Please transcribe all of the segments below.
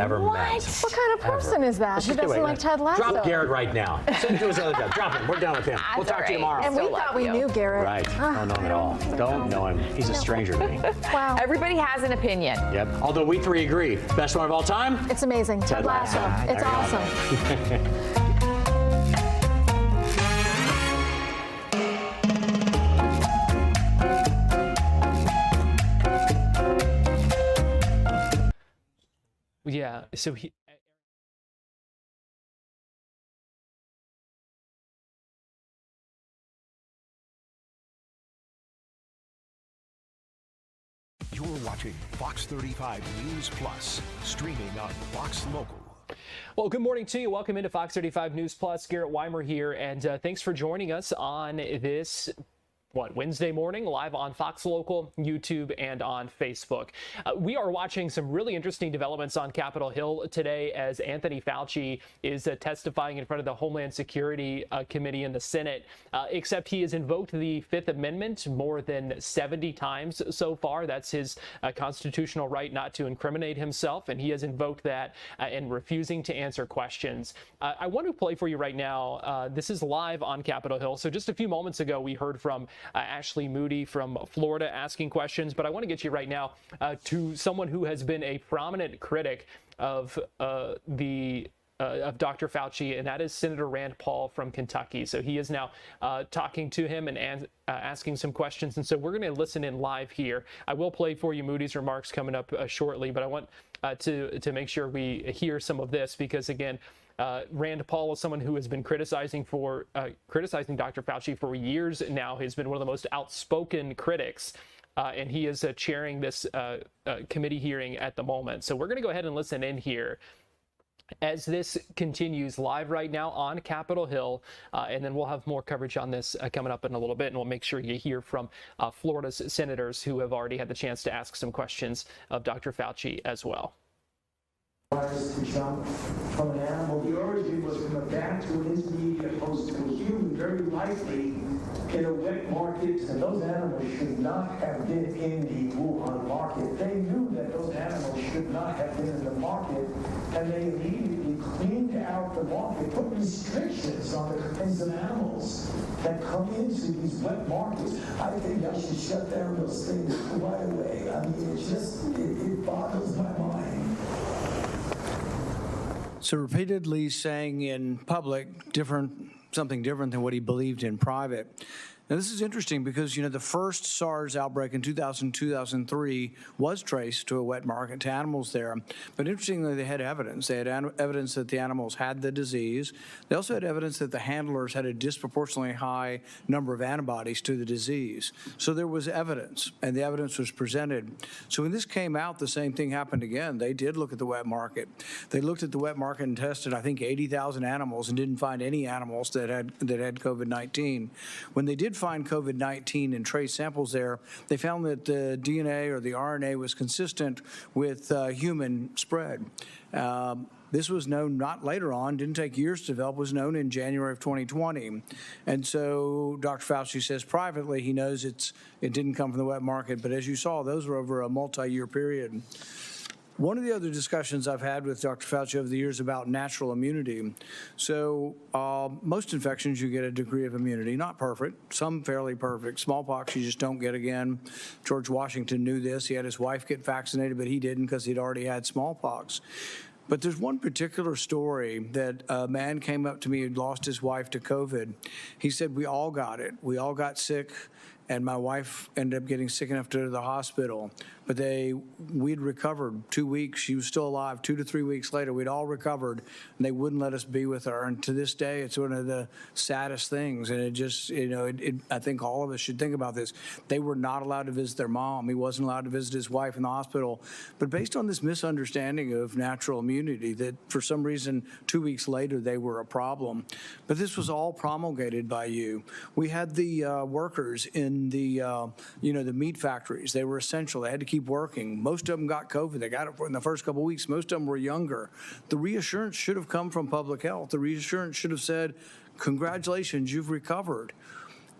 ever met. What kind of person is that who doesn't like Ted Lasso? Drop Garrett right now. Send him to his other job. Drop him. We're done with him. We'll talk to you tomorrow. And we thought we knew Garrett. Right. Don't know him at all. Don't know him. He's a stranger to me. Wow. Everybody has an opinion. Yep. Although we three agree. Best one of all time? It's amazing. Ted Lasso. It's awesome. Yeah, so he. You're watching Fox 35 News Plus, streaming on Fox Local. Well, good morning to you. Welcome into Fox 35 News Plus. Garrett Weimer here, and thanks for joining us on this Wednesday morning, live on Fox Local, YouTube, and on Facebook. We are watching some really interesting developments on Capitol Hill today as Anthony Fauci is testifying in front of the Homeland Security Committee in the Senate, except he has invoked the Fifth Amendment more than 70 times so far. That's his constitutional right not to incriminate himself, and he has invoked that and refusing to answer questions. I want to play for you right now. This is live on Capitol Hill. So just a few moments ago, we heard from Ashley Moody from Florida asking questions, but I want to get you right now to someone who has been a prominent critic of Dr. Fauci, and that is Senator Rand Paul from Kentucky. So he is now talking to him and asking some questions, and so we're going to listen in live here. I will play for you Moody's remarks coming up shortly, but I want to make sure we hear some of this because, again, Rand Paul is someone who has been criticizing Dr. Fauci for years now. He's been one of the most outspoken critics, and he is chairing this committee hearing at the moment. So we're going to go ahead and listen in here as this continues live right now on Capitol Hill, and then we'll have more coverage on this coming up in a little bit, and we'll make sure you hear from Florida's senators who have already had the chance to ask some questions of Dr. Fauci as well. To jump from an animal. The origin was from a bat to an intermediate host to a human, very likely in a wet market, and those animals should not have been in the Wuhan market. They knew that those animals should not have been in the market, and they immediately cleaned out the market, put restrictions on the kinds of animals that come into these wet markets. I think I should shut down those things right away. I mean, it boggles my mind. So repeatedly saying in public something different than what he believed in private. Now, this is interesting because, the first SARS outbreak in 2003 was traced to a wet market, to animals there. But interestingly, they had evidence. They had evidence that the animals had the disease. They also had evidence that the handlers had a disproportionately high number of antibodies to the disease. So there was evidence, and the evidence was presented. So when this came out, the same thing happened again. They did look at the wet market. They looked at the wet market and tested, I think, 80,000 animals and didn't find any animals that had COVID-19. When they did find COVID-19 and trace samples there, they found that the DNA or the RNA was consistent with human spread. This was known not later on, didn't take years to develop, was known in January of 2020. And so Dr. Fauci says privately he knows it didn't come from the wet market, but as you saw, those were over a multi-year period. One of the other discussions I've had with Dr. Fauci over the years about natural immunity. So most infections, you get a degree of immunity, not perfect, some fairly perfect. Smallpox, you just don't get again. George Washington knew this. He had his wife get vaccinated, but he didn't because he'd already had smallpox. But there's one particular story that a man came up to me who'd lost his wife to COVID. He said, we all got it. We all got sick. And my wife ended up getting sick enough to go to the hospital. But we'd recovered 2 weeks. She was still alive. 2 to 3 weeks later, we'd all recovered, and they wouldn't let us be with her. And to this day, it's one of the saddest things. And it just, I think all of us should think about this. They were not allowed to visit their mom. He wasn't allowed to visit his wife in the hospital. But based on this misunderstanding of natural immunity, that for some reason, 2 weeks later, they were a problem. But this was all promulgated by you. We had the workers in the meat factories. They were essential. They had to keep working. Most of them got COVID. They got it in the first couple of weeks. Most of them were younger. The reassurance should have come from public health. The reassurance should have said, congratulations, you've recovered.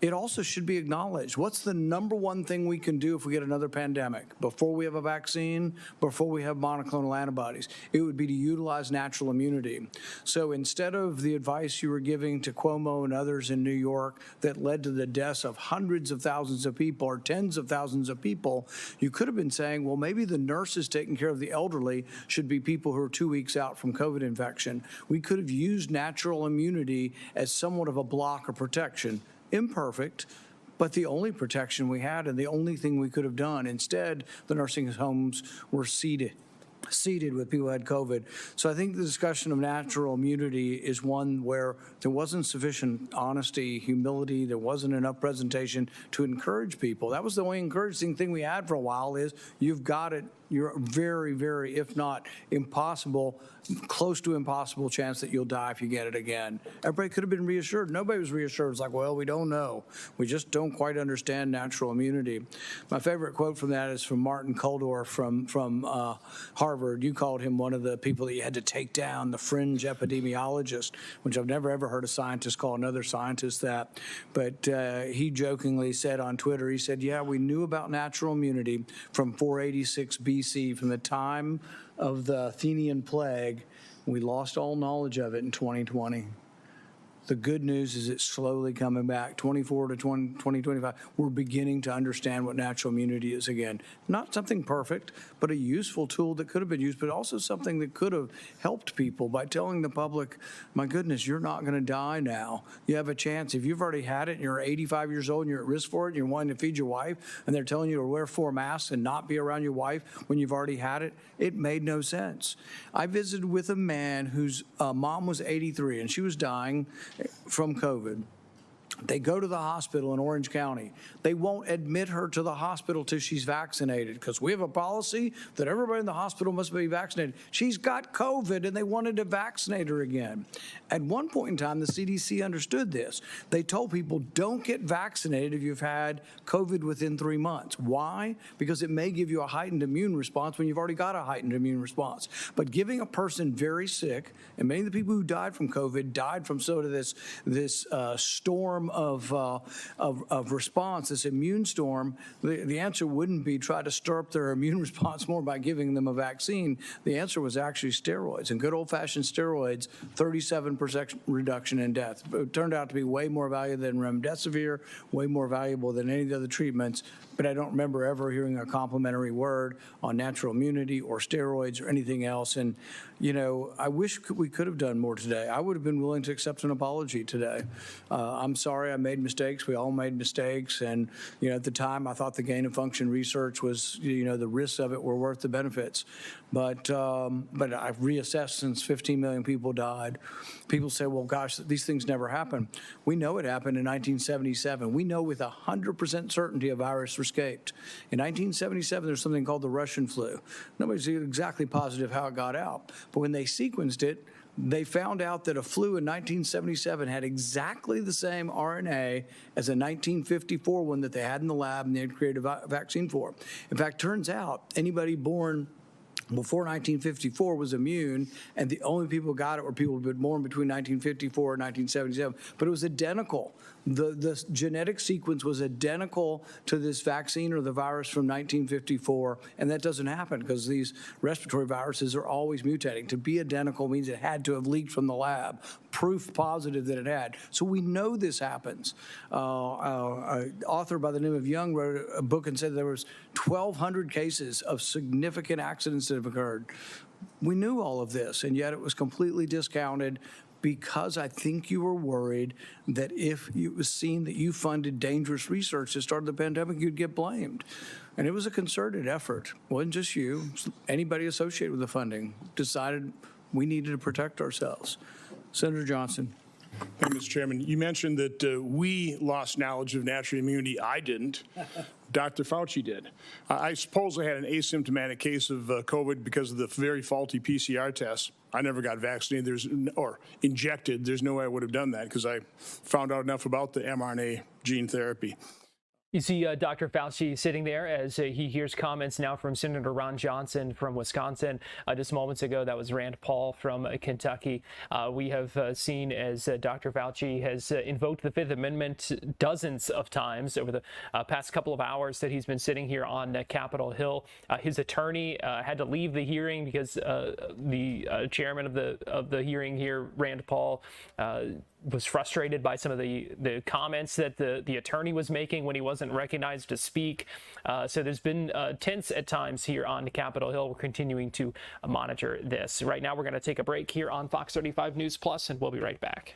it also should be acknowledged. What's the number one thing we can do if we get another pandemic? Before we have a vaccine, before we have monoclonal antibodies, it would be to utilize natural immunity. So instead of the advice you were giving to Cuomo and others in New York that led to the deaths of hundreds of thousands of people or tens of thousands of people, you could have been saying, well, maybe the nurses taking care of the elderly should be people who are 2 weeks out from COVID infection. We could have used natural immunity as somewhat of a block of protection. Imperfect, but the only protection we had and the only thing we could have done. Instead, the nursing homes were seated with people who had COVID. So I think the discussion of natural immunity is one where there wasn't sufficient honesty, humility, there wasn't enough presentation to encourage people. That was the only encouraging thing we had for a while is you've got it. You're very, very, if not impossible, close to impossible chance that you'll die if you get it again. Everybody could have been reassured. Nobody was reassured. It's like, well, we don't know. We just don't quite understand natural immunity. My favorite quote from that is from Martin Kulldorff from Harvard. You called him one of the people that you had to take down, the fringe epidemiologist, which I've never ever heard a scientist call another scientist that. But he jokingly said on Twitter, he said, yeah, we knew about natural immunity from 486 BC. From the time of the Athenian plague. We lost all knowledge of it in 2020. The good news is it's slowly coming back. 24 to 2025, we're beginning to understand what natural immunity is again. Not something perfect, but a useful tool that could have been used, but also something that could have helped people by telling the public, my goodness, you're not going to die now. You have a chance. If you've already had it and you're 85 years old and you're at risk for it and you're wanting to feed your wife and they're telling you to wear 4 masks and not be around your wife when you've already had it, it made no sense. I visited with a man whose mom was 83 and she was dying from COVID. They go to the hospital in Orange County. They won't admit her to the hospital till she's vaccinated because we have a policy that everybody in the hospital must be vaccinated. She's got COVID and they wanted to vaccinate her again. At one point in time, the CDC understood this. They told people don't get vaccinated if you've had COVID within 3 months. Why? Because it may give you a heightened immune response when you've already got a heightened immune response. But giving a person very sick, and many of the people who died from COVID died from sort of this storm of response, this immune storm, the answer wouldn't be try to stir up their immune response more by giving them a vaccine. The answer was actually steroids, and good old-fashioned steroids, 37% reduction in death. It turned out to be way more valuable than remdesivir, way more valuable than any of the other treatments, but I don't remember ever hearing a complimentary word on natural immunity or steroids or anything else. And, you know, I wish we could have done more today. I would have been willing to accept an apology today. I'm sorry I made mistakes. We all made mistakes. And, you know, at the time, I thought the gain of function research was, you know, the risks of it were worth the benefits. But I've reassessed since 15 million people died. People say, well, gosh, these things never happen. We know it happened in 1977. We know with 100% certainty a virus escaped. In 1977, there's something called the Russian flu. Nobody's exactly positive how it got out. But when they sequenced it, they found out that a flu in 1977 had exactly the same RNA as a 1954 one that they had in the lab and they had created a vaccine for. In fact, turns out anybody born before 1954 was immune, and the only people who got it were people who had been born between 1954 and 1977. But it was identical. The genetic sequence was identical to this vaccine or the virus from 1954, and that doesn't happen because these respiratory viruses are always mutating. To be identical means it had to have leaked from the lab, proof positive that it had. So we know this happens. An author by the name of Young wrote a book and said there was 1,200 cases of significant accidents that have occurred. We knew all of this, and yet it was completely discounted because I think you were worried that if it was seen that you funded dangerous research that started the pandemic, you'd get blamed. And it was a concerted effort. It wasn't just you. Anybody associated with the funding decided we needed to protect ourselves. Senator Johnson. Thank you, Mr. Chairman. You mentioned that we lost knowledge of natural immunity. I didn't. Dr. Fauci did. I suppose I had an asymptomatic case of COVID because of the very faulty PCR tests. I never got vaccinated or injected. There's no way I would have done that because I found out enough about the mRNA gene therapy. You see Dr. Fauci sitting there as he hears comments now from Senator Ron Johnson from Wisconsin. Just moments ago, that was Rand Paul from Kentucky. We have seen as Dr. Fauci has invoked the Fifth Amendment dozens of times over the past couple of hours that he's been sitting here on Capitol Hill. His attorney had to leave the hearing because the chairman of the hearing here, Rand Paul, was frustrated by some of the comments that the attorney was making when he wasn't recognized to speak. So there's been tense at times here on Capitol Hill. We're continuing to monitor this. Right now, we're going to take a break here on Fox 35 News Plus, and we'll be right back.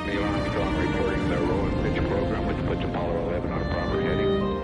Neil Armstrong reporting the roll and pitch program, which puts Apollo 11 on a proper heading.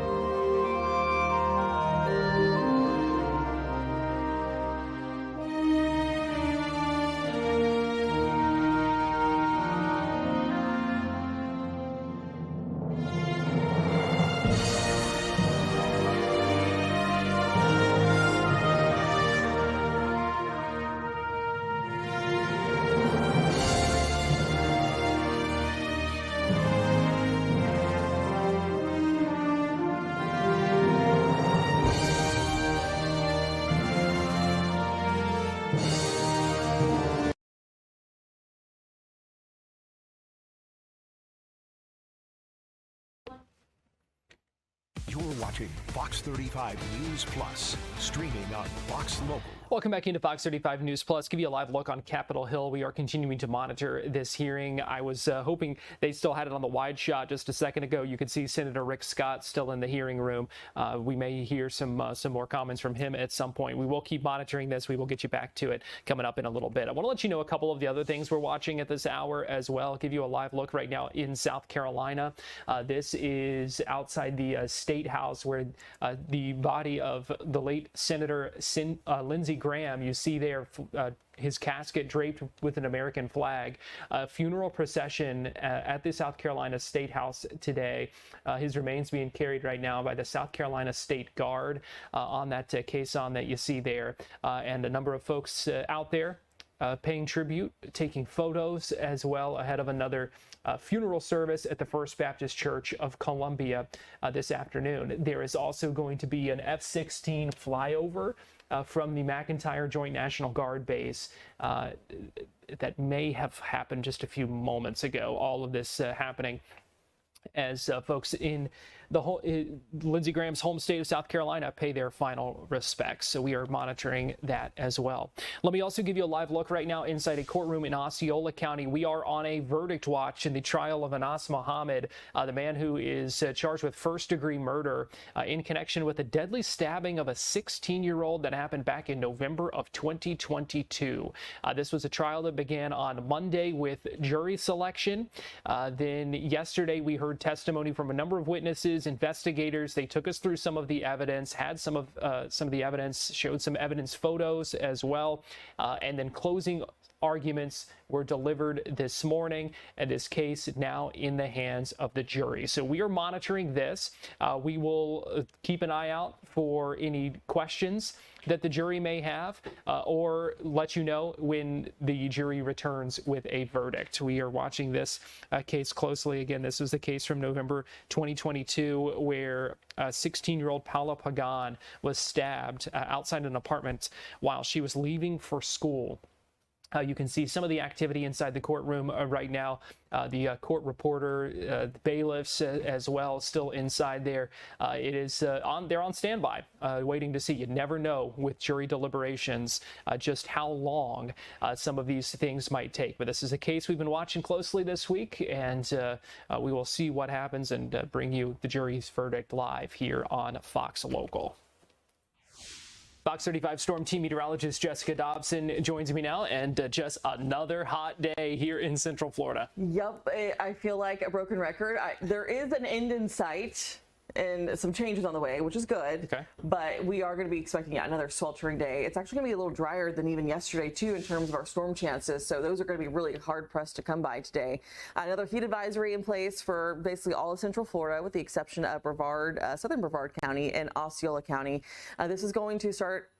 You're watching Fox 35 News Plus, streaming on Fox Local. Welcome back into Fox 35 News Plus. Give you a live look on Capitol Hill. We are continuing to monitor this hearing. I was hoping they still had it on the wide shot just a second ago. You could see Senator Rick Scott still in the hearing room. We may hear some more comments from him at some point. We will keep monitoring this. We will get you back to it coming up in a little bit. I want to let you know a couple of the other things we're watching at this hour as well. I'll give you a live look right now in South Carolina. This is outside the State House where the body of the late Senator Lindsey Graham, you see there his casket draped with an American flag. A funeral procession at the South Carolina State House today. His remains being carried right now by the South Carolina State Guard on that caisson that you see there. And a number of folks out there paying tribute, taking photos as well ahead of another funeral service at the First Baptist Church of Columbia this afternoon. There is also going to be an F-16 flyover from the McEntire Joint National Guard base that may have happened just a few moments ago. All of this happening as folks in Lindsey Graham's home state of South Carolina pay their final respects. So we are monitoring that as well. Let me also give you a live look right now inside a courtroom in Osceola County. We are on a verdict watch in the trial of Anas Mohammed, the man who is charged with first-degree murder in connection with a deadly stabbing of a 16-year-old that happened back in November of 2022. This was a trial that began on Monday with jury selection. Then yesterday we heard testimony from a number of witnesses, investigators. They took us through some of the evidence, had some of the evidence, showed some evidence photos as well, and then closing arguments were delivered this morning, and this case now in the hands of the jury. So we are monitoring this. We will keep an eye out for any questions that the jury may have, or let you know when the jury returns with a verdict. We are watching this case closely. Again, this was the case from November 2022 where 16-year-old Paula Pagan was stabbed outside an apartment while she was leaving for school. You can see some of the activity inside the courtroom right now. The court reporter, the bailiffs as well, still inside there. They're on standby, waiting to see. You never know with jury deliberations just how long some of these things might take. But this is a case we've been watching closely this week, and we will see what happens and bring you the jury's verdict live here on Fox Local. Fox 35 Storm Team meteorologist Jessica Dobson joins me now, and just another hot day here in Central Florida. Yep, I feel like a broken record. There is an end in sight and some changes on the way, which is good. Okay. But we are going to be expecting another sweltering day. It's actually going to be a little drier than even yesterday, too, in terms of our storm chances. So those are going to be really hard pressed to come by today. Another heat advisory in place for basically all of Central Florida, with the exception of Brevard, southern Brevard County and Osceola County. This is going to start.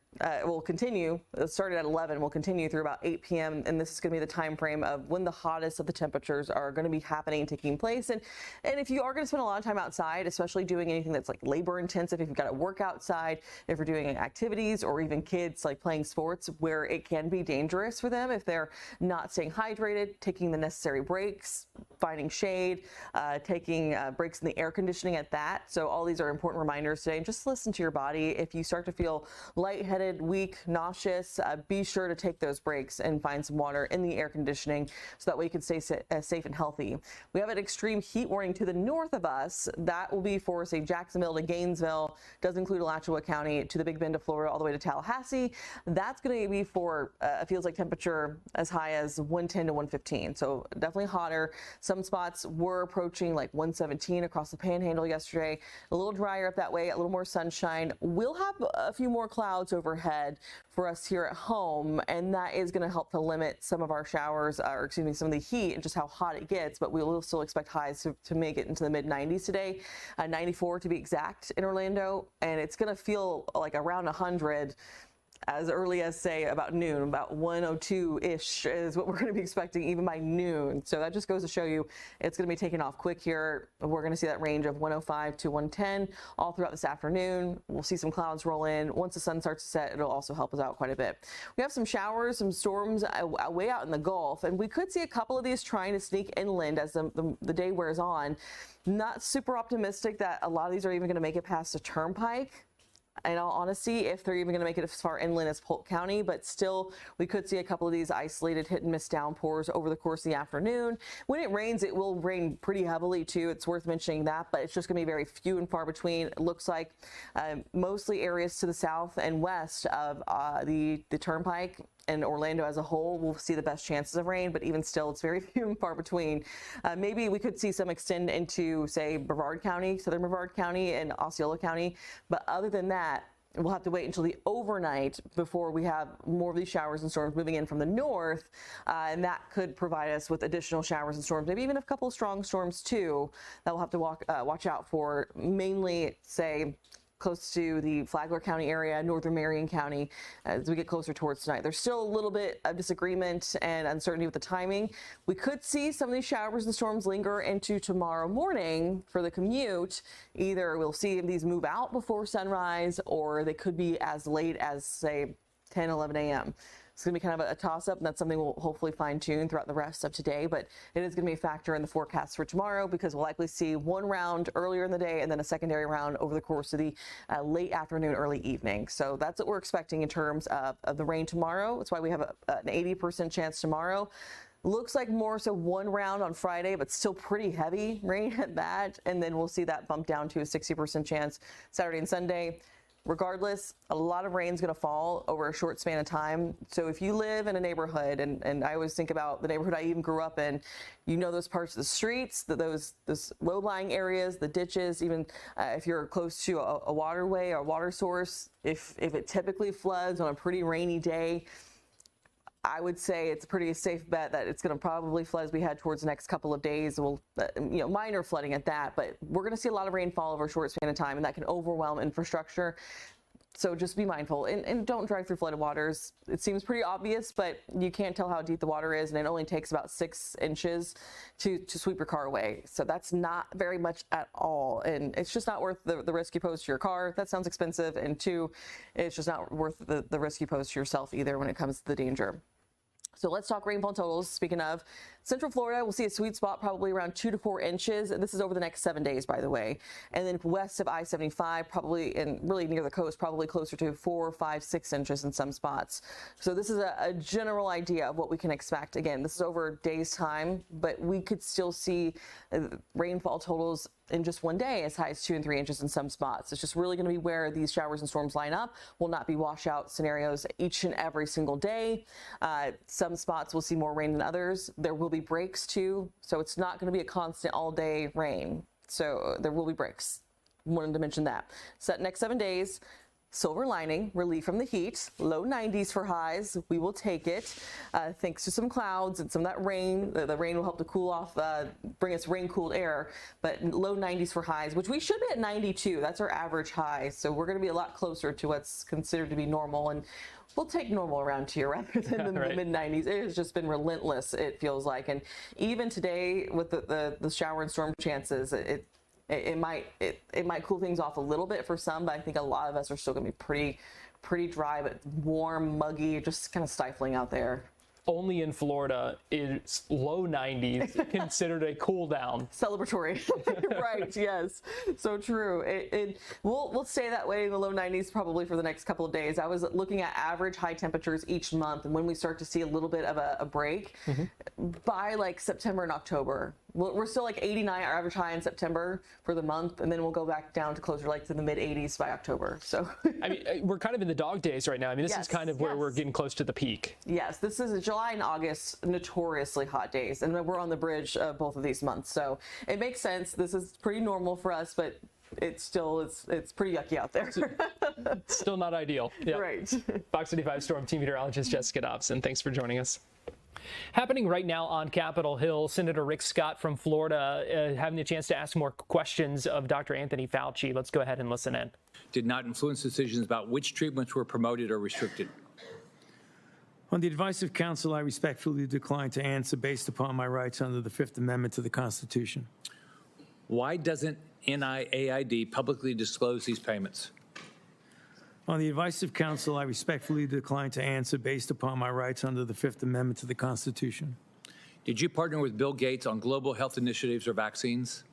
Will continue. It started at 11. Will continue through about 8 p.m. and this is going to be the time frame of when the hottest of the temperatures are going to be happening, taking place. And if you are going to spend a lot of time outside, especially doing anything that's like labor intensive, if you've got to work outside, if you're doing activities, or even kids like playing sports where it can be dangerous for them if they're not staying hydrated, taking the necessary breaks, finding shade, taking breaks in the air conditioning at that. So all these are important reminders today. And just listen to your body. If you start to feel lightheaded, weak, nauseous, be sure to take those breaks and find some water in the air conditioning so that way you can stay safe and healthy. We have an extreme heat warning to the north of us. That will be for, say, Jacksonville to Gainesville, does include Alachua County, to the Big Bend of Florida, all the way to Tallahassee. That's going to be for feels like temperature as high as 110 to 115. So definitely hotter. Some spots were approaching like 117 across the Panhandle yesterday. A little drier up that way, a little more sunshine. We'll have a few more clouds overhead for us here at home, and that is going to help to limit some of our showers, or excuse me, some of the heat and just how hot it gets. But we will still expect highs to make it into the mid 90s today, 94 to be exact in Orlando, and it's going to feel like around 100 as early as, say, about noon. About 102-ish is what we're going to be expecting even by noon. So that just goes to show you it's going to be taking off quick here. We're going to see that range of 105 to 110 all throughout this afternoon. We'll see some clouds roll in. Once the sun starts to set, it'll also help us out quite a bit. We have some showers, some storms way out in the Gulf, and we could see a couple of these trying to sneak inland as the day wears on. Not super optimistic that a lot of these are even going to make it past the turnpike, in all honesty, if they're even going to make it as far inland as Polk County. But still, we could see a couple of these isolated hit and miss downpours over the course of the afternoon. When it rains, it will rain pretty heavily too. It's worth mentioning that, but it's just going to be very few and far between. It looks like mostly areas to the south and west of the turnpike, and Orlando as a whole will see the best chances of rain, but even still, it's very few and far between. Maybe we could see some extend into, say, Brevard County, southern Brevard County, and Osceola County. But other than that, we'll have to wait until the overnight before we have more of these showers and storms moving in from the north, and that could provide us with additional showers and storms, maybe even a couple of strong storms too, that we'll have to watch out for, mainly, say, close to the Flagler County area, northern Marion County, as we get closer towards tonight. There's still a little bit of disagreement and uncertainty with the timing. We could see some of these showers and storms linger into tomorrow morning for the commute. Either we'll see these move out before sunrise, or they could be as late as, say, 10, 11 a.m. It's going to be kind of a toss-up, and that's something we'll hopefully fine-tune throughout the rest of today. But it is going to be a factor in the forecast for tomorrow, because we'll likely see one round earlier in the day and then a secondary round over the course of the late afternoon, early evening. So that's what we're expecting in terms of the rain tomorrow. That's why we have an 80% chance tomorrow. Looks like more so one round on Friday, but still pretty heavy rain at that. And then we'll see that bump down to a 60% chance Saturday and Sunday. Regardless, a lot of rain is going to fall over a short span of time. So if you live in a neighborhood, and I always think about the neighborhood I even grew up in, you know those parts of the streets, those low-lying areas, the ditches, even if you're close to a waterway or water source, if it typically floods on a pretty rainy day, I would say it's a pretty safe bet that it's going to probably flood as we head towards the next couple of days. We'll, minor flooding at that, but we're going to see a lot of rainfall over a short span of time, and that can overwhelm infrastructure. So just be mindful and don't drive through flooded waters. It seems pretty obvious, but you can't tell how deep the water is, and it only takes about 6 inches to sweep your car away. So that's not very much at all, and it's just not worth the risk you pose to your car. That sounds expensive, and 2, it's just not worth the risk you pose to yourself either when it comes to the danger. So let's talk rainfall totals. Speaking of, Central Florida, we'll see a sweet spot probably around 2 to 4 inches. And this is over the next 7 days, by the way. And then west of I-75, probably, and really near the coast, probably closer to 4, 5, 6 inches in some spots. So this is a general idea of what we can expect. Again, this is over a day's time, but we could still see rainfall totals in just one day as high as 2 and 3 inches in some spots. It's just really going to be where these showers and storms line up. Will not be washout scenarios each and every single day. Some spots will see more rain than others. There will be breaks too, so it's not going to be a constant all day rain. So there will be breaks. Wanted to mention that. So that next 7 days, silver lining, relief from the heat, low 90s for highs. We will take it. Thanks to some clouds and some of that rain. The rain will help to cool off, bring us rain-cooled air, but low 90s for highs, which we should be at 92. That's our average high. So we're going to be a lot closer to what's considered to be normal, and we'll take normal around here rather than the mid-90s. It has just been relentless, it feels like. And even today with the shower and storm chances, it might cool things off a little bit for some, but I think a lot of us are still going to be pretty dry, but warm, muggy, just kind of stifling out there. Only in Florida is low 90s considered a cool down. Celebratory. Right, yes. So true. We'll stay that way in the low 90s probably for the next couple of days. I was looking at average high temperatures each month, and when we start to see a little bit of a break, by like September and October, we're still like 89, our average high in September for the month, and then we'll go back down to closer like to the mid 80s by October. So I mean, we're kind of in the dog days right now. I mean, this is kind of where we're getting close to the peak. Yes, this is July and August, notoriously hot days, and we're on the bridge of both of these months. So it makes sense. This is pretty normal for us, but it's pretty yucky out there. Still not ideal. Yep. Right. Fox 35 Storm Team Meteorologist Jessica Dobson, thanks for joining us. Happening right now on Capitol Hill, Senator Rick Scott from Florida having the chance to ask more questions of Dr. Anthony Fauci. Let's go ahead and listen in. Did not influence decisions about which treatments were promoted or restricted. On the advice of counsel, I respectfully decline to answer based upon my rights under the Fifth Amendment to the Constitution. Why doesn't NIAID publicly disclose these payments? On the advice of counsel, I respectfully decline to answer based upon my rights under the Fifth Amendment to the Constitution. Did you partner with Bill Gates on global health initiatives or vaccines?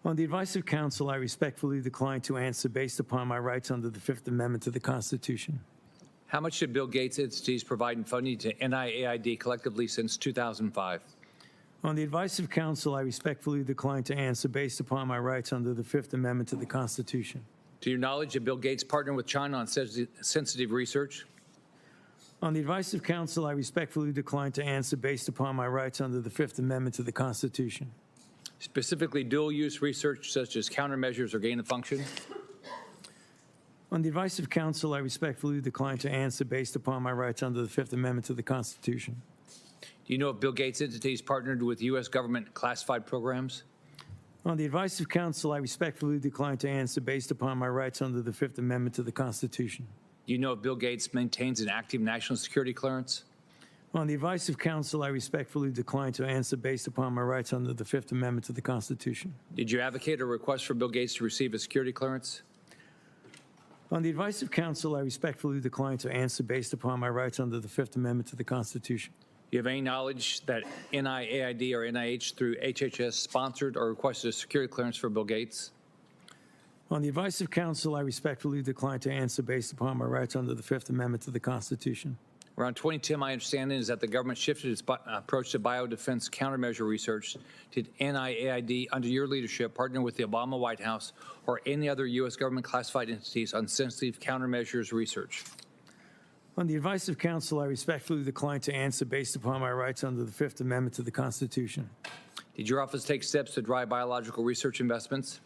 On the advice of counsel, I respectfully decline to answer based upon my rights under the Fifth Amendment to the Constitution. How much did Bill Gates entities provide in funding to NIAID collectively since 2005? On the advice of counsel, I respectfully decline to answer based upon my rights under the Fifth Amendment to the Constitution. To your knowledge, did Bill Gates partner with China on sensitive research? On the advice of counsel, I respectfully decline to answer based upon my rights under the Fifth Amendment to the Constitution. Specifically, dual-use research such as countermeasures or gain of function? On the advice of counsel, I respectfully decline to answer based upon my rights under the Fifth Amendment to the Constitution. Do you know if Bill Gates' entities partnered with U.S. government classified programs? On the advice of counsel, I respectfully decline to answer based upon my rights under the Fifth Amendment to the Constitution. Do you know if Bill Gates maintains an active national security clearance? On the advice of counsel, I respectfully decline to answer based upon my rights under the Fifth Amendment to the Constitution. Did you advocate or request for Bill Gates to receive a security clearance? On the advice of counsel, I respectfully decline to answer based upon my rights under the Fifth Amendment to the Constitution. Do you have any knowledge that NIAID or NIH through HHS sponsored or requested a security clearance for Bill Gates? On the advice of counsel, I respectfully decline to answer based upon my rights under the Fifth Amendment to the Constitution. Around 2010, my understanding is that the government shifted its approach to biodefense countermeasure research. Did NIAID, under your leadership, partner with the Obama White House or any other U.S. government classified entities on sensitive countermeasures research? On the advice of counsel, I respectfully decline to answer based upon my rights under the Fifth Amendment to the Constitution. Did your office take steps to drive biological research investments?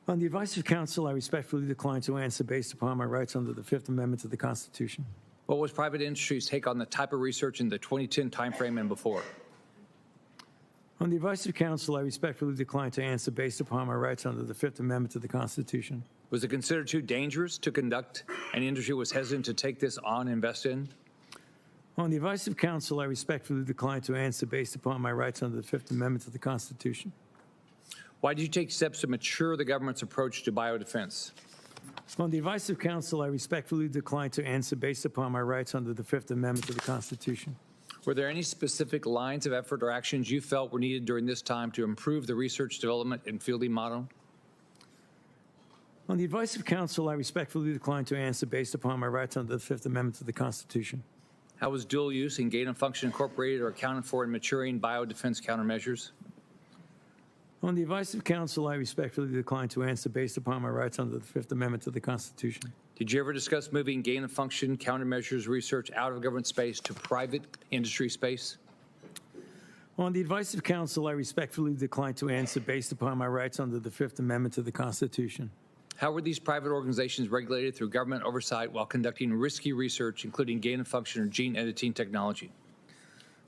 On the advice of counsel, I respectfully decline to answer based upon my rights under the Fifth Amendment to the Constitution. What was private industry's take on the type of research in the 2010 timeframe and before? On the advice of counsel, I respectfully decline to answer based upon my rights under the Fifth Amendment to the Constitution. Was it considered too dangerous to conduct and industry was hesitant to take this on and invest in? On the advice of counsel, I respectfully decline to answer based upon my rights under the Fifth Amendment to the Constitution. Why did you take steps to mature the government's approach to biodefense? On the advice of counsel, I respectfully decline to answer based upon my rights under the Fifth Amendment to the Constitution. Were there any specific lines of effort or actions you felt were needed during this time to improve the research, development, and fielding model? On the advice of counsel, I respectfully decline to answer based upon my rights under the Fifth Amendment to the Constitution. How was dual use and gain of function incorporated or accounted for in maturing biodefense countermeasures? On the advice of counsel, I respectfully decline to answer based upon my rights under the Fifth Amendment to the Constitution. Did you ever discuss moving gain of function countermeasures research out of government space to private industry space? On the advice of counsel, I respectfully decline to answer based upon my rights under the Fifth Amendment to the Constitution. How were these private organizations regulated through government oversight while conducting risky research, including gain of function or gene editing technology?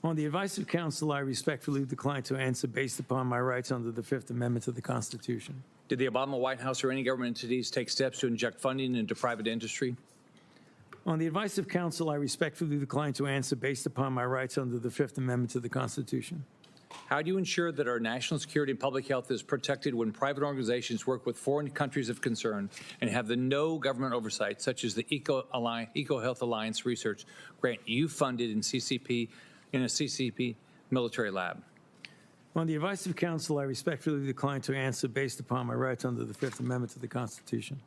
On the advice of counsel, I respectfully decline to answer based upon my rights under the Fifth Amendment to the Constitution. Did the Obama White House or any government entities take steps to inject funding into private industry? On the advice of counsel, I respectfully decline to answer based upon my rights under the Fifth Amendment to the Constitution. How do you ensure that our national security and public health is protected when private organizations work with foreign countries of concern and have the no government oversight, such as the Eco Health Alliance research grant you funded in a CCP military lab? On the advice of counsel, I respectfully decline to answer based upon my rights under the Fifth Amendment to the Constitution.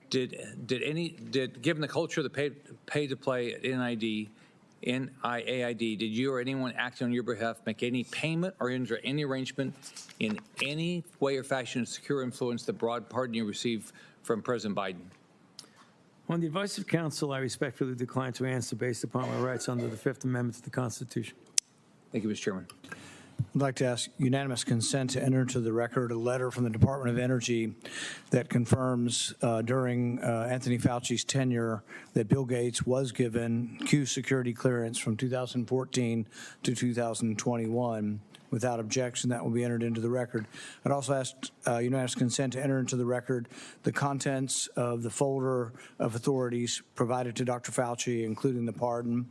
Given the culture of the pay to play at NIAID, did you or anyone acting on your behalf make any payment or enter any arrangement in any way or fashion to secure influence the broad pardon you received from President Biden? On the advice of counsel, I respectfully decline to answer based upon my rights under the Fifth Amendment to the Constitution. Thank you, Mr. Chairman. I'd like to ask unanimous consent to enter into the record a letter from the Department of Energy that confirms during Anthony Fauci's tenure that Bill Gates was given Q security clearance from 2014 to 2021. Without objection, that will be entered into the record. I'd also ask unanimous consent to enter into the record the contents of the folder of authorities provided to Dr. Fauci, including the pardon.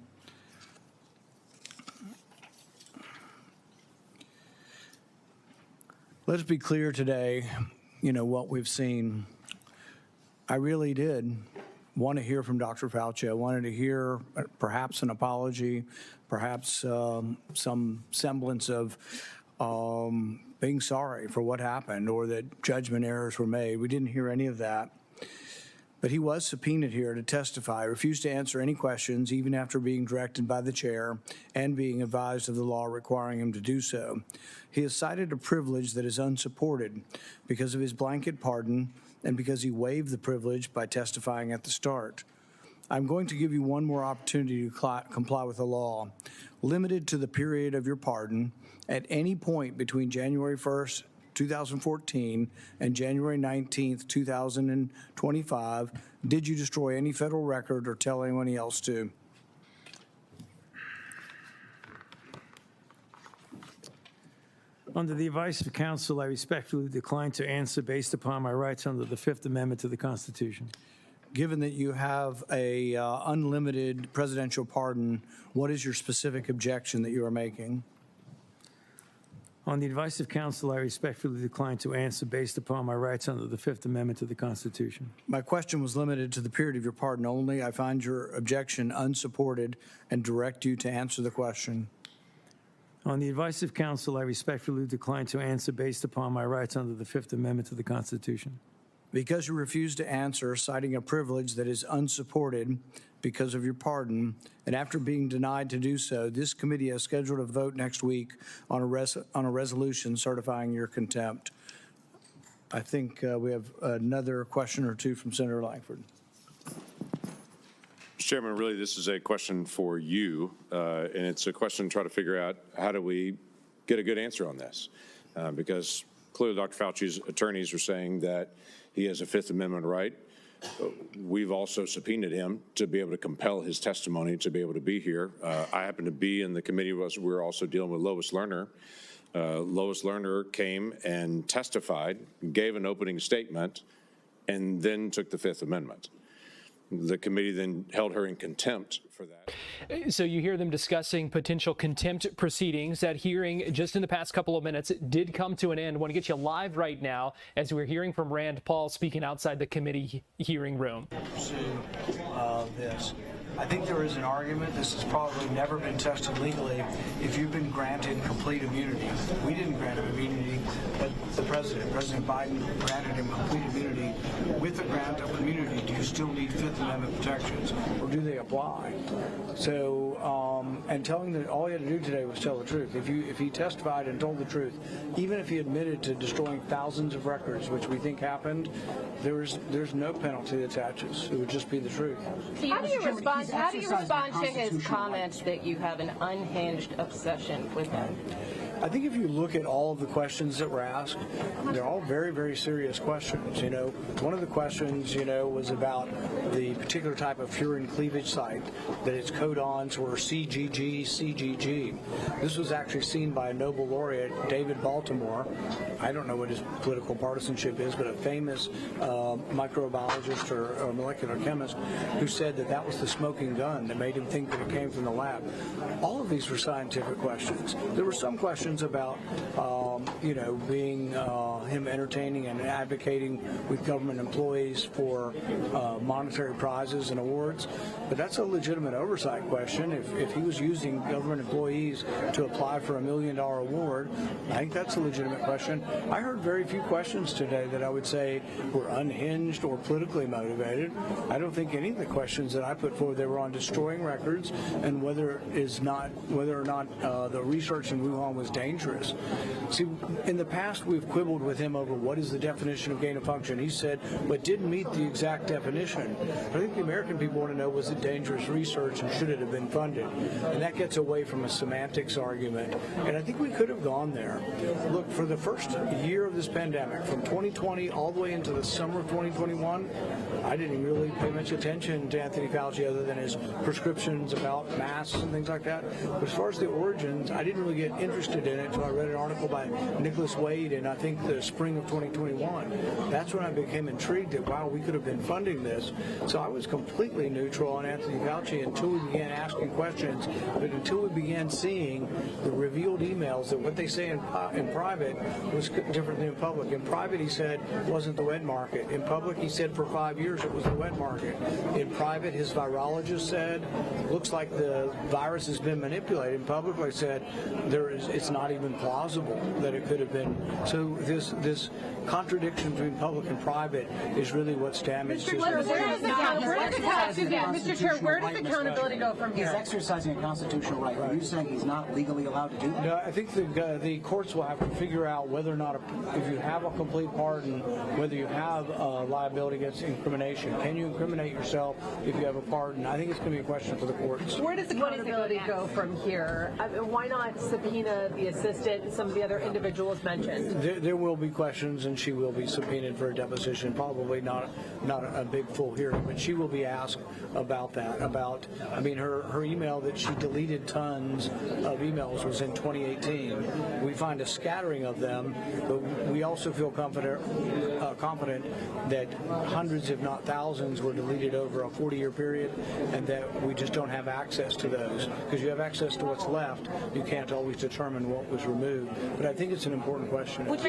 Let's be clear today, what we've seen. I really did want to hear from Dr. Fauci. I wanted to hear perhaps an apology, perhaps some semblance of being sorry for what happened or that judgment errors were made. We didn't hear any of that. But he was subpoenaed here to testify, refused to answer any questions, even after being directed by the chair and being advised of the law requiring him to do so. He has cited a privilege that is unsupported because of his blanket pardon and because he waived the privilege by testifying at the start. I'm going to give you one more opportunity to comply with the law, limited to the period of your pardon. At any point between January 1st, 2014 and January 19th, 2025, did you destroy any federal record or tell anyone else to? Under the advice of counsel, I respectfully decline to answer based upon my rights under the Fifth Amendment to the Constitution. Given that you have a unlimited presidential pardon, what is your specific objection that you are making? On the advice of counsel, I respectfully decline to answer based upon my rights under the Fifth Amendment to the Constitution. My question was limited to the period of your pardon only. I find your objection unsupported and direct you to answer the question. On the advice of counsel, I respectfully decline to answer based upon my rights under the Fifth Amendment to the Constitution. Because you refused to answer, citing a privilege that is unsupported because of your pardon, and after being denied to do so, this committee has scheduled a vote next week on a resolution certifying your contempt. I think we have another question or two from Senator Langford. Mr. Chairman, really this is a question for you, and it's a question to try to figure out how do we get a good answer on this, because clearly Dr. Fauci's attorneys are saying that he has a Fifth Amendment right. We've also subpoenaed him to be able to compel his testimony to be able to be here. I happen to be in the committee. We're also dealing with Lois Lerner. Lois Lerner came and testified, gave an opening statement, and then took the Fifth Amendment. The committee then held her in contempt for that. So you hear them discussing potential contempt proceedings. That hearing just in the past couple of minutes did come to an end. I want to get you live right now as we're hearing from Rand Paul speaking outside the committee hearing room. This. I think there is an argument, this has probably never been tested legally, if you've been granted complete immunity. We didn't grant him immunity, but President Biden granted him complete immunity. With the grant of immunity, do you still need Fifth Amendment protections, or do they apply? So, and telling that all he had to do today was tell the truth. If he testified and told the truth, even if he admitted to destroying thousands of records, which we think happened, there's no penalty that attaches. It would just be the truth. How do you respond to his comment that you have an unhinged obsession with him? I think if you look at all of the questions that were asked, they're all very, very serious questions. One of the questions, was about the particular type of furin cleavage site, that its codons were CGG, CGG. This was actually seen by a Nobel laureate, David Baltimore. I don't know what his political partisanship is, but a famous microbiologist or molecular chemist who said that was the smoking gun that made him think that it came from the lab. All of these were scientific questions. There were some questions about, being him entertaining and advocating with government employees for monetary prizes and awards, but that's a legitimate oversight question. If he was using government employees to apply for $1 million award, I think that's a legitimate question. I heard very few questions today that I would say were unhinged or politically motivated. I don't think any of the questions that I put forward, they were on destroying records and whether or not the research in Wuhan was dangerous. See, in the past we've quibbled with him over what is the definition of gain of function. He said, but didn't meet the exact definition. I think the American people want to know, was it dangerous research and should it have been funded? And that gets away from a semantics argument. And I think we could have gone there. Look, for the first year of this pandemic, from 2020 all the way into the summer of 2021, I didn't really pay much attention to Anthony Fauci other than his prescriptions about masks and things like that. But as far as the origins, I didn't really get interested in it until I read an article by Nicholas Wade in, I think, the spring of 2021. That's when I became intrigued that, wow, we could have been funding this. So I was completely neutral on Anthony Fauci until we began asking questions, but until we began seeing the revealed emails that what they say in private was different than in public. In private, he said, wasn't the wet market. In public, he said for 5 years it was the wet market. In private, his virologist said, looks like the virus has been manipulated. In public, they said, it's not even plausible that it could have been. So this contradiction between public and private is really what's damaged. Mr. Chair, where does accountability go from here? He's exercising a constitutional right. Are you saying he's not legally allowed to do that? No, I think the courts will have to figure out whether or not, if you have a complete pardon, whether you have liability against incrimination. Can you incriminate yourself if you have a pardon? I think it's going to be a question for the courts. Where does accountability go from here? Why not subpoena the assistant and some of the other individuals mentioned? There will be questions, and she will be subpoenaed for a deposition. Probably not a big full hearing, but she will be asked about that. Her email that she deleted tons of emails was in 2018. We find a scattering of them, but we also feel confident that hundreds, if not thousands, were deleted over a 40-year period, and that we just don't have access to those. Because you have access to what's left, you can't always determine what was removed. But I think it's an important question. Would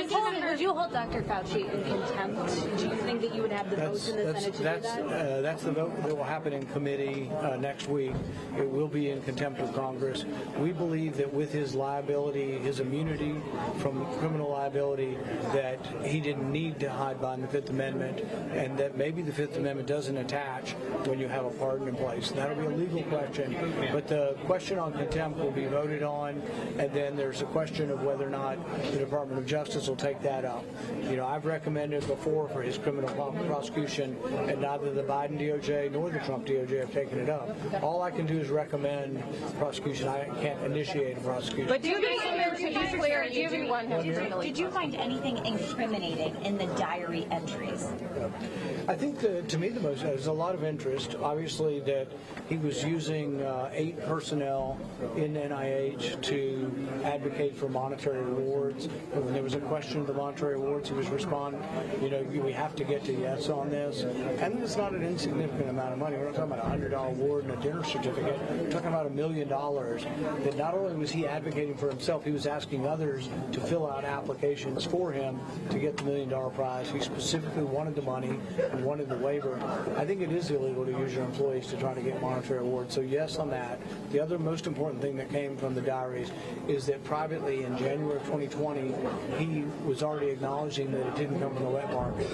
you hold Dr. Fauci in contempt? Do you think that you would have the votes in the Senate to do that? That's the vote that will happen in committee next week. It will be in contempt of Congress. We believe that with his liability, his immunity from criminal liability, that he didn't need to hide behind the Fifth Amendment, and that maybe the Fifth Amendment doesn't attach when you have a pardon in place. That'll be a legal question, but the question on contempt will be voted on, and then there's a question of whether or not the Department of Justice will take that up. I've recommended before for his criminal prosecution, and neither the Biden DOJ nor the Trump DOJ have taken it up. All I can do is recommend prosecution. I can't initiate a prosecution. But did you find anything incriminating in the diary entries? I think to me there's a lot of interest. Obviously that he was using 8 personnel in NIH to advocate for monetary rewards. And when there was a question of the monetary rewards, he was responding, we have to get to yes on this. And it's not an insignificant amount of money. We're not talking about a $100 award and a dinner certificate. We're talking about $1 million that not only was he advocating for himself, he was asking others to fill out applications for him to get the $1 million prize. He specifically wanted the money and wanted the waiver. I think it is illegal to use your employees to try to get monetary awards. So yes on that. The other most important thing that came from the diaries is that privately in January of 2020, he was already acknowledging that it didn't come from the wet market.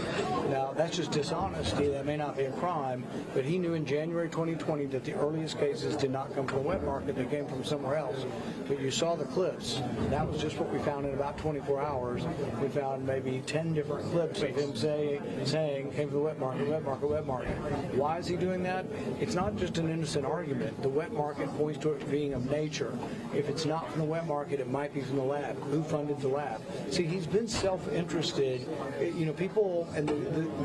Now, that's just dishonesty. That may not be a crime, but he knew in January 2020 that the earliest cases did not come from the wet market. They came from somewhere else. But you saw the clips. That was just what we found in about 24 hours. We found maybe 10 different clips of him saying came from the wet market, wet market, wet market. Why is he doing that? It's not just an innocent argument. The wet market points to it being of nature. If it's not from the wet market, it might be from the lab. Who funded the lab? See, he's been self-interested. People, and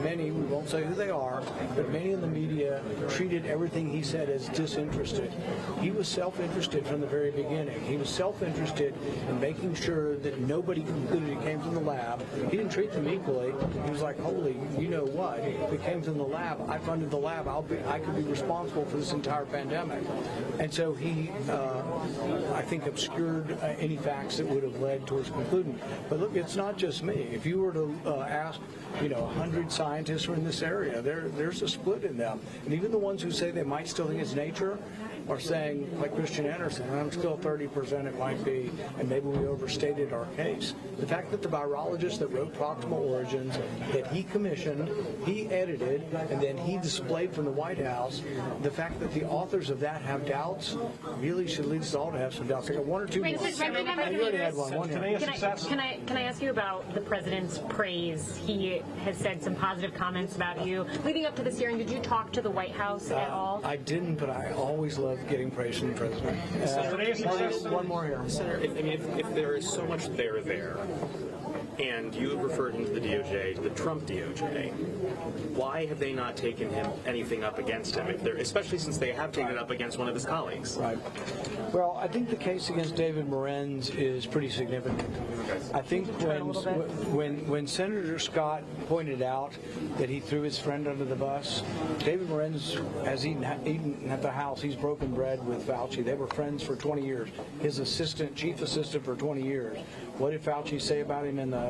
many, we won't say who they are, but many in the media treated everything he said as disinterested. He was self-interested from the very beginning. He was self-interested in making sure that nobody concluded it came from the lab. He didn't treat them equally. He was like, holy, you know what? If it came from the lab, I funded the lab. I could be responsible for this entire pandemic. And so he, I think, obscured any facts that would have led towards concluding. But look, it's not just me. If you were to ask, 100 scientists are in this area, there's a split in them. And even the ones who say they might still think it's nature are saying, like Christian Anderson, I'm still 30% it might be, and maybe we overstated our case. The fact that the virologist that wrote Proximal Origins, that he commissioned, he edited, and then he displayed from the White House, the fact that the authors of that have doubts really should lead us all to have some doubts. I got one or two more. You already had one here. Can I ask you about the president's praise? He has said some positive comments about you. Leading up to this hearing, did you talk to the White House at all? I didn't, but I always love getting praise from the president. One more here. Senator, if there is so much there, and you have referred him to the DOJ, to the Trump DOJ, why have they not taken anything up against him, especially since they have taken it up against one of his colleagues? Right. Well, I think the case against David Morenz is pretty significant. I think when Senator Scott pointed out that he threw his friend under the bus, David Morenz has eaten at the house. He's broken bread with Fauci. They were friends for 20 years. His chief assistant for 20 years. What did Fauci say about him in the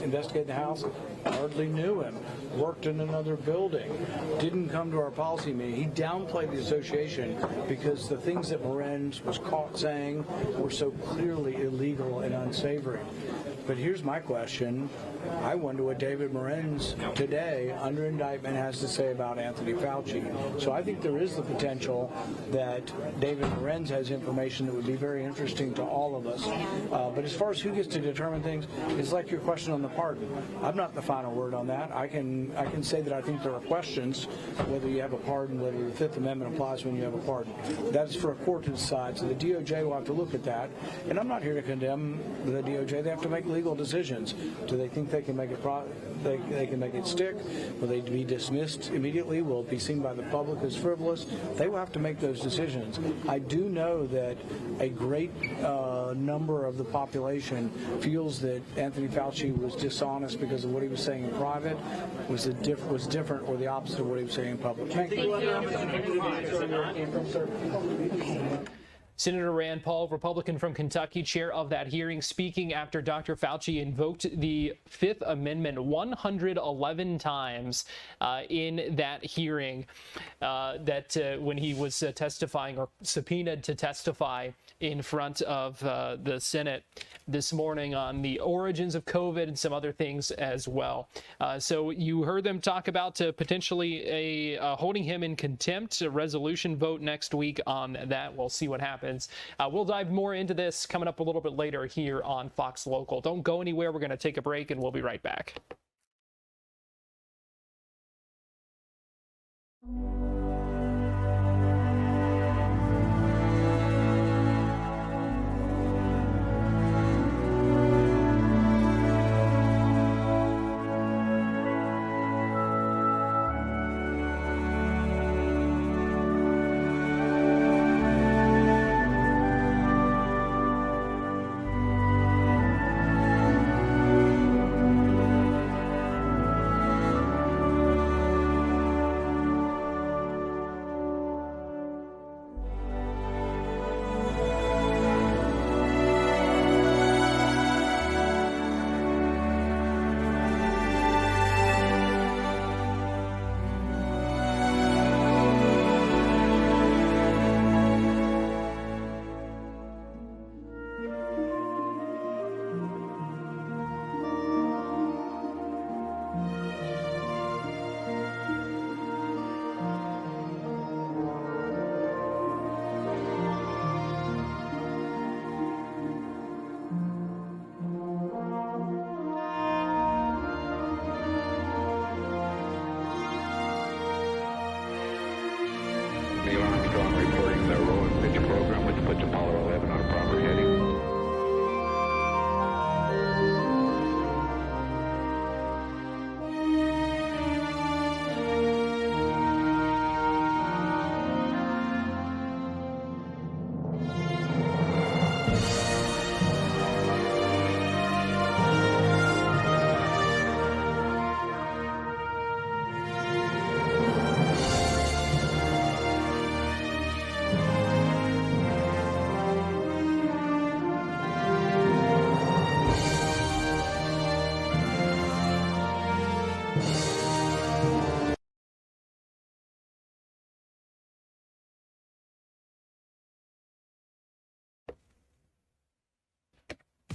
investigating the house? Hardly knew him. Worked in another building. Didn't come to our policy meeting. He downplayed the association because the things that Morenz was caught saying were so clearly illegal and unsavory. But here's my question. I wonder what David Morenz today, under indictment, has to say about Anthony Fauci. So I think there is the potential that David Morenz has information that would be very interesting to all of us. But as far as who gets to determine things, it's like your question on the pardon. I'm not the final word on that. I can say that I think there are questions whether you have a pardon, whether the Fifth Amendment applies when you have a pardon. That is for a court to decide. So the DOJ will have to look at that. And I'm not here to condemn the DOJ. They have to make legal decisions. Do they think they can make it they can make it stick? Will they be dismissed immediately? Will it be seen by the public as frivolous? They will have to make those decisions. I do know that a great number of the population feels that Anthony Fauci was dishonest because of what he was saying in private was different or the opposite of what he was saying in public. Thank you. Senator Rand Paul, Republican from Kentucky, chair of that hearing, speaking after Dr. Fauci invoked the Fifth Amendment 111 times in that hearing when he was testifying or subpoenaed to testify in front of the Senate this morning on the origins of COVID and some other things as well. So you heard them talk about potentially holding him in contempt, a resolution vote next week on that. We'll see what happens. happens. We'll dive more into this coming up a little bit later here on Fox Local. Don't go anywhere. We're going to take a break, and we'll be right back. Neil Armstrong reporting the roll and pitch program, which puts Apollo 11 on a proper heading.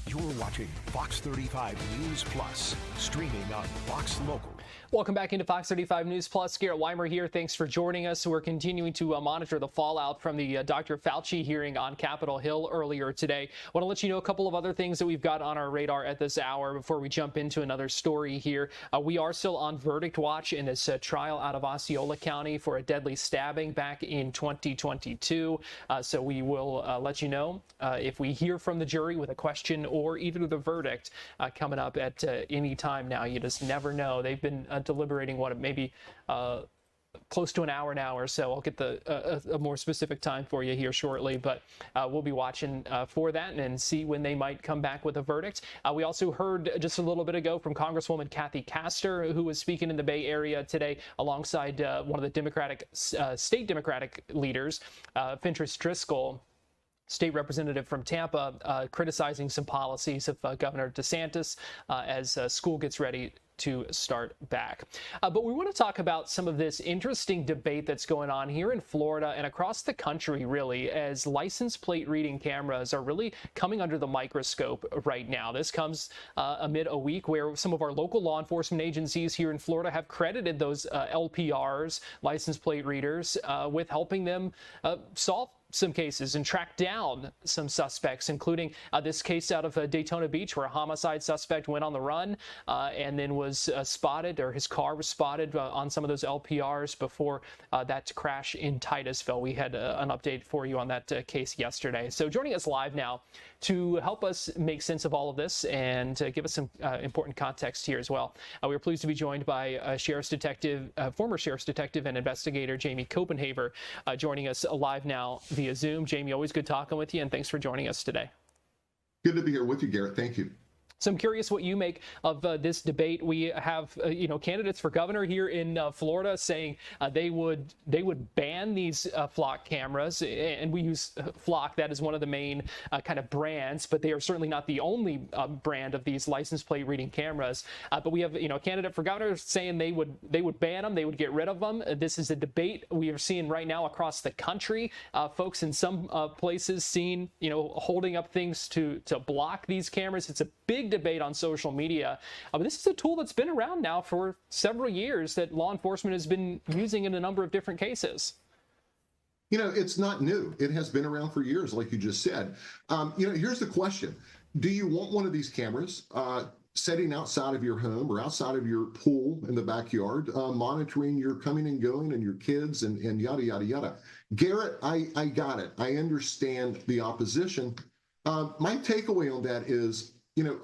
You're watching Fox 35 News Plus, streaming on Fox Local. Welcome back into Fox 35 News Plus. Garrett Weimer here. Thanks for joining us. We're continuing to monitor the fallout from the Dr. Fauci hearing on Capitol Hill earlier today. I want to let you know a couple of other things that we've got on our radar at this hour before we jump into another story here. We are still on verdict watch in this trial out of Osceola County for a deadly stabbing back in 2022. So we will let you know if we hear from the jury with a question or even the verdict coming up at any time now. You just never know. They've been deliberating maybe close to an hour now or so. I'll get a more specific time for you here shortly, but we'll be watching for that and see when they might come back with a verdict. We also heard just a little bit ago from Congresswoman Kathy Castor, who was speaking in the Bay Area today alongside one of the state Democratic leaders, Fentrice Driscoll, state representative from Tampa, criticizing some policies of Governor DeSantis as school gets ready to start back. But we want to talk about some of this interesting debate that's going on here in Florida and across the country, really, as license plate reading cameras are really coming under the microscope right now. This comes amid a week where some of our local law enforcement agencies here in Florida have credited those LPRs, license plate readers, with helping them solve some cases and track down some suspects, including this case out of Daytona Beach where a homicide suspect went on the run and then was spotted, or his car was spotted on some of those LPRs before that crash in Titusville. We had an update for you on that case yesterday. So joining us live now to help us make sense of all of this and give us some important context here as well. We are pleased to be joined by former Sheriff's Detective and investigator Jamie Copenhaver, joining us live now via Zoom. Jamie, always good talking with you, and thanks for joining us today. Good to be here with you, Garrett. Thank you. So I'm curious what you make of this debate. We have, candidates for governor here in Florida saying they would ban these flock cameras, and we use Flock. That is one of the main kind of brands, but they are certainly not the only brand of these license plate reading cameras. But we have, a candidate for governor saying they would ban them, they would get rid of them. This is a debate we are seeing right now across the country. Folks in some places seen, holding up things to block these cameras. It's a big debate on social media. But this is a tool that's been around now for several years that law enforcement has been using in a number of different cases. it's not new. It has been around for years, like you just said. Here's the question. Do you want one of these cameras setting outside of your home or outside of your pool in the backyard, monitoring your coming and going and your kids and yada, yada, yada? Garrett, I got it. I understand the opposition. My takeaway on that is,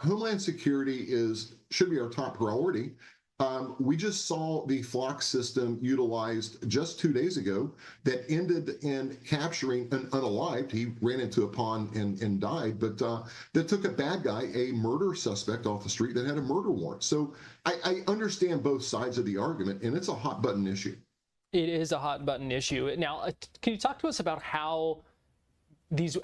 Homeland Security should be our top priority. We just saw the flock system utilized just 2 days ago that ended in capturing an unalived. He ran into a pond and died, but that took a bad guy, a murder suspect off the street that had a murder warrant. So I understand both sides of the argument, and it's a hot button issue. It is a hot button issue. Now, can you talk to us about how these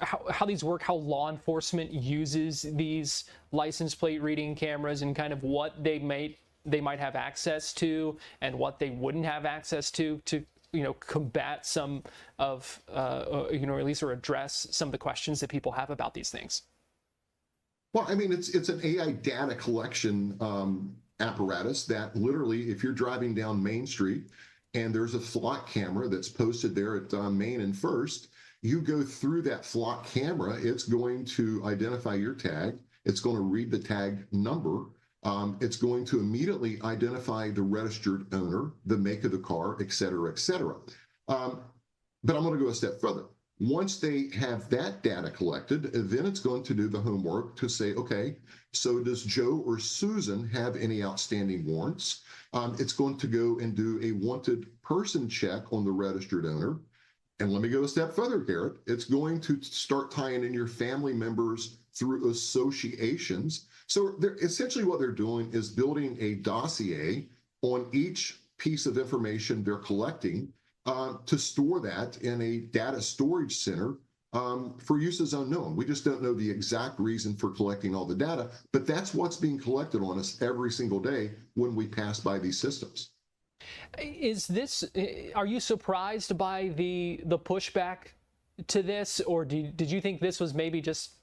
work, how law enforcement uses these license plate reading cameras and kind of what they might have access to and what they wouldn't have access to combat some of or at least address some of the questions that people have about these things? Well, I mean, it's an AI data collection apparatus that literally, if you're driving down Main Street and there's a flock camera that's posted there at Main and First, you go through that flock camera, it's going to identify your tag, it's going to read the tag number, it's going to immediately identify the registered owner, the make of the car, et cetera, et cetera. But I'm going to go a step further. Once they have that data collected, then it's going to do the homework to say, okay, so does Joe or Susan have any outstanding warrants? It's going to go and do a wanted person check on the registered owner. And let me go a step further, Garrett. It's going to start tying in your family members through associations. So essentially what they're doing is building a dossier on each piece of information they're collecting to store that in a data storage center for uses unknown. We just don't know the exact reason for collecting all the data, but that's what's being collected on us every single day when we pass by these systems. Are you surprised by the pushback to this, or did you think this was maybe just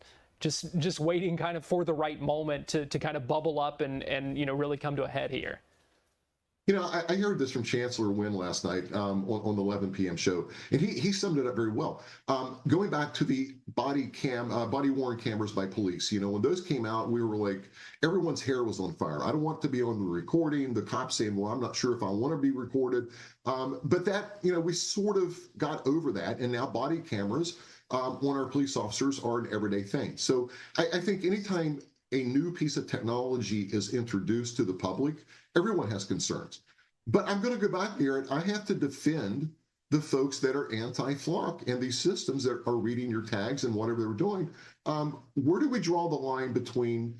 waiting kind of for the right moment to kind of bubble up and really come to a head here? I heard this from Chancellor Wynn last night on the 11 p.m. show, and he summed it up very well. Going back to the body-worn cameras by police, when those came out, we were like, everyone's hair was on fire. I don't want to be on the recording. The cops saying, well, I'm not sure if I want to be recorded. But that, we sort of got over that, and now body cameras on our police officers are an everyday thing. So I think anytime a new piece of technology is introduced to the public, everyone has concerns. But I'm going to go back, Garrett. I have to defend the folks that are anti-flock and these systems that are reading your tags and whatever they're doing. Where do we draw the line between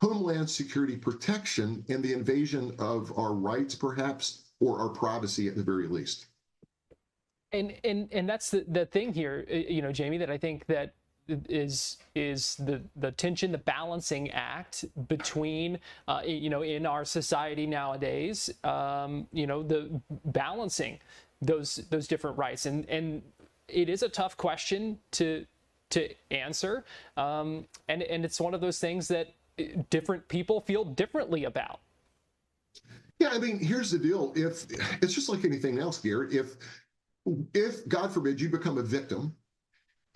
Homeland Security protection and the invasion of our rights, perhaps, or our privacy at the very least? And that's the thing here, Jamie, that I think that is the tension, the balancing act between in our society nowadays, the balancing those different rights, and it is a tough question to answer, and it's one of those things that different people feel differently about. Yeah, I mean, here's the deal. If it's just like anything else, Garrett, if God forbid you become a victim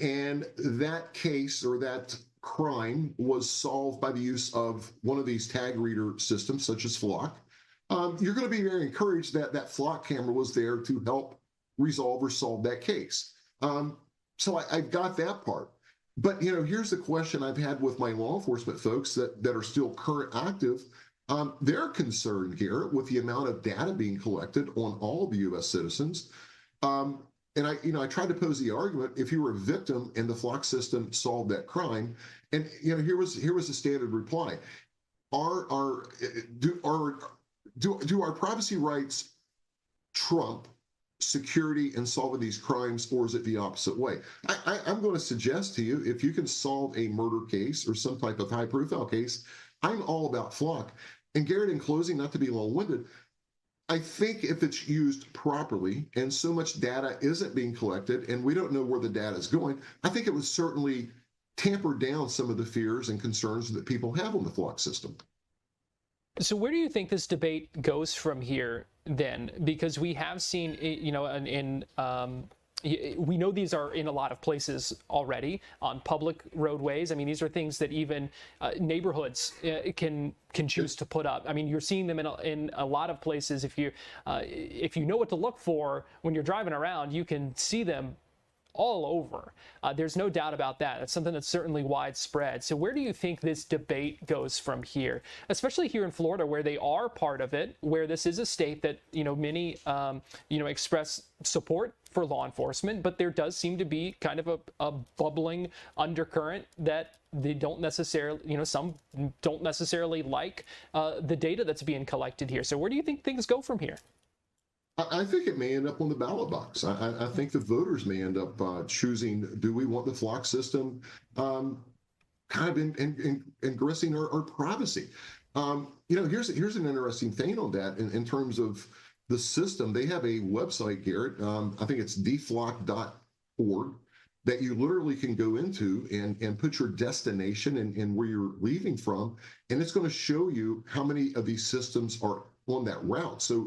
and that case or that crime was solved by the use of one of these tag reader systems, such as Flock, you're going to be very encouraged that that Flock camera was there to help resolve or solve that case. So I've got that part. But, here's the question I've had with my law enforcement folks that are still current active. They're concerned here with the amount of data being collected on all of the U.S. citizens. And I tried to pose the argument, if you were a victim and the Flock system solved that crime, and here was the standard reply: do our privacy rights trump security in solving these crimes, or is it the opposite way? I'm going to suggest to you, if you can solve a murder case or some type of high-profile case, I'm all about Flock. And Garrett, in closing, not to be long-winded, I think if it's used properly and so much data isn't being collected and we don't know where the data is going, I think it would certainly tamper down some of the fears and concerns that people have on the Flock system. So where do you think this debate goes from here then? Because we have seen, in we know these are in a lot of places already on public roadways. I mean, these are things that even neighborhoods can choose to put up. I mean, you're seeing them in a lot of places. If you know what to look for when you're driving around, you can see them all over. There's no doubt about that. It's something that's certainly widespread. So where do you think this debate goes from here, especially here in Florida, where they are part of it, where this is a state that, many, express support for law enforcement, but there does seem to be kind of a bubbling undercurrent that they don't necessarily, some don't necessarily like the data that's being collected here. So where do you think things go from here? I think it may end up on the ballot box. I think the voters may end up choosing, do we want the flock system kind of engrossing our privacy? Here's an interesting thing on that in terms of the system. They have a website, Garrett, I think it's dflock.org, that you literally can go into and put your destination and where you're leaving from, and it's going to show you how many of these systems are on that route. So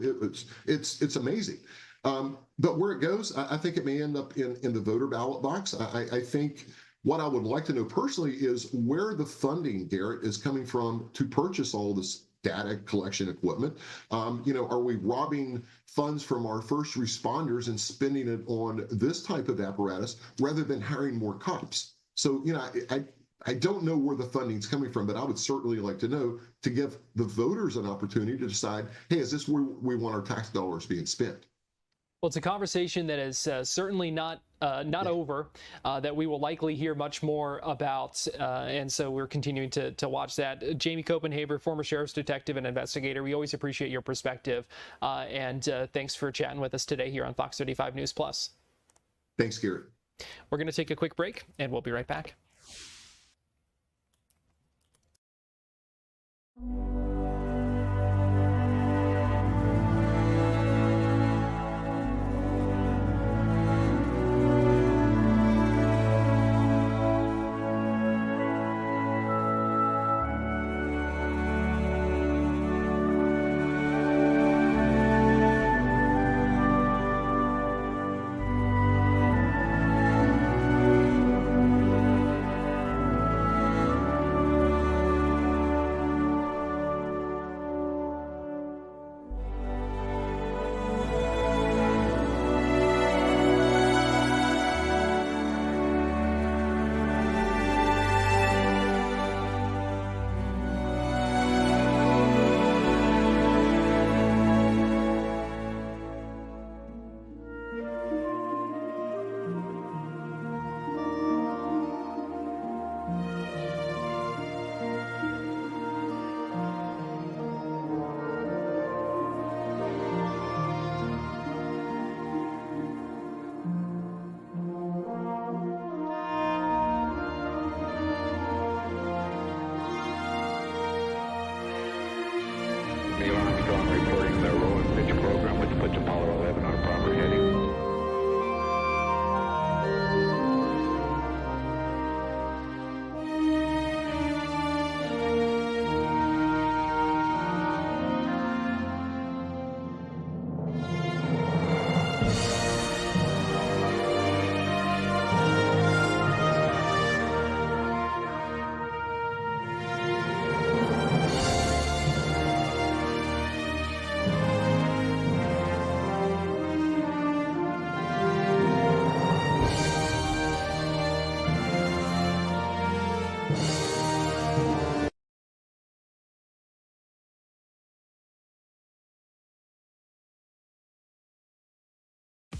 it's amazing. But where it goes, I think it may end up in the voter ballot box. I think what I would like to know personally is where the funding, Garrett, is coming from to purchase all this data collection equipment. Are we robbing funds from our first responders and spending it on this type of apparatus rather than hiring more cops? So, I don't know where the funding's coming from, but I would certainly like to know to give the voters an opportunity to decide, hey, is this where we want our tax dollars being spent? Well, it's a conversation that is certainly not over, that we will likely hear much more about, and so we're continuing to watch that. Jamie Copenhaver, former sheriff's detective and investigator, we always appreciate your perspective, and thanks for chatting with us today here on Fox 35 News Plus. Thanks, Garrett. We're going to take a quick break, and we'll be right back.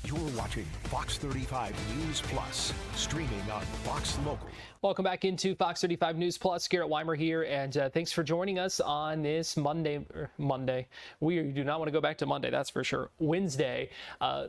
You're watching Fox 35 News Plus, streaming on Fox Local. Welcome back into Fox 35 News Plus. Garrett Weimer here, and thanks for joining us on this Monday. We do not want to go back to Monday, that's for sure. Wednesday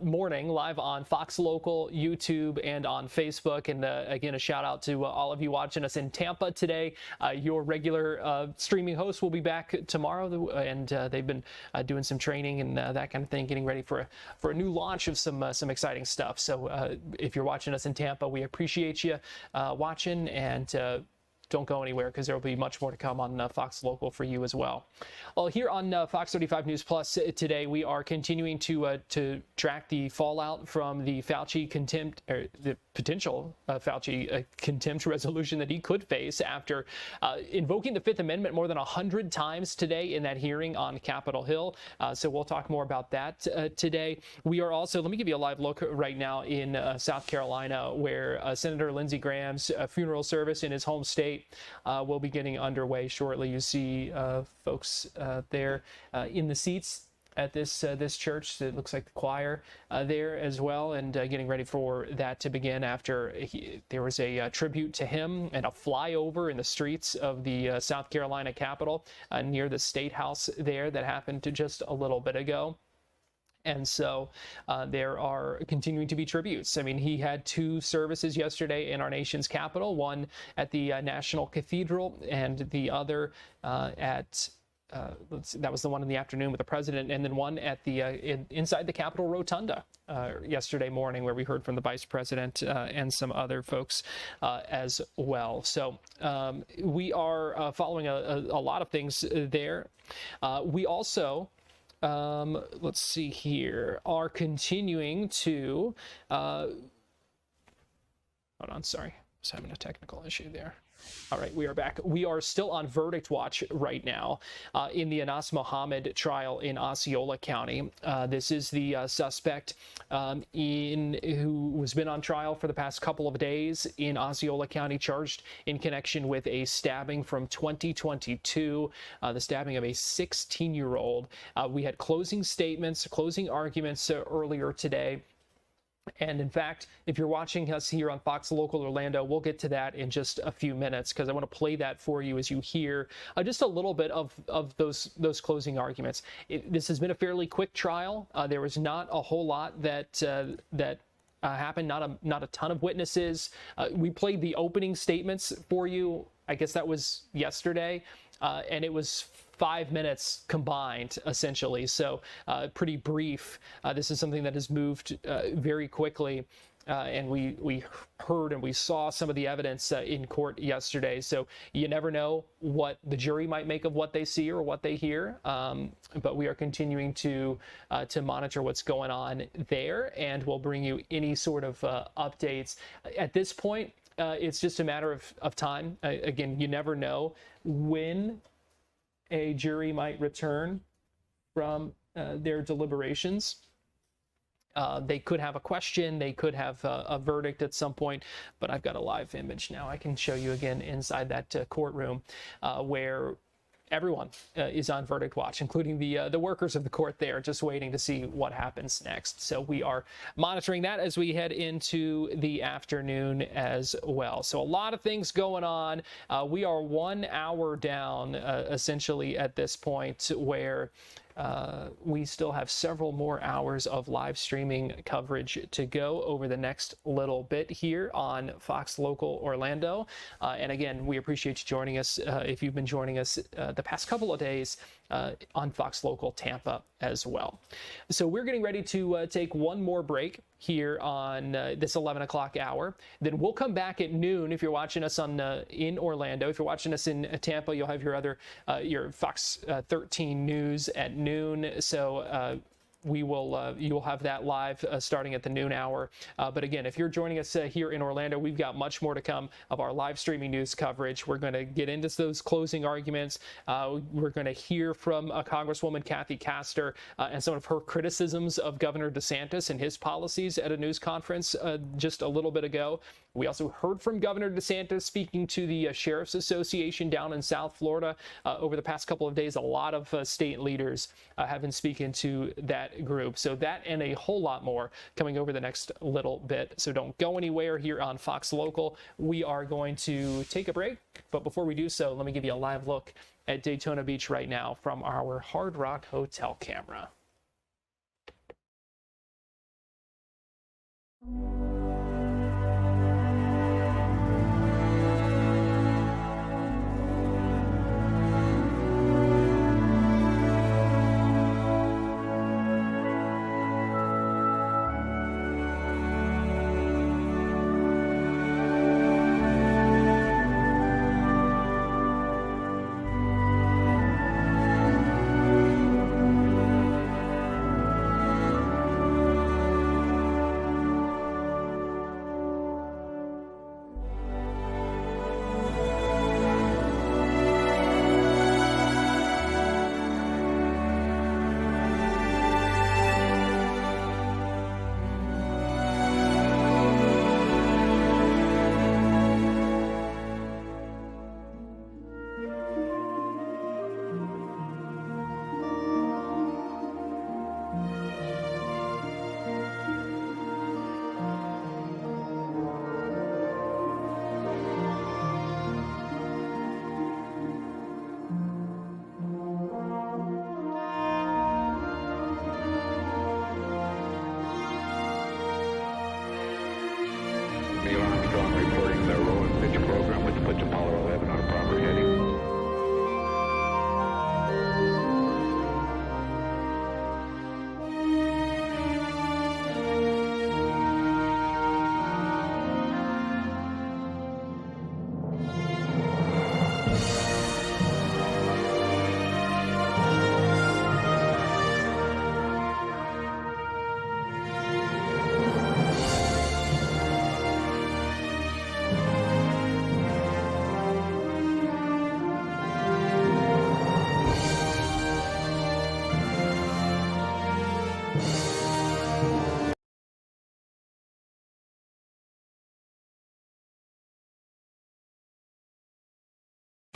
morning, live on Fox Local, YouTube, and on Facebook. And again, a shout out to all of you watching us in Tampa today. Your regular streaming host will be back tomorrow, and they've been doing some training and that kind of thing, getting ready for a new launch of some exciting stuff. So if you're watching us in Tampa, we appreciate you watching, and don't go anywhere because there will be much more to come on Fox Local for you as well. Well, here on Fox 35 News Plus today, we are continuing to track the fallout from the Fauci contempt, or the potential Fauci contempt resolution that he could face after invoking the Fifth Amendment more than 100 times today in that hearing on Capitol Hill. So we'll talk more about that today. We are also, let me give you a live look right now in South Carolina, where Senator Lindsey Graham's funeral service in his home state will be getting underway shortly. You see folks there in the seats at this church. It looks like the choir there as well, and getting ready for that to begin after there was a tribute to him and a flyover in the streets of the South Carolina Capitol near the State House there that happened just a little bit ago. And so there are continuing to be tributes. I mean, he had 2 services yesterday in our nation's capital, one at the National Cathedral and the other at that was the one in the afternoon with the president, and then one at the inside the Capitol Rotunda yesterday morning, where we heard from the vice president and some other folks as well. So we are following a lot of things there. We also let's see here, are continuing to hold on, sorry, I was having a technical issue there. All right, we are back. We are still on verdict watch right now in the Anas Mohammed trial in Osceola County. This is the suspect who has been on trial for the past couple of days in Osceola County, charged in connection with a stabbing from 2022, the stabbing of a 16-year-old. We had closing statements, closing arguments earlier today. And in fact, if you're watching us here on Fox Local Orlando, we'll get to that in just a few minutes, because I want to play that for you as you hear just a little bit of those closing arguments. This has been a fairly quick trial. There was not a whole lot that happened, not a ton of witnesses. We played the opening statements for you. I guess that was yesterday, and it was 5 minutes combined, essentially. So pretty brief. This is something that has moved very quickly. And we heard and we saw some of the evidence in court yesterday. So you never know what the jury might make of what they see or what they hear. But we are continuing to monitor what's going on there, and we'll bring you any sort of updates. At this point, it's just a matter of time. Again, you never know when a jury might return from their deliberations. They could have a question, they could have a verdict at some point, but I've got a live image now. I can show you again inside that courtroom where everyone is on verdict watch, including the workers of the court there, just waiting to see what happens next. So we are monitoring that as we head into the afternoon as well. So a lot of things going on. We are 1 hour down, essentially, at this point, where we still have several more hours of live streaming coverage to go over the next little bit here on Fox Local Orlando. And again, we appreciate you joining us if you've been joining us the past couple of days on Fox Local Tampa as well. So we're getting ready to take one more break here on this 11 o'clock hour. Then we'll come back at noon if you're watching us in Orlando. If you're watching us in Tampa, you'll have your Fox 13 news at noon. So we will you will have that live starting at the noon hour. But again, if you're joining us here in Orlando, we've got much more to come of our live streaming news coverage. We're going to get into those closing arguments. We're going to hear from Congresswoman Kathy Castor and some of her criticisms of Governor DeSantis and his policies at a news conference just a little bit ago. We also heard from Governor DeSantis speaking to the Sheriff's Association down in South Florida over the past couple of days. A lot of state leaders have been speaking to that group. So that and a whole lot more coming over the next little bit. So don't go anywhere here on Fox Local. We are going to take a break. But before we do so, let me give you a live look at Daytona Beach right now from our Hard Rock Hotel camera. program, which puts Apollo 11 on a proper heading.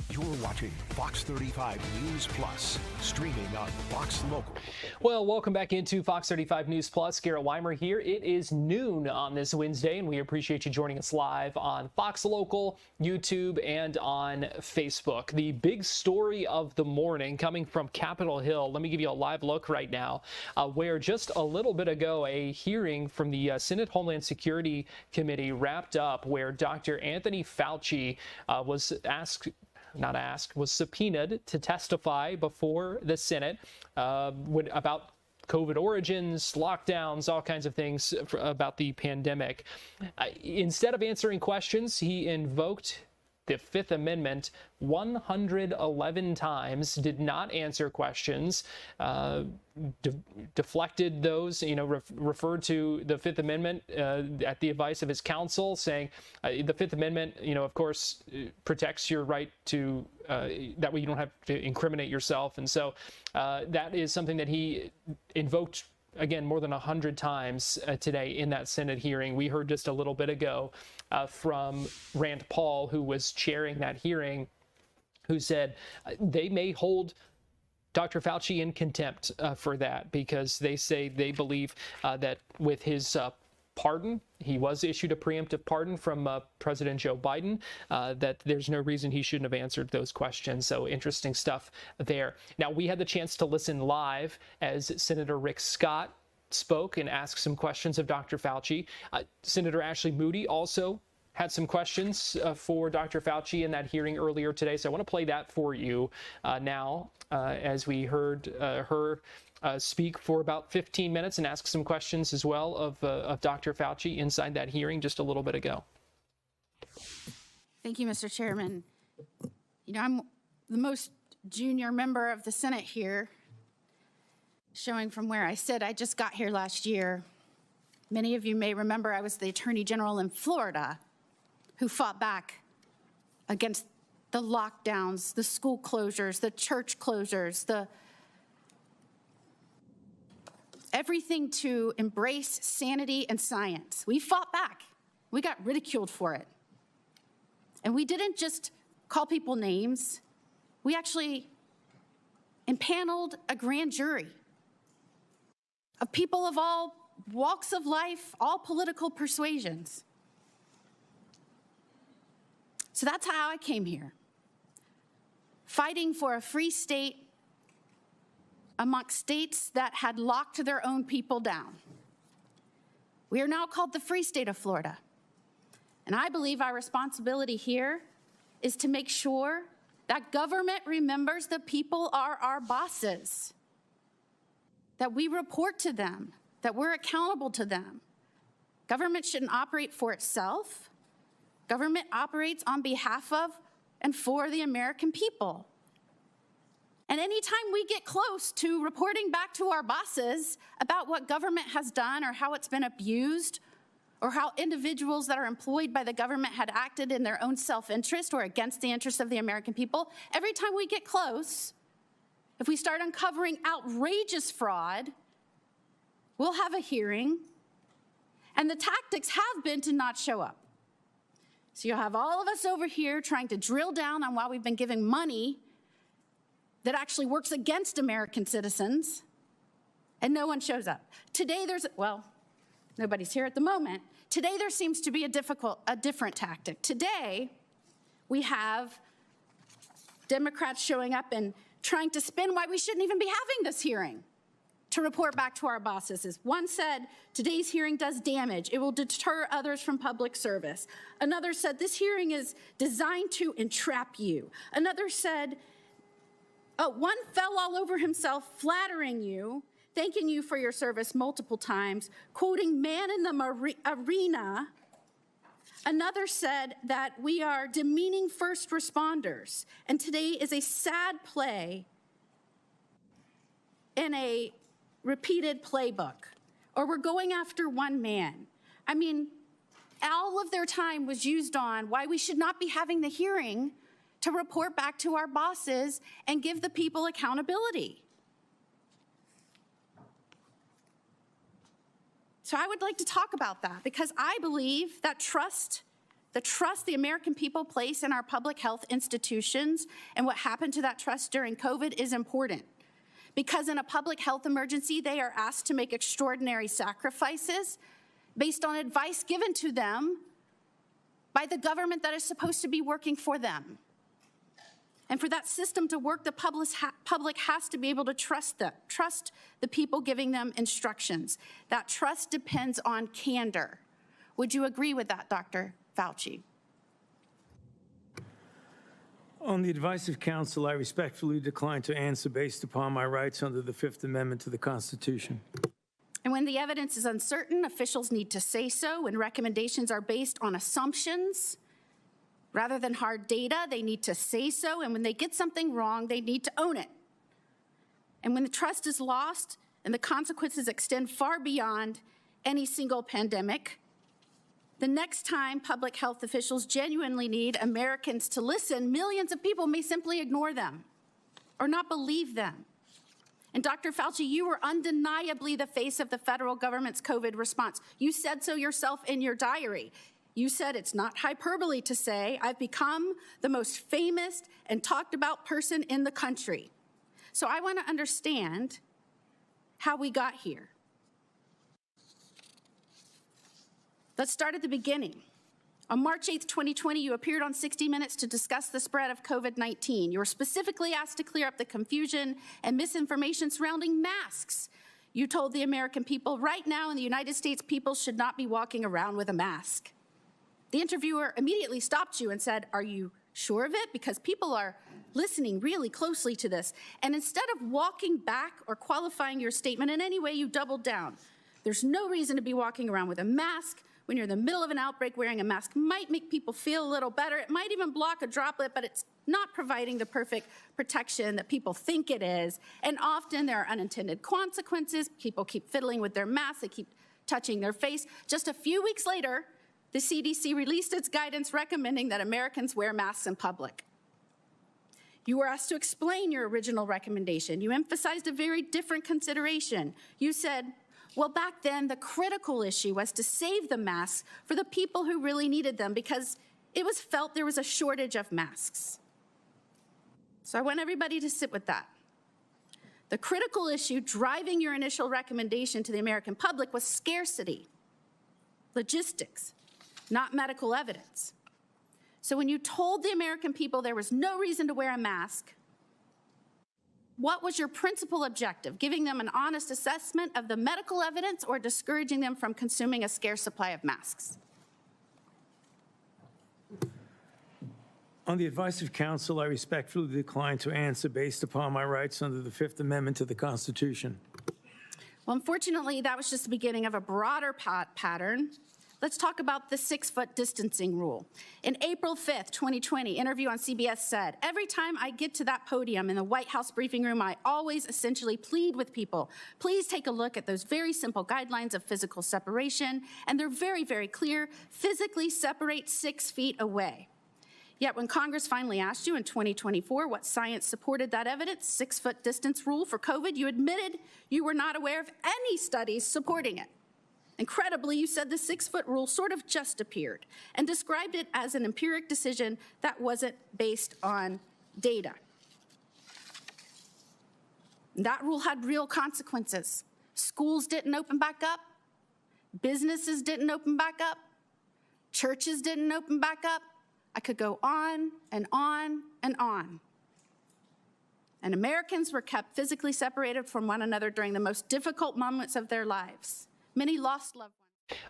You're watching Fox 35 News Plus, streaming on Fox Local. Well, welcome back into Fox 35 News Plus. Garrett Weimer here. It is noon on this Wednesday, and we appreciate you joining us live on Fox Local, YouTube, and on Facebook. The big story of the morning coming from Capitol Hill. Let me give you a live look right now, where just a little bit ago, a hearing from the Senate Homeland Security Committee wrapped up, where Dr. Anthony Fauci was was subpoenaed to testify before the Senate about COVID origins, lockdowns, all kinds of things about the pandemic. Instead of answering questions, he invoked the Fifth Amendment 111 times, did not answer questions, deflected those, referred to the Fifth Amendment at the advice of his counsel, saying the Fifth Amendment, of course, protects your right to, that way you don't have to incriminate yourself. And so that is something that he invoked, again, more than 100 times today in that Senate hearing. We heard just a little bit ago from Rand Paul, who was chairing that hearing, who said they may hold Dr. Fauci in contempt for that, because they say they believe that with his pardon, he was issued a preemptive pardon from President Joe Biden, that there's no reason he shouldn't have answered those questions. So interesting stuff there. Now, we had the chance to listen live as Senator Rick Scott spoke and asked some questions of Dr. Fauci. Senator Ashley Moody also had some questions for Dr. Fauci in that hearing earlier today. So I want to play that for you now as we heard her speak for about 15 minutes and ask some questions as well of Dr. Fauci inside that hearing just a little bit ago. Thank you, Mr. Chairman. I'm the most junior member of the Senate here, showing from where I sit. I just got here last year. Many of you may remember I was the Attorney General in Florida who fought back against the lockdowns, the school closures, the church closures, everything to embrace sanity and science. We fought back. We got ridiculed for it. And we didn't just call people names. We actually impaneled a grand jury of people of all walks of life, all political persuasions. So that's how I came here, fighting for a free state amongst states that had locked their own people down. We are now called the Free State of Florida. And I believe our responsibility here is to make sure that government remembers the people are our bosses, that we report to them, that we're accountable to them. Government shouldn't operate for itself. Government operates on behalf of and for the American people. And anytime we get close to reporting back to our bosses about what government has done or how it's been abused or how individuals that are employed by the government had acted in their own self-interest or against the interests of the American people, every time we get close, if we start uncovering outrageous fraud, we'll have a hearing, and the tactics have been to not show up. So you'll have all of us over here trying to drill down on why we've been giving money that actually works against American citizens, and no one shows up. Today nobody's here at the moment. Today there seems to be a different tactic. Today we have Democrats showing up and trying to spin why we shouldn't even be having this hearing, to report back to our bosses. One said, today's hearing does damage. It will deter others from public service. Another said, this hearing is designed to entrap you. Another said, one fell all over himself, flattering you, thanking you for your service multiple times, quoting man in the arena. Another said that we are demeaning first responders, and today is a sad play in a repeated playbook, or we're going after one man. I mean, all of their time was used on why we should not be having the hearing to report back to our bosses and give the people accountability. So I would like to talk about that because I believe that the trust the American people place in our public health institutions and what happened to that trust during COVID is important. Because in a public health emergency, they are asked to make extraordinary sacrifices based on advice given to them by the government that is supposed to be working for them. And for that system to work, the public has to be able to trust the people giving them instructions. That trust depends on candor. Would you agree with that, Dr. Fauci? On the advice of counsel, I respectfully decline to answer based upon my rights under the Fifth Amendment to the Constitution. And when the evidence is uncertain, officials need to say so. When recommendations are based on assumptions rather than hard data, they need to say so. And when they get something wrong, they need to own it. And when the trust is lost and the consequences extend far beyond any single pandemic, the next time public health officials genuinely need Americans to listen, millions of people may simply ignore them or not believe them. And Dr. Fauci, you were undeniably the face of the federal government's COVID response. You said so yourself in your diary. You said it's not hyperbole to say, I've become the most famous and talked about person in the country. So I want to understand how we got here. Let's start at the beginning. On March 8th, 2020, you appeared on 60 Minutes to discuss the spread of COVID-19. You were specifically asked to clear up the confusion and misinformation surrounding masks. You told the American people, right now in the United States, people should not be walking around with a mask. The interviewer immediately stopped you and said, are you sure of it? Because people are listening really closely to this. And instead of walking back or qualifying your statement in any way, you doubled down. There's no reason to be walking around with a mask. When you're in the middle of an outbreak, wearing a mask might make people feel a little better. It might even block a droplet, but it's not providing the perfect protection that people think it is. And often there are unintended consequences. People keep fiddling with their masks. They keep touching their face. Just a few weeks later, the CDC released its guidance recommending that Americans wear masks in public. You were asked to explain your original recommendation. You emphasized a very different consideration. You said, well, back then, the critical issue was to save the masks for the people who really needed them because it was felt there was a shortage of masks. So I want everybody to sit with that. The critical issue driving your initial recommendation to the American public was scarcity, logistics, not medical evidence. So when you told the American people there was no reason to wear a mask, what was your principal objective? Giving them an honest assessment of the medical evidence or discouraging them from consuming a scarce supply of masks? On the advice of counsel, I respectfully decline to answer based upon my rights under the Fifth Amendment to the Constitution. Well, unfortunately, that was just the beginning of a broader pattern. Let's talk about the 6-foot distancing rule. In April 5th, 2020, interview on CBS said, every time I get to that podium in the White House briefing room, I always essentially plead with people. Please take a look at those very simple guidelines of physical separation, and they're very, very clear. Physically separate 6 feet away. Yet when Congress finally asked you in 2024 what science supported that evidence, 6-foot distance rule for COVID, you admitted you were not aware of any studies supporting it. Incredibly, you said the 6-foot rule sort of just appeared and described it as an empiric decision that wasn't based on data. That rule had real consequences. Schools didn't open back up. Businesses didn't open back up. Churches didn't open back up. I could go on and on and on. And Americans were kept physically separated from one another during the most difficult moments of their lives. Many lost loved ones.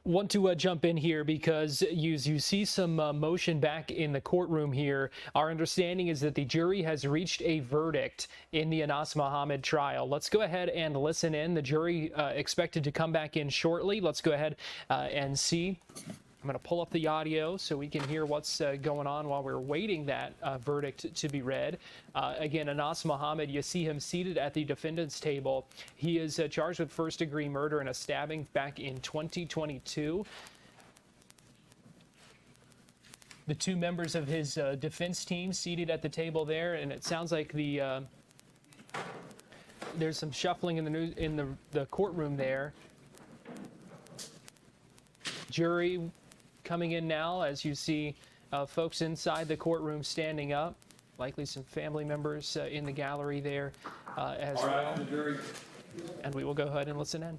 Want to jump in here because you see some motion back in the courtroom here. Our understanding is that the jury has reached a verdict in the Anas Mohammed trial. Let's go ahead and listen in. The jury expected to come back in shortly. Let's go ahead and see. I'm going to pull up the audio so we can hear what's going on while we're waiting that verdict to be read. Again, Anas Mohammed, you see him seated at the defendant's table. He is charged with first-degree murder and a stabbing back in 2022. The two members of his defense team seated at the table there, and it sounds like there's some shuffling in the courtroom there. Jury coming in now as you see folks inside the courtroom standing up, likely some family members in the gallery there as well. And we will go ahead and listen in.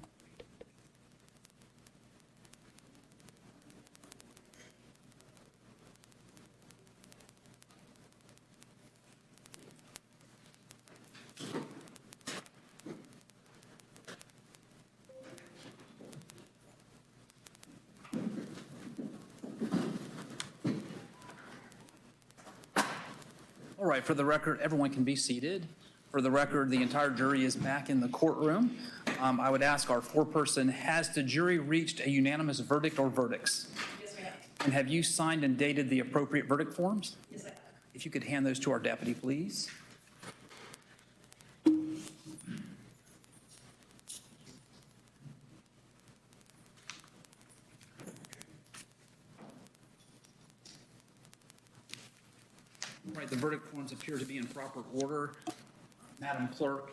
All right, for the record, everyone can be seated. For the record, the entire jury is back in the courtroom. I would ask our foreperson, has the jury reached a unanimous verdict or verdicts? Yes, we have. And have you signed and dated the appropriate verdict forms? Yes, I have. If you could hand those to our deputy, please. Right, the verdict forms appear to be in proper order. Madam Clerk,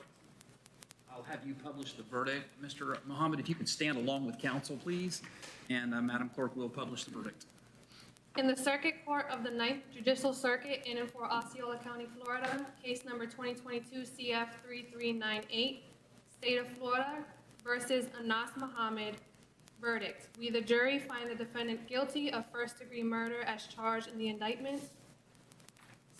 I'll have you publish the verdict. Mr. Mohammed, if you could stand along with counsel, please, and Madam Clerk will publish the verdict. In the Circuit Court of the 9th Judicial Circuit in and for Osceola County, Florida, case number 2022 CF 3398, State of Florida versus Anas Mohammed, verdict. We, the jury, find the defendant guilty of first-degree murder as charged in the indictment.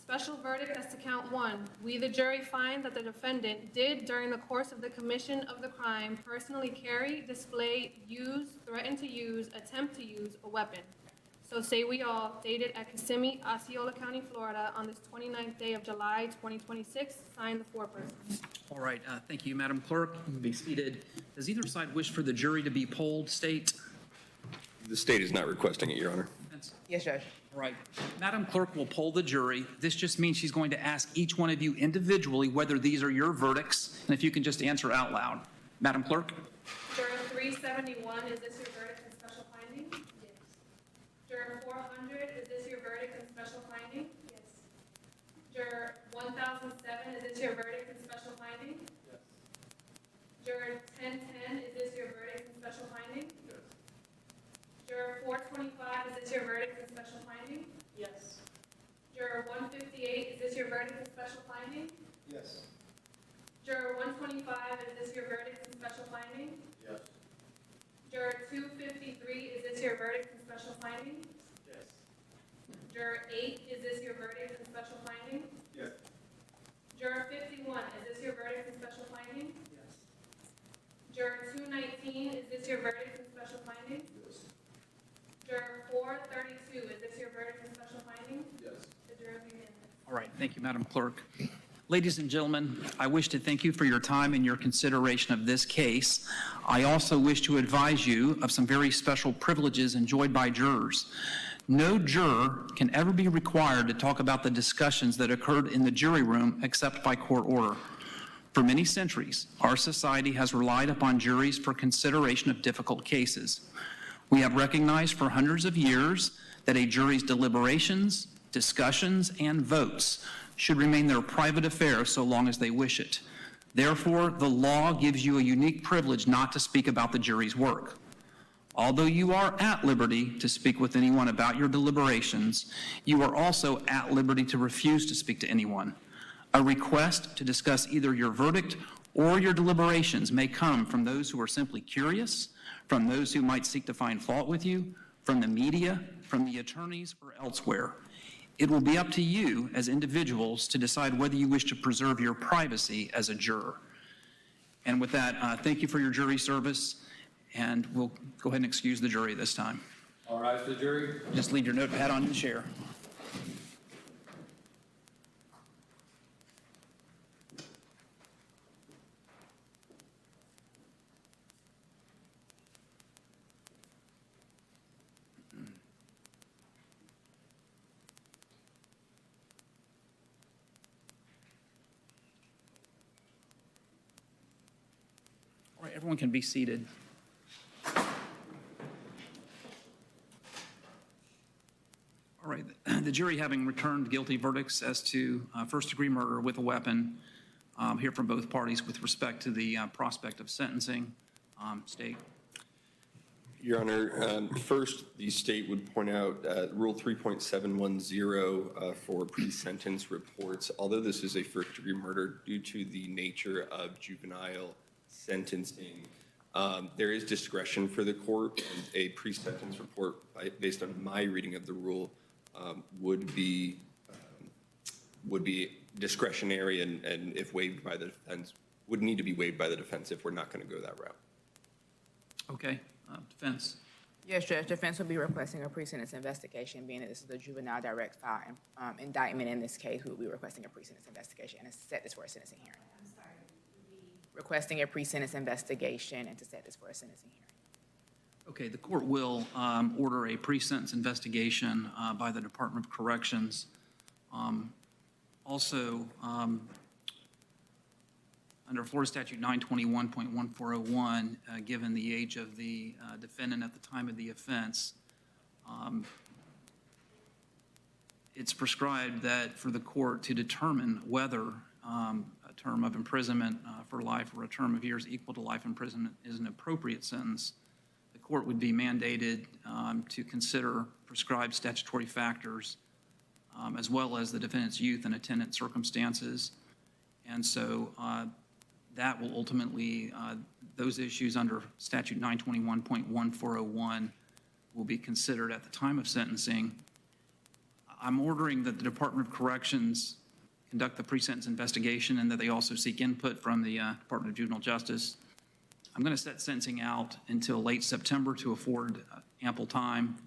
Special verdict as to count 1. We, the jury, find that the defendant did, during the course of the commission of the crime, personally carry, display, use, threaten to use, attempt to use a weapon. So say we all, dated at Kissimmee, Osceola County, Florida, on this 29th day of July, 2026, signed the foreperson. All right, thank you, Madam Clerk. You can be seated. Does either side wish for the jury to be polled, State? The state is not requesting it, Your Honor. Yes, Judge. All right. Madam Clerk will poll the jury. This just means she's going to ask each one of you individually whether these are your verdicts, and if you can just answer out loud. Madam Clerk? Juror 371, is this your verdict and special finding? Yes. Juror 400, is this your verdict and special finding? Yes. Juror 1007, is this your verdict and special finding? Yes. Juror 1010, is this your verdict and special finding? Yes. Juror 425, is this your verdict and special finding? Yes. Juror 158, is this your verdict and special finding? Yes. Juror 125, is this your verdict and special finding? Yes. Juror 253, is this your verdict and special finding? Yes. Juror 8, is this your verdict and special finding? Yes. Juror 51, is this your verdict and special finding? Yes. Juror 219, is this your verdict and special finding? Yes. Juror 432, is this your verdict and special finding? Yes. The juror is unanimous. All right. Thank you, Madam Clerk. Ladies and gentlemen, I wish to thank you for your time and your consideration of this case. I also wish to advise you of some very special privileges enjoyed by jurors. No juror can ever be required to talk about the discussions that occurred in the jury room except by court order. For many centuries, our society has relied upon juries for consideration of difficult cases. We have recognized for hundreds of years that a jury's deliberations, discussions, and votes should remain their private affair so long as they wish it. Therefore, the law gives you a unique privilege not to speak about the jury's work. Although you are at liberty to speak with anyone about your deliberations, you are also at liberty to refuse to speak to anyone. A request to discuss either your verdict or your deliberations may come from those who are simply curious, from those who might seek to find fault with you, from the media, from the attorneys, or elsewhere. It will be up to you as individuals to decide whether you wish to preserve your privacy as a juror. And with that, thank you for your jury service, and we'll go ahead and excuse the jury this time. All rise for the jury. Just leave your notepad on the chair. All right, everyone can be seated. All right, the jury having returned guilty verdicts as to first-degree murder with a weapon, hear from both parties with respect to the prospect of sentencing. State. Your Honor, first, the state would point out Rule 3.710 for pre-sentence reports. Although this is a first-degree murder, due to the nature of juvenile sentencing, there is discretion for the court, and a pre-sentence report, based on my reading of the rule, would be discretionary, and if waived by the defense, would need to be waived by the defense if we're not going to go that route. Okay, defense. Yes, Judge. Defense will be requesting a pre-sentence investigation, being that this is a juvenile direct file indictment. In this case, we will be requesting a pre-sentence investigation and set this for a sentencing hearing. I'm sorry. Requesting a pre-sentence investigation and to set this for a sentencing hearing. Okay, the court will order a pre-sentence investigation by the Department of Corrections. Also, under Florida Statute 921.1401, given the age of the defendant at the time of the offense, it's prescribed that for the court to determine whether a term of imprisonment for life or a term of years equal to life imprisonment is an appropriate sentence. The court would be mandated to consider prescribed statutory factors as well as the defendant's youth and attendant circumstances. And so that will ultimately, those issues under statute 921.1401 will be considered at the time of sentencing. I'm ordering that the Department of Corrections conduct the pre-sentence investigation and that they also seek input from the Department of Juvenile Justice. I'm going to set sentencing out until late September to afford ample time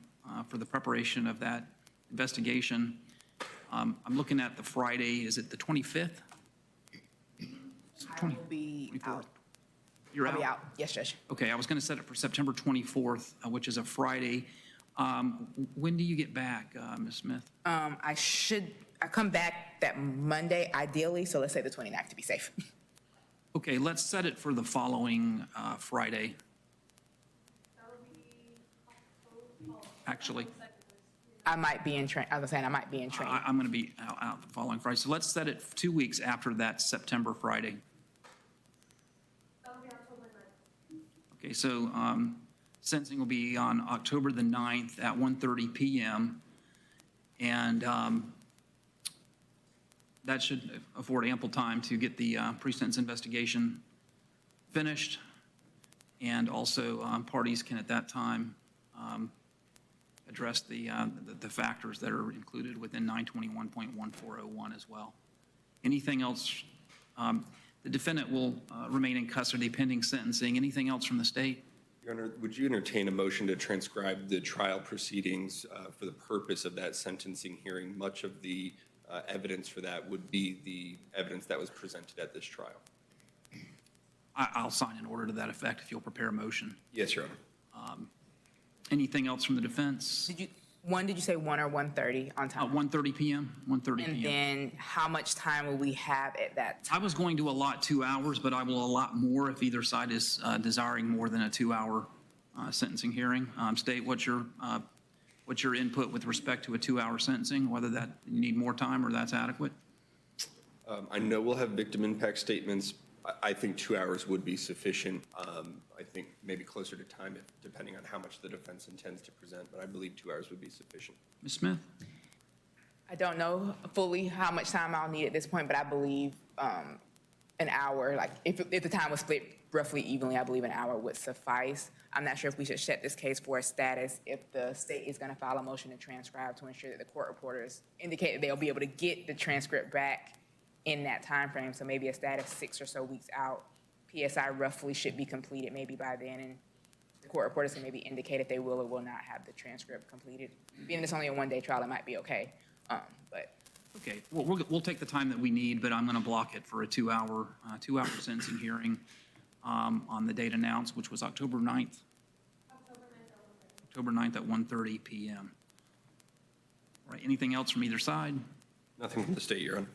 for the preparation of that investigation. I'm looking at the Friday, is it the 25th? I will be 24th. out. You're I'll out? be out. Yes, Judge. Okay, I was going to set it for September 24th, which is a Friday. When do you get back, Ms. Smith? I come back that Monday, ideally, so let's say the 29th to be safe. Okay, let's set it for the following Friday. Actually, I might be in training. As I was saying, I might be in training. I'm going to be out the following Friday. So let's set it 2 weeks after that September Friday. Okay, so sentencing will be on October the 9th at 1:30 p.m. And that should afford ample time to get the pre-sentence investigation finished. And also parties can at that time address the factors that are included within 921.1401 as well. Anything else? The defendant will remain in custody pending sentencing. Anything else from the state? Your Honor, would you entertain a motion to transcribe the trial proceedings for the purpose of that sentencing hearing? Much of the evidence for that would be the evidence that was presented at this trial. I'll sign an order to that effect if you'll prepare a motion. Yes, Your Honor. Anything else from the defense? Did you say 1 or 1:30 on time? 1:30 p.m. 1:30 p.m. And then how much time will we have at that time? I was going to allot 2 hours, but I will allot more if either side is desiring more than a 2-hour sentencing hearing. State, what's your input with respect to a 2-hour sentencing, whether that you need more time or that's adequate? I know we'll have victim impact statements. I think 2 hours would be sufficient. I think maybe closer to time, depending on how much the defense intends to present, but I believe 2 hours would be sufficient. Ms. Smith? I don't know fully how much time I'll need at this point, but I believe an hour, like if the time was split roughly evenly, I believe an hour would suffice. I'm not sure if we should set this case for a status if the state is going to file a motion to transcribe to ensure that the court reporters indicate that they'll be able to get the transcript back in that time frame. So maybe a status 6 or so weeks out. PSI roughly should be completed maybe by then, and the court reporters can maybe indicate if they will or will not have the transcript completed. Being it's only a one-day trial, it might be okay. But Okay, well, we'll take the time that we need, but I'm going to block it for a two-hour sentencing hearing on the date announced, which was October 9th. October 9th at 1:30 p.m. All right, anything else from either side? Nothing from the state, Your Honor.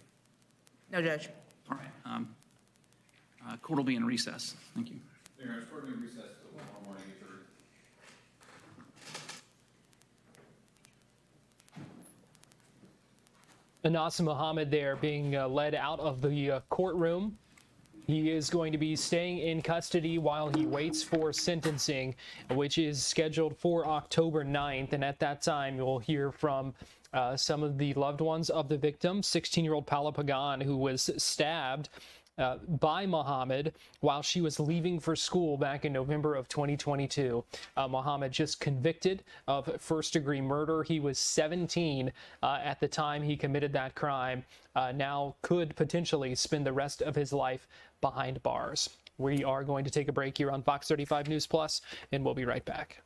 no, Judge. All right, court will be in recess. Thank you. Mayor, court will be in recess till tomorrow morning, 8:30. Anas Muhammad there being led out of the courtroom. He is going to be staying in custody while he waits for sentencing, which is scheduled for October 9th. And at that time, you'll hear from some of the loved ones of the victim, 16-year-old Paula Pagan, who was stabbed by Muhammad while she was leaving for school back in November of 2022. Muhammad just convicted of first-degree murder. He was 17 at the time he committed that crime. Now could potentially spend the rest of his life behind bars. We are going to take a break here on Fox 35 News Plus, and we'll be right back.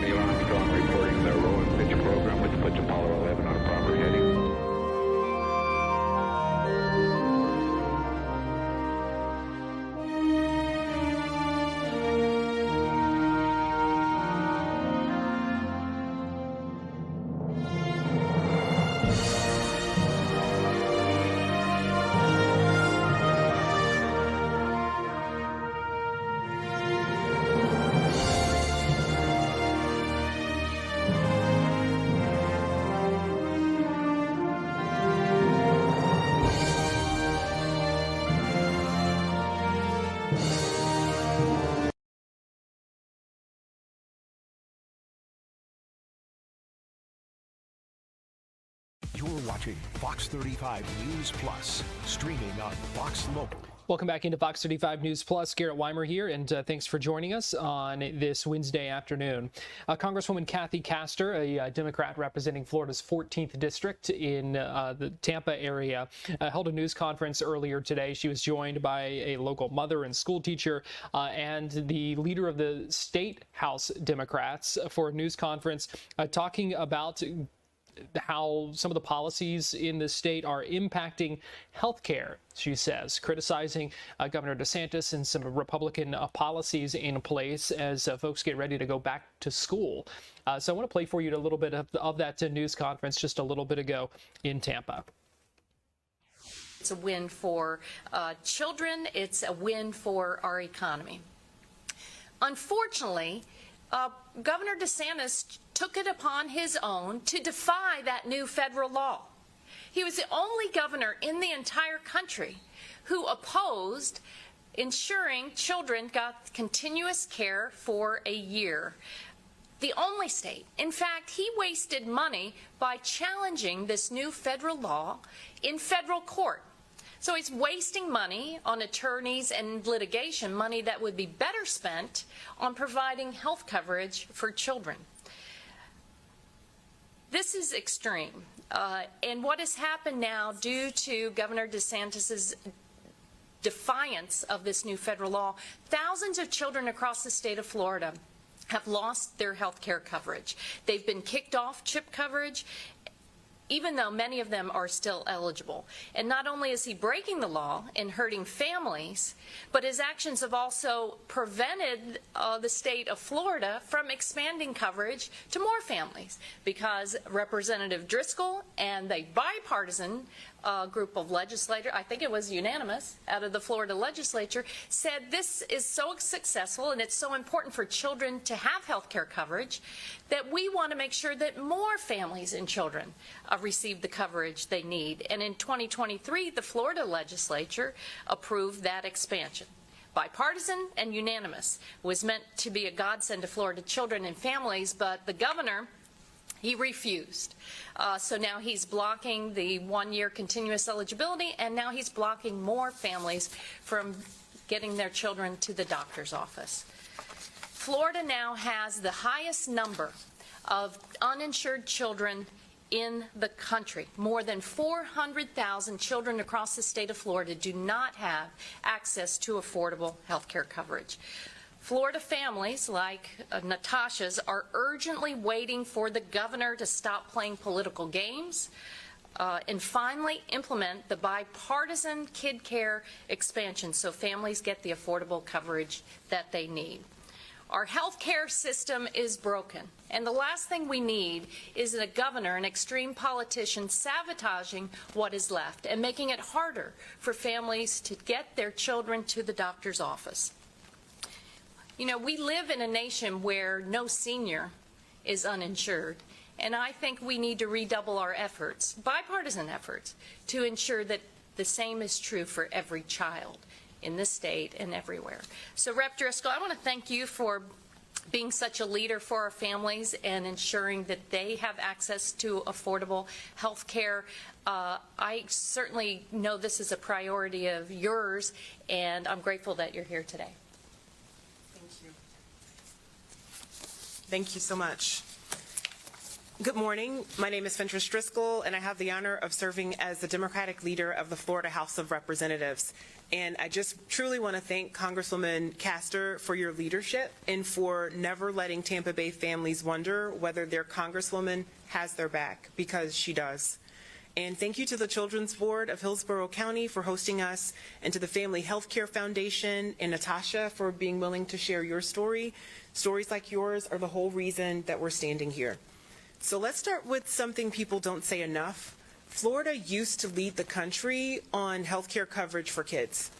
Neil Armstrong reporting the roll and pitch program, which puts Apollo 11 on a proper heading. You're watching Fox 35 News Plus, streaming on Fox Local. Welcome back into Fox 35 News Plus. Garrett Weimer here, and thanks for joining us on this Wednesday afternoon. Congresswoman Kathy Castor, a Democrat representing Florida's 14th district in the Tampa area, held a news conference earlier today. She was joined by a local mother and school teacher and the leader of the State House Democrats for a news conference talking about how some of the policies in the state are impacting health care, she says, criticizing Governor DeSantis and some Republican policies in place as folks get ready to go back to school. So I want to play for you a little bit of that news conference just a little bit ago in Tampa. It's a win for children. It's a win for our economy. Unfortunately, Governor DeSantis took it upon his own to defy that new federal law. He was the only governor in the entire country who opposed ensuring children got continuous care for a year. The only state. In fact, he wasted money by challenging this new federal law in federal court. So he's wasting money on attorneys and litigation, money that would be better spent on providing health coverage for children. This is extreme. And what has happened now due to Governor DeSantis's defiance of this new federal law, thousands of children across the state of Florida have lost their health care coverage. They've been kicked off CHIP coverage, even though many of them are still eligible. And not only is he breaking the law and hurting families, but his actions have also prevented the state of Florida from expanding coverage to more families, because Representative Driscoll and the bipartisan group of legislators, I think it was unanimous out of the Florida legislature, said this is so successful and it's so important for children to have health care coverage that we want to make sure that more families and children receive the coverage they need. And in 2023, the Florida legislature approved that expansion. Bipartisan and unanimous. It was meant to be a godsend to Florida children and families, but the governor, he refused. So now he's blocking the one-year continuous eligibility, and now he's blocking more families from getting their children to the doctor's office. Florida now has the highest number of uninsured children in the country. More than 400,000 children across the state of Florida do not have access to affordable health care coverage. Florida families like Natasha's are urgently waiting for the governor to stop playing political games and finally implement the bipartisan kid care expansion so families get the affordable coverage that they need. Our health care system is broken, and the last thing we need is a governor, an extreme politician, sabotaging what is left and making it harder for families to get their children to the doctor's office. You know, we live in a nation where no senior is uninsured, and I think we need to redouble our efforts, bipartisan efforts, to ensure that the same is true for every child in this state and everywhere. So, Rep. Driscoll, I want to thank you for being such a leader for our families and ensuring that they have access to affordable health care. I certainly know this is a priority of yours, and I'm grateful that you're here today. Thank you. Thank you so much. Good morning. My name is Fentress Driscoll, and I have the honor of serving as the Democratic leader of the Florida House of Representatives. And I just truly want to thank Congresswoman Castor for your leadership and for never letting Tampa Bay families wonder whether their Congresswoman has their back, because she does. And thank you to the Children's Board of Hillsborough County for hosting us, and to the Family Healthcare Foundation and Natasha for being willing to share your story. Stories like yours are the whole reason that we're standing here. So let's start with something people don't say enough. Florida used to lead the country on health care coverage for kids.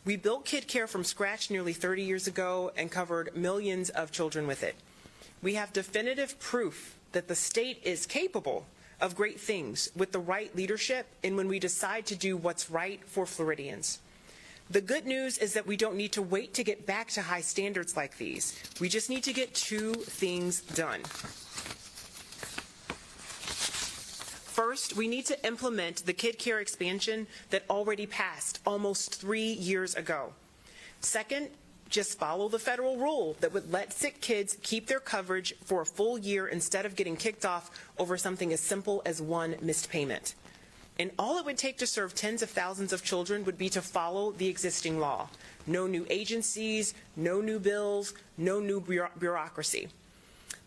We built kid care from scratch nearly 30 years ago and covered millions of children with it. We have definitive proof that the state is capable of great things with the right leadership and when we decide to do what's right for Floridians. The good news is that we don't need to wait to get back to high standards like these. We just need to get two things done. First, we need to implement the kid care expansion that already passed almost 3 years ago. Second, just follow the federal rule that would let sick kids keep their coverage for a full year instead of getting kicked off over something as simple as one missed payment. And all it would take to serve tens of thousands of children would be to follow the existing law. No new agencies, no new bills, no new bureaucracy.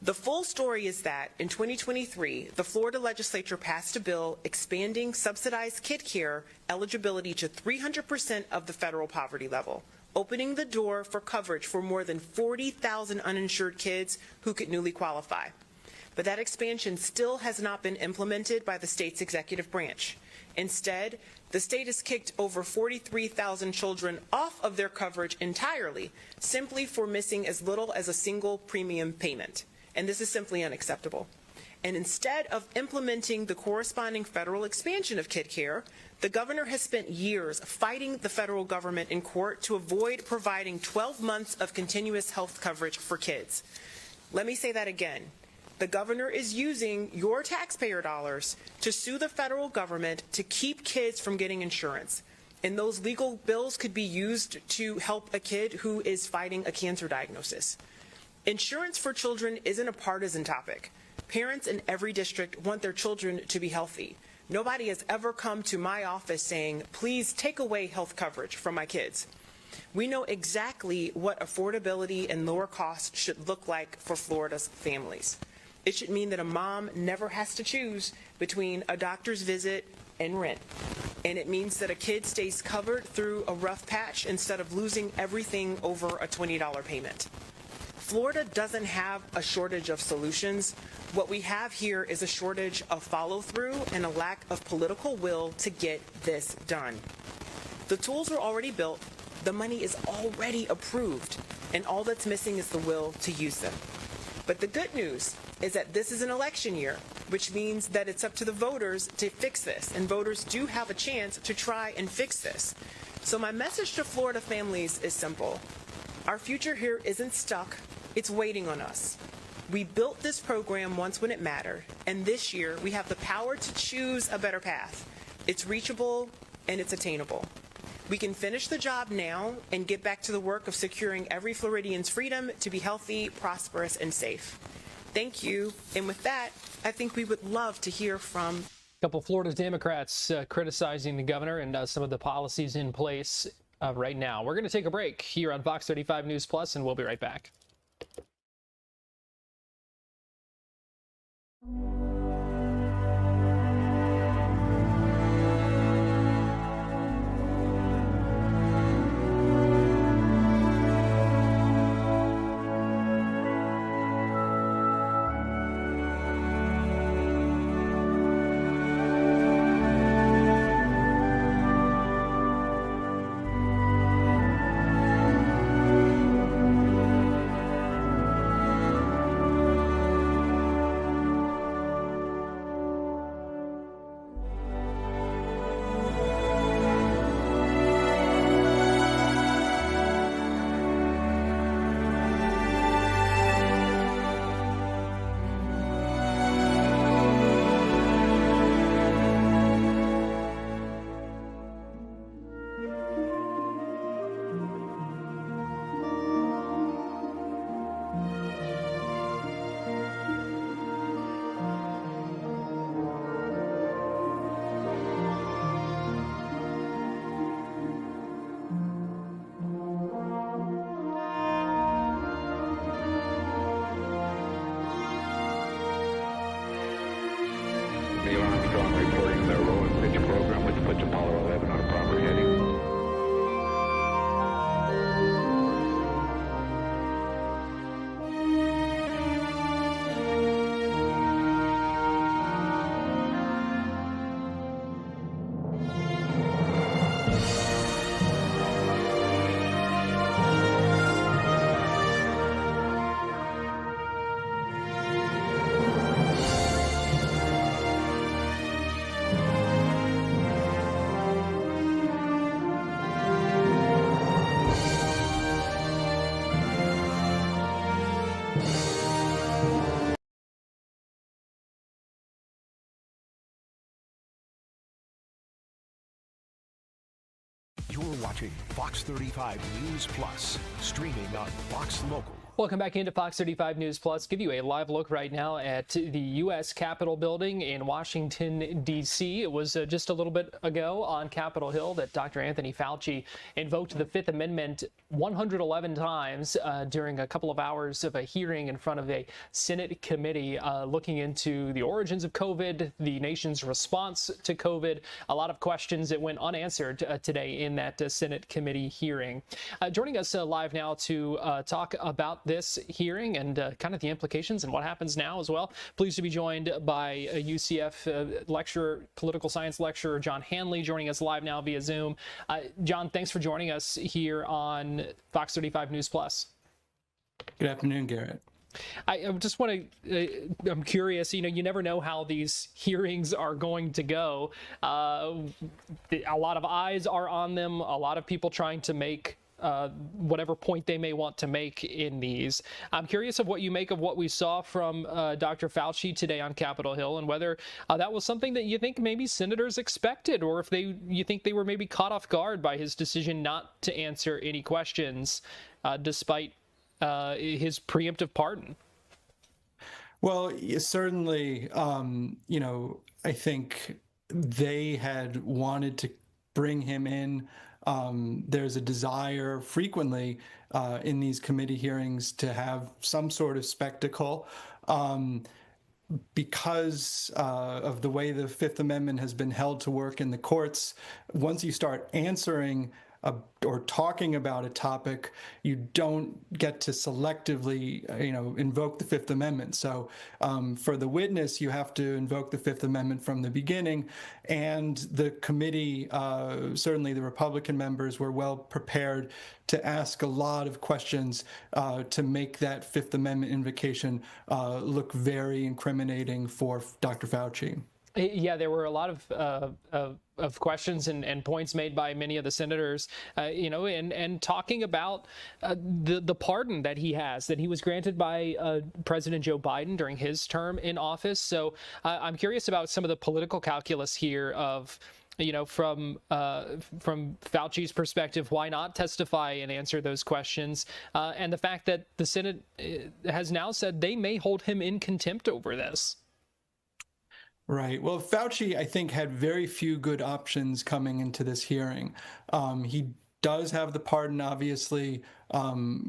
The full story is that in 2023, the Florida legislature passed a bill expanding subsidized kid care eligibility to 300% of the federal poverty level, opening the door for coverage for more than 40,000 uninsured kids who could newly qualify. But that expansion still has not been implemented by the state's executive branch. Instead, the state has kicked over 43,000 children off of their coverage entirely, simply for missing as little as a single premium payment. And this is simply unacceptable. And instead of implementing the corresponding federal expansion of kid care, the governor has spent years fighting the federal government in court to avoid providing 12 months of continuous health coverage for kids. Let me say that again. The governor is using your taxpayer dollars to sue the federal government to keep kids from getting insurance. And those legal bills could be used to help a kid who is fighting a cancer diagnosis. Insurance for children isn't a partisan topic. Parents in every district want their children to be healthy. Nobody has ever come to my office saying, please take away health coverage from my kids. We know exactly what affordability and lower costs should look like for Florida's families. It should mean that a mom never has to choose between a doctor's visit and rent. And it means that a kid stays covered through a rough patch instead of losing everything over a $20 payment. Florida doesn't have a shortage of solutions. What we have here is a shortage of follow-through and a lack of political will to get this done. The tools are already built, the money is already approved, and all that's missing is the will to use them. But the good news is that this is an election year, which means that it's up to the voters to fix this, and voters do have a chance to try and fix this. So my message to Florida families is simple. Our future here isn't stuck, it's waiting on us. We built this program once when it mattered, and this year we have the power to choose a better path. It's reachable and it's attainable. We can finish the job now and get back to the work of securing every Floridian's freedom to be healthy, prosperous, and safe. Thank you. And with that, I think we would love to hear from A couple of Florida Democrats criticizing the governor and some of the policies in place right now. We're going to take a break here on Fox 35 News Plus, and we'll be right back. Neil Armstrong reporting the roll and pitch program, which puts Apollo 11 on a proper heading. You're watching Fox 35 News Plus, streaming on Fox Local. Welcome back into Fox 35 News Plus. Give you a live look right now at the U.S. Capitol building in Washington, D.C. It was just a little bit ago on Capitol Hill that Dr. Anthony Fauci invoked the Fifth Amendment 111 times during a couple of hours of a hearing in front of a Senate committee looking into the origins of COVID, the nation's response to COVID, a lot of questions that went unanswered today in that Senate committee hearing. Joining us live now to talk about this hearing and kind of the implications and what happens now as well. Pleased to be joined by a UCF lecturer, political science lecturer, John Hanley, joining us live now via Zoom. John, thanks for joining us here on Fox 35 News Plus. Good afternoon, Garrett. I just want to, I'm curious, you never know how these hearings are going to go. A lot of eyes are on them, a lot of people trying to make whatever point they may want to make in these. I'm curious of what you make of what we saw from Dr. Fauci today on Capitol Hill, and whether that was something that you think maybe senators expected, or if you think they were maybe caught off guard by his decision not to answer any questions despite his preemptive pardon. Well, certainly, I think they had wanted to bring him in. There's a desire frequently in these committee hearings to have some sort of spectacle. Because of the way the Fifth Amendment has been held to work in the courts, once you start answering or talking about a topic, you don't get to selectively, invoke the Fifth Amendment. So for the witness, you have to invoke the Fifth Amendment from the beginning. And the committee, certainly the Republican members, were well prepared to ask a lot of questions to make that Fifth Amendment invocation look very incriminating for Dr. Fauci. Yeah, there were a lot of questions and points made by many of the senators, and talking about the pardon that he has, that he was granted by President Joe Biden during his term in office. So I'm curious about some of the political calculus here of, from Fauci's perspective, why not testify and answer those questions? And the fact that the Senate has now said they may hold him in contempt over this. Right. Well, Fauci, I think, had very few good options coming into this hearing. He does have the pardon, obviously,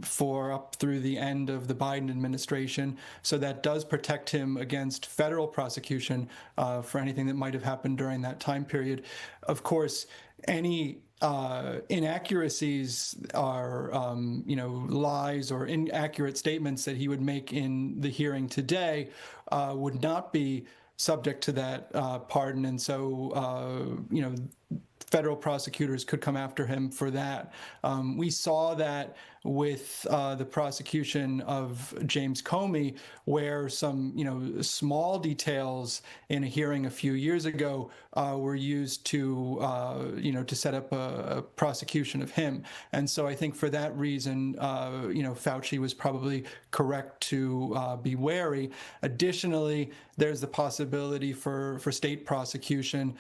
for up through the end of the Biden administration. So that does protect him against federal prosecution for anything that might have happened during that time period. Of course, any inaccuracies are, lies or inaccurate statements that he would make in the hearing today would not be subject to that pardon, and so federal prosecutors could come after him for that. We saw that with the prosecution of James Comey, where some small details in a hearing a few years ago were used to to set up a prosecution of him. And so I think for that reason, Fauci was probably correct to be wary. Additionally, there's the possibility for state prosecution,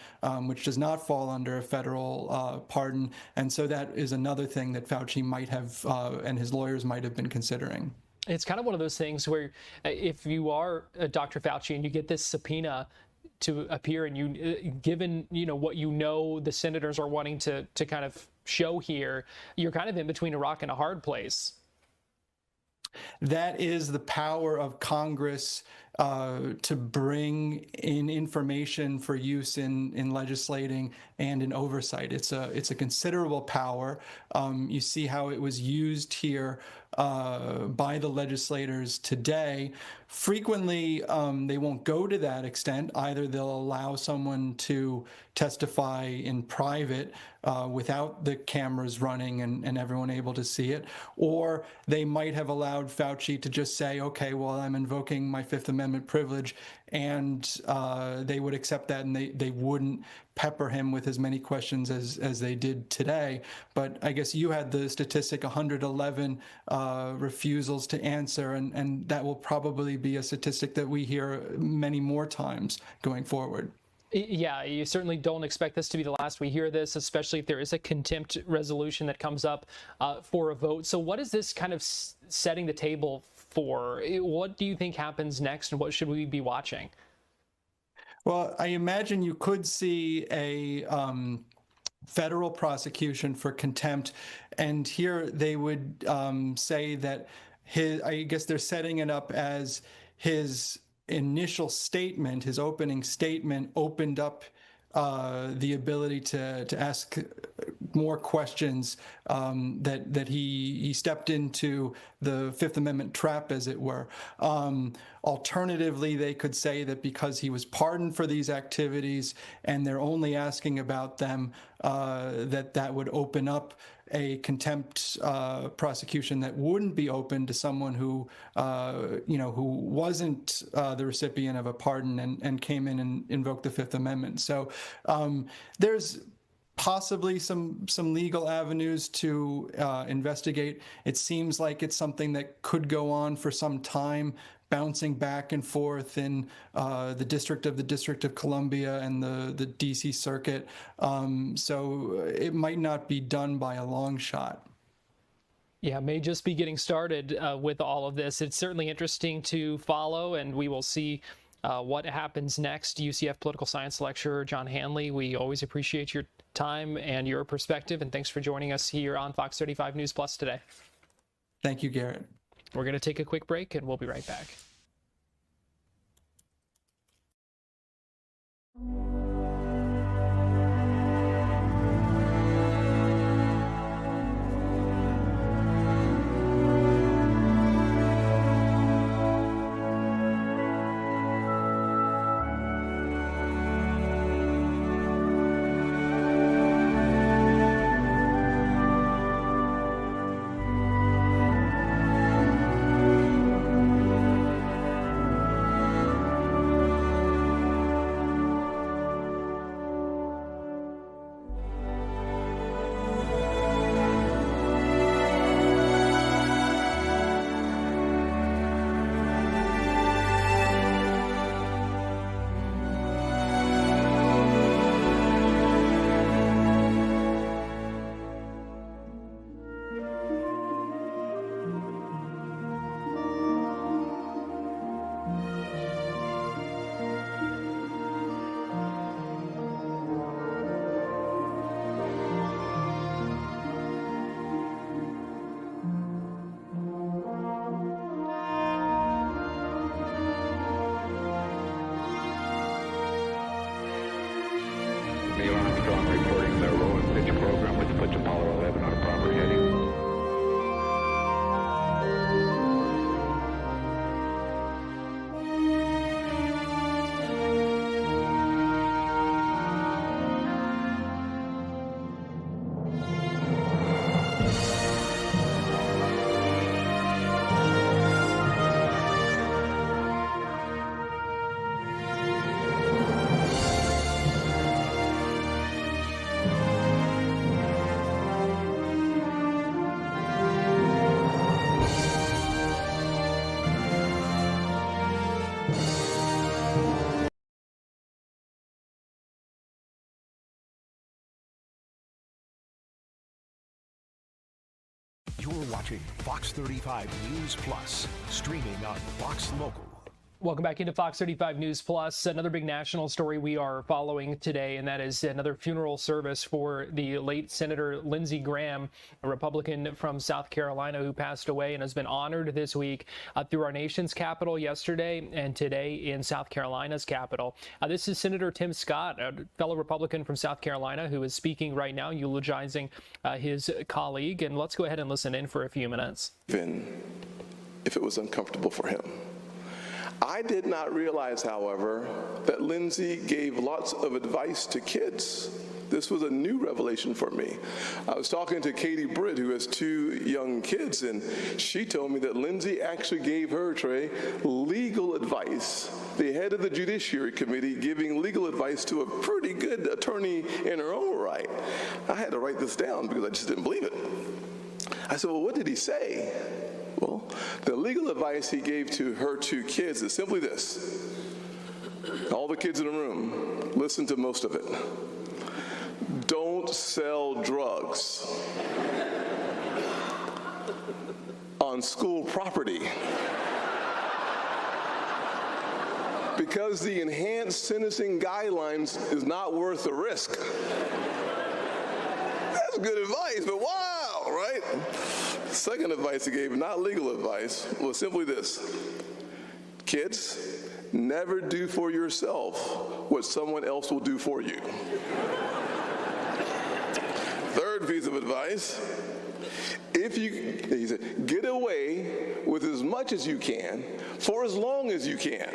which does not fall under a federal pardon. And so that is another thing that Fauci might have and his lawyers might have been considering. It's kind of one of those things where if you are Dr. Fauci and you get this subpoena to appear, and you, given what the senators are wanting to kind of show here, you're kind of in between a rock and a hard place. That is the power of Congress to bring in information for use in legislating and in oversight. It's a considerable power. You see how it was used here by the legislators today. Frequently, they won't go to that extent. Either they'll allow someone to testify in private without the cameras running and everyone able to see it, or they might have allowed Fauci to just say, okay, well, I'm invoking my Fifth Amendment privilege, and they would accept that, and they wouldn't pepper him with as many questions as they did today. But I guess you had the statistic 111 refusals to answer, and that will probably be a statistic that we hear many more times going forward. Yeah, you certainly don't expect this to be the last we hear this, especially if there is a contempt resolution that comes up for a vote. So what is this kind of setting the table for? What do you think happens next, and what should we be watching? Well, I imagine you could see a federal prosecution for contempt, and here they would say that I guess they're setting it up as his initial statement, his opening statement, opened up the ability to ask more questions, that he stepped into the Fifth Amendment trap, as it were. Alternatively, they could say that because he was pardoned for these activities and they're only asking about them, that would open up a contempt prosecution that wouldn't be open to someone who wasn't the recipient of a pardon and came in and invoked the Fifth Amendment. So there's possibly some legal avenues to investigate. It seems like it's something that could go on for some time, bouncing back and forth in the District of Columbia and the DC Circuit. So it might not be done by a long shot. Yeah, may just be getting started with all of this. It's certainly interesting to follow, and we will see what happens next. UCF political science lecturer John Hanley, we always appreciate your time and your perspective, and thanks for joining us here on Fox 35 News Plus today. Thank you, Garrett. We're going to take a quick break, and we'll be right back. Neil Armstrong reporting the roll and pitch program, which puts Apollo 11 on a proper heading. You're watching Fox 35 News Plus, streaming on Fox Local. Welcome back into Fox 35 News Plus. Another big national story we are following today, and that is another funeral service for the late Senator Lindsey Graham, a Republican from South Carolina who passed away and has been honored this week through our nation's capital yesterday and today in South Carolina's capital. This is Senator Tim Scott, a fellow Republican from South Carolina, who is speaking right now, eulogizing his colleague. And let's go ahead and listen in for a few minutes. Even if it was uncomfortable for him. I did not realize, however, that Lindsey gave lots of advice to kids. This was a new revelation for me. I was talking to Katie Britt, who has 2 young kids, and she told me that Lindsey actually gave her, Trey, legal advice. The head of the Judiciary Committee giving legal advice to a pretty good attorney in her own right. I had to write this down because I just didn't believe it. I said, well, what did he say? Well, the legal advice he gave to her 2 kids is simply this. All the kids in the room, listen to most of it. Don't sell drugs on school property, because the enhanced sentencing guidelines is not worth the risk. That's good advice, but wow, right? Second advice he gave, not legal advice, was simply this. Kids, never do for yourself what someone else will do for you. Third piece of advice, he said, get away with as much as you can for as long as you can.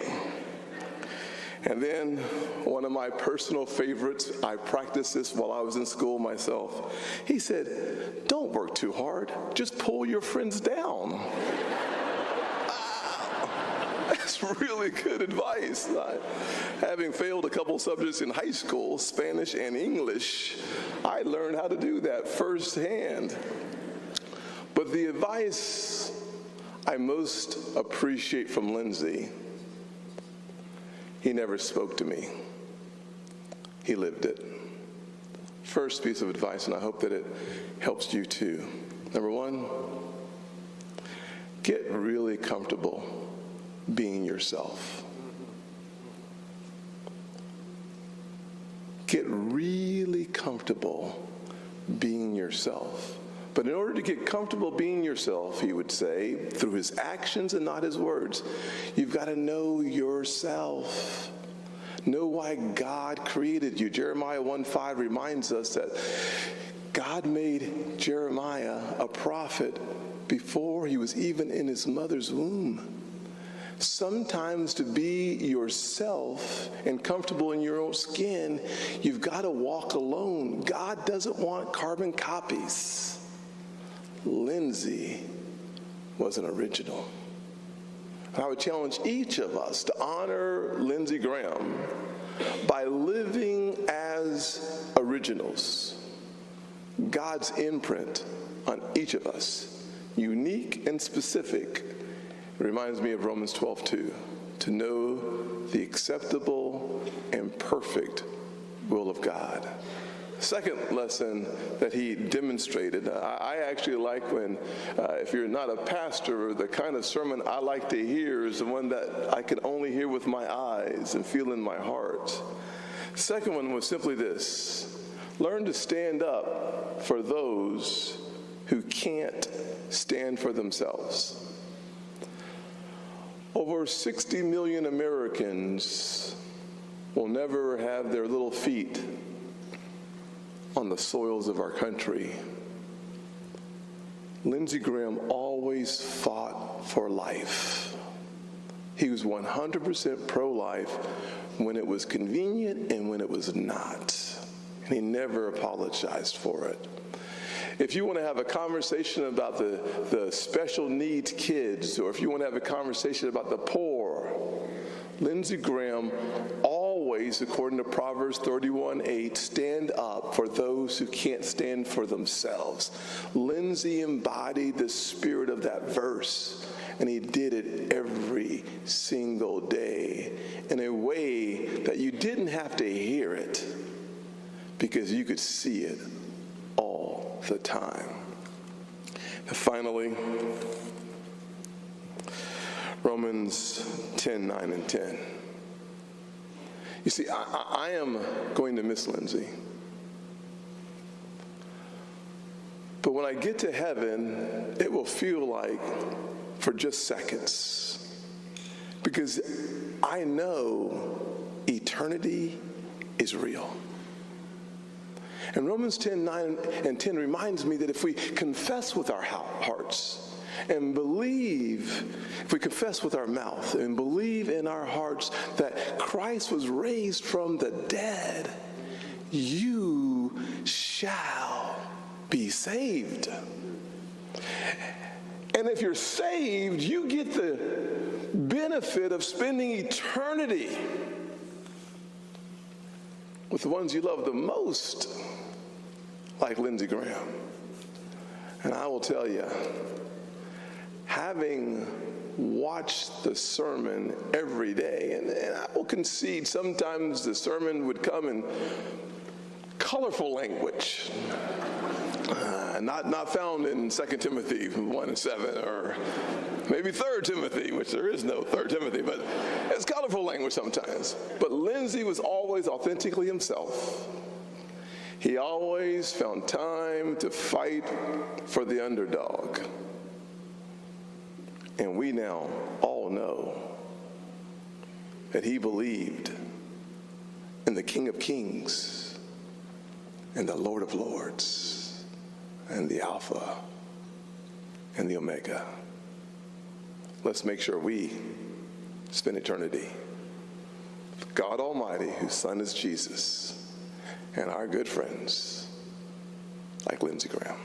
And then one of my personal favorites, I practiced this while I was in school myself. He said, don't work too hard, just pull your friends down. That's really good advice. Having failed a couple subjects in high school, Spanish and English, I learned how to do that firsthand. But the advice I most appreciate from Lindsay, he never spoke to me. He lived it. First piece of advice, and I hope that it helps you too. Number one, get really comfortable being yourself. Get really comfortable being yourself. But in order to get comfortable being yourself, he would say, through his actions and not his words, you've got to know yourself. Know why God created you. Jeremiah 1:5 reminds us that God made Jeremiah a prophet before he was even in his mother's womb. Sometimes to be yourself and comfortable in your own skin, you've got to walk alone. God doesn't want carbon copies. Lindsay was an original. I would challenge each of us to honor Lindsey Graham by living as originals. God's imprint on each of us, unique and specific. It reminds me of Romans 12:2, to know the acceptable and perfect will of God. Second lesson that he demonstrated, I actually like when, if you're not a pastor, the kind of sermon I like to hear is the one that I can only hear with my eyes and feel in my heart. Second one was simply this: learn to stand up for those who can't stand for themselves. Over 60 million Americans will never have their little feet on the soils of our country. Lindsey Graham always fought for life. He was 100% pro-life when it was convenient and when it was not. And he never apologized for it. If you want to have a conversation about the special needs kids, or if you want to have a conversation about the poor, Lindsey Graham always, according to Proverbs 31:8, stand up for those who can't stand for themselves. Lindsey embodied the spirit of that verse, and he did it every single day in a way that you didn't have to hear it because you could see it all the time. And finally, Romans 10:9 and 10. You see, I am going to miss Lindsay. But when I get to heaven, it will feel like for just seconds. Because I know eternity is real. And Romans 10:9 and 10 reminds me that if we confess with our hearts and believe, if we confess with our mouth and believe in our hearts that Christ was raised from the dead, you shall be saved. And if you're saved, you get the benefit of spending eternity with the ones you love the most, like Lindsey Graham. And I will tell you, having watched the sermon every day, and I will concede sometimes the sermon would come in colorful language, not found in 2 Timothy 1:7, or maybe 3 Timothy, which there is no 3 Timothy, but it's colorful language sometimes. But Lindsey was always authentically himself. He always found time to fight for the underdog. And we now all know that he believed in the King of Kings and the Lord of Lords and the Alpha and the Omega. Let's make sure we spend eternity with God Almighty, whose Son is Jesus, and our good friends like Lindsey Graham.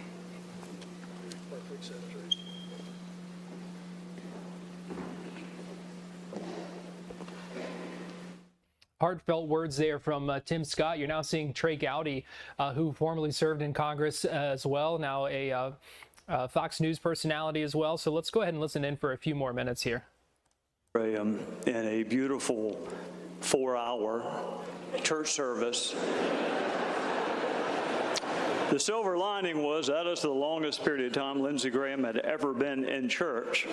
heartfelt words there from Tim Scott. You're now seeing Trey Gowdy, who formerly served in Congress as well, now a Fox News personality as well. So let's go ahead and listen in for a few more minutes here. In a beautiful 4-hour church service. The silver lining was that is the longest period of time Lindsey Graham had ever been in church.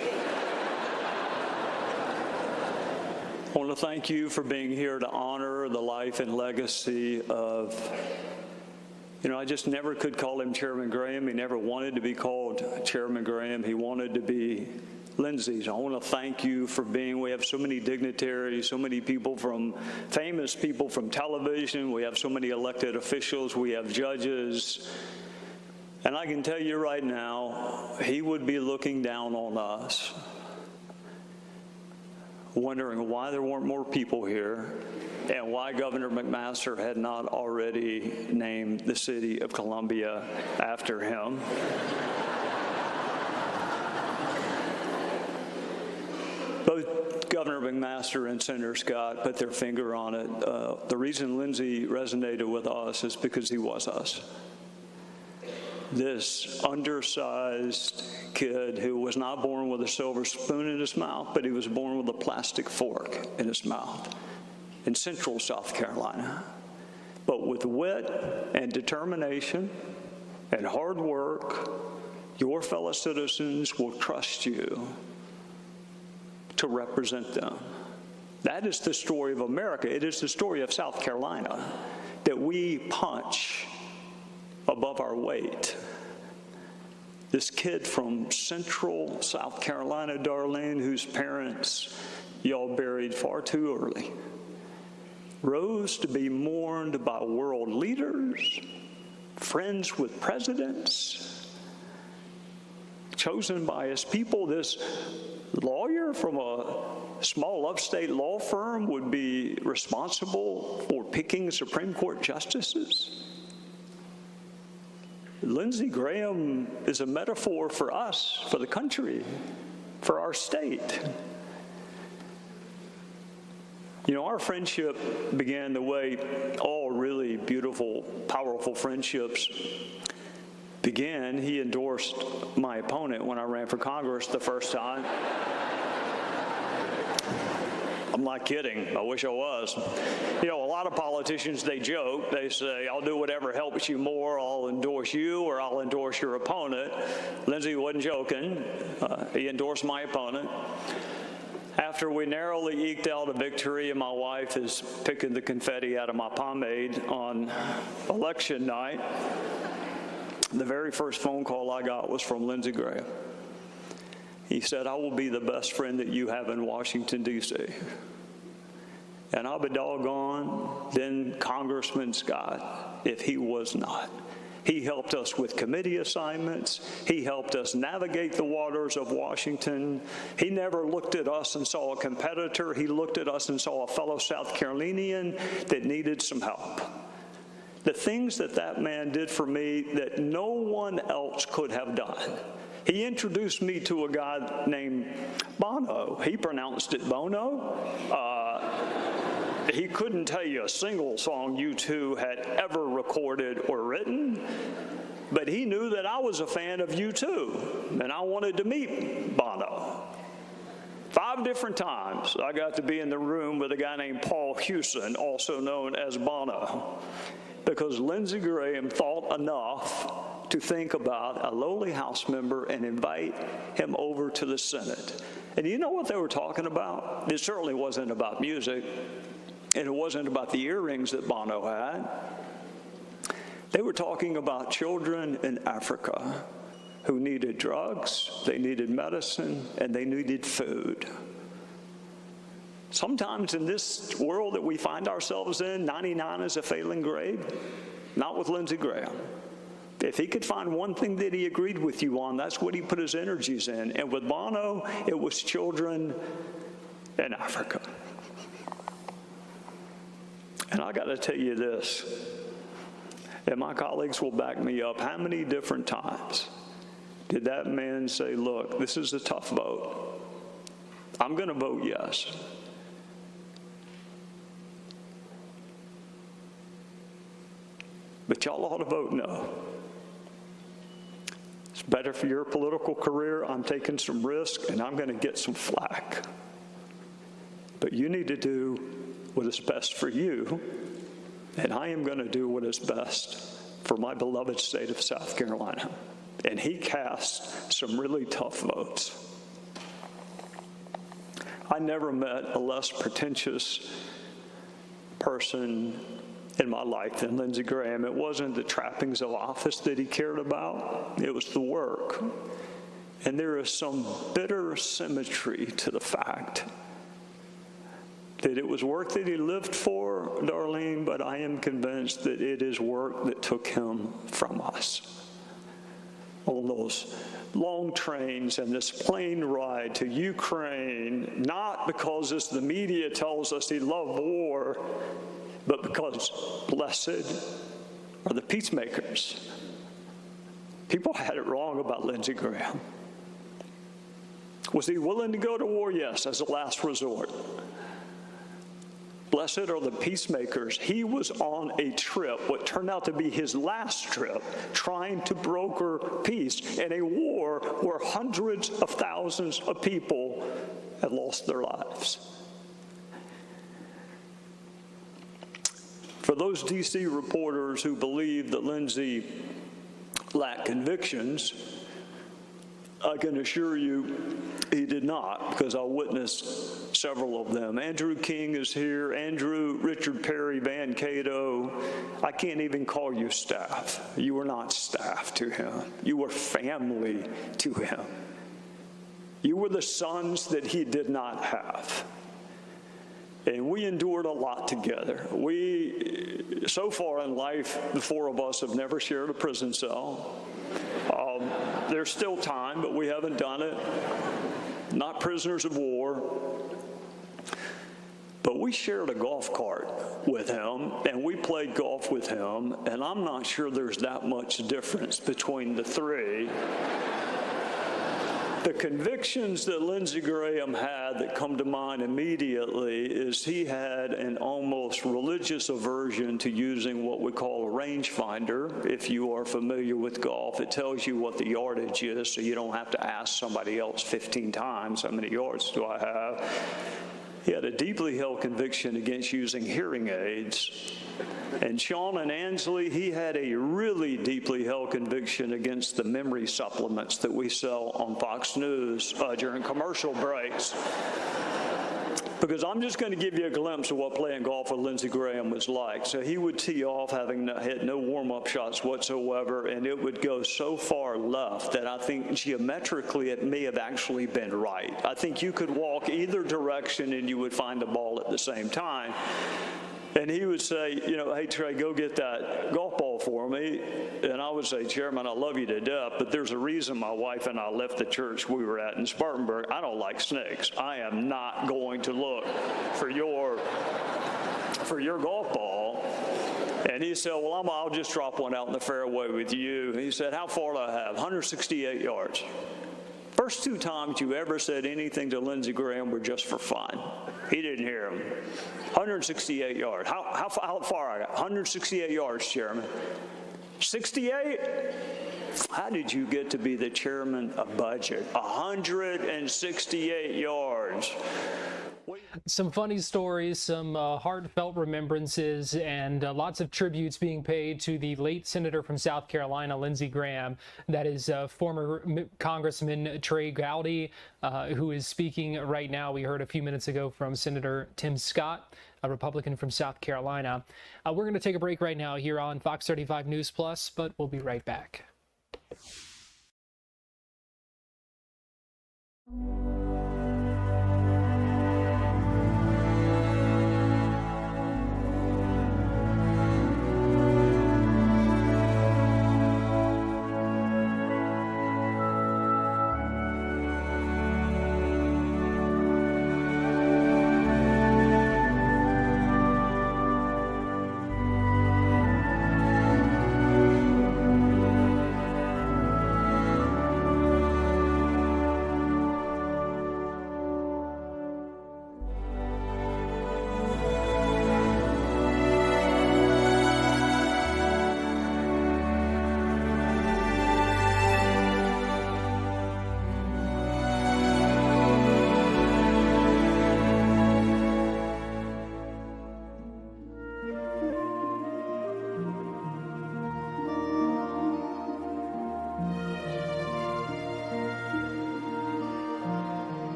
I want to thank you for being here to honor the life and legacy of, I just never could call him Chairman Graham. He never wanted to be called Chairman Graham. He wanted to be Lindsey's. I want to thank you for being, we have so many dignitaries, so many people famous people from television. We have so many elected officials. We have judges. And I can tell you right now, he would be looking down on us, wondering why there weren't more people here and why Governor McMaster had not already named the city of Columbia after him. Both Governor McMaster and Senator Scott put their finger on it. The reason Lindsey resonated with us is because he was us. This undersized kid who was not born with a silver spoon in his mouth, but he was born with a plastic fork in his mouth in central South Carolina. But with wit and determination and hard work, your fellow citizens will trust you to represent them. That is the story of America. It is the story of South Carolina, that we punch above our weight. This kid from central South Carolina, Darlene, whose parents y'all buried far too early, rose to be mourned by world leaders, friends with presidents, chosen by his people. This lawyer from a small upstate law firm would be responsible for picking Supreme Court justices. Lindsey Graham is a metaphor for us, for the country, for our state. Our friendship began the way all really beautiful, powerful friendships began. He endorsed my opponent when I ran for Congress the first time. I'm not kidding. I wish I was. A lot of politicians, they joke. They say, I'll do whatever helps you more. I'll endorse you or I'll endorse your opponent. Lindsey wasn't joking. He endorsed my opponent. After we narrowly eked out a victory and my wife is picking the confetti out of my pomade on election night, the very first phone call I got was from Lindsey Graham. He said, I will be the best friend that you have in Washington, D.C. And I'll be doggone then Congressman Scott if he was not. He helped us with committee assignments. He helped us navigate the waters of Washington. He never looked at us and saw a competitor. He looked at us and saw a fellow South Carolinian that needed some help. The things that man did for me that no one else could have done. He introduced me to a guy named Bono. He pronounced it Bono. He couldn't tell you a single song U2 had ever recorded or written, but he knew that I was a fan of U2, and I wanted to meet Bono. 5 different times I got to be in the room with a guy named Paul Hewson, also known as Bono, because Lindsey Graham thought enough to think about a lowly House member and invite him over to the Senate. And you know what they were talking about? It certainly wasn't about music, and it wasn't about the earrings that Bono had. They were talking about children in Africa who needed drugs, they needed medicine, and they needed food. Sometimes in this world that we find ourselves in, 99 is a failing grade. Not with Lindsey Graham. If he could find one thing that he agreed with you on, that's what he put his energies in. And with Bono, it was children in Africa. And I got to tell you this, and my colleagues will back me up, how many different times did that man say, look, this is a tough vote. I'm going to vote yes. but y'all ought to vote no. It's better for your political career. I'm taking some risk, and I'm going to get some flack. But you need to do what is best for you, and I am going to do what is best for my beloved state of South Carolina. And he cast some really tough votes. I never met a less pretentious person in my life than Lindsey Graham. It wasn't the trappings of office that he cared about, it was the work. And there is some bitter symmetry to the fact that it was work that he lived for, Darlene, but I am convinced that it is work that took him from us. On those long trains and this plane ride to Ukraine, not because, as the media tells us, he loved war, but because blessed are the peacemakers. People had it wrong about Lindsey Graham. Was he willing to go to war? Yes, as a last resort. Blessed are the peacemakers. He was on a trip, what turned out to be his last trip, trying to broker peace in a war where hundreds of thousands of people had lost their lives. For those D.C. reporters who believe that Lindsey lacked convictions, I can assure you he did not, because I witnessed several of them. Andrew King is here. Andrew, Richard Perry, Van Cato. I can't even call you staff. You were not staff to him. You were family to him. You were the sons that he did not have. And we endured a lot together. So far in life, the four of us have never shared a prison cell. There's still time, but we haven't done it. Not prisoners of war. But we shared a golf cart with him, and we played golf with him, and I'm not sure there's that much difference between the three. The convictions that Lindsey Graham had that come to mind immediately is he had an almost religious aversion to using what we call a rangefinder. If you are familiar with golf, it tells you what the yardage is, so you don't have to ask somebody else 15 times, how many yards do I have? He had a deeply held conviction against using hearing aids. And Sean and Ansley, he had a really deeply held conviction against the memory supplements that we sell on Fox News during commercial breaks. Because I'm just going to give you a glimpse of what playing golf with Lindsey Graham was like. So he would tee off having had no warm-up shots whatsoever, and it would go so far left that I think geometrically it may have actually been right. I think you could walk either direction and you would find the ball at the same time. And he would say, hey, Trey, go get that golf ball for me. And I would say, Chairman, I love you to death, but there's a reason my wife and I left the church we were at in Spartanburg. I don't like snakes. I am not going to look for your golf ball. And he said, well, I'll just drop one out in the fairway with you. He said, how far do I have? 168 yards. First two times you ever said anything to Lindsey Graham were just for fun. He didn't hear him. 168 yards. How far I got? 168 yards, Chairman. 68? How did you get to be the chairman of budget? 168 yards. Some funny stories, some heartfelt remembrances, and lots of tributes being paid to the late senator from South Carolina, Lindsey Graham. That is former Congressman Trey Gowdy, who is speaking right now. We heard a few minutes ago from Senator Tim Scott, a Republican from South Carolina. We're going to take a break right now here on Fox 35 News Plus, but we'll be right back.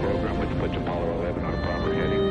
program, which puts Apollo 11 on a proper heading.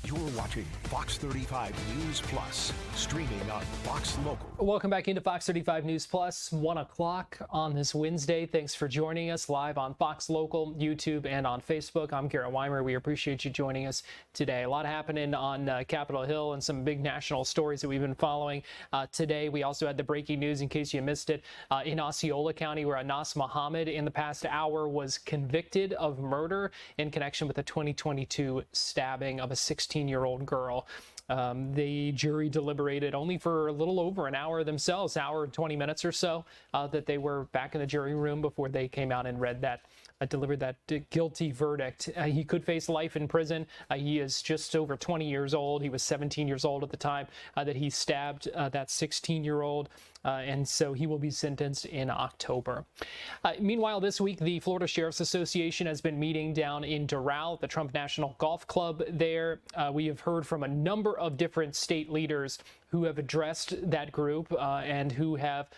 You're watching Fox 35 News Plus, streaming on Fox Local. Welcome back into Fox 35 News Plus, 1 o'clock on this Wednesday. Thanks for joining us live on Fox Local, YouTube, and on Facebook. I'm Garrett Weimer. We appreciate you joining us today. A lot happening on Capitol Hill and some big national stories that we've been following today. We also had the breaking news, in case you missed it, in Osceola County, where Anas Muhammad in the past hour was convicted of murder in connection with the 2022 stabbing of a 16-year-old girl. The jury deliberated only for a little over an hour themselves, hour and 20 minutes or so, that they were back in the jury room before they came out and read that, delivered that guilty verdict. He could face life in prison. He is just over 20 years old. He was 17 years old at the time that he stabbed that 16-year-old. And so he will be sentenced in October. Meanwhile, this week, the Florida Sheriff's Association has been meeting down in Doral at the Trump National Golf Club there. We have heard from a number of different state leaders who have addressed that group and who have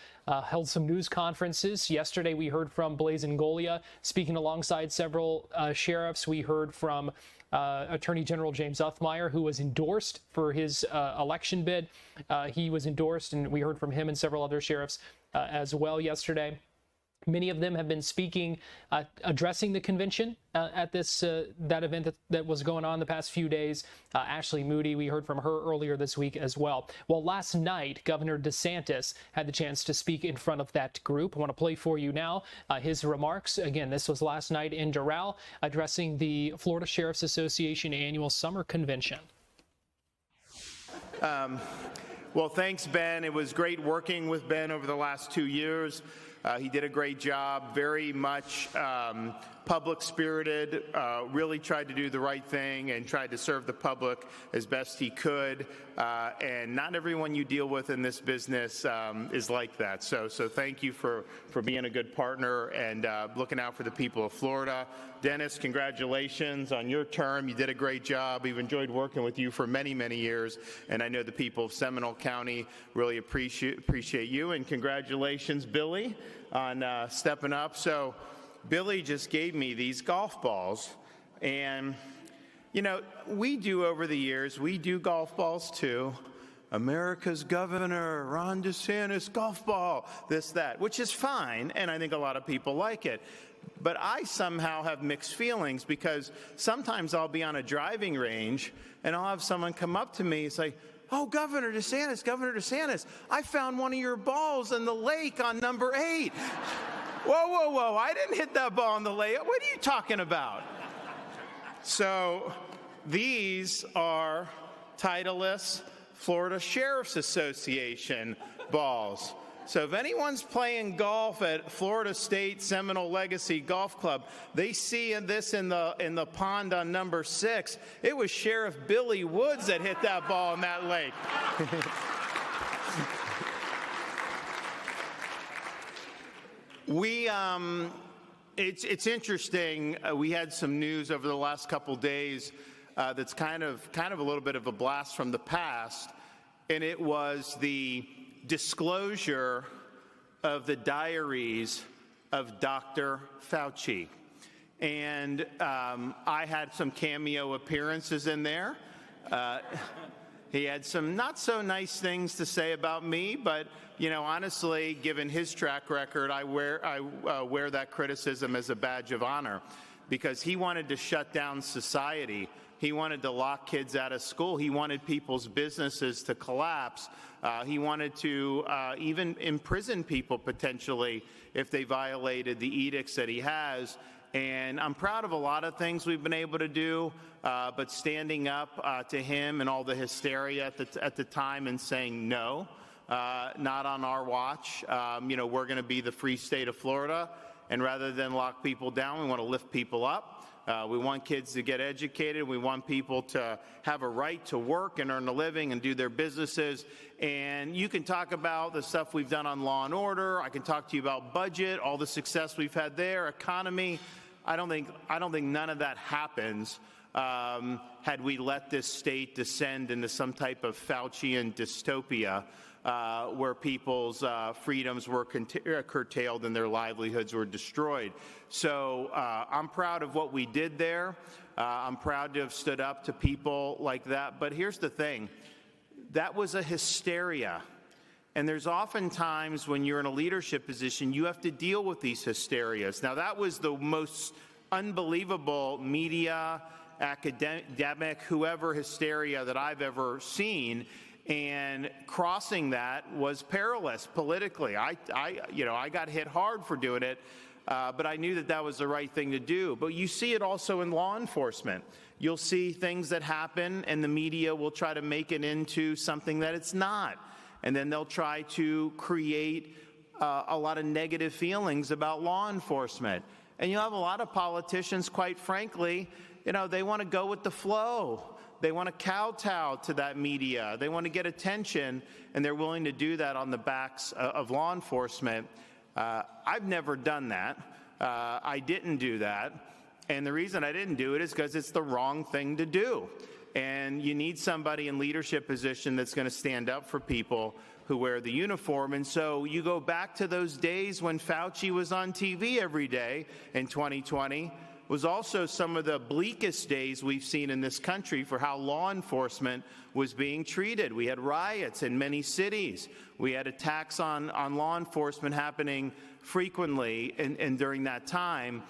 held some news conferences. Yesterday, we heard from Blazin Golia speaking alongside several sheriffs. We heard from Attorney General James Uthmeyer, who was endorsed for his election bid. He was endorsed, and we heard from him and several other sheriffs as well yesterday. Many of them have been speaking, addressing the convention at this that event that was going on the past few days. Ashley Moody, we heard from her earlier this week as well. Well, last night, Governor DeSantis had the chance to speak in front of that group. I want to play for you now his remarks. Again, this was last night in Doral, addressing the Florida Sheriff's Association annual summer convention. Well, thanks, Ben. It was great working with Ben over the last 2 years. He did a great job, very much public-spirited, really tried to do the right thing and tried to serve the public as best he could. And not everyone you deal with in this business is like that. So thank you for being a good partner and looking out for the people of Florida. Dennis, congratulations on your term. You did a great job. We've enjoyed working with you for many, many years. And I know the people of Seminole County really appreciate you. And congratulations, Billy, on stepping up. So Billy just gave me these golf balls. And, you know, we do over the years, we do golf balls too. America's Governor, Ron DeSantis, golf ball, this, that, which is fine. And I think a lot of people like it. But I somehow have mixed feelings because sometimes I'll be on a driving range and I'll have someone come up to me and say, "Oh, Governor DeSantis, I found one of your balls in the lake on number 8. Whoa, I didn't hit that ball in the lake. What are you talking about? So these are Titleist Florida Sheriff's Association balls. So if anyone's playing golf at Florida State Seminole Legacy Golf Club, they see this in the pond on number 6. It was Sheriff Billy Woods that hit that ball in that lake. It's interesting. We had some news over the last couple days that's kind of a little bit of a blast from the past, and it was the disclosure of the diaries of Dr. Fauci. And I had some cameo appearances in there. He had some not so nice things to say about me, but you know, honestly, given his track record, I wear that criticism as a badge of honor, because he wanted to shut down society. He wanted to lock kids out of school. He wanted people's businesses to collapse. He wanted to even imprison people potentially if they violated the edicts that he has. And I'm proud of a lot of things we've been able to do, but standing up to him and all the hysteria at the time and saying no, not on our watch. We're going to be the free state of Florida, and rather than lock people down, we want to lift people up. We want kids to get educated. We want people to have a right to work and earn a living and do their businesses. And you can talk about the stuff we've done on law and order. I can talk to you about budget, all the success we've had there, economy. I don't think none of that happens had we let this state descend into some type of Faucian dystopia where people's freedoms were curtailed and their livelihoods were destroyed. So I'm proud of what we did there. I'm proud to have stood up to people like that. But here's the thing. That was a hysteria. And there's often times when you're in a leadership position, you have to deal with these hysterias. Now, that was the most unbelievable media, academic, whoever hysteria that I've ever seen. And crossing that was perilous politically. I got hit hard for doing it, but I knew that was the right thing to do. But you see it also in law enforcement. You'll see things that happen, and the media will try to make it into something that it's not. And then they'll try to create a lot of negative feelings about law enforcement. And you'll have a lot of politicians, quite frankly, they want to go with the flow. They want to kowtow to that media. They want to get attention, and they're willing to do that on the backs of law enforcement. I've never done that. I didn't do that. And the reason I didn't do it is because it's the wrong thing to do. And you need somebody in leadership position that's going to stand up for people who wear the uniform. And so you go back to those days when Fauci was on TV every day in 2020. Was also some of the bleakest days we've seen in this country for how law enforcement was being treated. We had riots in many cities. We had attacks on law enforcement happening frequently and during that time.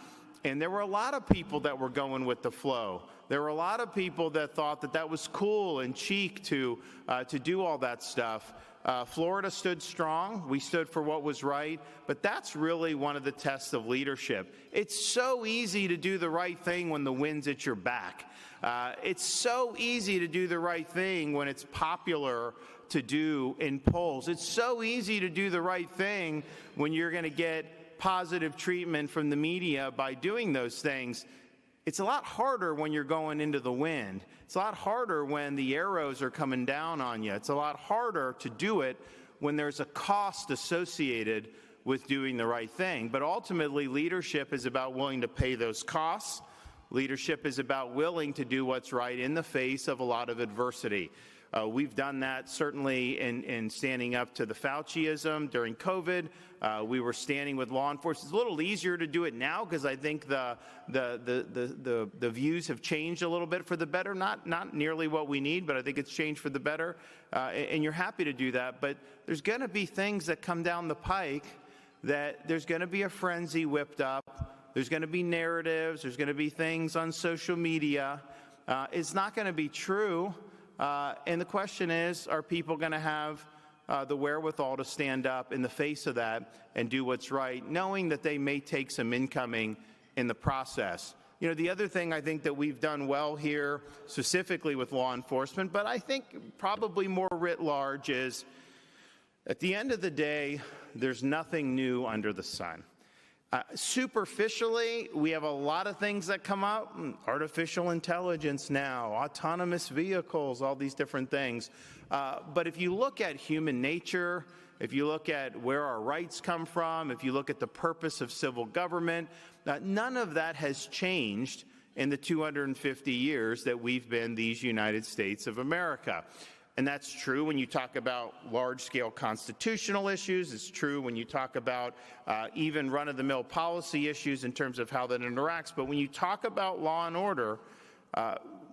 And there were a lot of people that were going with the flow. There were a lot of people that thought that was cool and chic to do all that stuff. Florida stood strong. We stood for what was right. But that's really one of the tests of leadership. It's so easy to do the right thing when the wind's at your back. It's so easy to do the right thing when it's popular to do in polls. It's so easy to do the right thing when you're going to get positive treatment from the media by doing those things. It's a lot harder when you're going into the wind. It's a lot harder when the arrows are coming down on you. It's a lot harder to do it when there's a cost associated with doing the right thing. But ultimately, leadership is about willing to pay those costs. Leadership is about willing to do what's right in the face of a lot of adversity. We've done that certainly in standing up to the Fauciism during COVID. We were standing with law enforcement. It's a little easier to do it now because I think the views have changed a little bit for the better. Not nearly what we need, but I think it's changed for the better. And you're happy to do that. But there's going to be things that come down the pike that there's going to be a frenzy whipped up. There's going to be narratives. There's going to be things on social media. It's not going to be true. And the question is, are people going to have the wherewithal to stand up in the face of that and do what's right, knowing that they may take some incoming in the process? The other thing I think that we've done well here, specifically with law enforcement, but I think probably more writ large, is at the end of the day, there's nothing new under the sun. Superficially, we have a lot of things that come up, artificial intelligence now, autonomous vehicles, all these different things. But if you look at human nature, if you look at where our rights come from, if you look at the purpose of civil government, none of that has changed in the 250 years that we've been these United States of America. And that's true when you talk about large-scale constitutional issues. It's true when you talk about even run-of-the-mill policy issues in terms of how that interacts. But when you talk about law and order,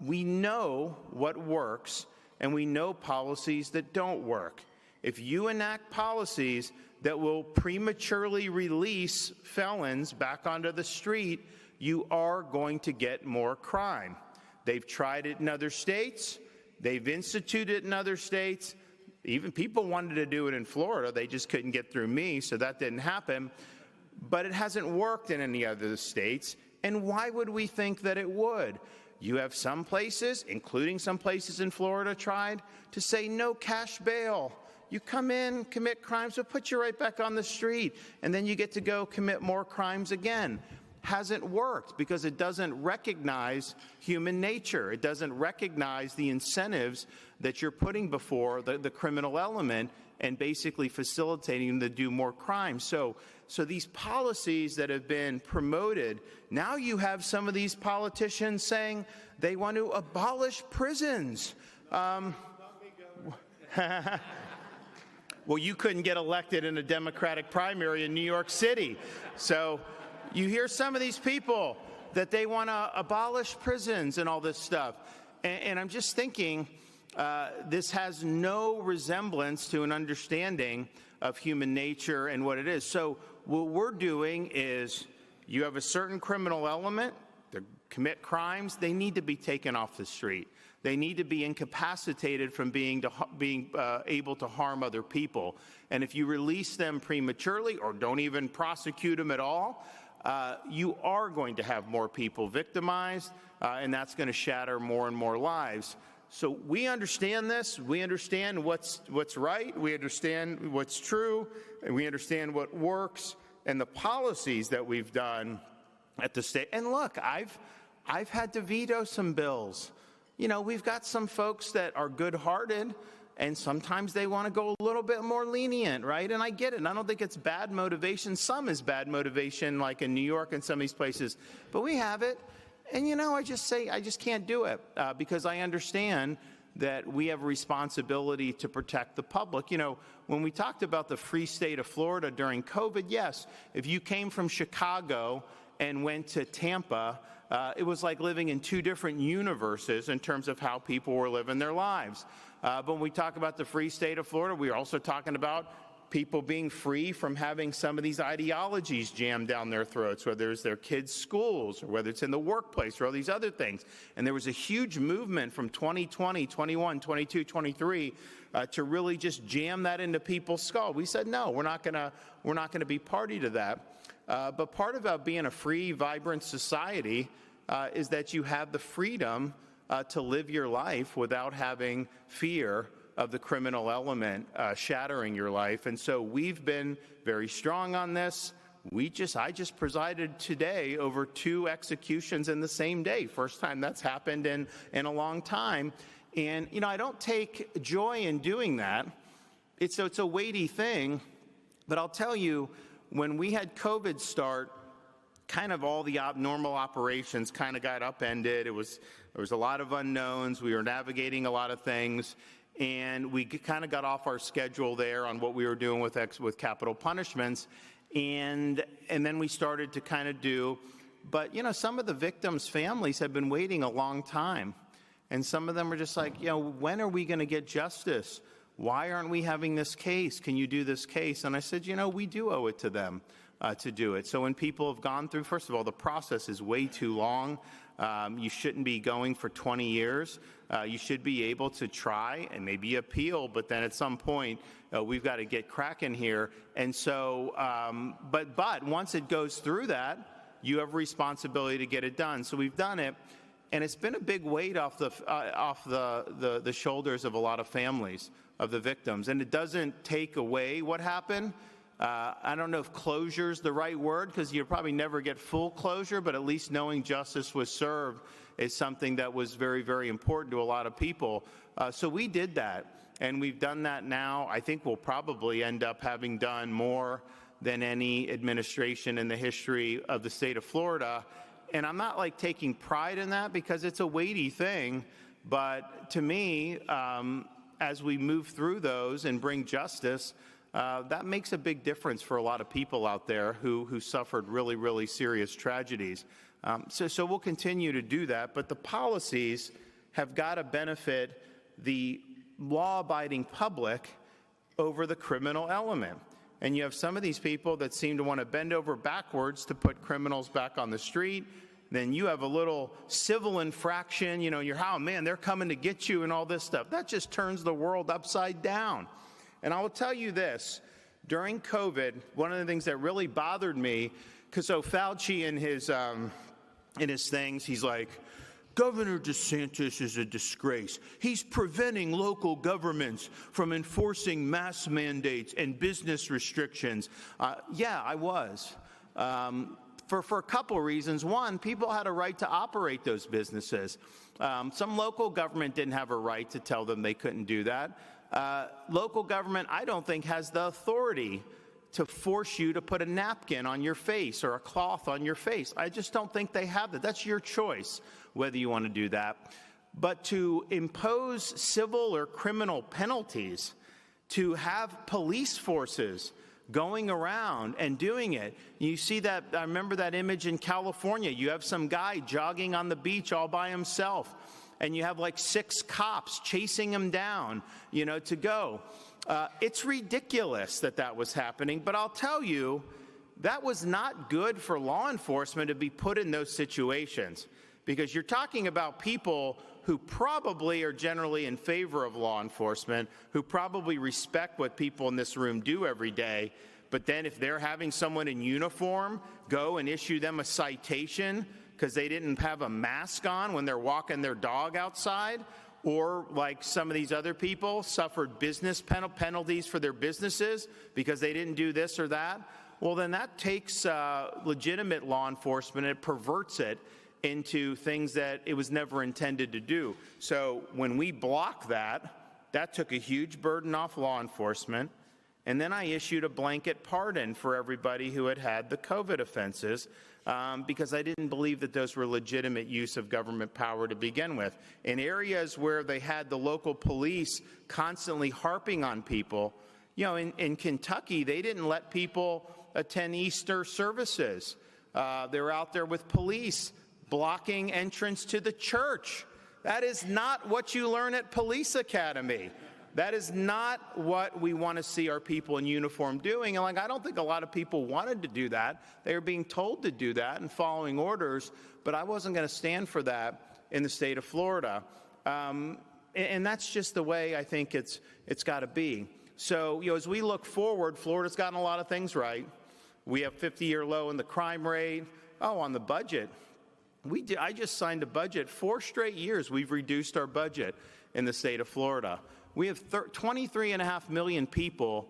we know what works, and we know policies that don't work. If you enact policies that will prematurely release felons back onto the street, you are going to get more crime. They've tried it in other states. They've instituted it in other states. Even people wanted to do it in Florida. They just couldn't get through me, so that didn't happen. But it hasn't worked in any other states. And why would we think that it would? You have some places, including some places in Florida, tried to say no cash bail. You come in, commit crimes, we'll put you right back on the street, and then you get to go commit more crimes again. Hasn't worked because it doesn't recognize human nature. It doesn't recognize the incentives that you're putting before the criminal element and basically facilitating them to do more crimes. So these policies that have been promoted, now you have some of these politicians saying they want to abolish prisons. Well, you couldn't get elected in a Democratic primary in New York City. So you hear some of these people that they want to abolish prisons and all this stuff. And I'm just thinking, this has no resemblance to an understanding of human nature and what it is. So what we're doing is you have a certain criminal element, they commit crimes, they need to be taken off the street. They need to be incapacitated from being able to harm other people. And if you release them prematurely or don't even prosecute them at all, you are going to have more people victimized, and that's going to shatter more and more lives. So we understand this. We understand what's right. We understand what's true, and we understand what works and the policies that we've done at the state. And look, I've had to veto some bills. You know, we've got some folks that are good-hearted, and sometimes they want to go a little bit more lenient, right? And I get it. And I don't think it's bad motivation. Some is bad motivation, like in New York and some of these places. But we have it. And, you know, I just can't do it because I understand that we have a responsibility to protect the public. You know, when we talked about the free state of Florida during COVID, yes, if you came from Chicago and went to Tampa, it was like living in two different universes in terms of how people were living their lives. But when we talk about the free state of Florida, we are also talking about people being free from having some of these ideologies jammed down their throats, whether it's their kids' schools or whether it's in the workplace or all these other things. And there was a huge movement from 2020, 21, 22, 23 to really just jam that into people's skull. We said, no, we're not going to be party to that. But part about being a free, vibrant society is that you have the freedom to live your life without having fear of the criminal element shattering your life. And so we've been very strong on this. I just presided today over 2 executions in the same day. First time that's happened in a long time. And, you know, I don't take joy in doing that. It's a weighty thing. But I'll tell you, when we had COVID start, kind of all the normal operations kind of got upended. There was a lot of unknowns. We were navigating a lot of things. And we kind of got off our schedule there on what we were doing with capital punishments. And then we started to kind of do, but, you know, some of the victims' families have been waiting a long time. And some of them are just like, you know, when are we going to get justice? Why aren't we having this case? Can you do this case? And I said, you know, we do owe it to them to do it. So when people have gone through, first of all, the process is way too long. You shouldn't be going for 20 years. You should be able to try and maybe appeal, but then at some point, we've got to get cracking here. And so, but once it goes through that, you have a responsibility to get it done. So we've done it, and it's been a big weight off the shoulders of a lot of families of the victims. And it doesn't take away what happened. I don't know if closure is the right word, because you'll probably never get full closure, but at least knowing justice was served is something that was very, very important to a lot of people. So we did that, and we've done that now. I think we'll probably end up having done more than any administration in the history of the state of Florida. And I'm not like taking pride in that because it's a weighty thing, but to me, as we move through those and bring justice, that makes a big difference for a lot of people out there who suffered really, really serious tragedies. So we'll continue to do that, but the policies have got to benefit the law-abiding public over the criminal element. And you have some of these people that seem to want to bend over backwards to put criminals back on the street. Then you have a little civil infraction, you know, you're, oh man, they're coming to get you and all this stuff. That just turns the world upside down. And I will tell you this, during COVID, one of the things that really bothered me, because so Fauci in his in his things, he's like, Governor DeSantis is a disgrace. He's preventing local governments from enforcing mask mandates and business restrictions. Yeah, I was. For a couple of reasons. One, people had a right to operate those businesses. Some local government didn't have a right to tell them they couldn't do that. Local government, I don't think, has the authority to force you to put a napkin on your face or a cloth on your face. I just don't think they have that. That's your choice, whether you want to do that. But to impose civil or criminal penalties, to have police forces going around and doing it. You see that, I remember that image in California. You have some guy jogging on the beach all by himself, and you have like 6 cops chasing him down, to go. It's ridiculous that was happening, but I'll tell you, that was not good for law enforcement to be put in those situations, because you're talking about people who probably are generally in favor of law enforcement, who probably respect what people in this room do every day, but then if they're having someone in uniform go and issue them a citation because they didn't have a mask on when they're walking their dog outside, or like some of these other people suffered business penalties for their businesses because they didn't do this or that, well, then that takes legitimate law enforcement and it perverts it into things that it was never intended to do. So when we block that took a huge burden off law enforcement. And then I issued a blanket pardon for everybody who had the COVID offenses, because I didn't believe that those were legitimate use of government power to begin with. In areas where they had the local police constantly harping on people, in Kentucky, they didn't let people attend Easter services. They were out there with police blocking entrance to the church. That is not what you learn at police academy. That is not what we want to see our people in uniform doing. And I don't think a lot of people wanted to do that. They were being told to do that and following orders, but I wasn't going to stand for that in the state of Florida. And that's just the way I think it's got to be. So, as we look forward, Florida's gotten a lot of things right. We have 50-year low in the crime rate. Oh, on the budget, I just signed a budget. 4 straight years we've reduced our budget in the state of Florida. We have 23.5 million people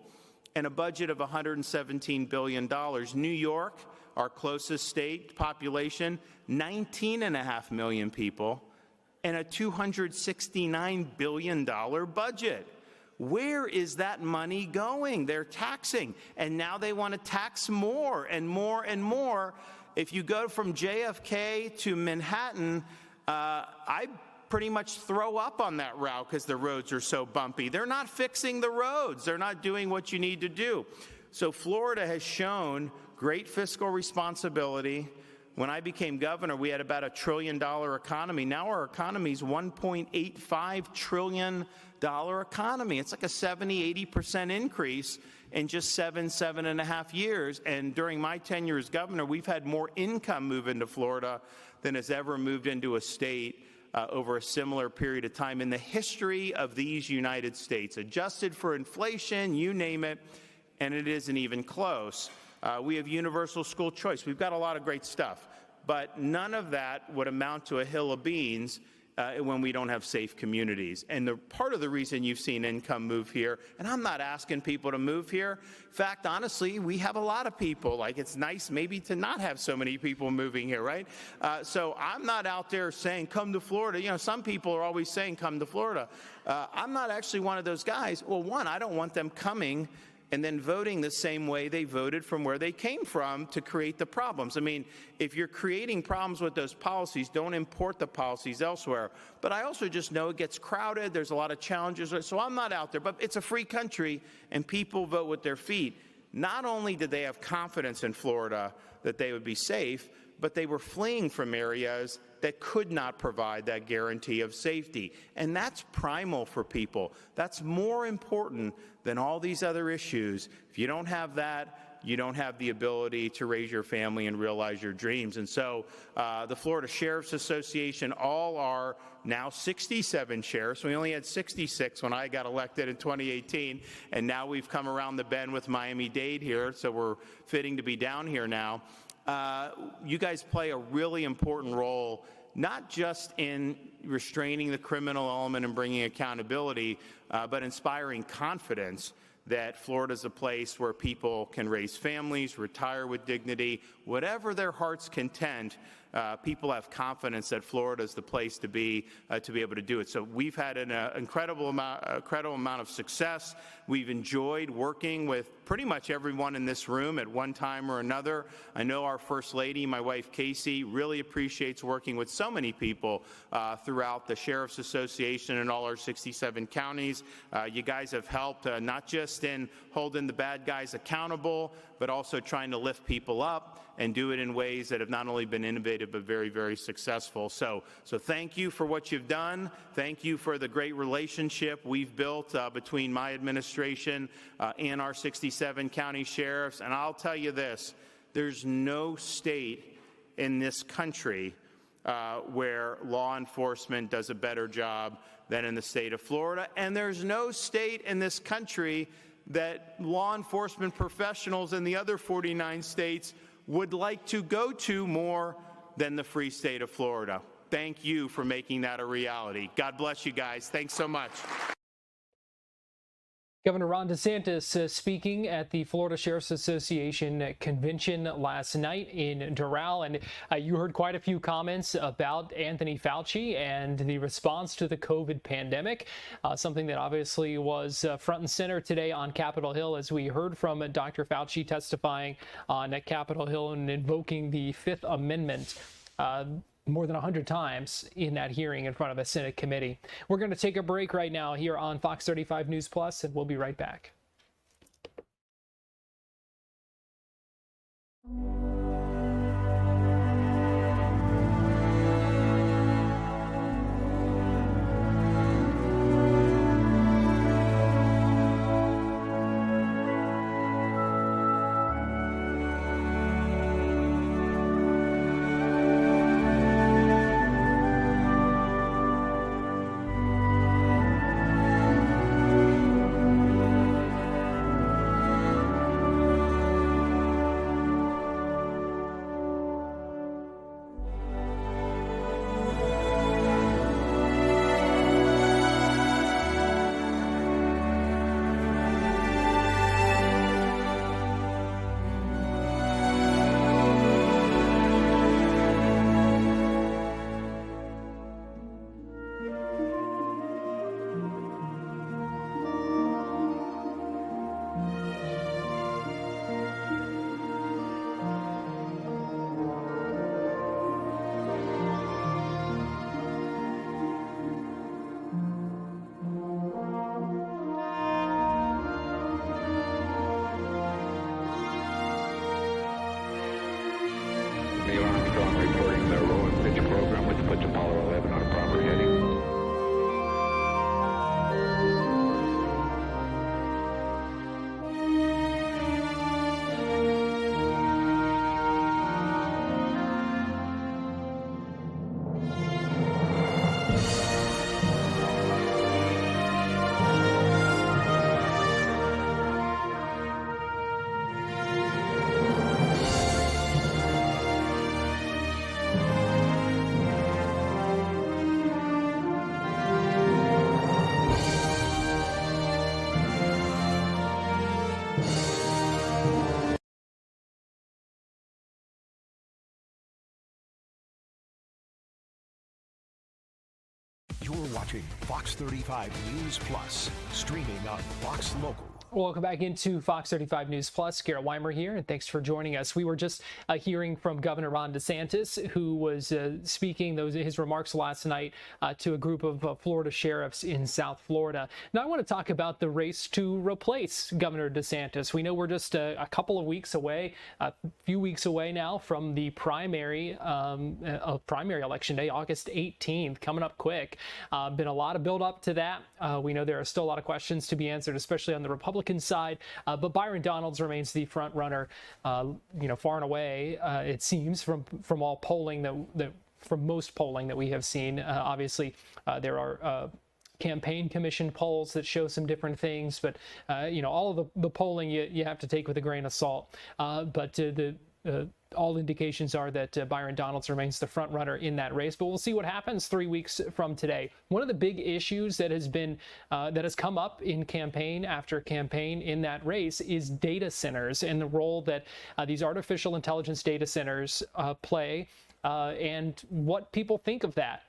and a budget of $117 billion. New York, our closest state population, 19.5 million people and a $269 billion budget. Where is that money going? They're taxing, and now they want to tax more and more and more. If you go from JFK to Manhattan, I pretty much throw up on that route because the roads are so bumpy. They're not fixing the roads. They're not doing what you need to do. So Florida has shown great fiscal responsibility. When I became governor, we had about $1 trillion economy. Now our economy is $1.85 trillion economy. It's like a 70–80% increase in just 7.5 years. And during my tenure as governor, we've had more income move into Florida than has ever moved into a state over a similar period of time in the history of these United States. Adjusted for inflation, you name it, and it isn't even close. We have universal school choice. We've got a lot of great stuff, but none of that would amount to a hill of beans when we don't have safe communities. And part of the reason you've seen income move here, and I'm not asking people to move here. In fact, honestly, we have a lot of people. It's nice maybe to not have so many people moving here, right? So I'm not out there saying, come to Florida. Some people are always saying, come to Florida. I'm not actually one of those guys. Well, one, I don't want them coming and then voting the same way they voted from where they came from to create the problems. I mean, if you're creating problems with those policies, don't import the policies elsewhere. But I also just know it gets crowded. There's a lot of challenges. So I'm not out there. But it's a free country, and people vote with their feet. Not only did they have confidence in Florida that they would be safe, but they were fleeing from areas that could not provide that guarantee of safety. And that's primal for people. That's more important than all these other issues. If you don't have that, you don't have the ability to raise your family and realize your dreams. And so the Florida Sheriff's Association, all are now 67 sheriffs. We only had 66 when I got elected in 2018, and now we've come around the bend with Miami-Dade here, so we're fitting to be down here now. you guys play a really important role, not just in restraining the criminal element and bringing accountability, but inspiring confidence that Florida is a place where people can raise families, retire with dignity, whatever their heart's content. People have confidence that Florida is the place to be able to do it. So we've had an incredible amount of success. We've enjoyed working with pretty much everyone in this room at one time or another. I know our First Lady, my wife Casey, really appreciates working with so many people throughout the Sheriff's Association and all our 67 counties. You guys have helped not just in holding the bad guys accountable, but also trying to lift people up and do it in ways that have not only been innovative, but very, very successful. So thank you for what you've done. Thank you for the great relationship we've built between my administration and our 67 county sheriffs. And I'll tell you this, there's no state in this country where law enforcement does a better job than in the state of Florida. And there's no state in this country that law enforcement professionals in the other 49 states would like to go to more than the free state of Florida. Thank you for making that a reality. God bless you guys. Thanks so much. Governor Ron DeSantis speaking at the Florida Sheriff's Association convention last night in Doral, and you heard quite a few comments about Anthony Fauci and the response to the COVID pandemic, something that obviously was front and center today on Capitol Hill as we heard from Dr. Fauci testifying on Capitol Hill and invoking the Fifth Amendment more than 100 times in that hearing in front of a Senate committee. We're going to take a break right now here on Fox 35 News Plus, and we'll be right back. Reporting the roll and pitch program, which puts Apollo 11 on a proper heading. You're watching Fox 35 News Plus, streaming on Fox Local. Welcome back into Fox 35 News Plus. Garrett Weimer here, and thanks for joining us. We were just hearing from Governor Ron DeSantis, who was speaking his remarks last night to a group of Florida sheriffs in South Florida. Now, I want to talk about the race to replace Governor DeSantis. We know we're just a couple of weeks away, a few weeks away now from the primary election day, August 18th, coming up quick. Been a lot of build up to that. We know there are still a lot of questions to be answered, especially on the Republican side, but Byron Donalds remains the front runner, far and away. It seems from all polling from most polling that we have seen. Obviously, there are campaign commission polls that show some different things, but all of the polling you have to take with a grain of salt. But all indications are that Byron Donalds remains the front runner in that race, but we'll see what happens 3 weeks from today. One of the big issues that has come up in campaign after campaign in that race is data centers and the role that these artificial intelligence data centers play, and what people think of that.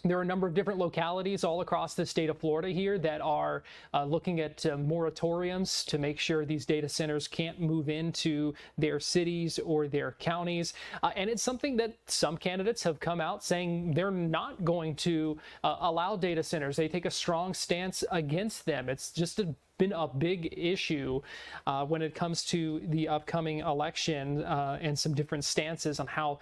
There are a number of different localities all across the state of Florida here that are looking at moratoriums to make sure these data centers can't move into their cities or their counties. And it's something that some candidates have come out saying they're not going to allow data centers. They take a strong stance against them. It's just been a big issue when it comes to the upcoming election, and some different stances on how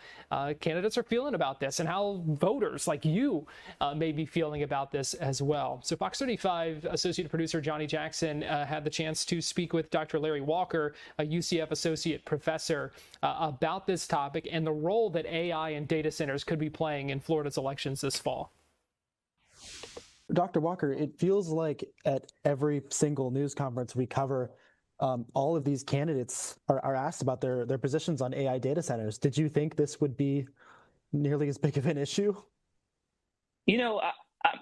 candidates are feeling about this and how voters like you may be feeling about this as well. So Fox 35 associate producer Johnny Jackson had the chance to speak with Dr. Larry Walker, a UCF associate professor, about this topic and the role that AI and data centers could be playing in Florida's elections this fall. Dr. Walker, it feels like at every single news conference we cover, all of these candidates are asked about their positions on AI data centers. Did you think this would be nearly as big of an issue? You know,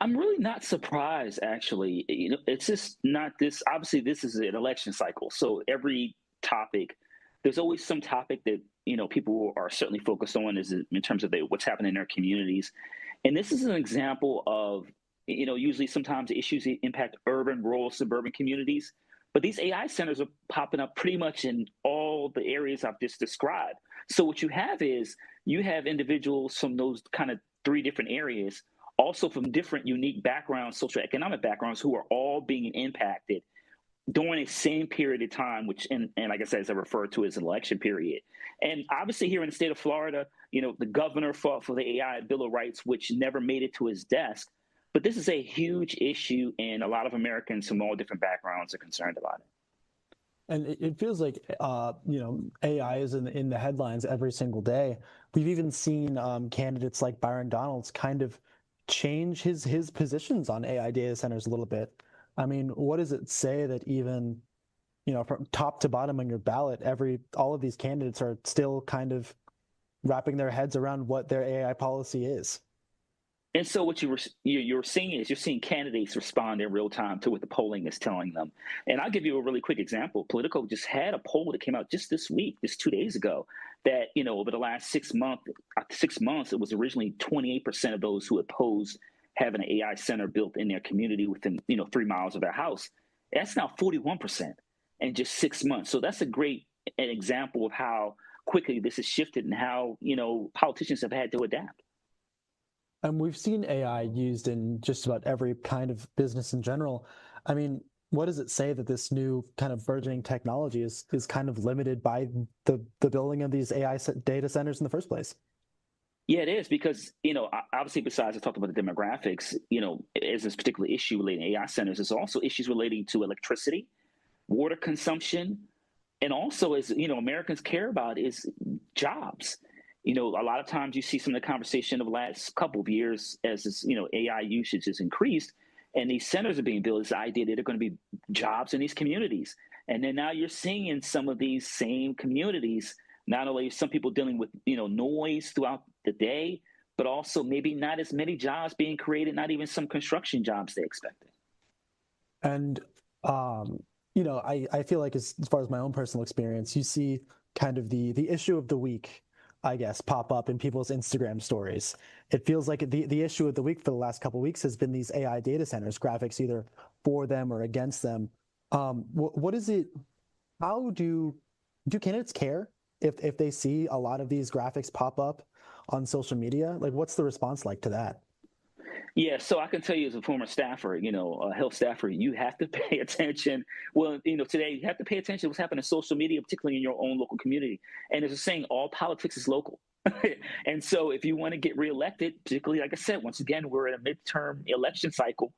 I'm really not surprised, actually. You know, it's just not this. Obviously, this is an election cycle. So every topic, there's always some topic that, you know, people are certainly focused on is in terms of what's happening in their communities. And this is an example of, you know, usually sometimes issues impact urban, rural, suburban communities. But these AI centers are popping up pretty much in all the areas I've just described. So what you have is you have individuals from those kind of three different areas, also from different unique backgrounds, socioeconomic backgrounds, who are all being impacted during the same period of time, which, and like I said, as I referred to as an election period. And obviously here in the state of Florida, you know, the governor fought for the AI Bill of Rights, which never made it to his desk. But this is a huge issue, and a lot of Americans from all different backgrounds are concerned about it. And it feels like, you know, AI is in the headlines every single day. We've even seen candidates like Byron Donalds kind of change his positions on AI data centers a little bit. I mean, what does it say that even, you know, from top to bottom on your ballot, all of these candidates are still kind of wrapping their heads around what their AI policy is? And so what you're seeing is you're seeing candidates respond in real time to what the polling is telling them. And I'll give you a really quick example. Politico just had a poll that came out just this week, just 2 days ago, that, you know, over the last 6 months, it was originally 28% of those who opposed having an AI center built in their community within, you know, 3 miles of their house. That's now 41% in just 6 months. So that's a great example of how quickly this has shifted and how, you know, politicians have had to adapt. And we've seen AI used in just about every kind of business in general. I mean, what does it say that this new kind of burgeoning technology is kind of limited by the building of these AI data centers in the first place? Yeah, it is, because, you know, obviously, besides I talked about the demographics, you know, as this particular issue relating to AI centers, there's also issues relating to electricity, water consumption, and also, as you know, Americans care about is jobs. You know, a lot of times you see some of the conversation of the last couple of years as this, you know, AI usage has increased and these centers are being built, this idea that there are going to be jobs in these communities. And then now you're seeing in some of these same communities, not only some people dealing with, you know, noise throughout the day, but also maybe not as many jobs being created, not even some construction jobs they expected. And, you know, I feel like as far as my own personal experience, you see kind of the issue of the week, I guess, pop up in people's Instagram stories. It feels like the issue of the week for the last couple of weeks has been these AI data centers, graphics either for them or against them. What is it? How do candidates care if they see a lot of these graphics pop up on social media? Like, what's the response like to that? Yeah, so I can tell you as a former staffer, you know, a health staffer, you have to pay attention. Well, you know, today you have to pay attention to what's happening on social media, particularly in your own local community. And as a saying, all politics is local. And so if you want to get reelected, particularly, like I said, once again, we're in a midterm election cycle.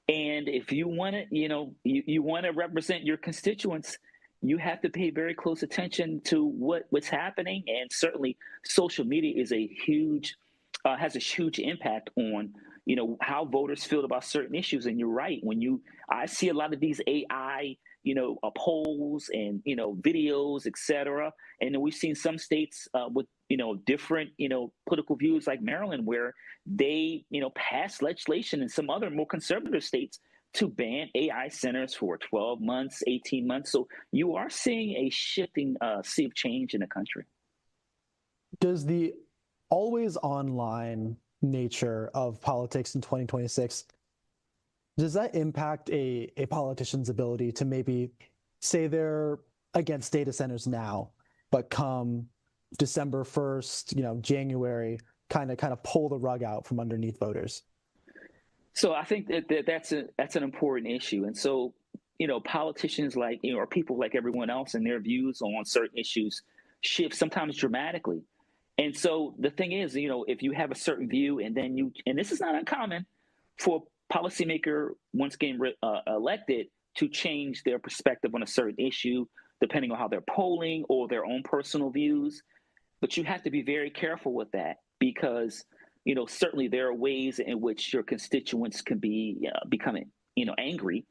And if you want to, you know, you want to represent your constituents, you have to pay very close attention to what's happening. And certainly social media is has a huge impact on, you know, how voters feel about certain issues. And you're right. I see a lot of these AI, polls and, videos, et cetera. And then we've seen some states with, different, political views like Maryland, where they, passed legislation, and some other more conservative states to ban AI centers for 12 months, 18 months. So you are seeing a shifting sea of change in the country. Does the always online nature of politics in 2026, does that impact a politician's ability to maybe say they're against data centers now, but come December 1st, January, kind of pull the rug out from underneath voters? So I think that's an important issue. And so, politicians or people like everyone else, and their views on certain issues shift sometimes dramatically. And so the thing is, if you have a certain view and then and this is not uncommon for a policymaker once getting elected to change their perspective on a certain issue, depending on how they're polling or their own personal views. But you have to be very careful with that, because certainly there are ways in which your constituents can be becoming, angry,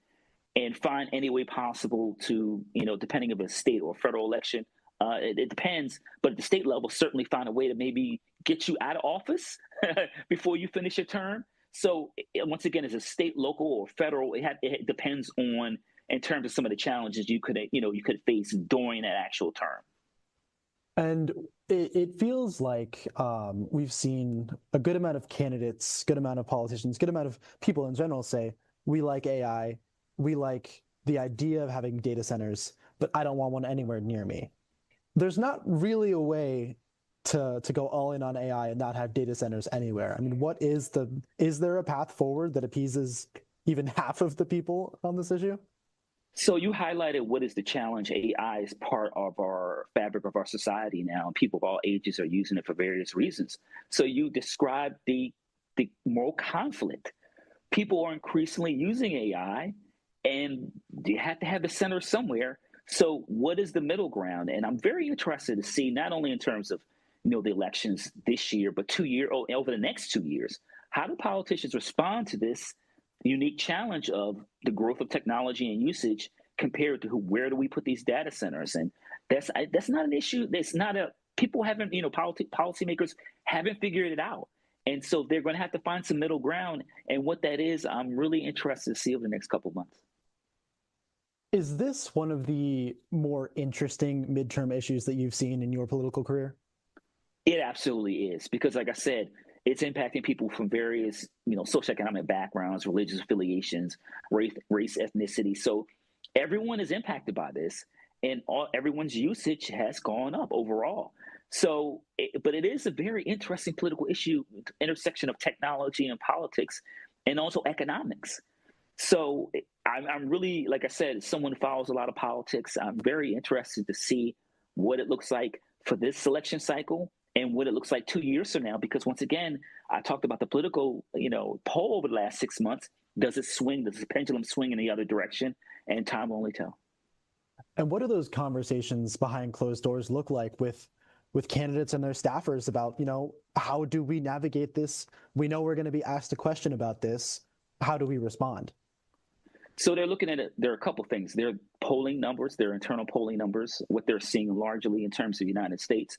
and find any way possible to, depending on a state or federal election, it depends. But at the state level, certainly find a way to maybe get you out of office before you finish your term. So once again, as a state, local, or federal, it depends on, in terms of some of the challenges you could face during that actual term. And it feels like we've seen a good amount of candidates, good amount of politicians, good amount of people in general say, we like AI, we like the idea of having data centers, but I don't want one anywhere near me. There's not really a way to go all in on AI and not have data centers anywhere. I mean, is there a path forward that appeases even half of the people on this issue? So you highlighted what is the challenge. AI is part of our fabric of our society now, and people of all ages are using it for various reasons. So you described the moral conflict. People are increasingly using AI, and you have to have the center somewhere. So what is the middle ground? And I'm very interested to see, not only in terms of the elections this year, but over the next 2 years, how do politicians respond to this unique challenge of the growth of technology and usage compared to where do we put these data centers? And that's not an issue. People haven't, policymakers haven't figured it out. And so they're going to have to find some middle ground. And what that is, I'm really interested to see over the next couple of months. Is this one of the more interesting midterm issues that you've seen in your political career? It absolutely is, because like I said, it's impacting people from various, socioeconomic backgrounds, religious affiliations, race, ethnicity. So everyone is impacted by this, and everyone's usage has gone up overall. So, but it is a very interesting political issue, intersection of technology and politics, and also economics. So I'm really, like I said, someone who follows a lot of politics. I'm very interested to see what it looks like for this election cycle and what it looks like 2 years from now. Because once again, I talked about the political, poll over the last 6 months. Does it swing? Does the pendulum swing in the other direction? And time will only tell. And what do those conversations behind closed doors look like with candidates and their staffers about, how do we navigate this? We know we're going to be asked a question about this. How do we respond? So they're looking at it. There are a couple things. Their polling numbers, their internal polling numbers, what they're seeing largely in terms of the United States.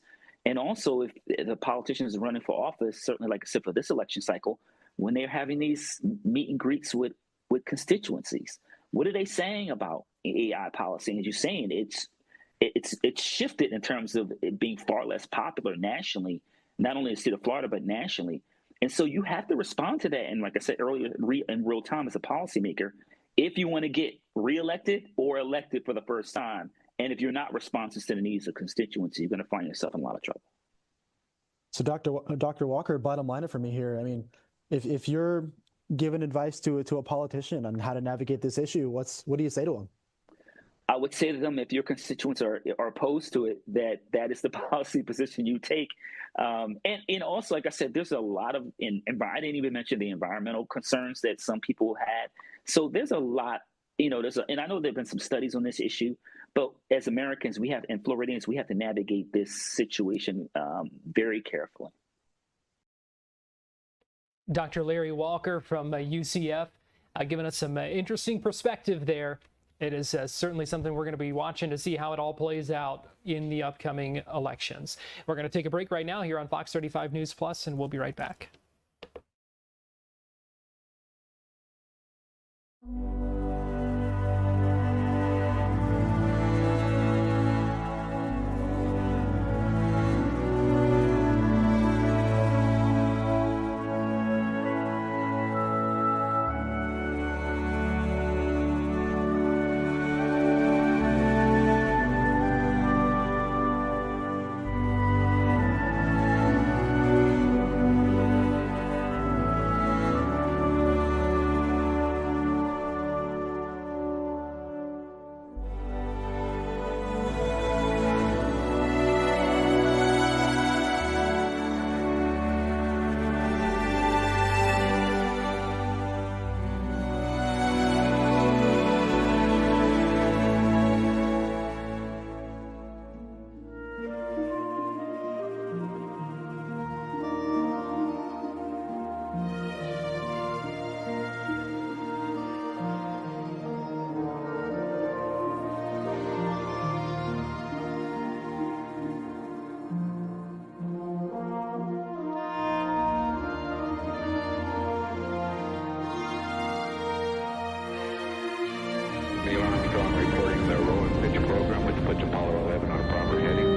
And also, if the politicians are running for office, certainly like I said, for this election cycle, when they're having these meet and greets with constituencies, what are they saying about AI policy? And as you're saying, it's shifted in terms of it being far less popular nationally, not only in the state of Florida, but nationally. And so you have to respond to that. And like I said earlier, in real time as a policymaker, if you want to get reelected or elected for the first time, and if you're not responsive to the needs of constituency, you're going to find yourself in a lot of trouble. So Dr. Walker, bottom line for me here, I mean, if you're giving advice to a politician on how to navigate this issue, what do you say to them? I would say to them, if your constituents are opposed to it, that is the policy position you take. And also, like I said, there's a lot of, and I didn't even mention the environmental concerns that some people had. So there's a lot, and I know there have been some studies on this issue, but as Americans, and Floridians, we have to navigate this situation very carefully. Dr. Larry Walker from UCF giving us some interesting perspective there It is certainly something we're going to be watching to see how it all plays out in the upcoming elections. We're going to take a break right now here on Fox 35 News Plus, and we'll be right back. Neil Armstrong reporting the roll and pitch program, which puts Apollo 11 on a proper heading.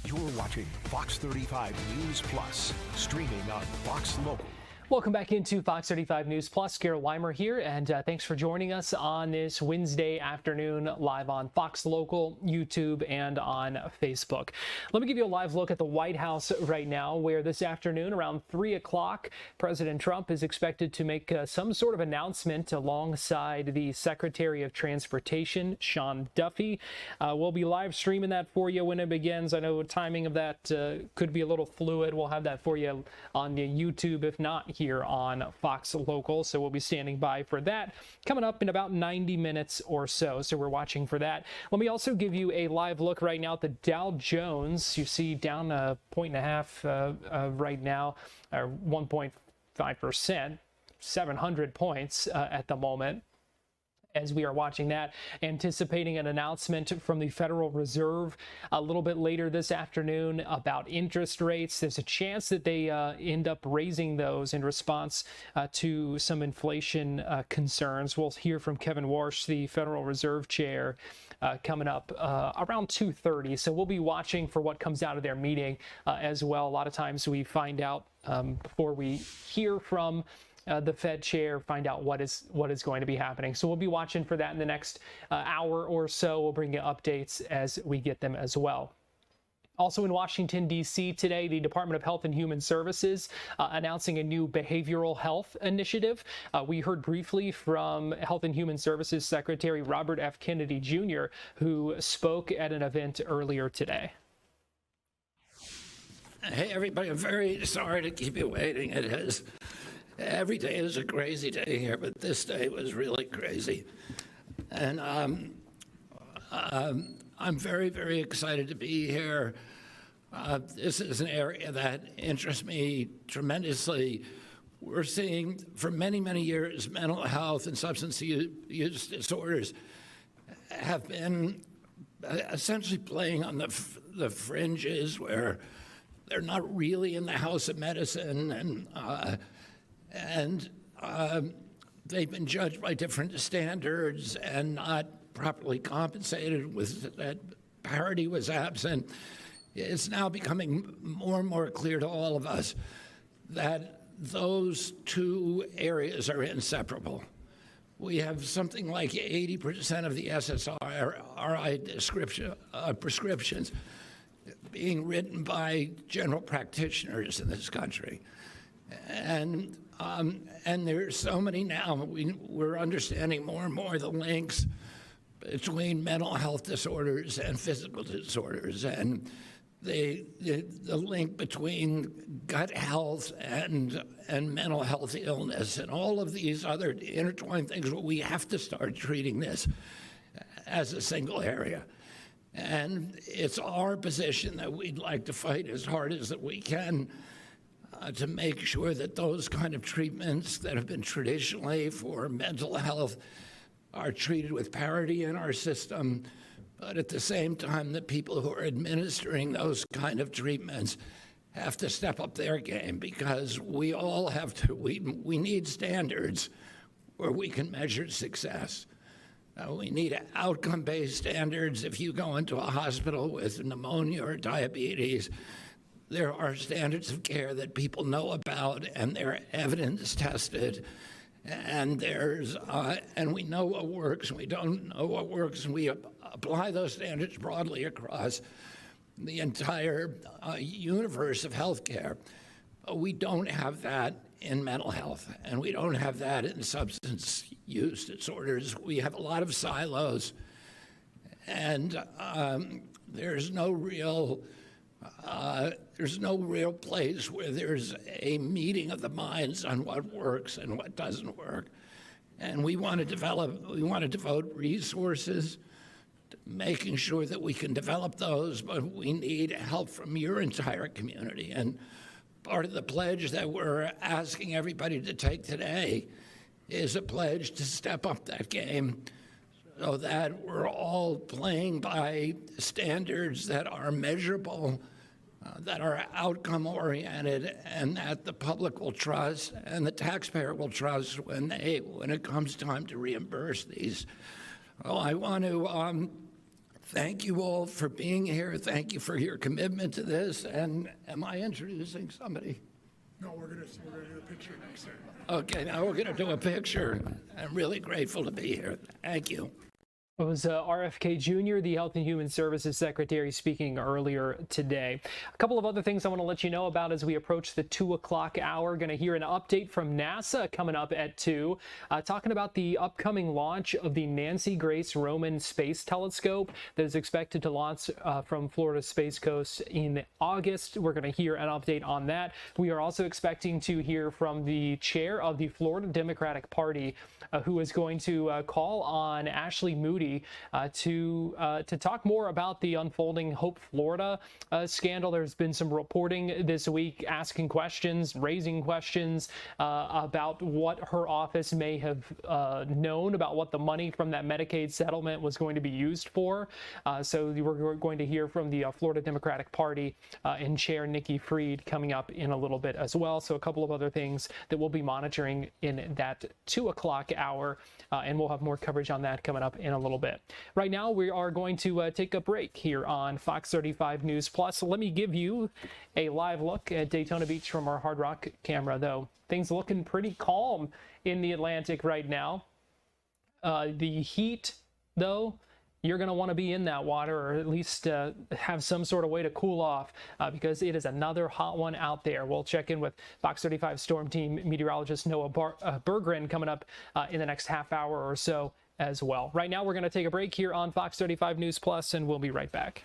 You're watching Fox 35 News Plus, streaming on Fox Local. Welcome back into Fox 35 News Plus. Garrett Weimer here, and thanks for joining us on this Wednesday afternoon live on Fox Local, YouTube, and on Facebook. Let me give you a live look at the White House right now, where this afternoon around 3 o'clock, President Trump is expected to make some sort of announcement alongside the Secretary of Transportation, Sean Duffy. We'll be live streaming that for you when it begins. I know timing of that could be a little fluid. We'll have that for you on YouTube, if not here on Fox Local, so we'll be standing by for that coming up in about 90 minutes or so. So we're watching for that. Let me also give you a live look right now at the Dow Jones. You see down 1.5 right now, or 1.5%, 700 points at the moment. As we are watching that, anticipating an announcement from the Federal Reserve a little bit later this afternoon about interest rates. There's a chance that they end up raising those in response to some inflation concerns. We'll hear from Kevin Warsh, the Federal Reserve Chair, coming up around 2:30. So we'll be watching for what comes out of their meeting as well. A lot of times we find out before we hear from the Fed chair, find out what is going to be happening. So we'll be watching for that in the next hour or so. We'll bring you updates as we get them as well. Also in Washington, D.C. today, the Department of Health and Human Services announcing a new behavioral health initiative. We heard briefly from Health and Human Services Secretary Robert F. Kennedy Jr., who spoke at an event earlier today. Hey, everybody, I'm very sorry to keep you waiting. It is. Every day is a crazy day here, but this day was really crazy. And I'm very, very excited to be here. This is an area that interests me tremendously. We're seeing for many, many years, mental health and substance use disorders have been essentially playing on the fringes where they're not really in the house of medicine, and they've been judged by different standards and not properly compensated. With that parity was absent. It's now becoming more and more clear to all of us that those two areas are inseparable. we have something like 80% of the SSRI prescriptions being written by general practitioners in this country. And there's so many now, we're understanding more and more the links between mental health disorders and physical disorders, and the link between gut health and mental health illness, and all of these other intertwined things. We have to start treating this as a single area. And it's our position that we'd like to fight as hard as that we can to make sure that those kind of treatments that have been traditionally for mental health are treated with parity in our system, but at the same time, the people who are administering those kind of treatments have to step up their game, because we all have to, we need standards where we can measure success. We need outcome-based standards. If you go into a hospital with pneumonia or diabetes, there are standards of care that people know about, and they're evidence tested. And and we know what works, and we don't know what works, and we apply those standards broadly across the entire universe of healthcare. But we don't have that in mental health, and we don't have that in substance use disorders. We have a lot of silos, and there's no real place where there's a meeting of the minds on what works and what doesn't work. And we want to devote resources to making sure that we can develop those, but we need help from your entire community. And part of the pledge that we're asking everybody to take today is a pledge to step up that game so that we're all playing by standards that are measurable, that are outcome-oriented, and that the public will trust and the taxpayer will trust when it comes time to reimburse these. Well, I want to thank you all for being here. Thank you for your commitment to this. And am I introducing somebody? No, we're gonna do a picture next time. Okay, now we're going to do a picture. I'm really grateful to be here. Thank you. It was RFK Jr., the Health and Human Services Secretary, speaking earlier today. A couple of other things I want to let you know about as we approach the 2 o'clock hour. Going to hear an update from NASA coming up at 2, talking about the upcoming launch of the Nancy Grace Roman Space Telescope that is expected to launch from Florida's Space Coast in August. We're going to hear an update on that. We are also expecting to hear from the chair of the Florida Democratic Party, who is going to call on Ashley Moody to talk more about the unfolding Hope Florida scandal. There's been some reporting this week asking questions, raising questions about what her office may have known about what the money from that Medicaid settlement was going to be used for. So we're going to hear from the Florida Democratic Party and Chair Nikki Fried coming up in a little bit as well. So a couple of other things that we'll be monitoring in that 2 o'clock hour, and we'll have more coverage on that coming up in a little bit. Right now, we are going to take a break here on Fox 35 News Plus. Let me give you a live look at Daytona Beach from our Hard Rock camera, though. Things looking pretty calm in the Atlantic right now. The heat, though, you're going to want to be in that water, or at least have some sort of way to cool off, because it is another hot one out there. We'll check in with Fox 35 Storm Team meteorologist Noah Berggren coming up in the next half hour or so as well. Right now, we're going to take a break here on Fox 35 News Plus, and we'll be right back.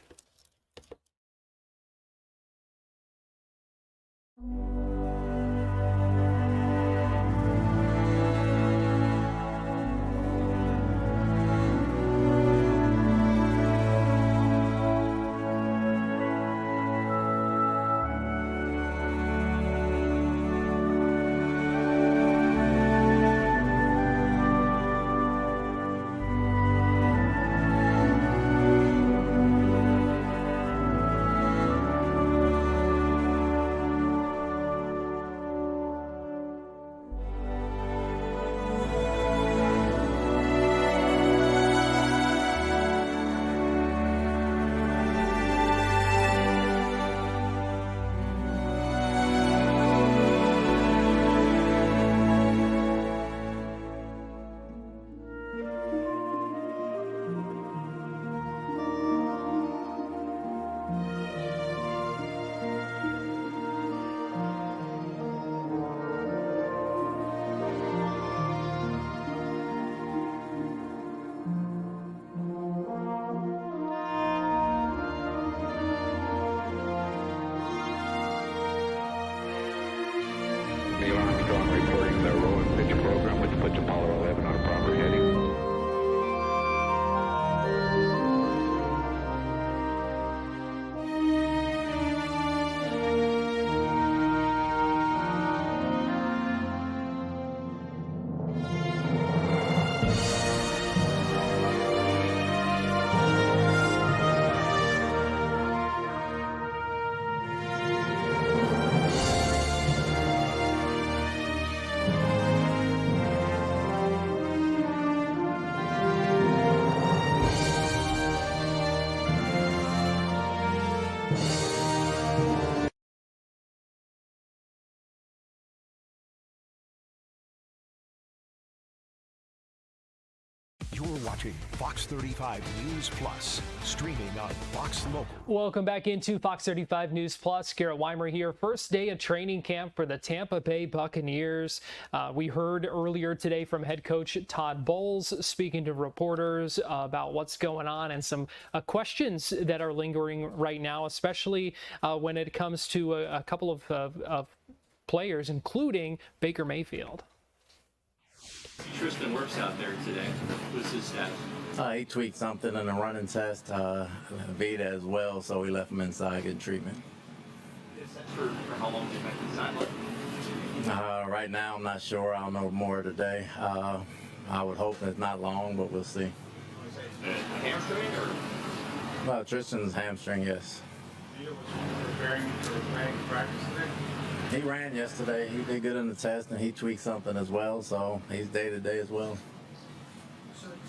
put Apollo 11 on a proper heading. You're watching Fox 35 News Plus, streaming on Fox Local. Welcome back into Fox 35 News Plus. Garrett Weimer here. First day of training camp for the Tampa Bay Buccaneers. We heard earlier today from head coach Todd Bowles speaking to reporters about what's going on and some questions that are lingering right now, especially when it comes to a couple of players, including Baker Mayfield. Tristan works out there today. What's his status? He tweaked something in the running test, Vita as well, so we left him inside getting treatment. For how long they might be sidelined? Right now, I'm not sure. I'll know more today. I would hope it's not long, but we'll see. Hamstring or? Well, Tristan's hamstring, yes. Vita was preparing for running practice today? He ran yesterday. He did good in the test, and he tweaked something as well, so he's day-to-day as well.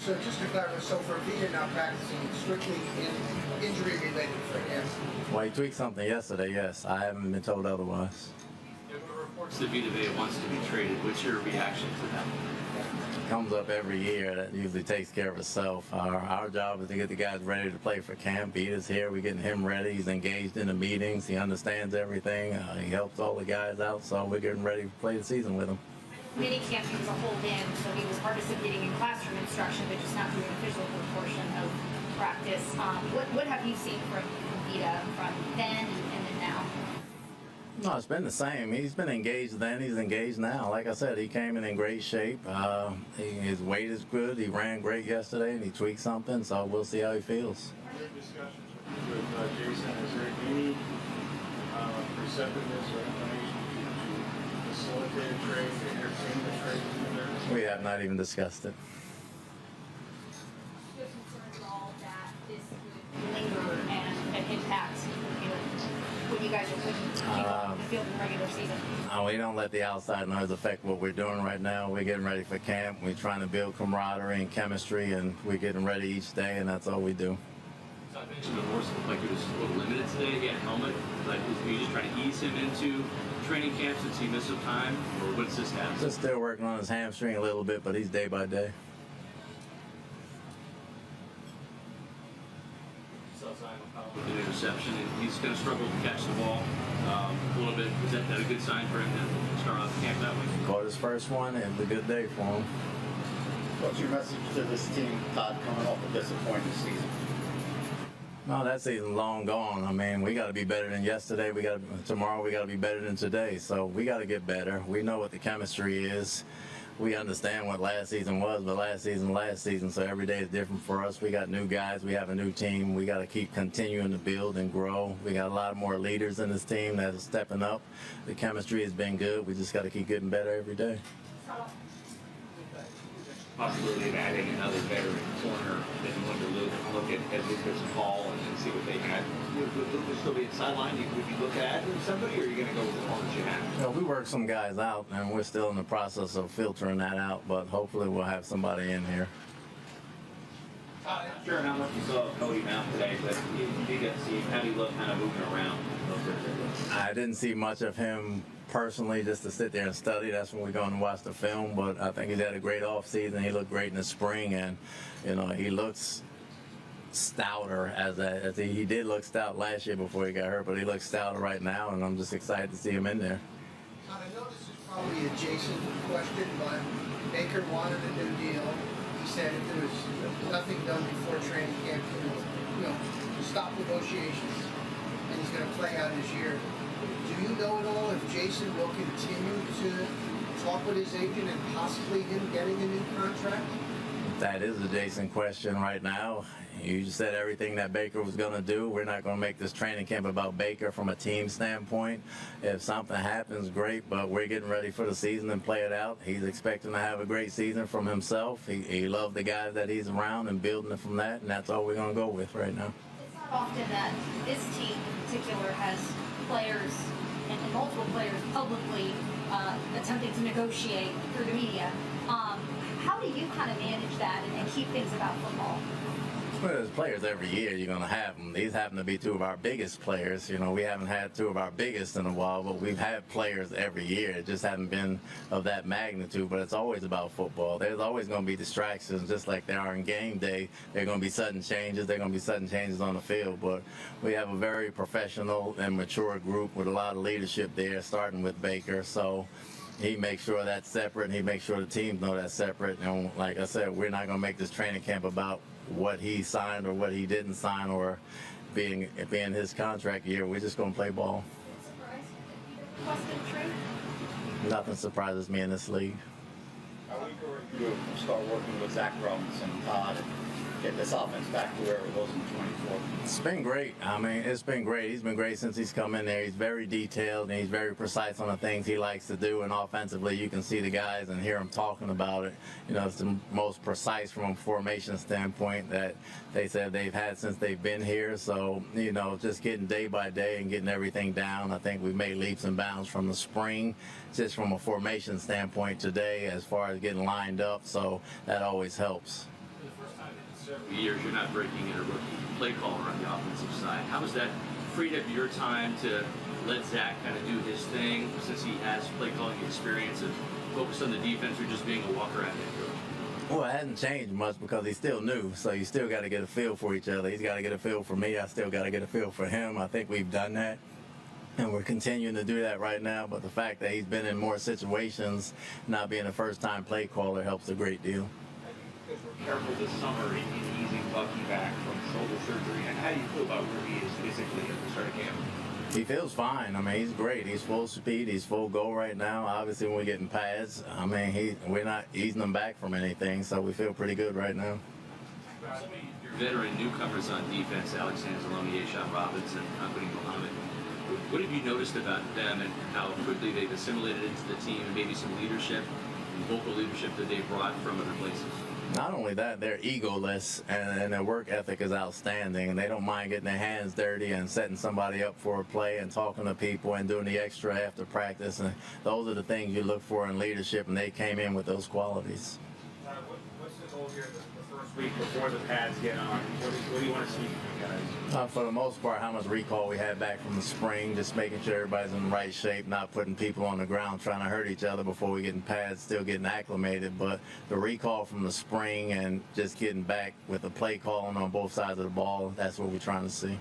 So just to clarify, so for Vita not practicing, strictly injury-related for him? Well, he tweaked something yesterday, yes. I haven't been told otherwise. There were reports that Vita wants to be traded. What's your reaction to that? Comes up every year. That usually takes care of itself. Our job is to get the guys ready to play for camp. Vita's here. We're getting him ready. He's engaged in the meetings. He understands everything. He helps all the guys out, so we're getting ready to play the season with him. Mini camp, he was a hold in, so he was participating in classroom instruction, but just not doing a physical portion of practice. What have you seen from Vita from then and then now? No, it's been the same. He's been engaged then. He's engaged now. Like I said, he came in great shape. His weight is good. He ran great yesterday, and he tweaked something, so we'll see how he feels. Your discussions with Jason, is there any receptiveness or information to facilitate a trade, to entertain the trade? We have not even discussed it. Do you have concerns at all that this would linger and impact, when you guys are putting people on the field in regular season? We don't let the outside noise affect what we're doing right now. We're getting ready for camp. We're trying to build camaraderie and chemistry, and we're getting ready each day, and that's all we do. So I mentioned the horse looked like it was a little limited today. He had a helmet. Like, were you just trying to ease him into training camp since he missed some time, or what's his status? Just still working on his hamstring a little bit, but he's day by day. With an interception, and he's going to struggle to catch the ball a little bit. Is that a good sign for him to start off camp that way? Caught his first one, and it was a good day for him. What's your message to this team, Todd, coming off a disappointing season? No, that season's long gone. I mean, we got to be better than yesterday. Tomorrow we got to be better than today. So we got to get better. We know what the chemistry is. We understand what last season was, but last season. So every day is different for us. We got new guys. We have a new team. We got to keep continuing to build and grow. We got a lot more leaders in this team that are stepping up. The chemistry has been good. We just got to keep getting better every day. Possibility of adding another veteran corner, then look at Lucas and Paul and see what they had. Would Lucas still be at sideline? Would you look at adding somebody, or are you going to go with the corners you have? You know, we worked some guys out, and we're still in the process of filtering that out, but hopefully we'll have somebody in here. I'm not sure how much you saw of Cody Mount today, but you did see him. How do you look kind of moving around? I didn't see much of him personally, just to sit there and study. That's when we're going to watch the film, but I think he's had a great offseason. He looked great in the spring, and he looks stouter as he did look stout last year before he got hurt, but he looks stouter right now, and I'm just excited to see him in there. I know this is probably a Jason question, but Baker wanted a new deal. He said if there was nothing done before training camp, he would, stop negotiations, and he's going to play out his year. Do you know at all if Jason will continue to talk with his agent and possibly him getting a new contract? That is a Jason question right now. You just said everything that Baker was going to do. We're not going to make this training camp about Baker from a team standpoint. If something happens, great, but we're getting ready for the season and play it out. He's expecting to have a great season from himself. He loves the guys that he's around and building it from that, and that's all we're going to go with right now. It's not often that this team in particular has players and multiple players publicly attempting to negotiate through the media. How do you kind of manage that and keep things about football? Well, there's players every year. You're going to have them. These happen to be two of our biggest players. You know, we haven't had two of our biggest in a while, but we've had players every year. It just haven't been of that magnitude, but it's always about football. There's always going to be distractions, just like there are in game day. There are going to be sudden changes. There are going to be sudden changes on the field, but we have a very professional and mature group with a lot of leadership there, starting with Baker. So he makes sure that's separate, and he makes sure the teams know that's separate. And like I said, we're not going to make this training camp about what he signed or what he didn't sign or being his contract year. We're just going to play ball. Nothing surprises me in this league. Are we going to start working with Zach Robinson, Todd, and get this offense back to where it was in 24? It's been great. I mean, it's been great. He's been great since he's come in there. He's very detailed and he's very precise on the things he likes to do. And offensively, you can see the guys and hear them talking about it. You know, it's the most precise from a formation standpoint that they said they've had since they've been here. So, you know, just getting day by day and getting everything down. I think we've made leaps and bounds from the spring, just from a formation standpoint today as far as getting lined up. So that always helps. Several years, you're not breaking in a rookie play caller on the offensive side. How has that freed up your time to let Zach kind of do his thing, since he has play calling experience, and focus on the defense, or just being a walker at head coach? Well, it hasn't changed much because he's still new, so you still got to get a feel for each other. He's got to get a feel for me. I still got to get a feel for him. I think we've done that, and we're continuing to do that right now. But the fact that he's been in more situations, not being a first-time play caller, helps a great deal. We're careful this summer in easing Bucky back from shoulder surgery. And how do you feel about where he is physically at the start of camp? He feels fine. I mean, he's great. He's full speed. He's full go right now. Obviously, when we get in pads, I mean, we're not easing him back from anything, so we feel pretty good right now. Your veteran newcomers on defense, Alex Anzalone, Sean Robinson, Company Muhammad. What have you noticed about them and how quickly they've assimilated into the team, and maybe some leadership, vocal leadership that they brought from other places? Not only that, they're egoless, and their work ethic is outstanding, and they don't mind getting their hands dirty and setting somebody up for a play and talking to people and doing the extra after practice. And those are the things you look for in leadership, and they came in with those qualities. What's the goal here the first week before the pads get on? What do you want to see from you guys? For the most part, how much recall we had back from the spring, just making sure everybody's in the right shape, not putting people on the ground trying to hurt each other before we get in pads, still getting acclimated. But the recall from the spring and just getting back with the play calling on both sides of the ball, that's what we're trying to see.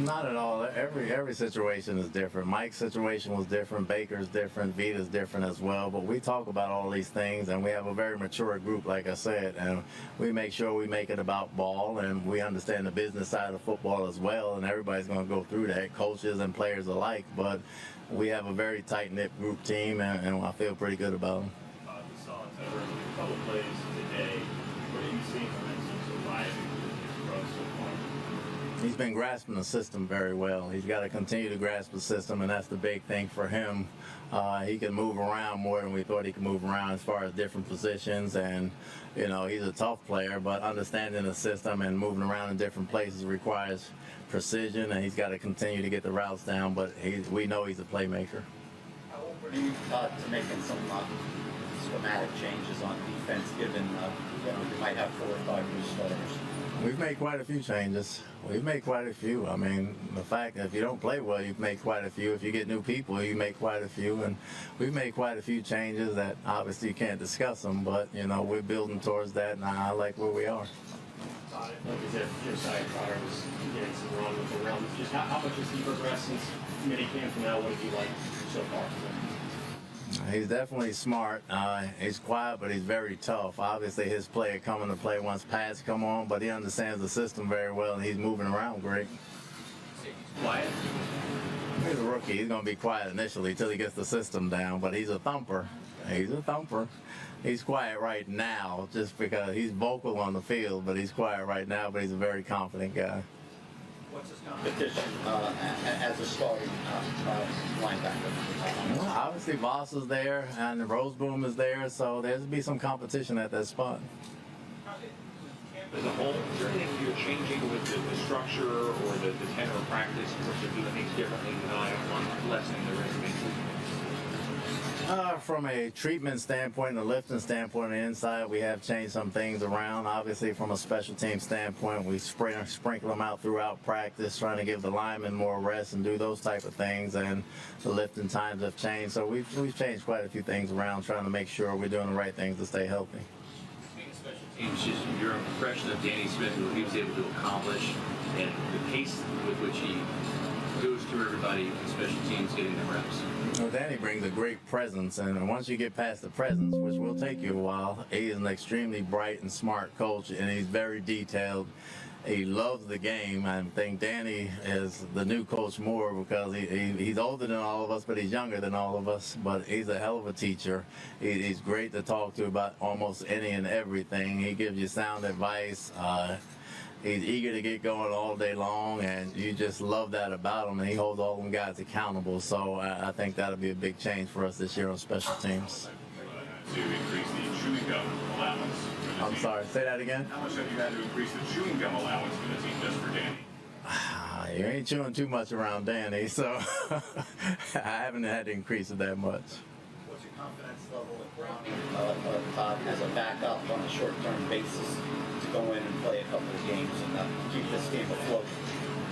Not at all. Every situation is different. Mike's situation was different. Baker's different. Vita's different as well. But we talk about all these things, and we have a very mature group, like I said, and we make sure we make it about ball, and we understand the business side of football as well, and everybody's going to go through that, coaches and players alike. But we have a very tight-knit group team, and I feel pretty good about them. We saw a couple plays today. What are you seeing from him since arriving to the pros so far? He's been grasping the system very well. He's got to continue to grasp the system, and that's the big thing for him. He can move around more than we thought he could move around as far as different positions, and you know, he's a tough player, but understanding the system and moving around in different places requires precision, and he's got to continue to get the routes down, but we know he's a playmaker. How open are you to making some schematic changes on defense, given you might have 4 or 5 new starters? We've made quite a few changes. We've made quite a few. I mean, the fact that if you don't play well, you make quite a few. If you get new people, you make quite a few. And we've made quite a few changes that obviously you can't discuss them, but, you know, we're building towards that, and I like where we are. Like as if Josiah Trotter was getting some run with the realm. Just how much has he progressed since minicamp to now? What have you liked so far? He's definitely smart. He's quiet, but he's very tough. Obviously, his play coming to play once pads come on, but he understands the system very well, and he's moving around great. Quiet. He's a rookie. He's going to be quiet initially till he gets the system down, but he's a thumper. He's a thumper. He's quiet right now just because he's vocal on the field, but he's quiet right now, but he's a very confident guy. What's his competition as a starting linebacker? Well, obviously, Voss is there, and Roseboom is there, so there's be some competition at that spot. As a whole, is there anything you're changing with the structure or the tenor of practice in terms of doing things differently tonight on lessening the risk of injury? From a treatment standpoint and a lifting standpoint on the inside, we have changed some things around. Obviously, from a special team standpoint, we sprinkle them out throughout practice, trying to give the linemen more rest and do those type of things. And the lifting times have changed, so we've changed quite a few things around, trying to make sure we're doing the right things to stay healthy. Teams, just your impression of Danny Smith, what he was able to accomplish, and the pace with which he goes through everybody in special teams getting the reps. Well, Danny brings a great presence, and once you get past the presence, which will take you a while, he is an extremely bright and smart coach, and he's very detailed. He loves the game. I think Danny is the new Coach Moore because he's older than all of us, but he's younger than all of us. But he's a hell of a teacher. He's great to talk to about almost any and everything. He gives you sound advice. He's eager to get going all day long, and you just love that about him, and he holds all them guys accountable. So I think that'll be a big change for us this year on special teams. To increase the chewing gum allowance. I'm sorry, say that again? How much have you had to increase the chewing gum allowance for the team just for Danny? You ain't chewing too much around Danny, so I haven't had to increase it that much. What's your confidence level with Browning as a backup on a short-term basis to go in and play a couple of games and keep this team afloat?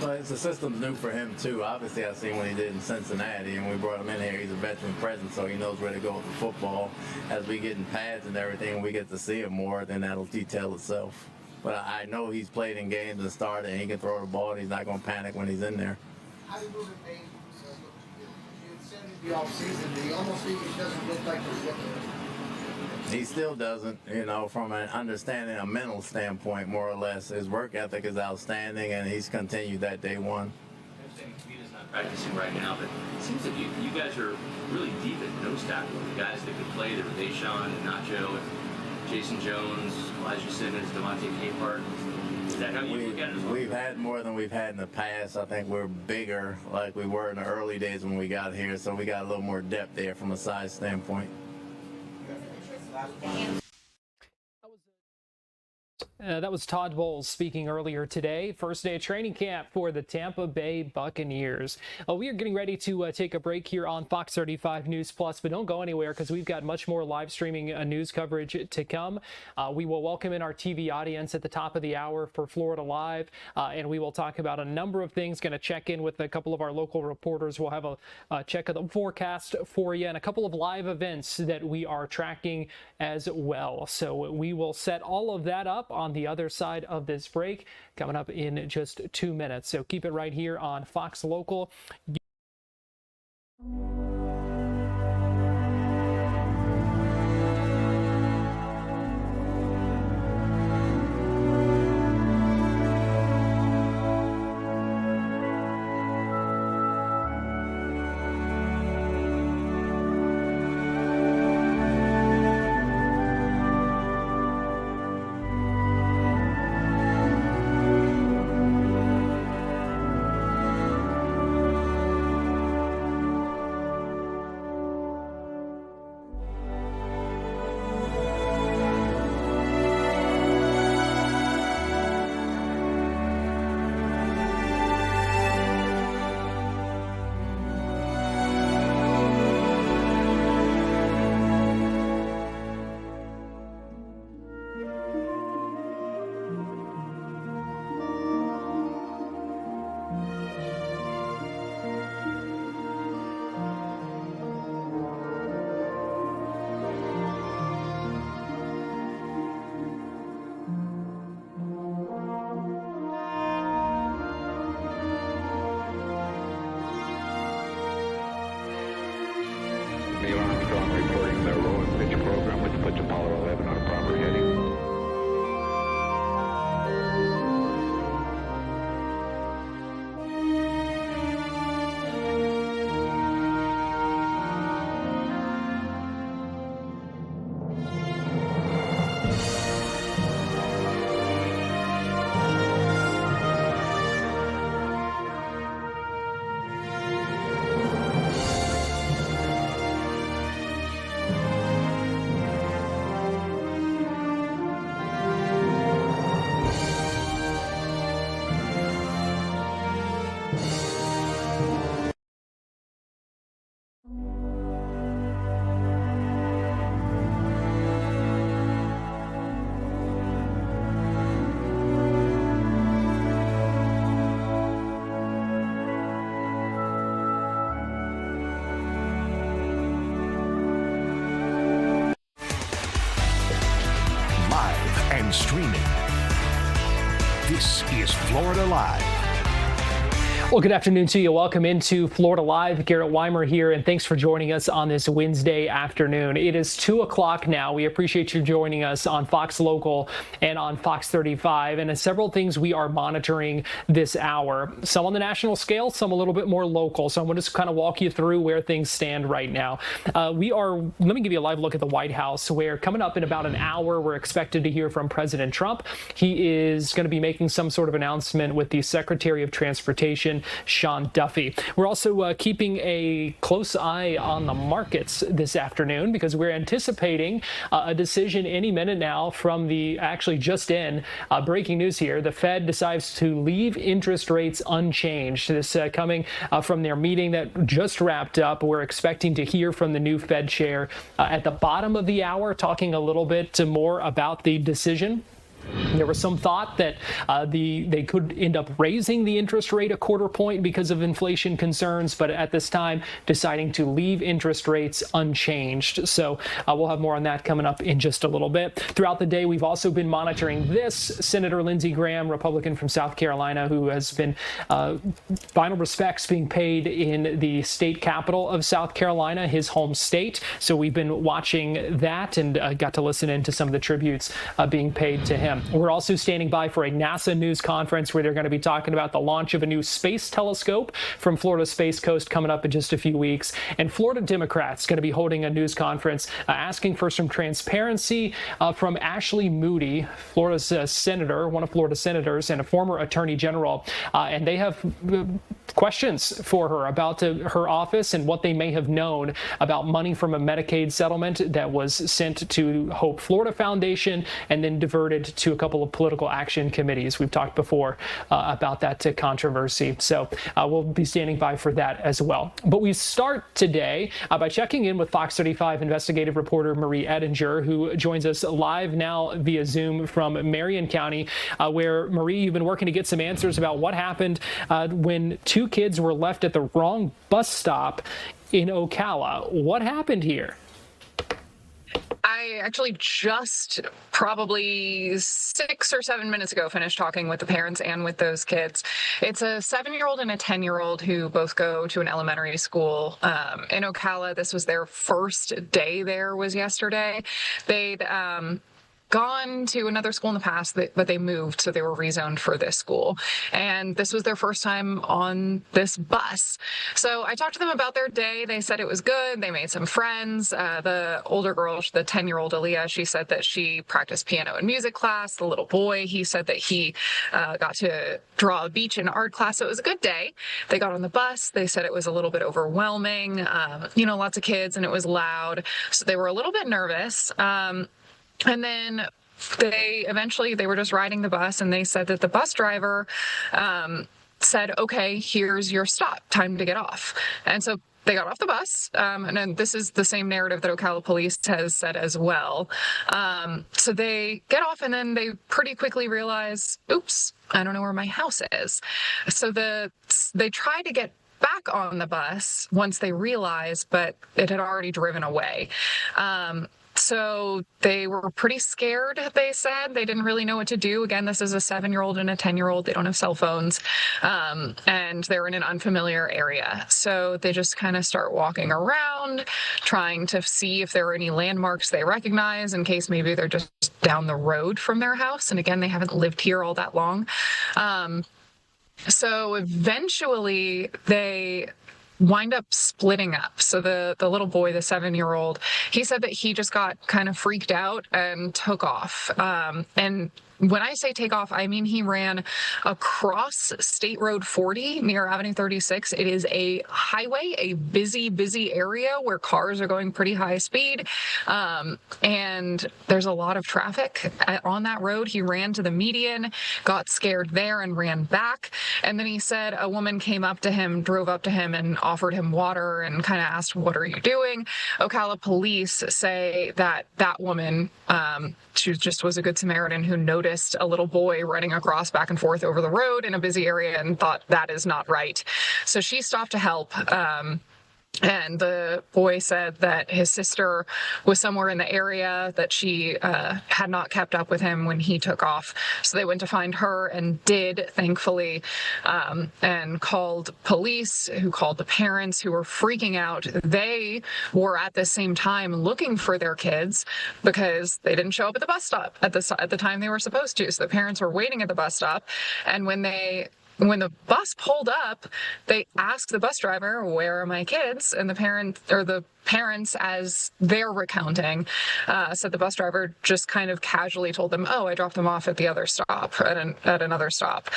Well, the system's new for him, too. Obviously, I've seen what he did in Cincinnati, and we brought him in here. He's a veteran presence, so he knows where to go with the football. As we get in pads and everything, we get to see him more, then that'll detail itself. But I know he's played in games and started, and he can throw the ball, and he's not going to panic when he's in there. How do you move it, Dave? You had said in the offseason, he almost doesn't look like he's looking. He still doesn't, from an understanding, a mental standpoint, more or less. His work ethic is outstanding, and he's continued that day one. He's not practicing right now, but it seems like you guys are really deep at nose tackle. The guys that could play, there were Deshaun and Nacho and Jason Jones, Elijah Simmons, Devontae Capehart. Is that how you look at it as well? We've had more than we've had in the past. I think we're bigger like we were in the early days when we got here, so we got a little more depth there from a size standpoint. That was Todd Bowles speaking earlier today. First day of training camp for the Tampa Bay Buccaneers. We are getting ready to take a break here on Fox 35 News Plus, but don't go anywhere because we've got much more live streaming news coverage to come. We will welcome in our TV audience at the top of the hour for Florida Live, and we will talk about a number of things. Going to check in with a couple of our local reporters. We'll have a check of the forecast for you and a couple of live events that we are tracking as well. So we will set all of that up on the other side of this break coming up in just 2 minutes. So keep it right here on Fox Local. Neil Armstrong reporting the roll and pitch program, which puts Apollo 11 on a proper heading. streaming. This is Florida Live. Well, good afternoon to you. Welcome into Florida Live. Garrett Weimer here, and thanks for joining us on this Wednesday afternoon. It is 2 o'clock now. We appreciate you joining us on Fox Local and on Fox 35, and several things we are monitoring this hour. Some on the national scale, some a little bit more local. So I'm going to just kind of walk you through where things stand right now. Let me give you a live look at the White House, where coming up in about an hour, we're expected to hear from President Trump. He is going to be making some sort of announcement with the Secretary of Transportation, Sean Duffy. We're also keeping a close eye on the markets this afternoon because we're anticipating a decision any minute now from the breaking news here. The Fed decides to leave interest rates unchanged. This coming from their meeting that just wrapped up. We're expecting to hear from the new Fed chair at the bottom of the hour, talking a little bit more about the decision. There was some thought that they could end up raising the interest rate a quarter point because of inflation concerns, but at this time deciding to leave interest rates unchanged. So we'll have more on that coming up in just a little bit. Throughout the day, we've also been monitoring this. Senator Lindsey Graham, Republican from South Carolina, who has been final respects being paid in the state capital of South Carolina, his home state. So we've been watching that and got to listen in to some of the tributes being paid to him. We're also standing by for a NASA news conference where they're going to be talking about the launch of a new space telescope from Florida Space Coast coming up in just a few weeks. And Florida Democrats going to be holding a news conference asking for some transparency from Ashley Moody, Florida's senator, one of Florida's senators and a former attorney general. And they have questions for her about her office and what they may have known about money from a Medicaid settlement that was sent to Hope Florida Foundation and then diverted to a couple of political action committees. We've talked before about that controversy. So we'll be standing by for that as well. But we start today by checking in with Fox 35 investigative reporter Marie Edinger, who joins us live now via Zoom from Marion County, where, Marie, you've been working to get some answers about what happened when two kids were left at the wrong bus stop in Ocala. What happened here? I actually just probably 6 or 7 minutes ago finished talking with the parents and with those kids. It's a 7-year-old and a 10-year-old who both go to an elementary school in Ocala. This was their first day there, was yesterday. They'd gone to another school in the past, but they moved, so they were rezoned for this school. And this was their first time on this bus. So I talked to them about their day. They said it was good. They made some friends. The older girl, the 10-year-old Aaliyah, she said that she practiced piano and music class. The little boy, he said that he got to draw a beach in art class. So it was a good day. They got on the bus. They said it was a little bit overwhelming, lots of kids, and it was loud. So they were a little bit nervous. And then they were just riding the bus, and they said that the bus driver said, okay, here's your stop, time to get off. And so they got off the bus, and then this is the same narrative that Ocala Police has said as well. So they get off, and then they pretty quickly realize, oops, I don't know where my house is. So they try to get back on the bus once they realized, but it had already driven away. So they were pretty scared, they said. They didn't really know what to do. Again, this is a 7-year-old and a 10-year-old. They don't have cell phones, and they're in an unfamiliar area. So they just kind of start walking around, trying to see if there are any landmarks they recognize in case maybe they're just down the road from their house. And again, they haven't lived here all that long. So eventually they wind up splitting up. So the little boy, the 7-year-old, he said that he just got kind of freaked out and took off. And when I say take off, I mean he ran across State Road 40 near Avenue 36. It is a highway, a busy area where cars are going pretty high speed. And there's a lot of traffic on that road. He ran to the median, got scared there and ran back. And then he said a woman came up to him, drove up to him and offered him water and kind of asked, what are you doing? Ocala police say that woman, she just was a good Samaritan who noticed a little boy running across back and forth over the road in a busy area and thought that is not right. So she stopped to help. And the boy said that his sister was somewhere in the area, that she had not kept up with him when he took off. So they went to find her and did, thankfully, and called police, who called the parents, who were freaking out. They were at the same time looking for their kids because they didn't show up at the bus stop at the time they were supposed to. So the parents were waiting at the bus stop. And when the bus pulled up, they asked the bus driver, "Where are my kids?" And the parents, as they're recounting, said the bus driver just kind of casually told them, "Oh, I dropped them off at the other stop, at another stop."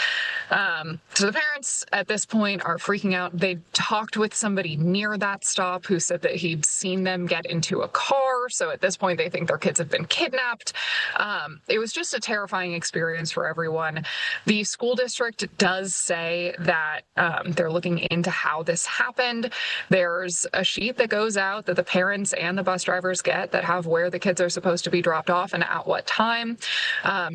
So the parents at this point are freaking out. They talked with somebody near that stop who said that he'd seen them get into a car. So at this point, they think their kids have been kidnapped. It was just a terrifying experience for everyone. The school district does say that they're looking into how this happened. There's a sheet that goes out that the parents and the bus drivers get that have where the kids are supposed to be dropped off and at what time.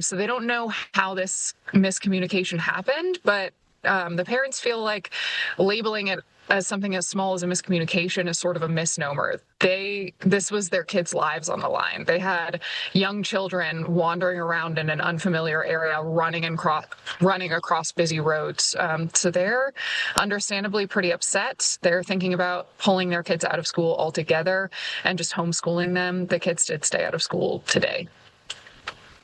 So they don't know how this miscommunication happened, but the parents feel like labeling it as something as small as a miscommunication is sort of a misnomer. This was their kids' lives on the line. They had young children wandering around in an unfamiliar area, running across busy roads. So they're understandably pretty upset. They're thinking about pulling their kids out of school altogether and just homeschooling them. The kids did stay out of school today.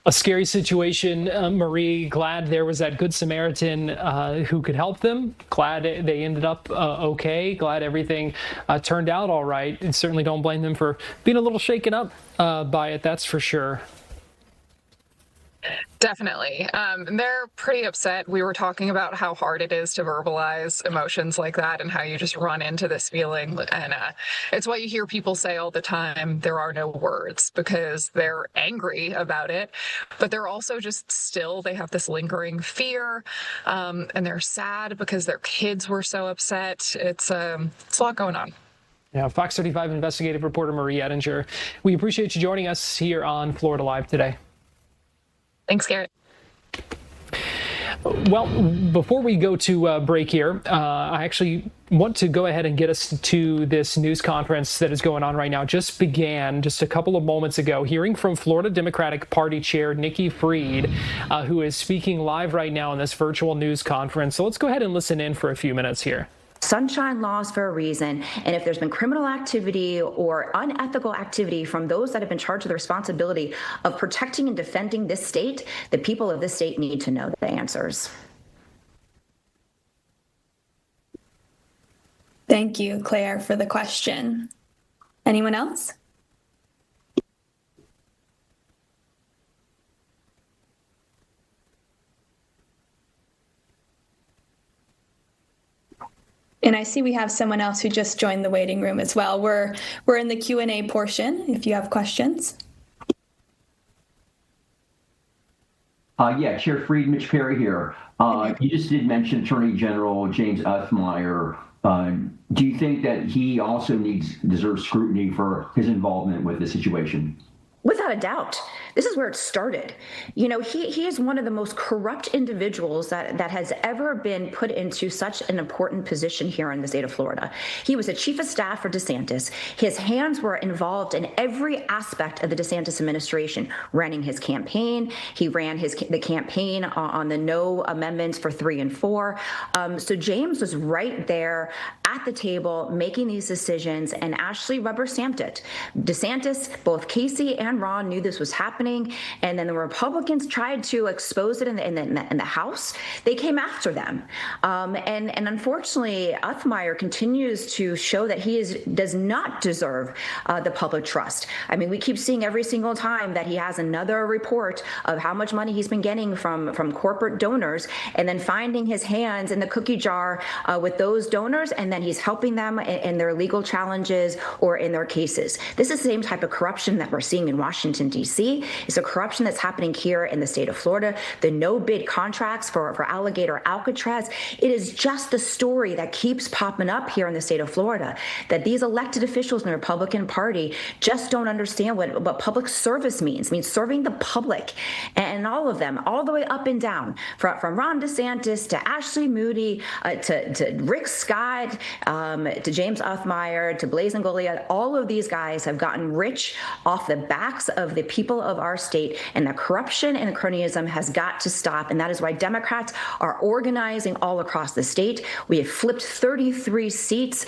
A scary situation, Marie. Glad there was that Good Samaritan who could help them. Glad they ended up okay. Glad everything turned out all right. And certainly don't blame them for being a little shaken up by it, that's for sure. Definitely. They're pretty upset. We were talking about how hard it is to verbalize emotions like that and how you just run into this feeling. And it's why you hear people say all the time, there are no words, because they're angry about it, but they're also just still, they have this lingering fear, and they're sad because their kids were so upset. It's a lot going on. Yeah, Fox 35 investigative reporter Marie Ettinger. We appreciate you joining us here on Florida Live today. Thanks, Garrett. Well, before we go to break here, I actually want to go ahead and get us to this news conference that is going on right now. Just began just a couple of moments ago, hearing from Florida Democratic Party Chair Nikki Fried, who is speaking live right now in this virtual news conference. So let's go ahead and listen in for a few minutes here. Sunshine laws for a reason, and if there's been criminal activity or unethical activity from those that have been charged with the responsibility of protecting and defending this state, the people of this state need to know the answers. Thank you, Claire, for the question. Anyone else? And I see we have someone else who just joined the waiting room as well. We're in the Q&A portion if you have questions. Yeah, Chair Fried, Mitch Perry here. You just did mention Attorney General James Othmeyer. Do you think that he also deserves scrutiny for his involvement with the situation? Without a doubt. This is where it started. You know, he is one of the most corrupt individuals that has ever been put into such an important position here in the state of Florida. He was a chief of staff for DeSantis. His hands were involved in every aspect of the DeSantis administration, running his campaign. He ran the campaign on the no amendments for 3 and 4. So James was right there at the table making these decisions, and Ashley rubber stamped it. DeSantis, both Casey and Ron knew this was happening, and then the Republicans tried to expose it in the House. They came after them, and unfortunately, Othmeyer continues to show that he does not deserve the public trust. I mean, we keep seeing every single time that he has another report of how much money he's been getting from corporate donors, and then finding his hands in the cookie jar with those donors, and then he's helping them in their legal challenges or in their cases. This is the same type of corruption that we're seeing in Washington, D.C. It's the corruption that's happening here in the state of Florida, the no-bid contracts for Alligator Alcatraz. It is just the story that keeps popping up here in the state of Florida, that these elected officials in the Republican Party just don't understand what public service means. It means serving the public, and all of them, all the way up and down, from Ron DeSantis to Ashley Moody to Rick Scott to James Uthmeyer to Blazing Goliath. All of these guys have gotten rich off the backs of the people of our state, and the corruption and cronyism has got to stop. And that is why Democrats are organizing all across the state. We have flipped 33 seats.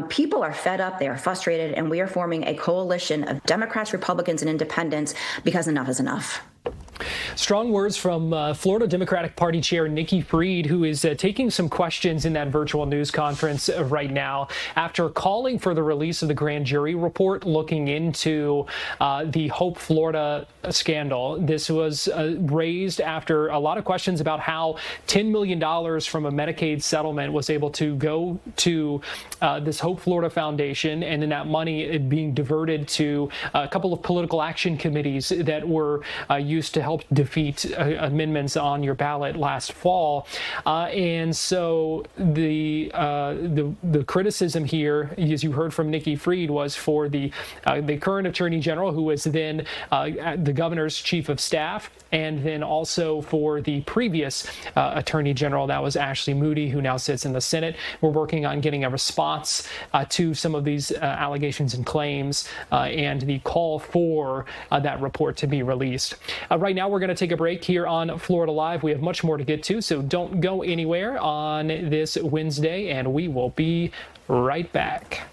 People are fed up, they are frustrated, and we are forming a coalition of Democrats, Republicans, and independents because enough is enough. Strong words from Florida Democratic Party Chair Nikki Fried, who is taking some questions in that virtual news conference right now after calling for the release of the grand jury report looking into the Hope Florida scandal. This was raised after a lot of questions about how $10 million from a Medicaid settlement was able to go to this Hope Florida Foundation, and then that money being diverted to a couple of political action committees that were used to help defeat amendments on your ballot last fall. And so the criticism here, as you heard from Nikki Fried, was for the current Attorney General, who was then the governor's chief of staff, and then also for the previous Attorney General, that was Ashley Moody, who now sits in the Senate. We're working on getting a response to some of these allegations and claims and the call for that report to be released. Right now, we're going to take a break here on Florida Live. We have much more to get to, so don't go anywhere on this Wednesday, and we will be right back.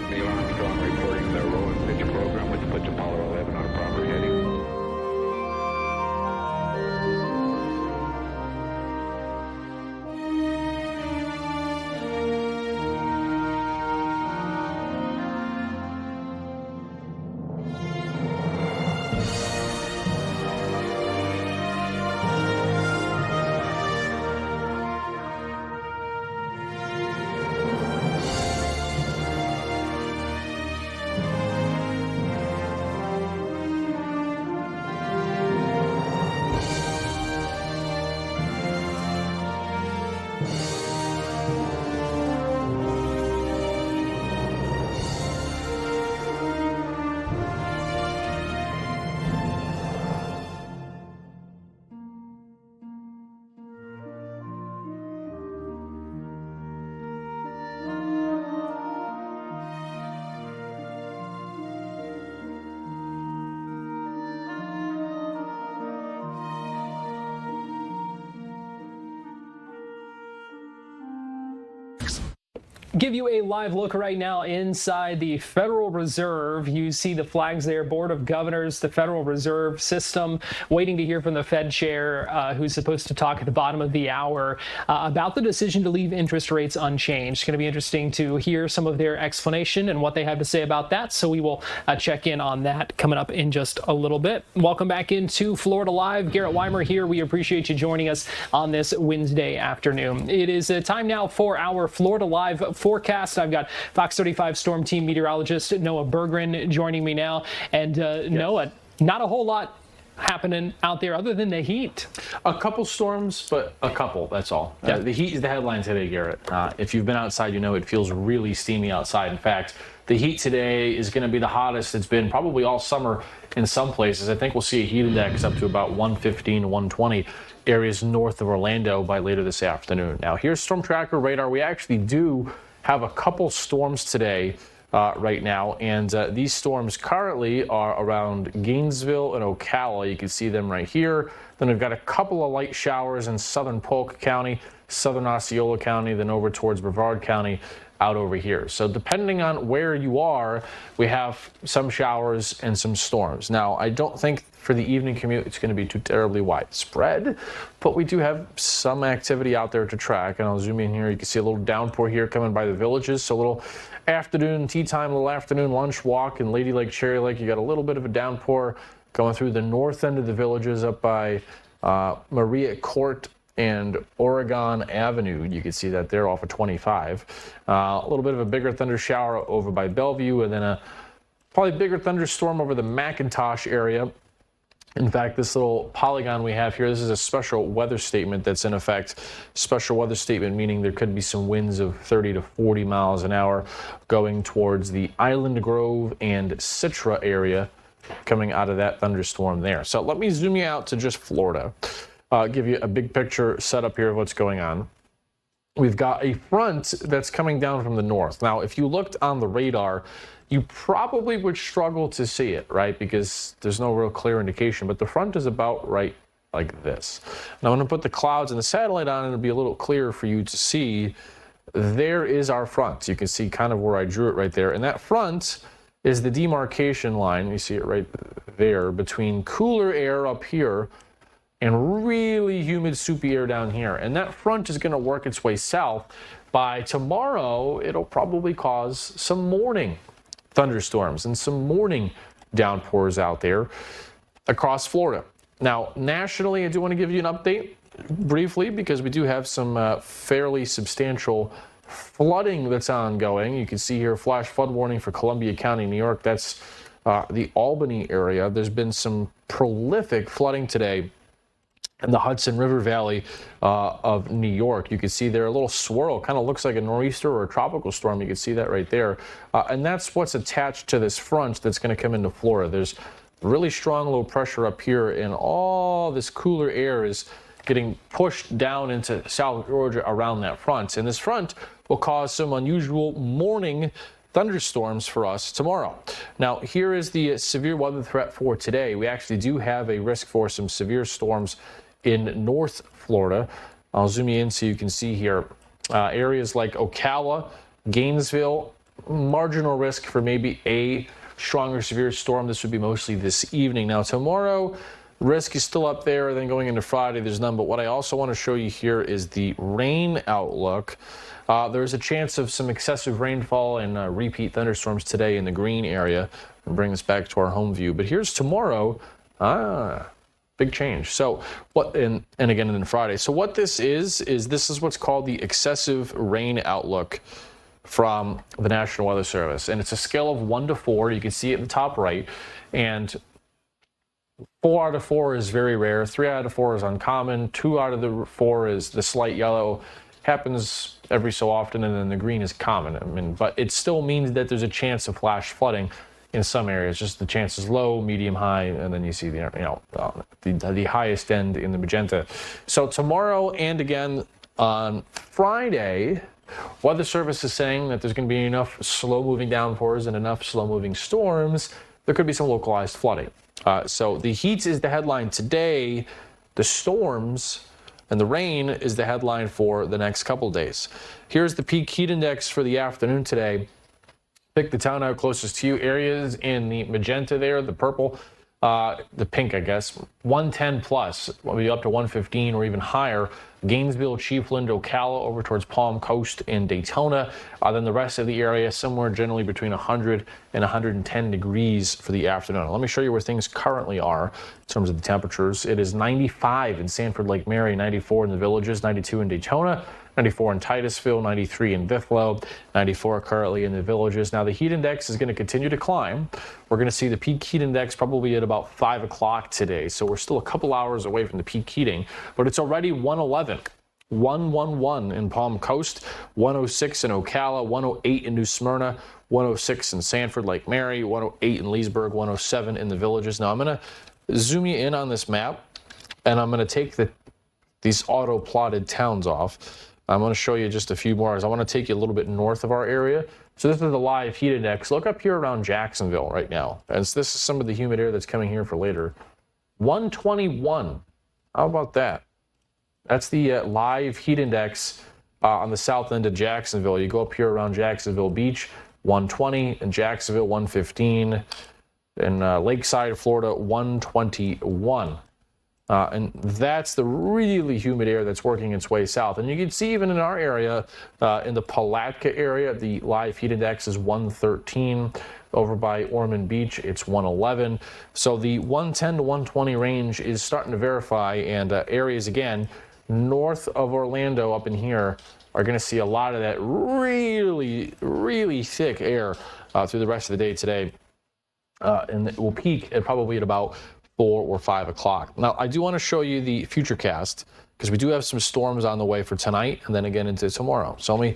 Neil Armstrong reporting the roll and pitch program, which puts Apollo 11 on proper heading. Give you a live look right now inside the Federal Reserve. You see the flags there, Board of Governors, the Federal Reserve System, waiting to hear from the Fed chair, who's supposed to talk at the bottom of the hour about the decision to leave interest rates unchanged. It's going to be interesting to hear some of their explanation and what they have to say about that. So we will check in on that coming up in just a little bit. Welcome back into Florida Live. Garrett Weimer here. We appreciate you joining us on this Wednesday afternoon. It is time now for our Florida Live forecast. I've got Fox 35 Storm Team meteorologist Noah Berggren joining me now. And Noah, not a whole lot happening out there other than the heat. A couple storms, but a couple, that's all. Yeah. The heat is the headline today, Garrett. If you've been outside, you know it feels really steamy outside. In fact, the heat today is going to be the hottest it's been probably all summer in some places. I think we'll see a heat index up to about 115 to 120 areas north of Orlando by later this afternoon. Now, here's Storm Tracker radar. We actually do have a couple storms today right now, and these storms currently are around Gainesville and Ocala. You can see them right here. Then we've got a couple of light showers in southern Polk County, southern Osceola County, then over towards Brevard County out over here. So depending on where you are, we have some showers and some storms. Now, I don't think for the evening commute it's going to be too terribly widespread, but we do have some activity out there to track. And I'll zoom in here. You can see a little downpour here coming by the villages. So a little afternoon tea time, a little afternoon lunch walk in Lady Lake, Cherry Lake. You got a little bit of a downpour going through the north end of the villages up by Maria Court and Oregon Avenue. You can see that there off of 25. A little bit of a bigger thunder shower over by Bellevue, and then a probably bigger thunderstorm over the McIntosh area. In fact, this little polygon we have here, this is a special weather statement that's in effect. Special weather statement meaning there could be some winds of 30 to 40 miles an hour going towards the Island Grove and Citra area coming out of that thunderstorm there. So let me zoom you out to just Florida. Give you a big picture setup here of what's going on. We've got a front that's coming down from the north. Now, if you looked on the radar, you probably would struggle to see it, right? Because there's no real clear indication, but the front is about right like this. Now, I'm going to put the clouds and the satellite on, and it'll be a little clearer for you to see. There is our front. You can see kind of where I drew it right there. And that front is the demarcation line. You see it right there between cooler air up here and really humid, soupy air down here. And that front is going to work its way south. By tomorrow, it'll probably cause some morning thunderstorms and some morning downpours out there across Florida. Now, nationally, I do want to give you an update briefly because we do have some fairly substantial flooding that's ongoing. You can see here flash flood warning for Columbia County, New York. That's the Albany area. There's been some prolific flooding today in the Hudson River Valley of New York. You can see there a little swirl, kind of looks like a nor'easter or a tropical storm. You can see that right there. And that's what's attached to this front that's going to come into Florida. There's really strong low pressure up here, and all this cooler air is getting pushed down into South Georgia around that front. And this front will cause some unusual morning thunderstorms for us tomorrow. Now, here is the severe weather threat for today. We actually do have a risk for some severe storms in North Florida. I'll zoom you in so you can see here. Areas like Ocala, Gainesville, marginal risk for maybe a stronger severe storm. This would be mostly this evening. Now, tomorrow, risk is still up there. Then going into Friday, there's none. But what I also want to show you here is the rain outlook. There's a chance of some excessive rainfall and repeat thunderstorms today in the green area. We'll bring this back to our home view. But here's tomorrow. Big change. So what, and again, and then Friday. So what this is this is what's called the excessive rain outlook from the National Weather Service. And it's a scale of 1 to 4. You can see it in the top right. And 4 out of 4 is very rare. 3 out of 4 is uncommon. 2 out of the 4 is the slight yellow. Happens every so often, and then the green is common. I mean, but it still means that there's a chance of flash flooding in some areas. Just the chance is low, medium, high, and then you see the highest end in the magenta. So tomorrow and again on Friday, Weather Service is saying that there's going to be enough slow-moving downpours and enough slow-moving storms. There could be some localized flooding. So the heat is the headline today. The storms and the rain is the headline for the next couple days. Here's the peak heat index for the afternoon today. Pick the town out closest to you. Areas in the magenta there, the purple, the pink, I guess, 110 plus, will be up to 115 or even higher. Gainesville, Chiefland, Ocala, over towards Palm Coast and Daytona. Then the rest of the area, somewhere generally between 100 and 110 degrees for the afternoon. Let me show you where things currently are in terms of the temperatures. It is 95 in Sanford Lake Mary, 94 in the Villages, 92 in Daytona, 94 in Titusville, 93 in Bithlo, 94 currently in the Villages. Now the heat index is going to continue to climb. We're going to see the peak heat index probably at about 5 o'clock today. So we're still a couple hours away from the peak heating, but it's already 111. 111 in Palm Coast, 106 in Ocala, 108 in New Smyrna, 106 in Sanford, Lake Mary, 108 in Leesburg, 107 in the Villages. Now I'm going to zoom you in on this map, and I'm going to take these auto-plotted towns off. I'm going to show you just a few more. I want to take you a little bit north of our area. So this is the live heat index. Look up here around Jacksonville right now. And so this is some of the humid air that's coming here for later. 121. How about that? That's the live heat index on the south end of Jacksonville. You go up here around Jacksonville Beach, 120, in Jacksonville, 115, in Lakeside, Florida, 121. And that's the really humid air that's working its way south. And you can see even in our area, in the Palatka area, the live heat index is 113. Over by Ormond Beach, it's 111. So the 110 to 120 range is starting to verify, and areas, again, north of Orlando up in here are going to see a lot of that really thick air through the rest of the day today. And it will peak at probably at about 4 or 5 o'clock. Now, I do want to show you the futurecast because we do have some storms on the way for tonight and then again into tomorrow. So let me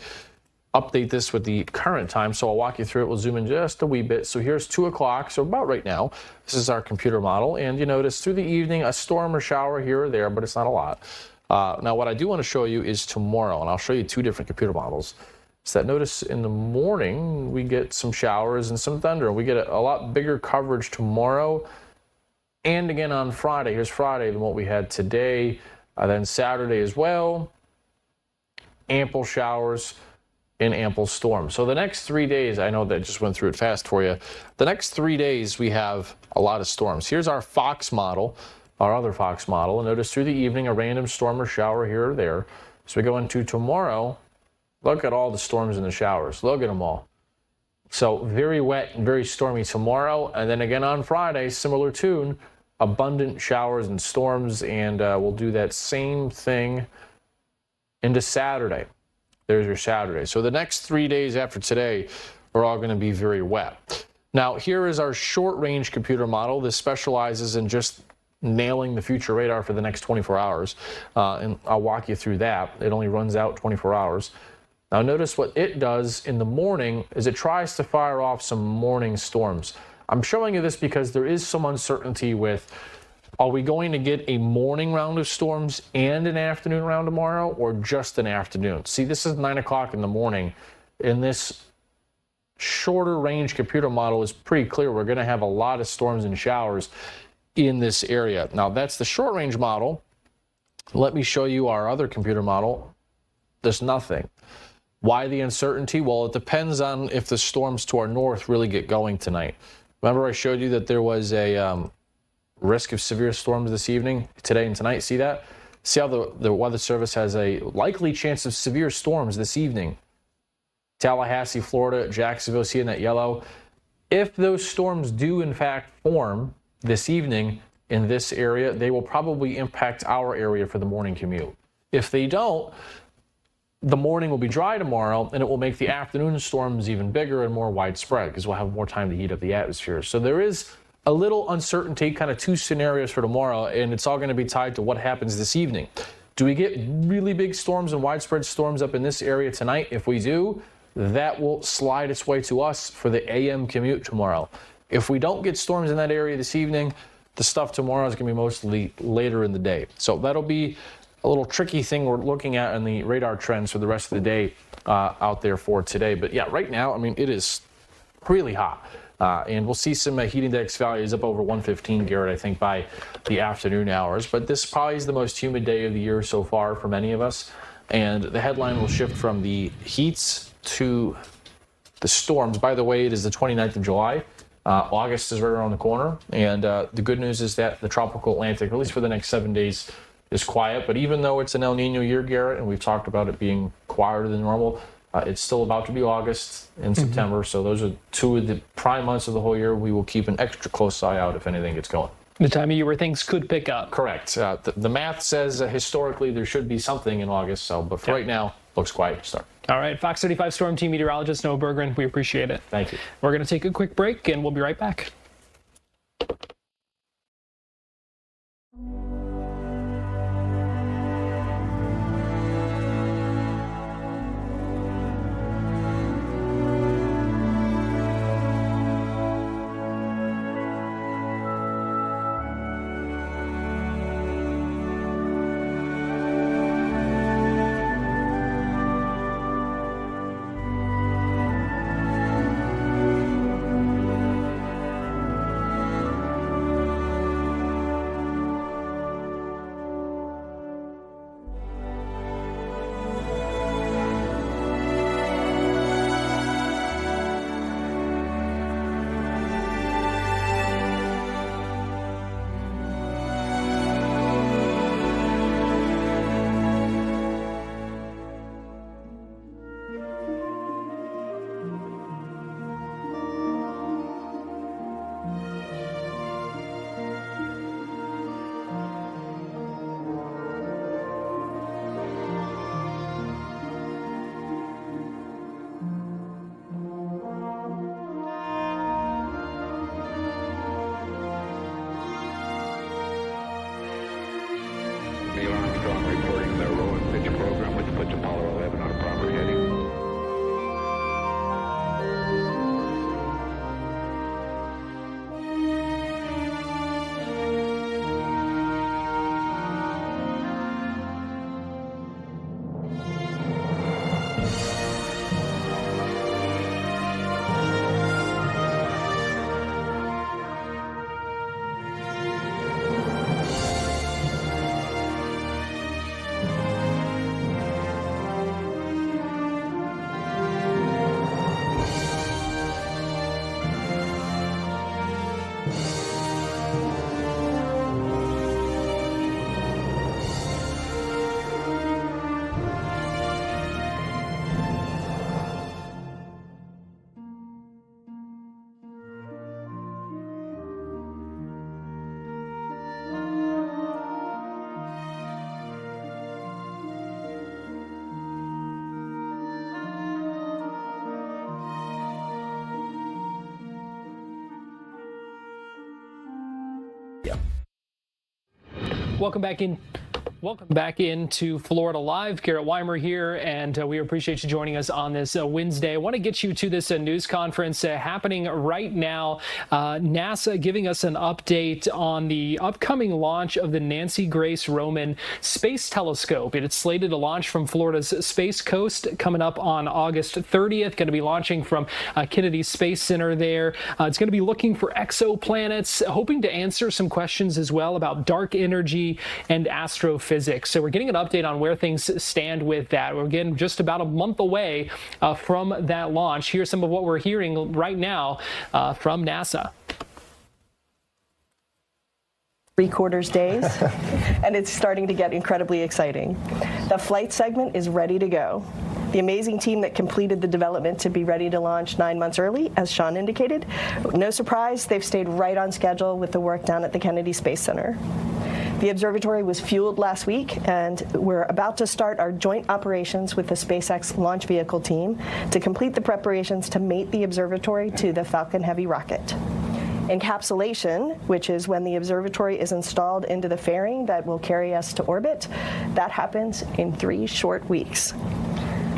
update this with the current time. So I'll walk you through it. We'll zoom in just a wee bit. So here's 2 o'clock. So about right now, this is our computer model. And you notice through the evening, a storm or shower here or there, but it's not a lot. Now, what I do want to show you is tomorrow, and I'll show you 2 different computer models. So that notice in the morning, we get some showers and some thunder. We get a lot bigger coverage tomorrow. And again on Friday, here's Friday than what we had today. Then Saturday as well, ample showers and ample storms. So the next 3 days, I know that just went through it fast for you. The next 3 days, we have a lot of storms. Here's our Fox model, our other Fox model. And notice through the evening, a random storm or shower here or there. So we go into tomorrow, look at all the storms and the showers. Look at them all. So very wet and very stormy tomorrow. And then again on Friday, similar tune, abundant showers and storms. And we'll do that same thing into Saturday. There's your Saturday. So the next 3 days after today are all going to be very wet. Now, here is our short-range computer model. This specializes in just nailing the future radar for the next 24 hours. And I'll walk you through that. It only runs out 24 hours. Now, notice what it does in the morning is it tries to fire off some morning storms. I'm showing you this because there is some uncertainty with, are we going to get a morning round of storms and an afternoon round tomorrow, or just an afternoon? See, this is 9 o'clock in the morning. In this shorter range computer model is pretty clear. We're going to have a lot of storms and showers in this area. Now, that's the short range model. Let me show you our other computer model. There's nothing. Why the uncertainty? Well, it depends on if the storms to our north really get going tonight. Remember I showed you that there was a risk of severe storms this evening, today and tonight? See that? See how the Weather Service has a likely chance of severe storms this evening. Tallahassee, Florida, Jacksonville, see in that yellow. If those storms do in fact form this evening in this area, they will probably impact our area for the morning commute. If they don't, the morning will be dry tomorrow, and it will make the afternoon storms even bigger and more widespread because we'll have more time to heat up the atmosphere. So there is a little uncertainty, kind of 2 scenarios for tomorrow, and it's all going to be tied to what happens this evening. Do we get really big storms and widespread storms up in this area tonight? If we do, that will slide its way to us for the AM commute tomorrow. If we don't get storms in that area this evening, the stuff tomorrow is going to be mostly later in the day. So that'll be a little tricky thing we're looking at in the radar trends for the rest of the day out there for today. But yeah, right now, I mean, it is really hot. And we'll see some heat index values up over 115, Garrett, I think, by the afternoon hours. But this probably is the most humid day of the year so far for many of us. And the headline will shift from the heats to the storms. By the way, it is the 29th of July. August is right around the corner. And the good news is that the tropical Atlantic, at least for the next 7 days, is quiet. But even though it's an El Nino year, Garrett, and we've talked about it being quieter than normal, it's still about to be August and September. So those are 2 of the prime months of the whole year. We will keep an extra close eye out if anything gets going. The time of year where things could pick up. Correct. The math says historically there should be something in August. So, but for right now, looks quiet to start. All right, Fox 35 Storm Team meteorologist Noah Berggren, we appreciate it. Thank you. We're going to take a quick break, and we'll be right back. Neil Armstrong reporting the roll and pitch program with puts Apollo 11 on a proper heading. Welcome back into Florida Live. Garrett Weimer here, and we appreciate you joining us on this Wednesday. I want to get you to this news conference happening right now. NASA giving us an update on the upcoming launch of the Nancy Grace Roman Space Telescope. It's slated to launch from Florida's Space Coast coming up on August 30th. Going to be launching from Kennedy Space Center there. It's going to be looking for exoplanets, hoping to answer some questions as well about dark energy and astrophysics. So we're getting an update on where things stand with that. We're again just about a month away from that launch. Here's some of what we're hearing right now from NASA. 3/4 days, and it's starting to get incredibly exciting. The flight segment is ready to go. The amazing team that completed the development to be ready to launch 9 months early, as Sean indicated. No surprise, they've stayed right on schedule with the work down at the Kennedy Space Center. The observatory was fueled last week, and we're about to start our joint operations with the SpaceX launch vehicle team to complete the preparations to mate the observatory to the Falcon Heavy rocket. Encapsulation, which is when the observatory is installed into the fairing that will carry us to orbit, that happens in 3 short weeks.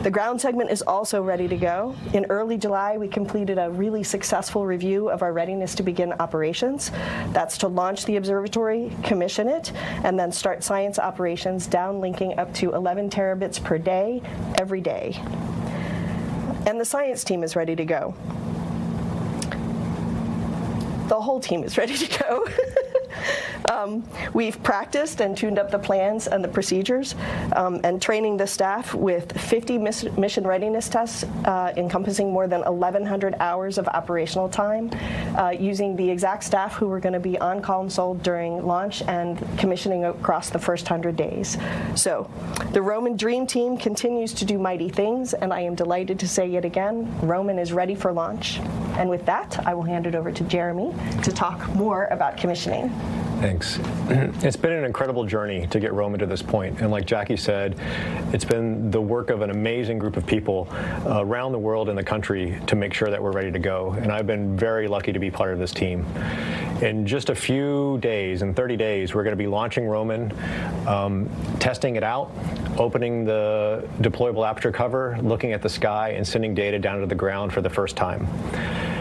The ground segment is also ready to go. In early July, we completed a really successful review of our readiness to begin operations. That's to launch the observatory, commission it, and then start science operations downlinking up to 11 terabits per day, every day. And the science team is ready to go. The whole team is ready to go. We've practiced and tuned up the plans and the procedures and training the staff with 50 mission readiness tests encompassing more than 1,100 hours of operational time using the exact staff who were going to be on console during launch and commissioning across the first 100 days. So the Roman Dream Team continues to do mighty things, and I am delighted to say yet again, Roman is ready for launch. And with that, I will hand it over to Jeremy to talk more about commissioning. Thanks. It's been an incredible journey to get Roman to this point. And like Jackie said, it's been the work of an amazing group of people around the world and the country to make sure that we're ready to go. And I've been very lucky to be part of this team. In just a few days, in 30 days, we're going to be launching Roman, testing it out, opening the deployable aperture cover, looking at the sky, and sending data down to the ground for the first time.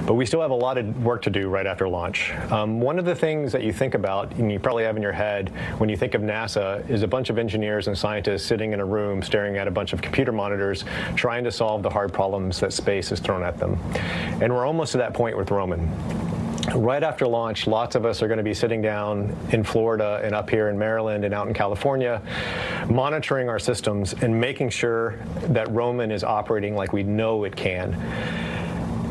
But we still have a lot of work to do right after launch. One of the things that you think about, and you probably have in your head when you think of NASA, is a bunch of engineers and scientists sitting in a room staring at a bunch of computer monitors trying to solve the hard problems that space has thrown at them. And we're almost to that point with Roman. Right after launch, lots of us are going to be sitting down in Florida and up here in Maryland and out in California, monitoring our systems and making sure that Roman is operating like we know it can.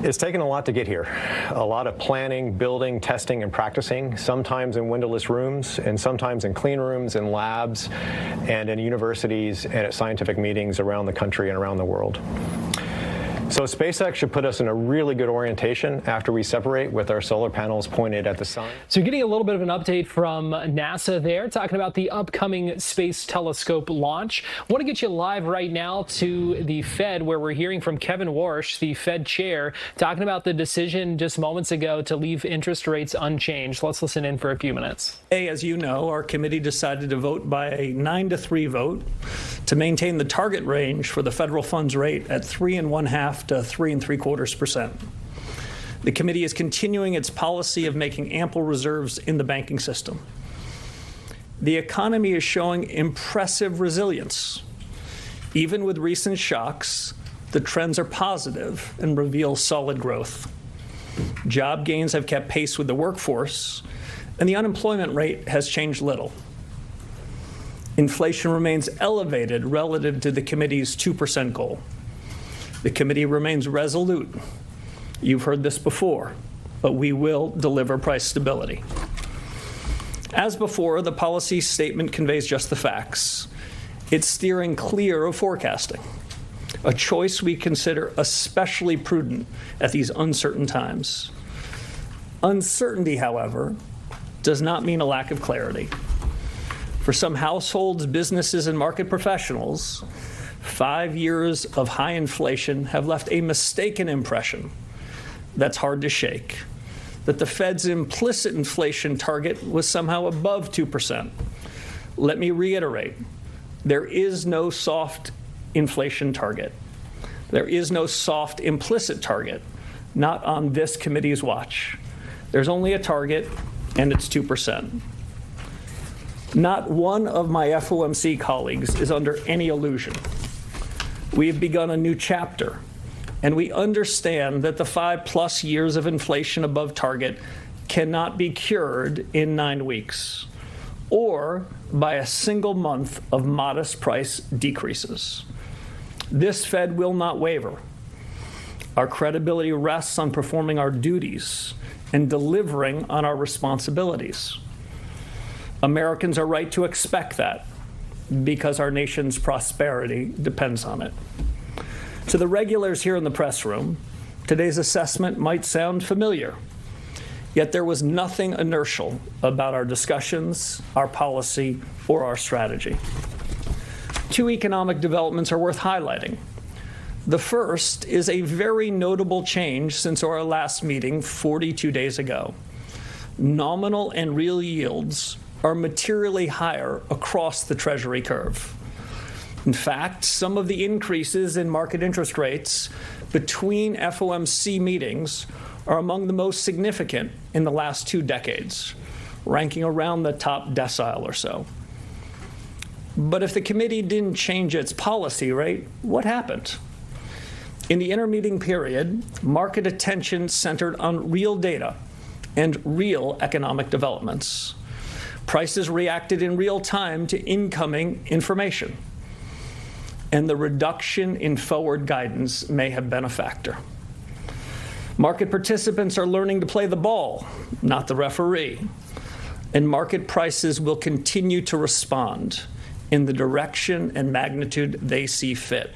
It's taken a lot to get here. A lot of planning, building, testing, and practicing, sometimes in windowless rooms and sometimes in clean rooms, in labs, and in universities and at scientific meetings around the country and around the world. So SpaceX should put us in a really good orientation after we separate with our solar panels pointed at the sun. So getting a little bit of an update from NASA there, talking about the upcoming Space Telescope launch. I want to get you live right now to the Fed, where we're hearing from Kevin Warsh, the Fed chair, talking about the decision just moments ago to leave interest rates unchanged. Let's listen in for a few minutes. As you know, our committee decided to vote by a 9-3 vote to maintain the target range for the federal funds rate at 3.5% to 3.75%. The committee is continuing its policy of making ample reserves in the banking system. The economy is showing impressive resilience. Even with recent shocks, the trends are positive and reveal solid growth. Job gains have kept pace with the workforce, and the unemployment rate has changed little. Inflation remains elevated relative to the committee's 2% goal. The committee remains resolute. You've heard this before, but we will deliver price stability. As before, the policy statement conveys just the facts. It's steering clear of forecasting, a choice we consider especially prudent at these uncertain times. Uncertainty, however, does not mean a lack of clarity. For some households, businesses, and market professionals, 5 years of high inflation have left a mistaken impression that's hard to shake, that the Fed's implicit inflation target was somehow above 2%. Let me reiterate, there is no soft inflation target. There is no soft implicit target, not on this committee's watch. There's only a target, and it's 2%. Not one of my FOMC colleagues is under any illusion. We have begun a new chapter, and we understand that the 5+ years of inflation above target cannot be cured in 9 weeks or by a single month of modest price decreases. This Fed will not waver. Our credibility rests on performing our duties and delivering on our responsibilities. Americans are right to expect that because our nation's prosperity depends on it. To the regulars here in the press room, today's assessment might sound familiar, yet there was nothing inertial about our discussions, our policy, or our strategy. 2 economic developments are worth highlighting. The first is a very notable change since our last meeting 42 days ago. Nominal and real yields are materially higher across the Treasury curve. In fact, some of the increases in market interest rates between FOMC meetings are among the most significant in the last 2 decades, ranking around the top decile or so. But if the committee didn't change its policy rate, what happened? In the intermeeting period, market attention centered on real data and real economic developments. Prices reacted in real time to incoming information, and the reduction in forward guidance may have been a factor. Market participants are learning to play the ball, not the referee, and market prices will continue to respond in the direction and magnitude they see fit.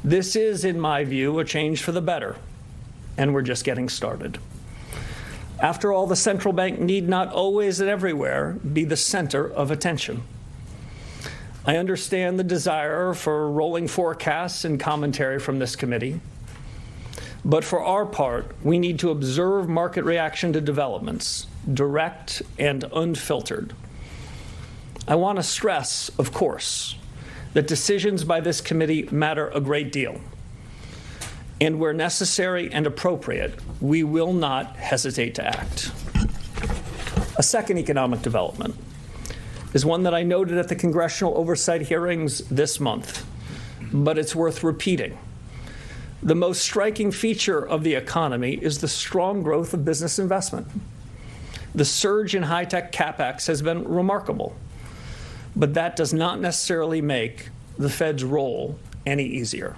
This is, in my view, a change for the better, and we're just getting started. After all, the central bank need not always and everywhere be the center of attention. I understand the desire for rolling forecasts and commentary from this committee. But for our part, we need to observe market reaction to developments, direct and unfiltered. I want to stress, of course, that decisions by this committee matter a great deal. And where necessary and appropriate, we will not hesitate to act. A second economic development is one that I noted at the congressional oversight hearings this month, but it's worth repeating. The most striking feature of the economy is the strong growth of business investment. The surge in high-tech CapEx has been remarkable, but that does not necessarily make the Fed's role any easier.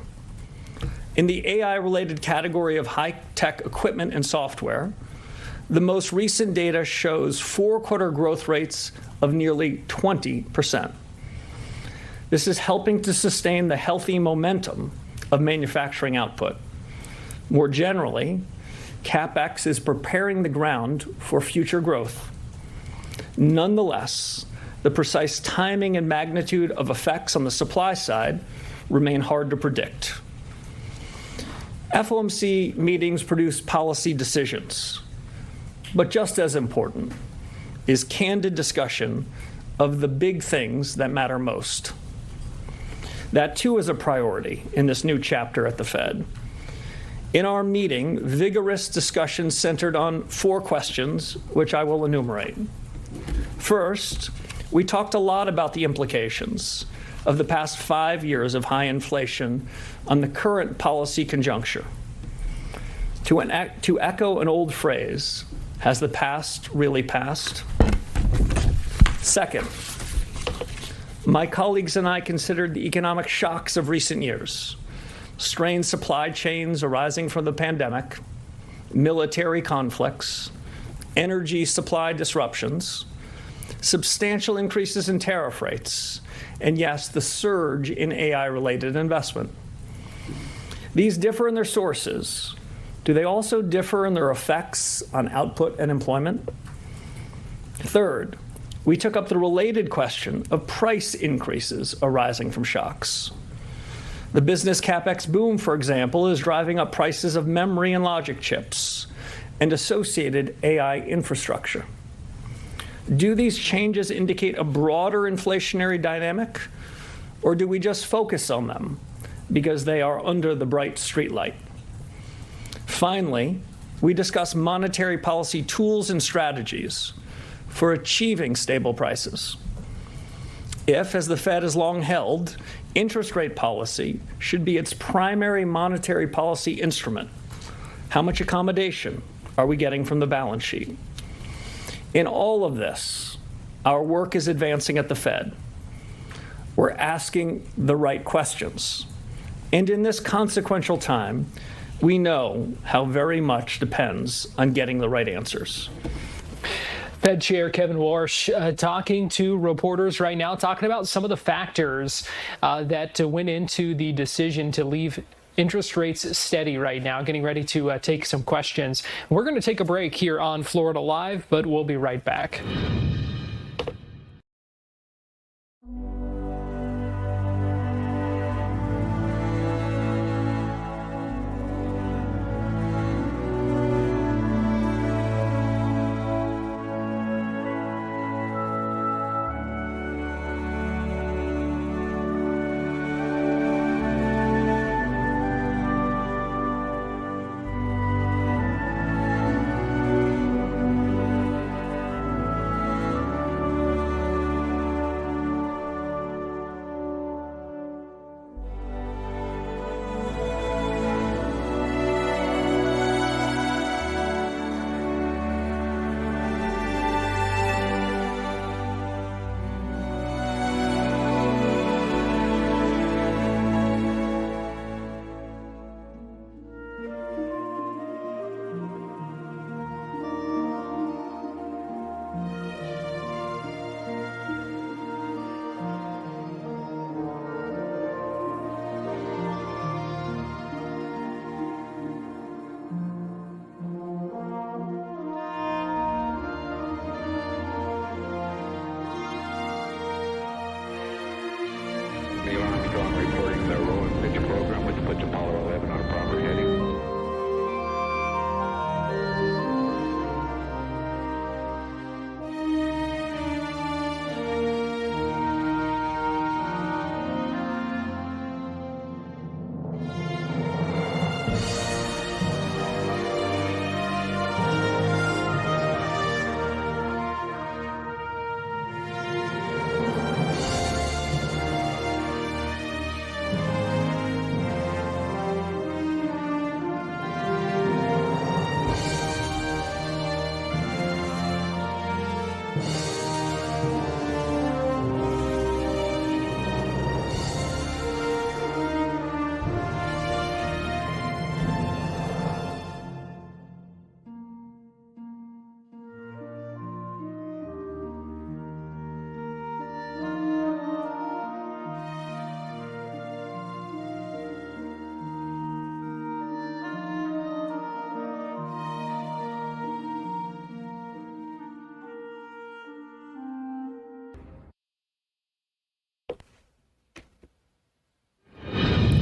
In the AI-related category of high-tech equipment and software, the most recent data shows four-quarter growth rates of nearly 20%. This is helping to sustain the healthy momentum of manufacturing output. More generally, CapEx is preparing the ground for future growth. Nonetheless, the precise timing and magnitude of effects on the supply side remain hard to predict. FOMC meetings produce policy decisions, but just as important is candid discussion of the big things that matter most. That too is a priority in this new chapter at the Fed. In our meeting, vigorous discussion centered on four questions, which I will enumerate. First, we talked a lot about the implications of the past 5 years of high inflation on the current policy conjuncture. To echo an old phrase, has the past really passed? Second, my colleagues and I considered the economic shocks of recent years, strained supply chains arising from the pandemic, military conflicts, energy supply disruptions, substantial increases in tariff rates, and yes, the surge in AI-related investment. These differ in their sources. Do they also differ in their effects on output and employment? Third, we took up the related question of price increases arising from shocks. The business CapEx boom, for example, is driving up prices of memory and logic chips and associated AI infrastructure. Do these changes indicate a broader inflationary dynamic, or do we just focus on them because they are under the bright streetlight? Finally, we discuss monetary policy tools and strategies for achieving stable prices. If, as the Fed has long held, interest rate policy should be its primary monetary policy instrument, how much accommodation are we getting from the balance sheet? In all of this, our work is advancing at the Fed. We're asking the right questions. And in this consequential time, we know how very much depends on getting the right answers. Fed Chair Kevin Warsh talking to reporters right now, talking about some of the factors that went into the decision to leave interest rates steady right now, getting ready to take some questions. We're going to take a break here on Florida Live, but we'll be right back.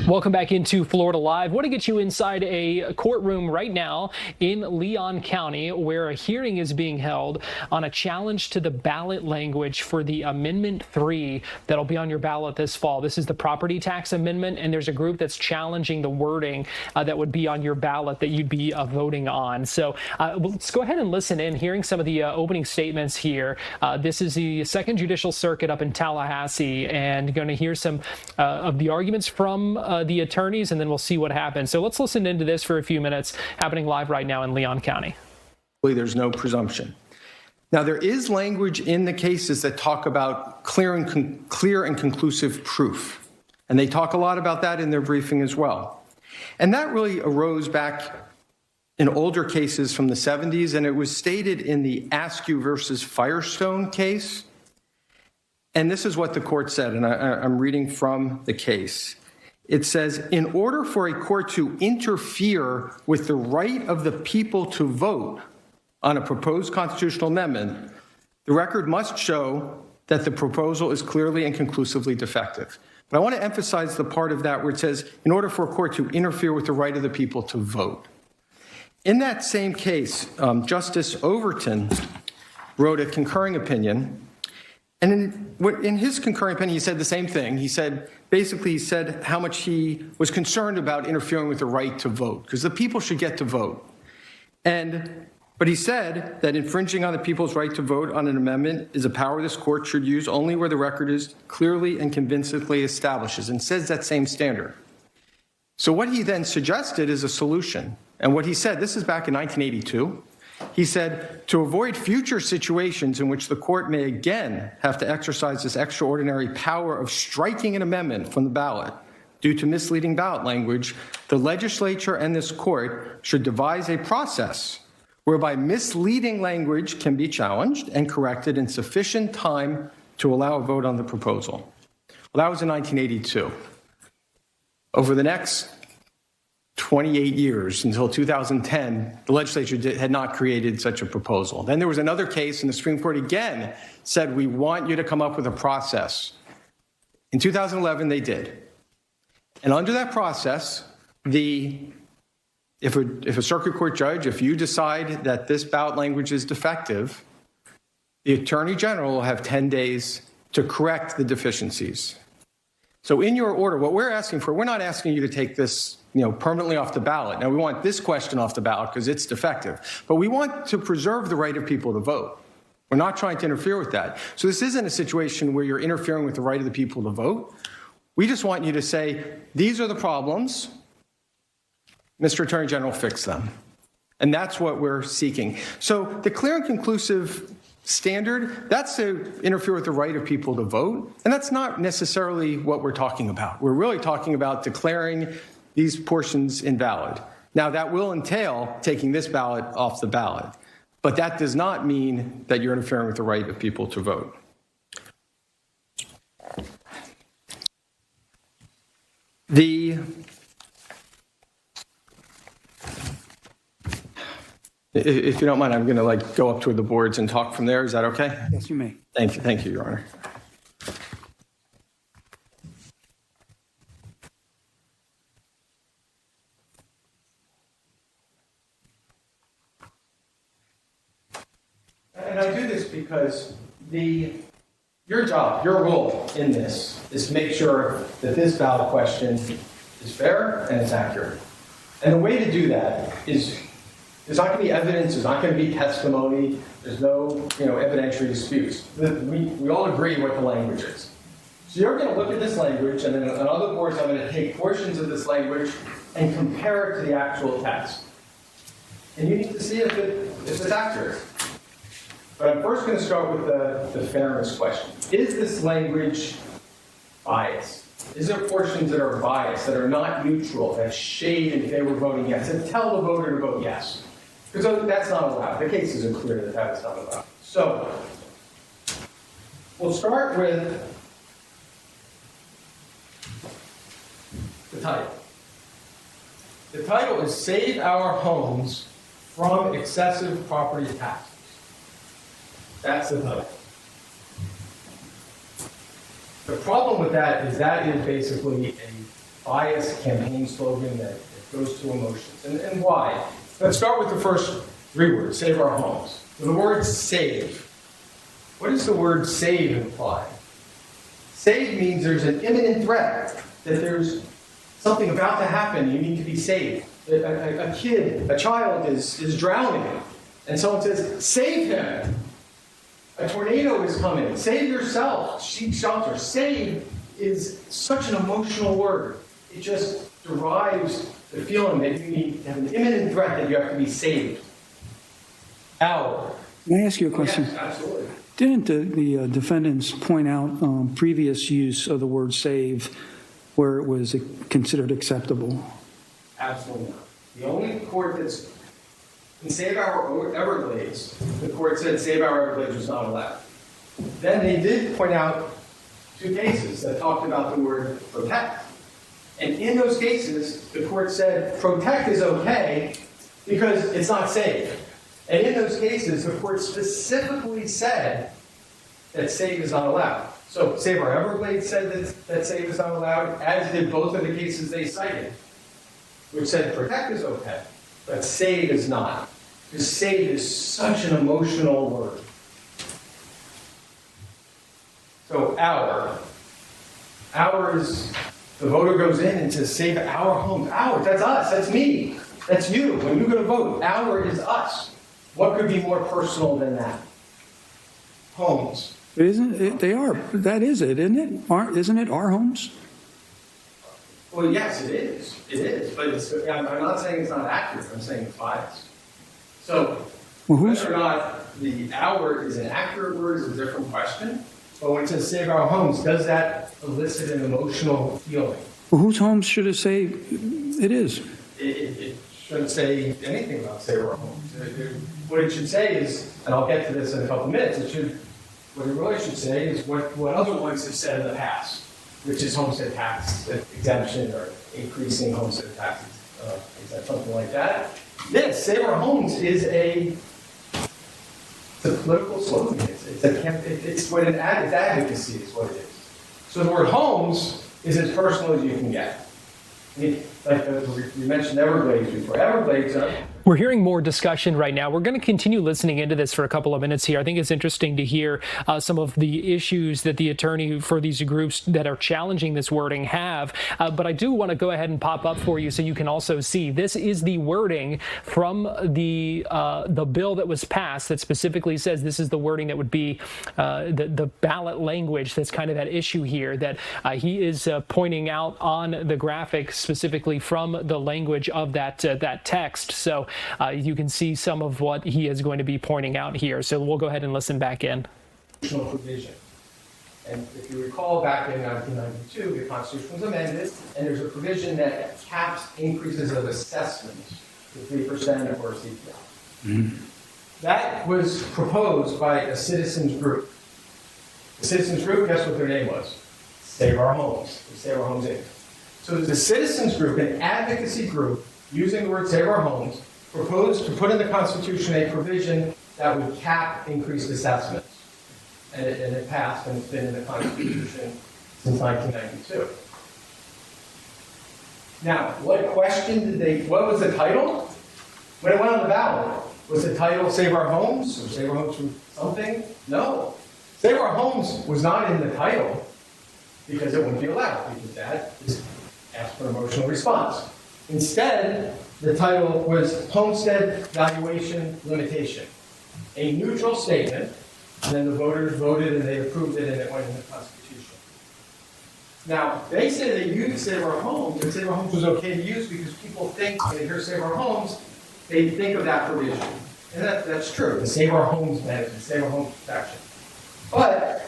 Welcome back into Florida Live. Want to get you inside a courtroom right now in Leon County where a hearing is being held on a challenge to the ballot language for the Amendment 3 that'll be on your ballot this fall. This is the property tax amendment, and there's a group that's challenging the wording that would be on your ballot that you'd be voting on. So let's go ahead and listen in, hearing some of the opening statements here. This is the Second Judicial Circuit up in Tallahassee, and going to hear some of the arguments from the attorneys, and then we'll see what happens. So let's listen into this for a few minutes, happening live right now in Leon County. There's no presumption. Now, there is language in the cases that talk about clear and conclusive proof, and they talk a lot about that in their briefing as well. And that really arose back in older cases from the 70s, and it was stated in the Askew versus Firestone case. And this is what the court said, and I'm reading from the case. It says, in order for a court to interfere with the right of the people to vote on a proposed constitutional amendment, the record must show that the proposal is clearly and conclusively defective. But I want to emphasize the part of that where it says, in order for a court to interfere with the right of the people to vote. In that same case, Justice Overton wrote a concurring opinion. And in his concurring opinion, he said the same thing. He said how much he was concerned about interfering with the right to vote, because the people should get to vote. But he said that infringing on the people's right to vote on an amendment is a power this court should use only where the record is clearly and convincingly establishes, and says that same standard. So what he then suggested is a solution. And what he said, this is back in 1982, he said, to avoid future situations in which the court may again have to exercise this extraordinary power of striking an amendment from the ballot due to misleading ballot language, the legislature and this court should devise a process whereby misleading language can be challenged and corrected in sufficient time to allow a vote on the proposal. Well, that was in 1982. Over the next 28 years until 2010, the legislature had not created such a proposal. Then there was another case, and the Supreme Court again said, we want you to come up with a process. In 2011, they did. And under that process, if a circuit court judge, if you decide that this ballot language is defective, the Attorney General will have 10 days to correct the deficiencies. So in your order, what we're asking for, we're not asking you to take this permanently off the ballot. Now, we want this question off the ballot because it's defective. But we want to preserve the right of people to vote. We're not trying to interfere with that. So this isn't a situation where you're interfering with the right of the people to vote. We just want you to say, these are the problems. Mr. Attorney General, fix them. And that's what we're seeking. So the clear and conclusive standard, that's to interfere with the right of people to vote. And that's not necessarily what we're talking about. We're really talking about declaring these portions invalid. Now, that will entail taking this ballot off the ballot, but that does not mean that you're interfering with the right of people to vote. If you don't mind, I'm going to go up to the boards and talk from there. Is that okay? Yes, you may. Thank you, Your Honor. And I do this because your job, your role in this is to make sure that this ballot question is fair and it's accurate. And the way to do that is there's not going to be evidence, there's not going to be testimony, there's no evidentiary disputes. We all agree what the language is. So you're going to look at this language, and then on other boards I'm going to take portions of this language and compare it to the actual text. And you need to see if it's accurate. But I'm first going to start with the fairness question. Is this language biased? Is there portions that are biased, that are not neutral, that shade in favor of voting yes, and tell the voter to vote yes? Because that's not allowed. The cases are clear that that is not allowed. So we'll start with the title. The title is Save Our Homes from Excessive Property Taxes. That's the title. The problem with that is basically biased campaign slogan that goes to emotions. And why? Let's start with the first 3 words, save our homes. The word save. What does the word save imply? Save means there's an imminent threat, that there's something about to happen, you need to be saved. A kid, a child is drowning, and someone says, save him. A tornado is coming, save yourself, seek shelter. Save is such an emotional word. It just derives the feeling that you need to have an imminent threat that you have to be saved. May I ask you a question? Yes, absolutely. Didn't the defendants point out previous use of the word save where it was considered acceptable? Absolutely not. The only court that's in Save Our Everglades, the court said Save Our Everglades was not allowed. Then they did point out 2 cases that talked about the word protect. And in those cases, the court said protect is okay because it's not safe. And in those cases, the court specifically said that save is not allowed. So Save Our Everglades said that save is not allowed, as did both of the cases they cited, which said protect is okay, but save is not. Because save is such an emotional word. So our is, the voter goes in and says, save our homes. Our, that's us, that's me, that's you. When you're going to vote, our is us. What could be more personal than that? Homes. Isn't it? They are. That is it, isn't it? Isn't it our homes? Well, yes, it is. It is. But I'm not saying it's not accurate. I'm saying it's biased. So whether or not the our is an accurate word is a different question. But when it says save our homes, does that elicit an emotional feeling? Well, whose homes should it say it is? It shouldn't say anything about save our homes. What it should say is, and I'll get to this in a couple minutes, what it really should say is what other ones have said in the past, which is homestead tax exemption or increasing homestead tax, something like that. This, Save Our Homes, is a political slogan. It's what it's advocacy is what it is. So the word homes is as personal as you can get. I mean, like we mentioned Everglades before. Everglades We're hearing more discussion right now. We're going to continue listening into this for a couple of minutes here. I think it's interesting to hear some of the issues that the attorney for these groups that are challenging this wording have. But I do want to go ahead and pop up for you so you can also see. This is the wording from the bill that was passed that specifically says this is the wording that would be the ballot language that's kind of at issue here that he is pointing out on the graphic specifically from the language of that text. So you can see some of what he is going to be pointing out here. So we'll go ahead and listen back in. Provision. And if you recall, back in 1992, the Constitution was amended, and there's a provision that caps increases of assessments to 3% or CPI. Mm-hmm. That was proposed by a citizens group. The citizens group, guess what their name was? Save Our Homes. Save Our Homes Inc. So the citizens group, an advocacy group, using the word Save Our Homes, proposed to put in the Constitution a provision that would cap increased assessments. And it passed, and it's been in the Constitution since 1992. Now, what was the title? When it went on the ballot, was the title Save Our Homes, or Save Our Homes from something? No. Save Our Homes was not in the title because it wouldn't be allowed, because that is asked for an emotional response. Instead, the title was Homestead Valuation Limitation, a neutral statement, and then the voters voted and they approved it and it went in the Constitution. Now, they say they used Save Our Homes, and Save Our Homes was okay to use because people think when they hear Save Our Homes, they think of that provision. And that's true, the Save Our Homes management, Save Our Homes protection. But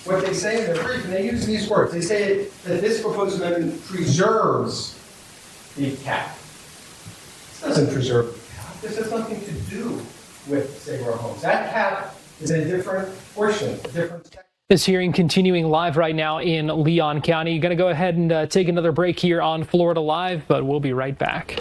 what they say in their brief, and they use these words, they say that this proposed amendment preserves the cap. This doesn't preserve the cap. This has nothing to do with Save Our Homes. That cap is in a different portion, a different section. This hearing continuing live right now in Leon County. You're going to go ahead and take another break here on Florida Live, but we'll be right back.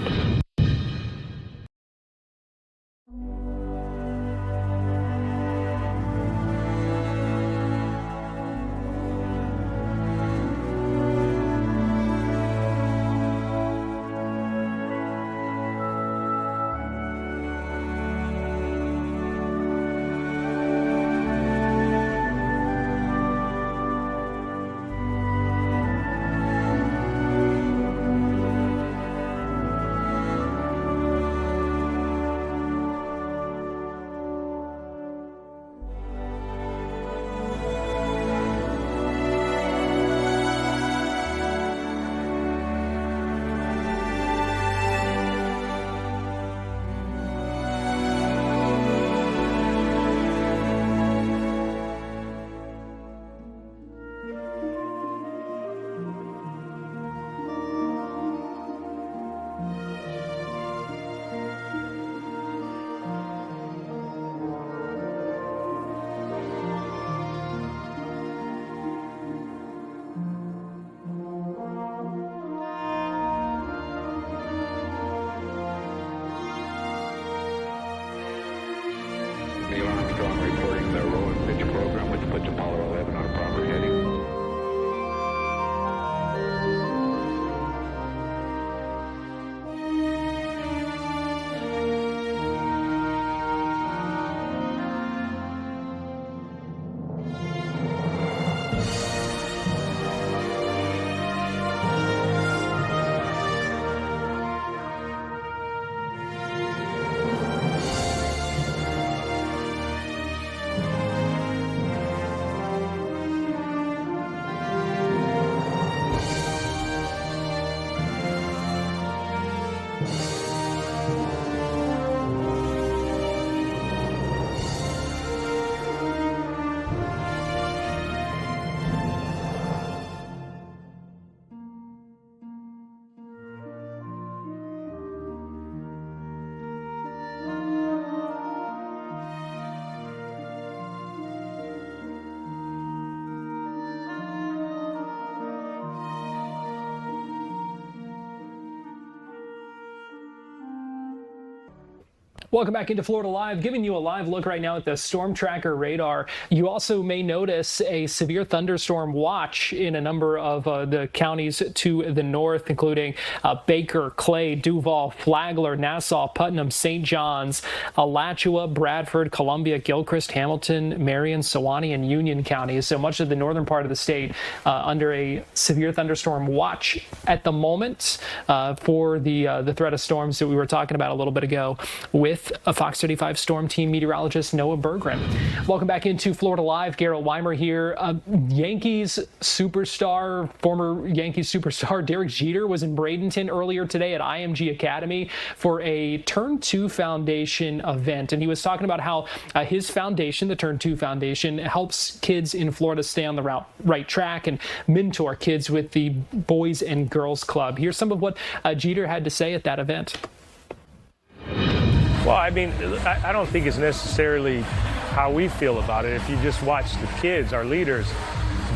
Apollo 11 on a proper heading. Welcome back into Florida Live, giving you a live look right now at the storm tracker radar. You also may notice a severe thunderstorm watch in a number of the counties to the north, including Baker, Clay, Duval, Flagler, Nassau, Putnam, St. John's, Alachua, Bradford, Columbia, Gilchrist, Hamilton, Marion, Sewanee, and Union counties. So much of the northern part of the state under a severe thunderstorm watch at the moment for the threat of storms that we were talking about a little bit ago with a Fox 35 Storm Team meteorologist Noah Berggren. Welcome back into Florida Live. Garrett Weimer here. Yankees superstar, former Yankees superstar Derek Jeter was in Bradenton earlier today at IMG Academy for a Turn 2 Foundation event. And he was talking about how his foundation, the Turn 2 Foundation, helps kids in Florida stay on the right track and mentor kids with the Boys and Girls Club. Here's some of what Jeter had to say at that event. Well, I mean, I don't think it's necessarily how we feel about it. If you just watch the kids, our leaders,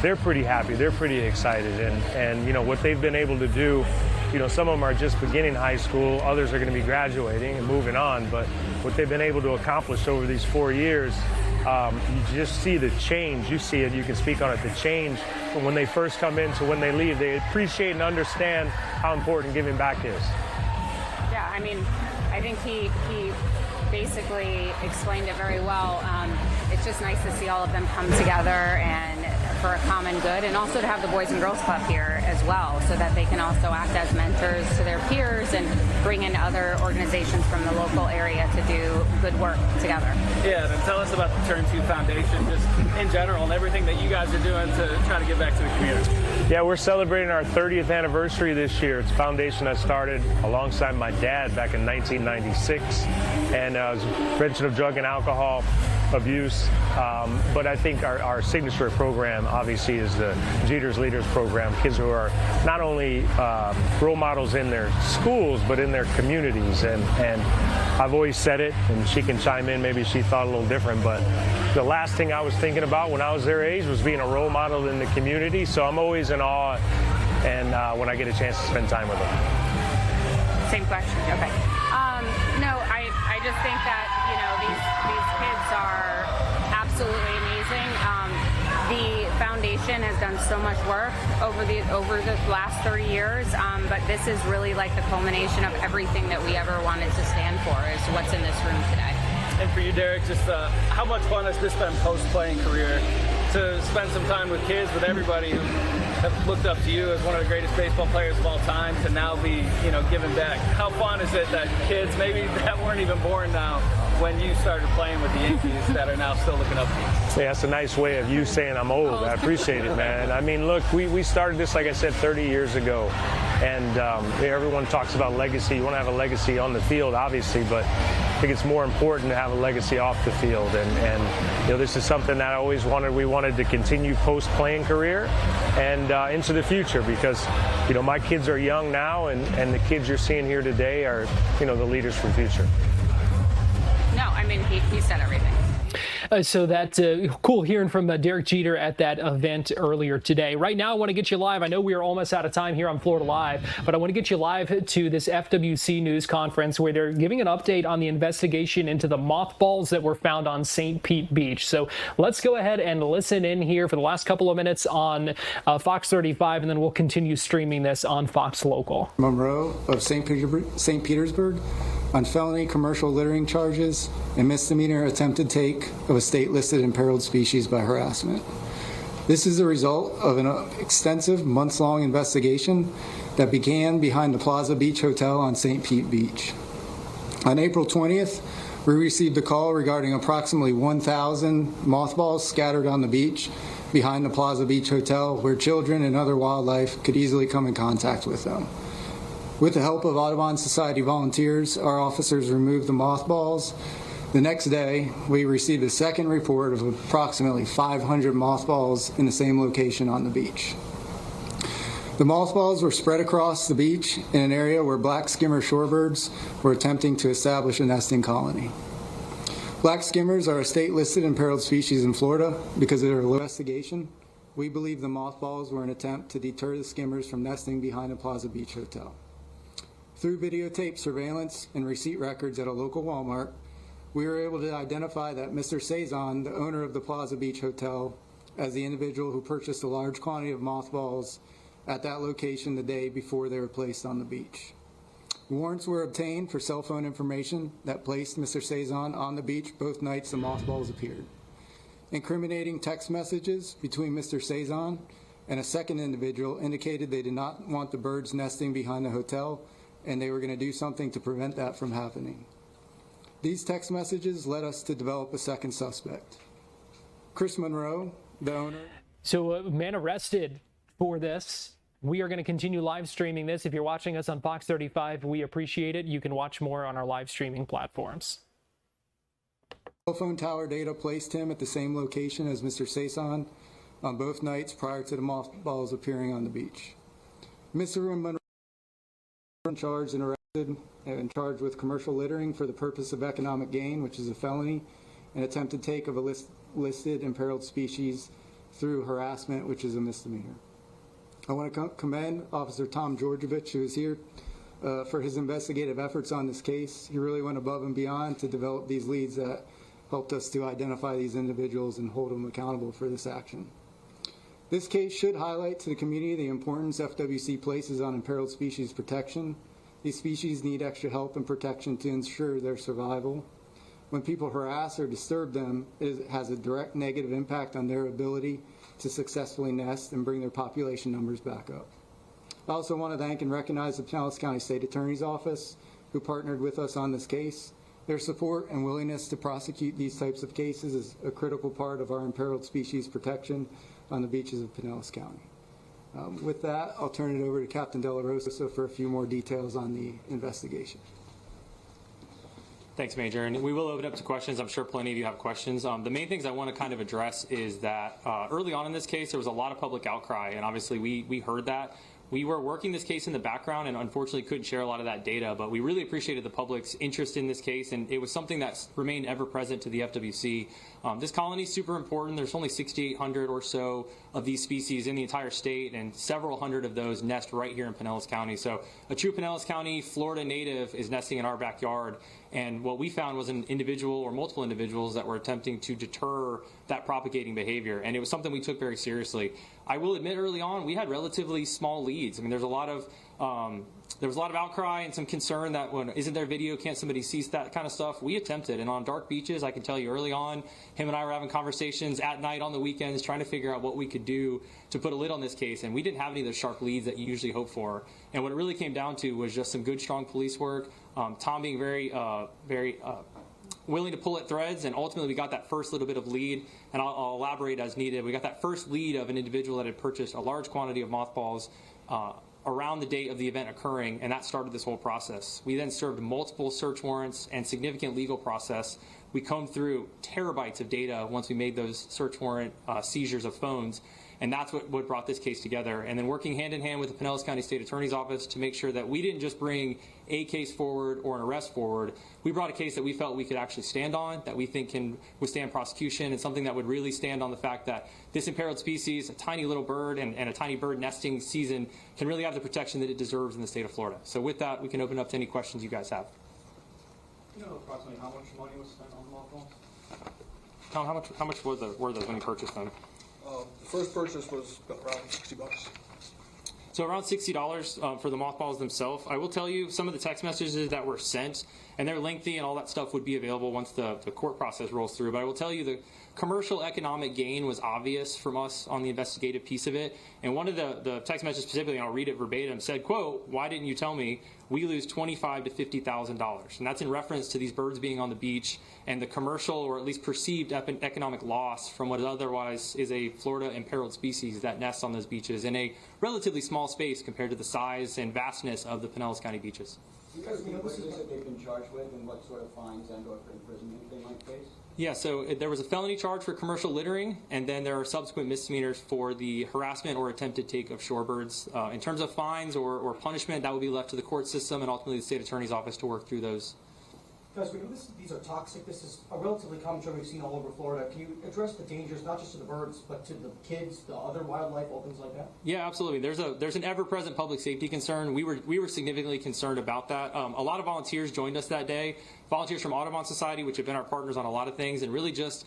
they're pretty happy. They're pretty excited. And you know, what they've been able to do, you know, some of them are just beginning high school. Others are going to be graduating and moving on. But what they've been able to accomplish over these 4 years, you just see the change. You see it. You can speak on it. The change from when they first come in to when they leave. They appreciate and understand how important giving back is. Yeah, I mean, I think he basically explained it very well. It's just nice to see all of them come together and for a common good, and also to have the Boys and Girls Club here as well, so that they can also act as mentors to their peers and bring in other organizations from the local area to do good work together. Yeah, then tell us about the Turn 2 Foundation, just in general, and everything that you guys are doing to try to give back to the community. Yeah, we're celebrating our 30th anniversary this year. It's a foundation I started alongside my dad back in 1996, and I was prevention of drug and alcohol abuse. But I think our signature program obviously is the Jeter's Leaders program. Kids who are not only role models in their schools, but in their communities. And I've always said it, and she can chime in, maybe she thought a little different, but the last thing I was thinking about when I was their age was being a role model in the community. So I'm always in awe and when I get a chance to spend time with them. Same question. Okay. No, I just think that, you know, these kids are absolutely amazing. The foundation has done so much work over the last 30 years, but this is really like the culmination of everything that we ever wanted to stand for, is what's in this room today. And for you, Derek, just how much fun has this been post-playing career to spend some time with kids, with everybody who have looked up to you as one of the greatest baseball players of all time, to now be, you know, giving back? How fun is it that kids maybe that weren't even born now when you started playing with the Yankees that are now still looking up to you? Yeah, that's a nice way of you saying I'm old. I appreciate it, man. I mean, look, we started this, like I said, 30 years ago. And everyone talks about legacy. You want to have a legacy on the field, obviously, but I think it's more important to have a legacy off the field. And you know, this is something that I always wanted. We wanted to continue post-playing career and into the future, because, you know, my kids are young now, and the kids you're seeing here today are, you know, the leaders for the future. No, No, I mean, he said everything. So that's cool hearing from Derek Jeter at that event earlier today. Right now, I want to get you live. I know we are almost out of time here on Florida Live, but I want to get you live to this FWC news conference where they're giving an update on the investigation into the mothballs that were found on St. Pete Beach. So let's go ahead and listen in here for the last couple of minutes on Fox 35, and then we'll continue streaming this on Fox Local. Monroe of St. Petersburg on felony commercial littering charges and misdemeanor attempted take of a state-listed imperiled species by harassment. This is a result of an extensive months-long investigation that began behind the Plaza Beach Hotel on St. Pete Beach. On April 20th, we received a call regarding approximately 1,000 mothballs scattered on the beach behind the Plaza Beach Hotel where children and other wildlife could easily come in contact with them. With the help of Audubon Society volunteers, our officers removed the mothballs. The next day, we received a second report of approximately 500 mothballs in the same location on the beach. The mothballs were spread across the beach in an area where black skimmer shorebirds were attempting to establish a nesting colony. Black skimmers are a state-listed imperiled species in Florida. Because of their low investigation, we believe the mothballs were an attempt to deter the skimmers from nesting behind the Plaza Beach Hotel. Through videotape surveillance and receipt records at a local Walmart, we were able to identify that Mr. Cezanne, the owner of the Plaza Beach Hotel, as the individual who purchased a large quantity of mothballs at that location the day before they were placed on the beach. Warrants were obtained for cell phone information that placed Mr. Cezanne on the beach both nights the mothballs appeared. Incriminating text messages between Mr. Cezanne and a second individual indicated they did not want the birds nesting behind the hotel, and they were going to do something to prevent that from happening. These text messages led us to develop a second suspect. Chris Monroe, the owner. So a man arrested for this. We are going to continue live streaming this. If you're watching us on Fox 35, we appreciate it. You can watch more on our live streaming platforms. Cell phone tower data placed him at the same location as Mr. Cezanne on both nights prior to the mothballs appearing on the beach. Mr. Monroe charged and arrested and charged with commercial littering for the purpose of economic gain, which is a felony, and attempted take of a listed imperiled species through harassment, which is a misdemeanor. I want to commend Officer Tom Georgievich, who is here, for his investigative efforts on this case. He really went above and beyond to develop these leads that helped us to identify these individuals and hold them accountable for this action. This case should highlight to the community the importance FWC places on imperiled species protection. These species need extra help and protection to ensure their survival. When people harass or disturb them, it has a direct negative impact on their ability to successfully nest and bring their population numbers back up. I also want to thank and recognize the Pinellas County State Attorney's Office, who partnered with us on this case. Their support and willingness to prosecute these types of cases is a critical part of our imperiled species protection on the beaches of Pinellas County. With that, I'll turn it over to Captain De La Rosa for a few more details on the investigation. Thanks, Major. And we will open up to questions. I'm sure plenty of you have questions. The main things I want to kind of address is that early on in this case, there was a lot of public outcry, and obviously we heard that. We were working this case in the background and unfortunately couldn't share a lot of that data, but we really appreciated the public's interest in this case, and it was something that's remained ever present to the FWC. This colony is super important. There's only 6,800 or so of these species in the entire state, and several hundred of those nest right here in Pinellas County. So a true Pinellas County, Florida native is nesting in our backyard, and what we found was an individual or multiple individuals that were attempting to deter that propagating behavior, and it was something we took very seriously. I will admit early on we had relatively small leads. I mean, there's a lot of there was a lot of outcry and some concern that when isn't there video, can't somebody see that kind of stuff? We attempted, and on dark beaches, I can tell you early on, him and I were having conversations at night on the weekends trying to figure out what we could do to put a lid on this case, and we didn't have any of those sharp leads that you usually hope for. And what it really came down to was just some good, strong police work, Tom being very willing to pull at threads, and ultimately we got that first little bit of lead, and I'll elaborate as needed. We got that first lead of an individual that had purchased a large quantity of mothballs around the date of the event occurring, and that started this whole process. We then served multiple search warrants and significant legal process. We combed through terabytes of data once we made those search warrant seizures of phones, And that's what brought this case together. And then working hand in hand with the Pinellas County State Attorney's Office to make sure that we didn't just bring a case forward or an arrest forward. We brought a case that we felt we could actually stand on, that we think can withstand prosecution, and something that would really stand on the fact that this imperiled species, a tiny little bird and a tiny bird nesting season, can really have the protection that it deserves in the state of Florida. So with that, we can open up to any questions you guys have. You know approximately how much money was spent on the mothballs? Tom, how much were those when you purchased them? The first purchase was around $60. So around $60 for the mothballs themselves. I will tell you some of the text messages that were sent, and they're lengthy and all that stuff would be available once the court process rolls through. But I will tell you the commercial economic gain was obvious from us on the investigative piece of it. And one of the text messages specifically, and I'll read it verbatim, said, quote, "Why didn't you tell me? We lose $25,000 to $50,000. And that's in reference to these birds being on the beach and the commercial or at least perceived economic loss from what otherwise is a Florida imperiled species that nests on those beaches in a relatively small space compared to the size and vastness of the Pinellas County beaches. Do you guys know what it is that they've been charged with and what sort of fines and or imprisonment they might face? Yeah, so there was a felony charge for commercial littering, and then there are subsequent misdemeanors for the harassment or attempted take of shorebirds. In terms of fines or punishment, that would be left to the court system and ultimately the state attorney's office to work through those. Guys, we know these are toxic. This is a relatively common term we've seen all over Florida. Can you address the dangers, not just to the birds, but to the kids, the other wildlife, all things like that? Yeah, absolutely. There's an ever-present public safety concern. We were significantly concerned about that. A lot of volunteers joined us that day. Volunteers from Audubon Society, which have been our partners on a lot of things, and really just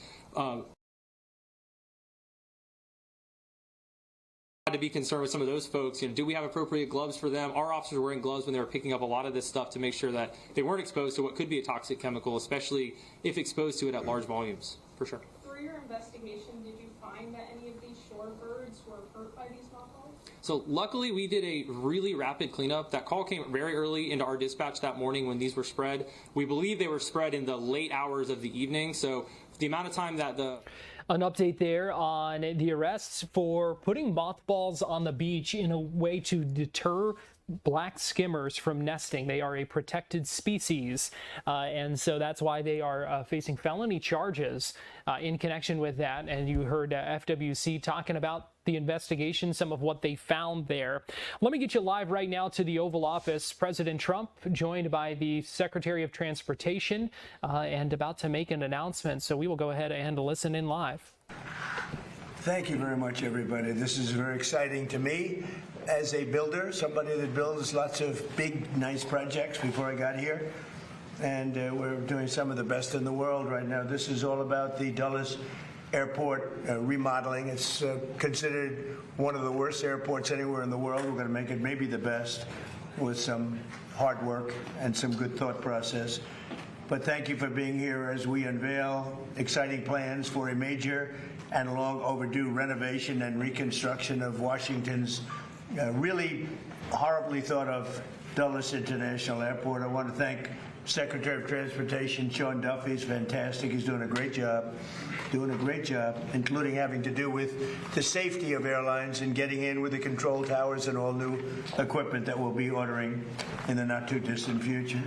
to be concerned with some of those folks. You know, do we have appropriate gloves for them? Our officers were wearing gloves when they were picking up a lot of this stuff to make sure that they weren't exposed to what could be a toxic chemical, especially if exposed to it at large volumes, for sure. Through your investigation, did you find that any of these shorebirds were hurt by these mothballs? So luckily we did a really rapid cleanup. That call came very early into our dispatch that morning when these were spread. We believe they were spread in the late hours of the evening. So the amount of time that An update there on the arrests for putting mothballs on the beach in a way to deter black skimmers from nesting. They are a protected species, and so that's why they are facing felony charges in connection with that. And you heard FWC talking about the investigation, some of what they found there. Let me get you live right now to the Oval Office. President Trump joined by the Secretary of Transportation and about to make an announcement. So we will go ahead and listen in live. Thank you very much, everybody. This is very exciting to me as a builder, somebody that builds lots of big, nice projects before I got here. And we're doing some of the best in the world right now. This is all about the Dulles Airport remodeling. It's considered one of the worst airports anywhere in the world. We're going to make it maybe the best with some hard work and some good thought process. But thank you for being here as we unveil exciting plans for a major and long overdue renovation and reconstruction of Washington's really horribly thought of Dulles International Airport. I want to thank Secretary of Transportation Sean Duffy. He's fantastic. He's doing a great job, including having to do with the safety of airlines and getting in with the control towers and all new equipment that we'll be ordering in the not too distant future.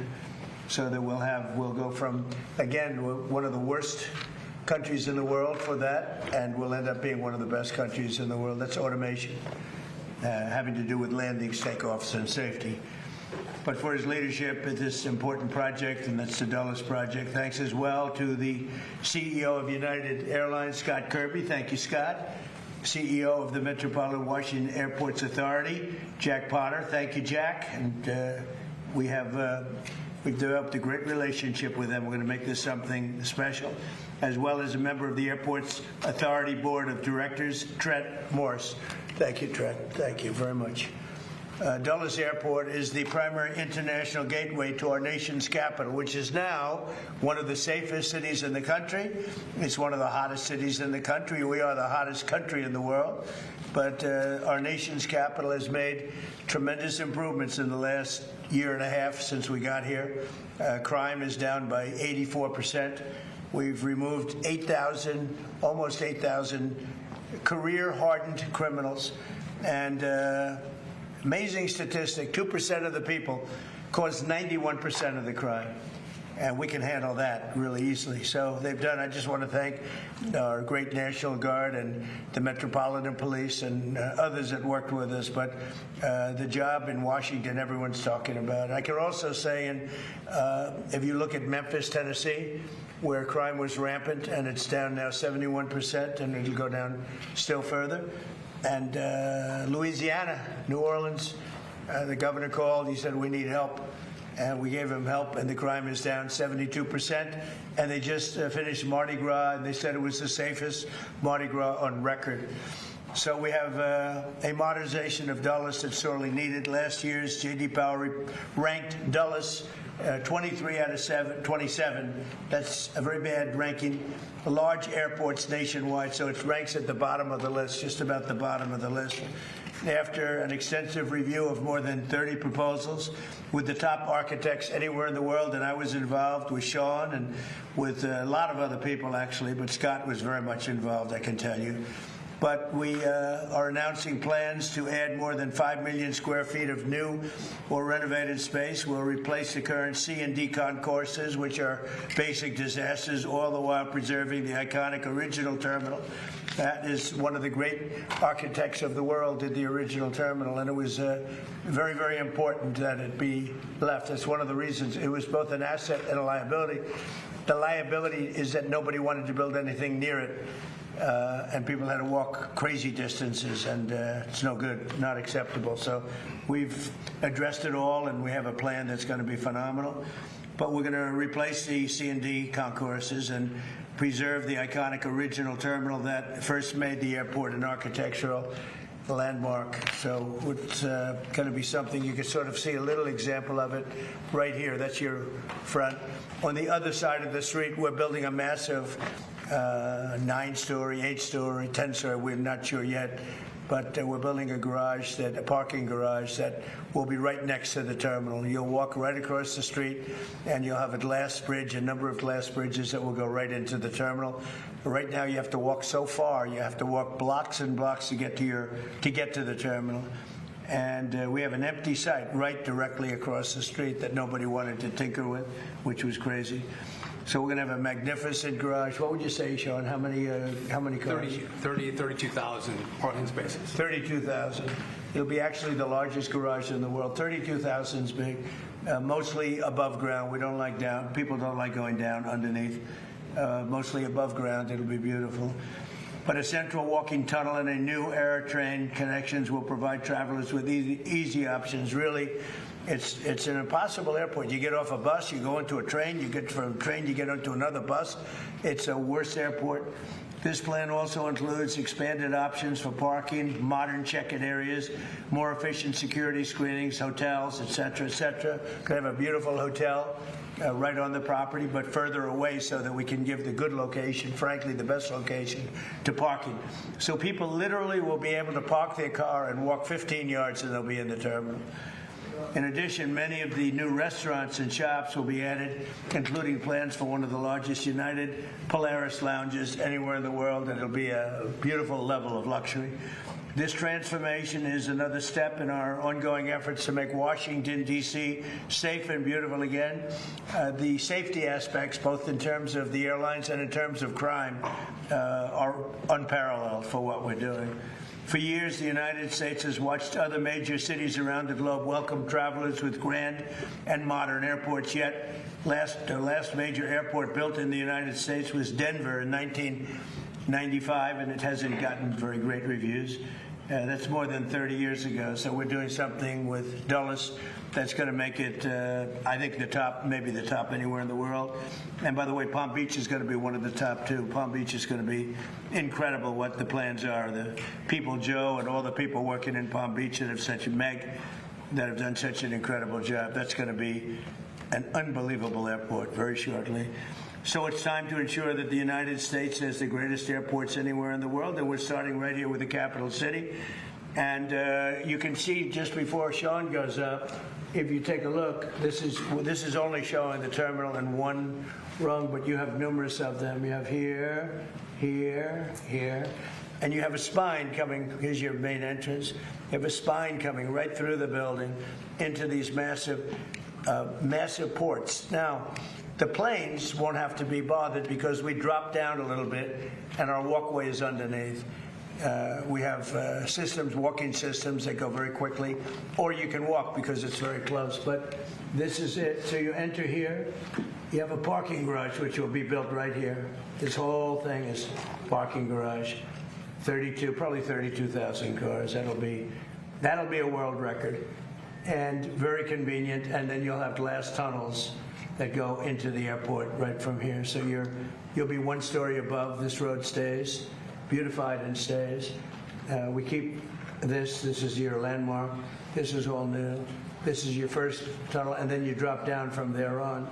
So that we'll go from, again, one of the worst countries in the world for that, and we'll end up being one of the best countries in the world. That's automation, having to do with landings, takeoffs, and safety. But for his leadership at this important project, and that's the Dulles project, thanks as well to the CEO of United Airlines, Scott Kirby. Thank you, Scott. CEO of the Metropolitan Washington Airports Authority, Jack Potter. Thank you, Jack. And we've developed a great relationship with them. We're going to make this something special, as well as a member of the Airports Authority Board of Directors, Trent Morse. Thank you, Trent. Thank you very much. Dulles Airport is the primary international gateway to our nation's capital, which is now one of the safest cities in the country. It's one of the hottest cities in the country. We are the hottest country in the world. But our nation's capital has made tremendous improvements in the last year and a half since we got here. Crime is down by 84%. We've removed almost 8,000 career-hardened criminals. And amazing statistic, 2% of the people cause 91% of the crime. and we can handle that really easily. So they've done. I just want to thank our great National Guard and the Metropolitan Police and others that worked with us. But the job in Washington, everyone's talking about. I can also say, if you look at Memphis, Tennessee, where crime was rampant, and it's down now 71%, and it'll go down still further. And Louisiana, New Orleans, the governor called. He said, we need help. And we gave him help, and the crime is down 72%. And they just finished Mardi Gras, and they said it was the safest Mardi Gras on record. So we have a modernization of Dulles that's sorely needed. Last year's J.D. Power ranked Dulles 23 out of 27. That's a very bad ranking. Large airports nationwide, so it ranks at the bottom of the list, just about the bottom of the list. After an extensive review of more than 30 proposals with the top architects anywhere in the world, and I was involved with Sean and with a lot of other people, actually, but Scott was very much involved, I can tell you. But we are announcing plans to add more than 5 million square feet of new or renovated space. We'll replace the current C&D concourses, which are basic disasters, all the while preserving the iconic original terminal. That is one of the great architects of the world did the original terminal, and it was very, very important that it be left. That's one of the reasons. It was both an asset and a liability. The liability is that nobody wanted to build anything near it. And people had to walk crazy distances, and it's no good, not acceptable. So we've addressed it all, and we have a plan that's going to be phenomenal. But we're going to replace the C&D concourses and preserve the iconic original terminal that first made the airport an architectural landmark. So it's going to be something you can sort of see a little example of it right here. That's your front. On the other side of the street, we're building a massive 9-story, 8-story, 10-story, we're not sure yet, but we're building a parking garage that will be right next to the terminal. You'll walk right across the street, and you'll have a glass bridge, a number of glass bridges that will go right into the terminal. Right now, you have to walk so far. You have to walk blocks and blocks to get to the terminal. And we have an empty site right directly across the street that nobody wanted to tinker with, which was crazy. So we're going to have a magnificent garage. What would you say, Sean? How many cars? 32,000 parking spaces. 32,000. It'll be actually the largest garage in the world. 32,000 is big, mostly above ground. We don't like down. People don't like going down underneath. Mostly above ground. It'll be beautiful. But a central walking tunnel and a new air train connections will provide travelers with easy options. Really, it's an impossible airport. You get off a bus, you go into a train, you get from a train, you get onto another bus. It's a worse airport. This plan also includes expanded options for parking, modern check-in areas, more efficient security screenings, hotels, et cetera, et cetera. Could have a beautiful hotel right on the property, but further away so that we can give the good location, frankly, the best location, to parking. So people literally will be able to park their car and walk 15 yards and they'll be in the terminal. In addition, many of the new restaurants and shops will be added, including plans for one of the largest United Polaris lounges anywhere in the world, and it'll be a beautiful level of luxury. This transformation is another step in our ongoing efforts to make Washington, D.C. safe and beautiful again. The safety aspects, both in terms of the airlines and in terms of crime, are unparalleled for what we're doing. For years, the United States has watched other major cities around the globe welcome travelers with grand and modern airports, yet the last major airport built in the United States was Denver in 1995, and it hasn't gotten very great reviews. That's more than 30 years ago, so we're doing something with Dulles that's going to make it, I think, the top, maybe the top anywhere in the world. And by the way, Palm Beach is going to be one of the top, too. Palm Beach is going to be incredible what the plans are. The people, Joe, and all the people working in Palm Beach that have done such an incredible job. That's going to be an unbelievable airport very shortly. So it's time to ensure that the United States has the greatest airports anywhere in the world, and we're starting right here with the capital city. And you can see just before Sean goes up, if you take a look, this is only showing the terminal in one rung, but you have numerous of them. You have here, here, here, and you have a spine coming. Here's your main entrance. You have a spine coming right through the building into these massive ports. Now, The planes won't have to be bothered because we drop down a little bit and our walkway is underneath. We have walking systems that go very quickly, or you can walk because it's very close. But this is it. So you enter here. You have a parking garage, which will be built right here. This whole thing is parking garage. Probably 32,000 cars. That'll be a world record, and very convenient. And then you'll have glass tunnels that go into the airport right from here. So you'll be 1 story above. This road stays, beautified and stays. We keep this. This is your landmark. This is all new. This is your first tunnel, and then you drop down from there on.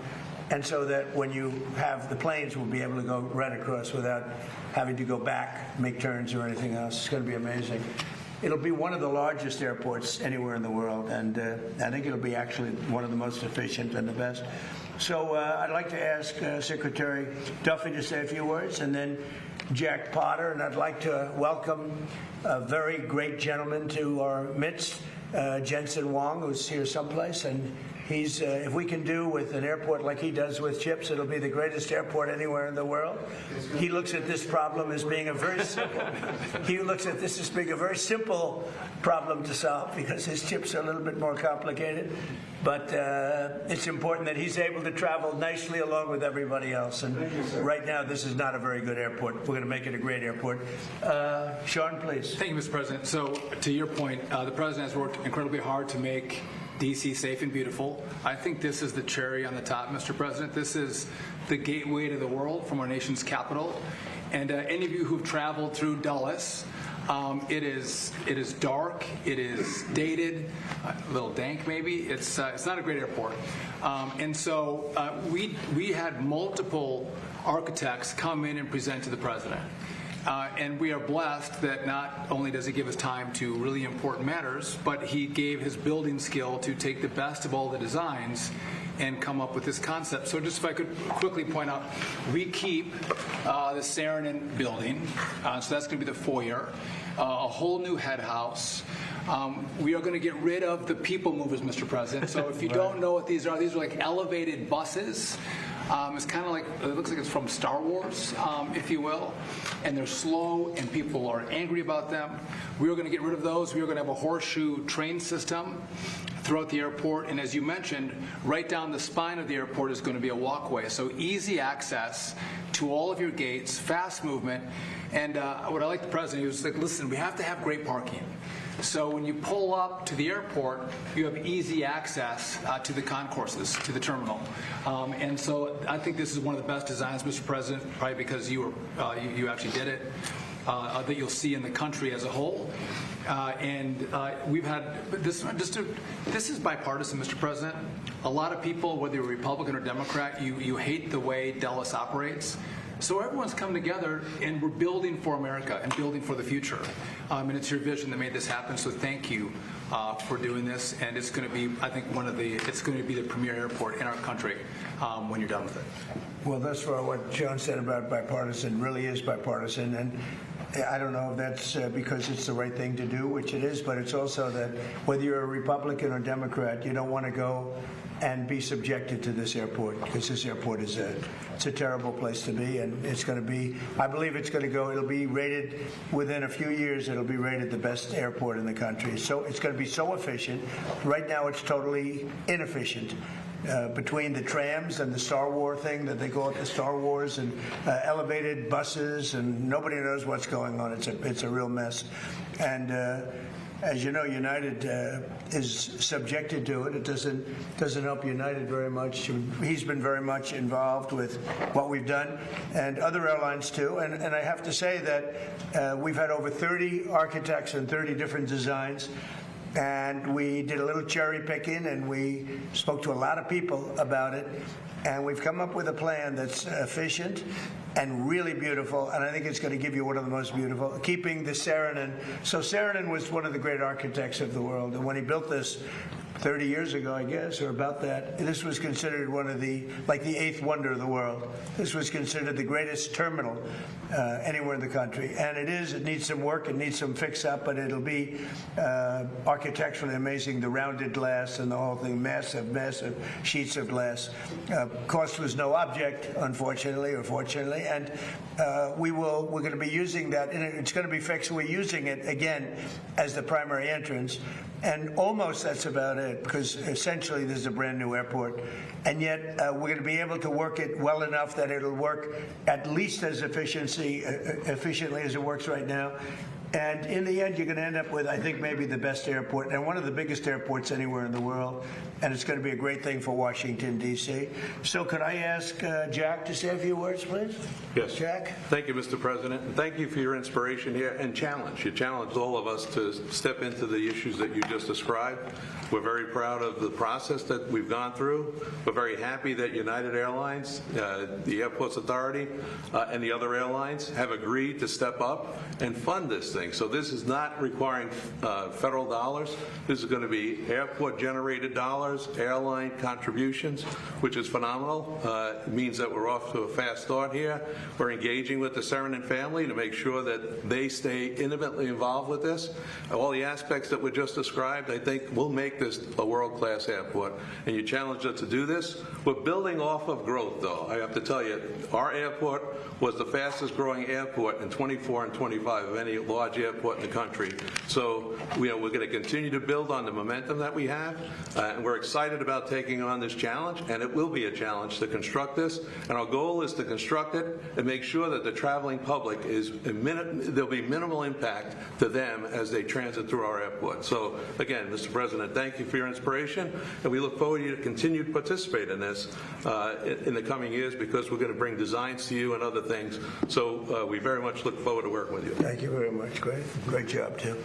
And so that when you have the planes, we'll be able to go right across without having to go back, make turns or anything else. It's going to be amazing. It'll be one of the largest airports anywhere in the world, and I think it'll be actually one of the most efficient and the best. So I'd like to ask Secretary Duffy to say a few words, and then Jack Potter, and I'd like to welcome a very great gentleman to our midst, Jensen Huang, who's here someplace, and he's, if we can do with an airport like he does with chips, it'll be the greatest airport anywhere in the world. He looks at this problem as being a very simple, problem to solve because his chips are a little bit more complicated. But it's important that he's able to travel nicely along with everybody else. And right now, this is not a very good airport. We're going to make it a great airport. Sean, please. Thank you, Mr. President. So to your point, the President has worked incredibly hard to make D.C. safe and beautiful. I think this is the cherry on the top, Mr. President. This is the gateway to the world from our nation's capital. And any of you who've traveled through Dulles, it is dark, it is dated, a little dank maybe. It's not a great airport. And so we had multiple architects come in and present to the President. And we are blessed that not only does he give us time to really important matters, but he gave his building skill to take the best of all the designs and come up with this concept. So just if I could quickly point out, we keep the Saarinen building, so that's going to be the foyer, a whole new head house. We are going to get rid of the people movers, Mr. President. So if you don't know what these are like elevated buses. It's kind of like, it looks like it's from Star Wars, if you will, and they're slow and people are angry about them. We are going to get rid of those. We are going to have a horseshoe train system throughout the airport, and as you mentioned, right down the spine of the airport is going to be a walkway, so easy access to all of your gates, fast movement, and what I like the President, he was like, listen, we have to have great parking. So when you pull up to the airport, you have easy access to the concourses, to the terminal. And so I think this is one of the best designs, Mr. President, probably because you actually did it, that you'll see in the country as a whole. We've had this is bipartisan, Mr. President. A lot of people, whether you're Republican or Democrat, you hate the way Dulles operates. So everyone's come together, and we're building for America and building for the future. And it's your vision that made this happen. So thank you for doing this. And it's going to be, I think, it's going to be the premier airport in our country when you're done with it. Well, thus far, what John said about bipartisan really is bipartisan. And I don't know if that's because it's the right thing to do, which it is, but it's also that whether you're a Republican or Democrat, you don't want to go and be subjected to this airport, because this airport is it's a terrible place to be, and it's going to be, I believe it's going to go, it'll be rated, within a few years, it'll be rated the best airport in the country. So it's going to be so efficient. Right now it's totally inefficient. Between the trams and the Star Wars thing that they call it, the Star Wars, and elevated buses, and nobody knows what's going on. It's a real mess. And as you know, United is subjected to it. It doesn't help United very much. He's been very much involved with what we've done, and other airlines too. And I have to say that we've had over 30 architects and 30 different designs. And we did a little cherry picking, and we spoke to a lot of people about it. And we've come up with a plan that's efficient and really beautiful, and I think it's going to give you one of the most beautiful, keeping the Saarinen. So Saarinen was one of the great architects of the world, and when he built this 30 years ago, I guess, or about that. This was considered one of the eighth wonder of the world. This was considered the greatest terminal anywhere in the country. And it is. It needs some work. It needs some fix-up, but it'll be architecturally amazing. The rounded glass and the whole thing, massive, massive sheets of glass. Cost was no object, unfortunately or fortunately. And we're going to be using that. And it's going to be fixed. We're using it, again, as the primary entrance. And almost that's about it, because essentially this is a brand new airport. And yet we're going to be able to work it well enough that it'll work at least as efficiently as it works right now. And in the end, you're going to end up with, I think, maybe the best airport and one of the biggest airports anywhere in the world. And it's going to be a great thing for Washington, D.C. So could I ask Jack to say a few words, please? Yes. Jack? Thank you, Mr. President. And thank you for your inspiration here and challenge. You challenged all of us to step into the issues that you just described. We're very proud of the process that we've gone through. We're very happy that United Airlines, the Airports Authority, and the other airlines have agreed to step up and fund this thing. So this is not requiring federal dollars. This is going to be airport-generated dollars, airline contributions, which is phenomenal. It means that we're off to a fast start here. We're engaging with the Saranen family to make sure that they stay intimately involved with this. All the aspects that were just described, I think, will make this a world-class airport. And you challenged us to do this. We're building off of growth, though. I have to tell you, our airport was the fastest-growing airport in 24 and 25 of any large airport in the country. So we're going to continue to build on the momentum that we have, and we're excited about taking on this challenge, and it will be a challenge to construct this. And our goal is to construct it and make sure that the traveling public there'll be minimal impact to them as they transit through our airport. So again, Mr. President, thank you for your inspiration, and we look forward to you to continue to participate in this in the coming years, because we're going to bring designs to you and other things. So we very much look forward to working with you. Thank you very much. Great job, Tim.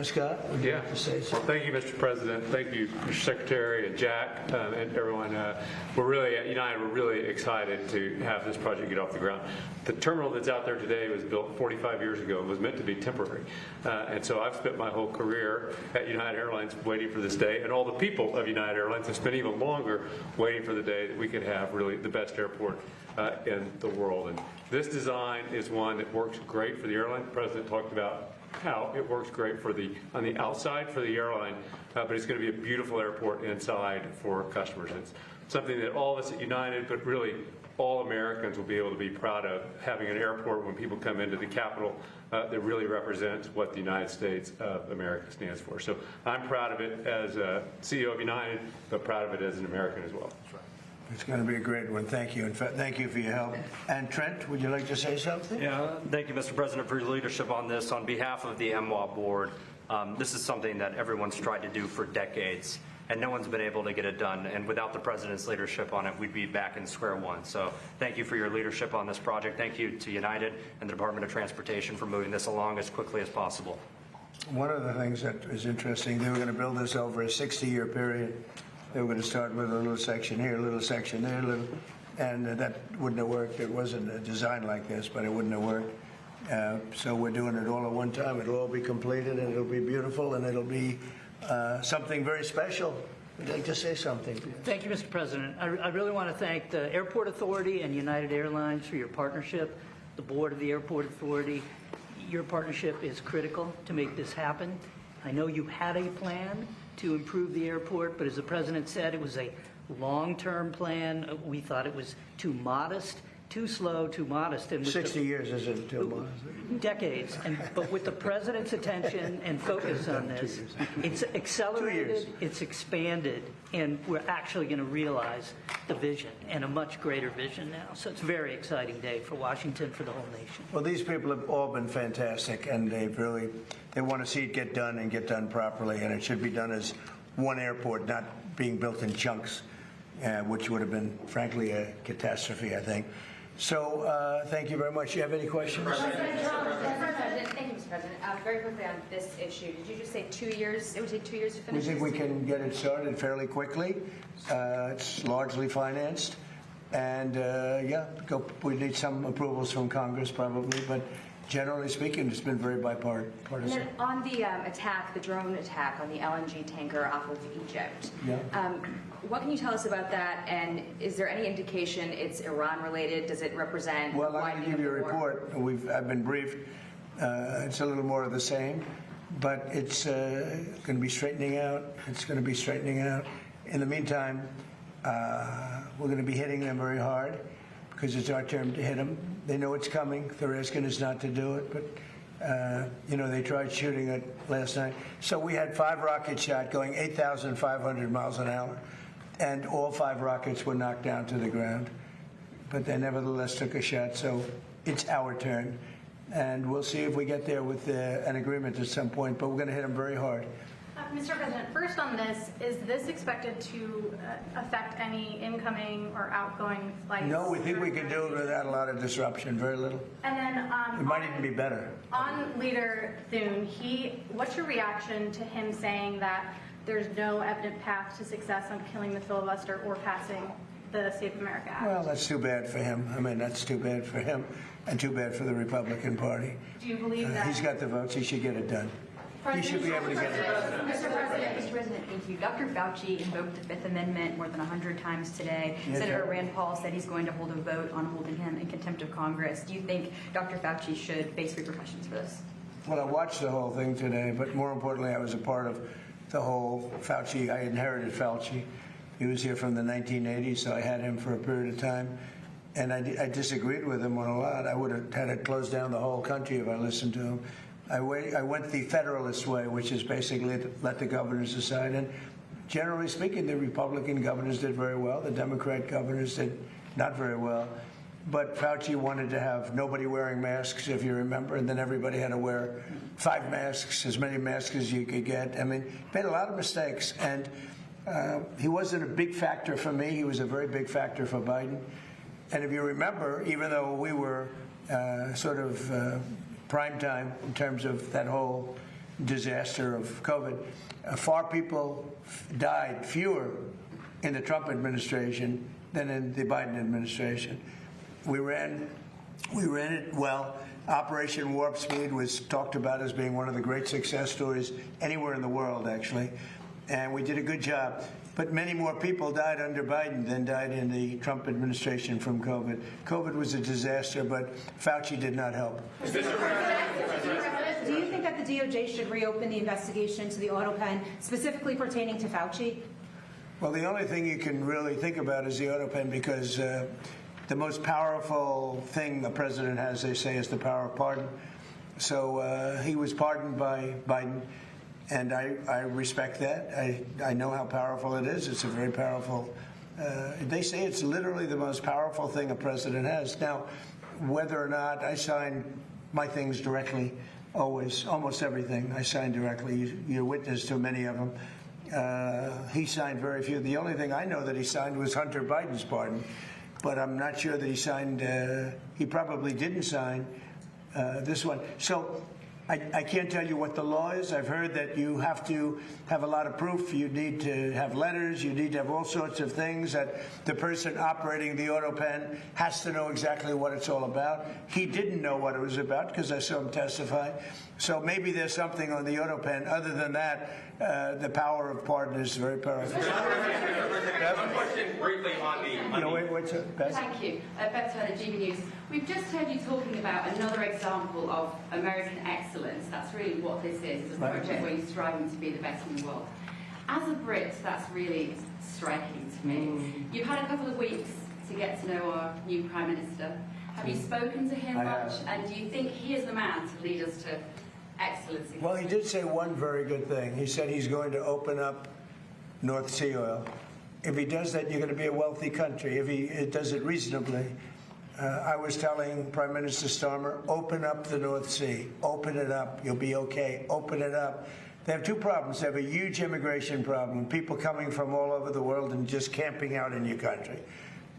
Scott, would you like to say something? Thank you, Mr. President. Thank you, Mr. Secretary and Jack and everyone. We're really excited to have this project get off the ground. The terminal that's out there today was built 45 years ago and was meant to be temporary. And so I've spent my whole career at United Airlines waiting for this day, and all the people of United Airlines have spent even longer waiting for the day that we could have really the best airport in the world. And this design is one that works great for the airline. The President talked about how it works great on the outside for the airline, but it's going to be a beautiful airport inside for customers. It's something that all of us at United, but really all Americans will be able to be proud of, having an airport when people come into the capital that really represents what the United States of America stands for. So I'm proud of it as a CEO of United, but proud of it as an American as well. That's right. It's going to be a great one. Thank you. In fact, thank you for your help. And Trent, would you like to say something? Yeah, thank you, Mr. President, for your leadership on this. On behalf of the MWA board, this is something that everyone's tried to do for decades, and no one's been able to get it done. And without the President's leadership on it, we'd be back in square one. So thank you for your leadership on this project. Thank you to United and the Department of Transportation for moving this along as quickly as possible. One of the things that is interesting, they were going to build this over a 60-year period. They were going to start with a little section here, a little section there, and that wouldn't have worked. It wasn't a design like this, but it wouldn't have worked. So we're doing it all at one time. It'll all be completed, and it'll be beautiful, and it'll be something very special. Would you like to say something? Thank you, Mr. President. I really want to thank the Airport Authority and United Airlines for your partnership, the board of the Airport Authority. Your partnership is critical to make this happen. I know you had a plan to improve the airport, but as the President said, it was a long-term plan. We thought it was too modest, too slow, too modest. And 60 years isn't too modest. Decades. But with the President's attention and focus on this, it's accelerated, it's expanded, and we're actually going to realize the vision, and a much greater vision now. So it's a very exciting day for Washington, for the whole nation. Well, these people have all been fantastic, and they want to see it get done and get done properly, and it should be done as one airport, not being built in chunks, which would have been, frankly, a catastrophe, I think. So thank you very much. Do you have any questions? Thank you, Mr. President. Very quickly on this issue, did you just say 2 years? It would take 2 years to finish? We think we can get it started fairly quickly. It's largely financed. And, we need some approvals from Congress probably, but generally speaking, it's been very And bipartisan. then on the attack, the drone attack on the LNG tanker off of Egypt, Yeah. what can you tell us about that? And is there any indication it's Iran related? Does it represent? Well, I'm going widening to give of you a the war? report. I've been briefed. It's a little more of the same, but it's going to be straightening out. It's going to be straightening out. In the meantime, we're going to be hitting them very hard because it's our turn to hit them. They know it's coming. They're asking us not to do it, but they tried shooting it last night. So we had 5 rockets shot going 8,500 miles an hour, and all 5 rockets were knocked down to the ground. But they nevertheless took a shot, so it's our turn. And we'll see if we get there with an agreement at some point, but we're going to hit them very hard. Mr. President, first on this, is this expected to affect any incoming or outgoing flights? No, we think we can do it without a lot of disruption, very little. And then It might even be better. on Leader Thune, what's your reaction to him saying that there's no evident path to success on killing the filibuster or passing the Save America Act? Well, that's too bad for him. I mean, that's too bad for him and too bad for the Republican Party. Do you believe that? He's got the votes. He should get it done. He should be able to get it done. Mr. President, thank you. Dr. Fauci invoked the Fifth Amendment more than 100 times today. Yes, Senator sir. Rand Paul said he's going to hold a vote on holding him in contempt of Congress. Do you think Dr. Fauci should face repercussions for this? Well, I watched the whole thing today, but more importantly, I was a part of the whole Fauci. I inherited Fauci. He was here from the 1980s, so I had him for a period of time. And I disagreed with him on a lot. I would have had to close down the whole country if I listened to him. I went the Federalist way, which is basically to let the governors decide. And generally speaking, the Republican governors did very well. The Democrat governors did not very well. But Fauci wanted to have nobody wearing masks, if you remember, and then everybody had to wear 5 masks, as many masks as you could get. I mean, he made a lot of mistakes. And he wasn't a big factor for me. He was a very big factor for Biden. And if you remember, even though we were prime time in terms of that whole disaster of COVID, fewer in the Trump administration than in the Biden administration. We ran it well. Operation Warp Speed was talked about as being one of the great success stories anywhere in the world, actually. And we did a good job. But many more people died under Biden than died in the Trump administration from COVID. COVID was a disaster, but Fauci did not help. Mr. President, do you think that the DOJ should reopen the investigation into the auto pen, specifically pertaining to Fauci? Well, the only thing you can really think about is the auto pen, because the most powerful thing the president has, they say, is the power of pardon. So he was pardoned by Biden. And I respect that. I know how powerful it is. It's a very powerful, they say it's literally the most powerful thing a president has. Now, whether or not I sign my things directly, always, almost everything I sign directly. You're witness to many of them. He signed very few. The only thing I know that he signed was Hunter Biden's pardon. But I'm not sure that he signed, he probably didn't sign this one. So I can't tell you what the law is. I've heard that you have to have a lot of proof. You need to have letters. You need to have all sorts of things, that the person operating the auto pen has to know exactly what it's all about. He didn't know what it was about because I saw him testify. So maybe there's something on the auto pen. Other than that, the power of pardon is very powerful. One question briefly on the... Thank you. Beth Turner, GB News. We've just heard you talking about another example of American excellence. That's really what this is. It's a project where you're striving to be the best in the world. As a Brit, that's really striking to me. You've had a couple of weeks to get to know our new Prime Minister. Have you spoken to him much? And do you think he is the man to lead us to excellence? Well, he did say one very good thing. He said he's going to open up North Sea oil. If he does that, you're going to be a wealthy country. If he does it reasonably. I was telling Prime Minister Starmer, open up the North Sea. Open it up. You'll be okay. Open it up. They have 2 problems. They have a huge immigration problem, people coming from all over the world and just camping out in your country.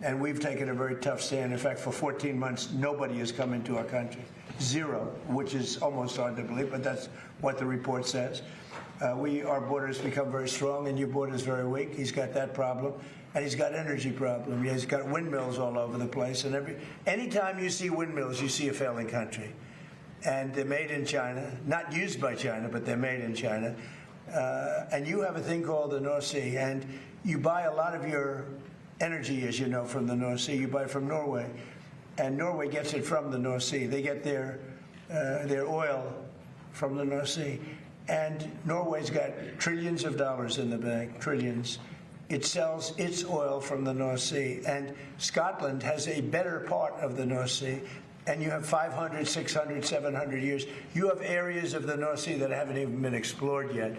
And we've taken a very tough stand. In fact, for 14 months, nobody has come into our country. 0, which is almost hard to believe, but that's what the report says. Our borders become very strong, and your border's very weak. He's got that problem, and he's got energy problem. He's got windmills all over the place. And anytime you see windmills, you see a failing country. and they're made in China, not used by China, but they're made in China. And you have a thing called the North Sea, and you buy a lot of your energy, as you know, from the North Sea. You buy it from Norway, and Norway gets it from the North Sea. They get their oil from the North Sea. And Norway's got trillions of dollars in the bank, trillions. It sells its oil from the North Sea. And Scotland has a better part of the North Sea. And you have 500, 600, 700 years. You have areas of the North Sea that haven't even been explored yet.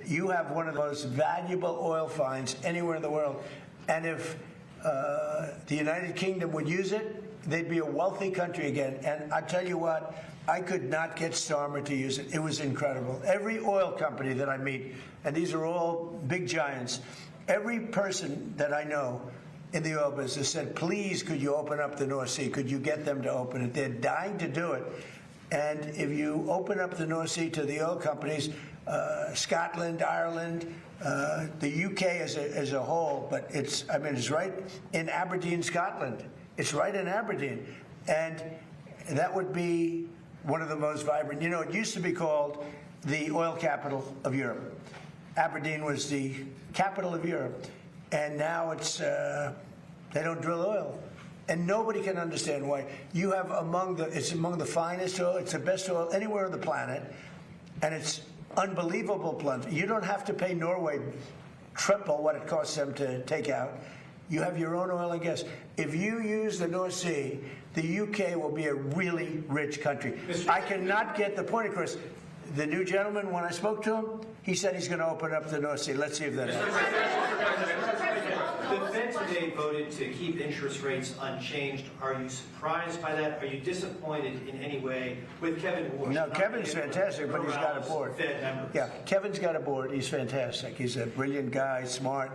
You have one of the most valuable oil finds anywhere in the world. And if the United Kingdom would use it, they'd be a wealthy country again. And I tell you what, I could not get Starmer to use it. It was incredible. Every oil company that I meet, and these are all big giants, every person that I know in the oil business said, please, could you open up the North Sea? Could you get them to open it? They're dying to do it. And if you open up the North Sea to the oil companies, Scotland, Ireland, the UK as a whole, but it's right in Aberdeen, Scotland. It's right in Aberdeen. And that would be one of the most vibrant. You know, it used to be called the oil capital of Europe. Aberdeen was the capital of Europe. And now it's, they don't drill oil. And nobody can understand why. You have it's among the finest oil, it's the best oil anywhere on the planet, and it's unbelievable plenty. You don't have to pay Norway triple what it costs them to take out. You have your own oil and gas. If you use the North Sea, the UK will be a really rich country. I cannot get the point across. The new gentleman, when I spoke to him, he said he's going to open up the North Sea. Let's see if that happens. The Fed today voted to keep interest rates unchanged. Are you surprised by that? Are you disappointed in any way with Kevin Warsh? No, Kevin's fantastic, but he's got a board. Fed members? Yeah, Kevin's got a board. He's fantastic. He's a brilliant guy, smart.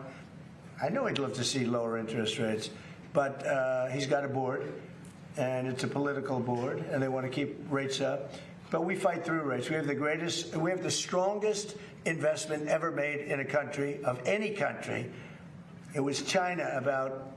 I know he'd love to see lower interest rates, but he's got a board, and it's a political board, and they want to keep rates up. But we fight through rates. We have the strongest investment ever made in a country, of any country. It was China about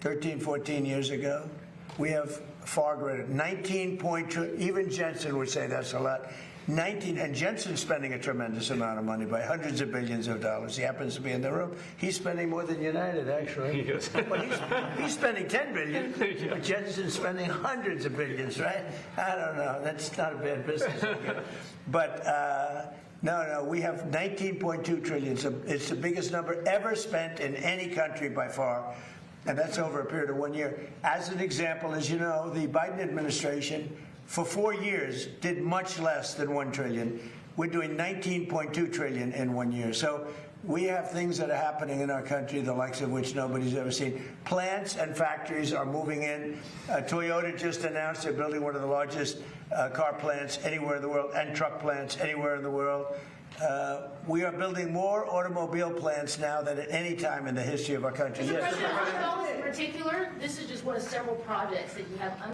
13, 14 years ago. We have far greater, 19.2, even Jensen would say that's a lot. 19, and Jensen's spending a tremendous amount of money by hundreds of billions of dollars. He happens to be in the room. He's spending more than United, actually. Well, he's spending 10 billion, but Jensen's spending hundreds of billions, right? I don't know. That's not a bad business. But no, we have 19.2 trillion. So it's the biggest number ever spent in any country by far. And that's over a period of 1 year. As an example, as you know, the Biden administration for 4 years did much less than 1 trillion. We're doing 19.2 trillion in 1 year. So we have things that are happening in our country, the likes of which nobody's ever seen. Plants and factories are moving in. Toyota just announced they're building one of the largest car plants anywhere in the world, and truck plants anywhere in the world. We are building more automobile plants now than at any time in the history of our country. Mr. President, in particular, this is just one of several projects that you have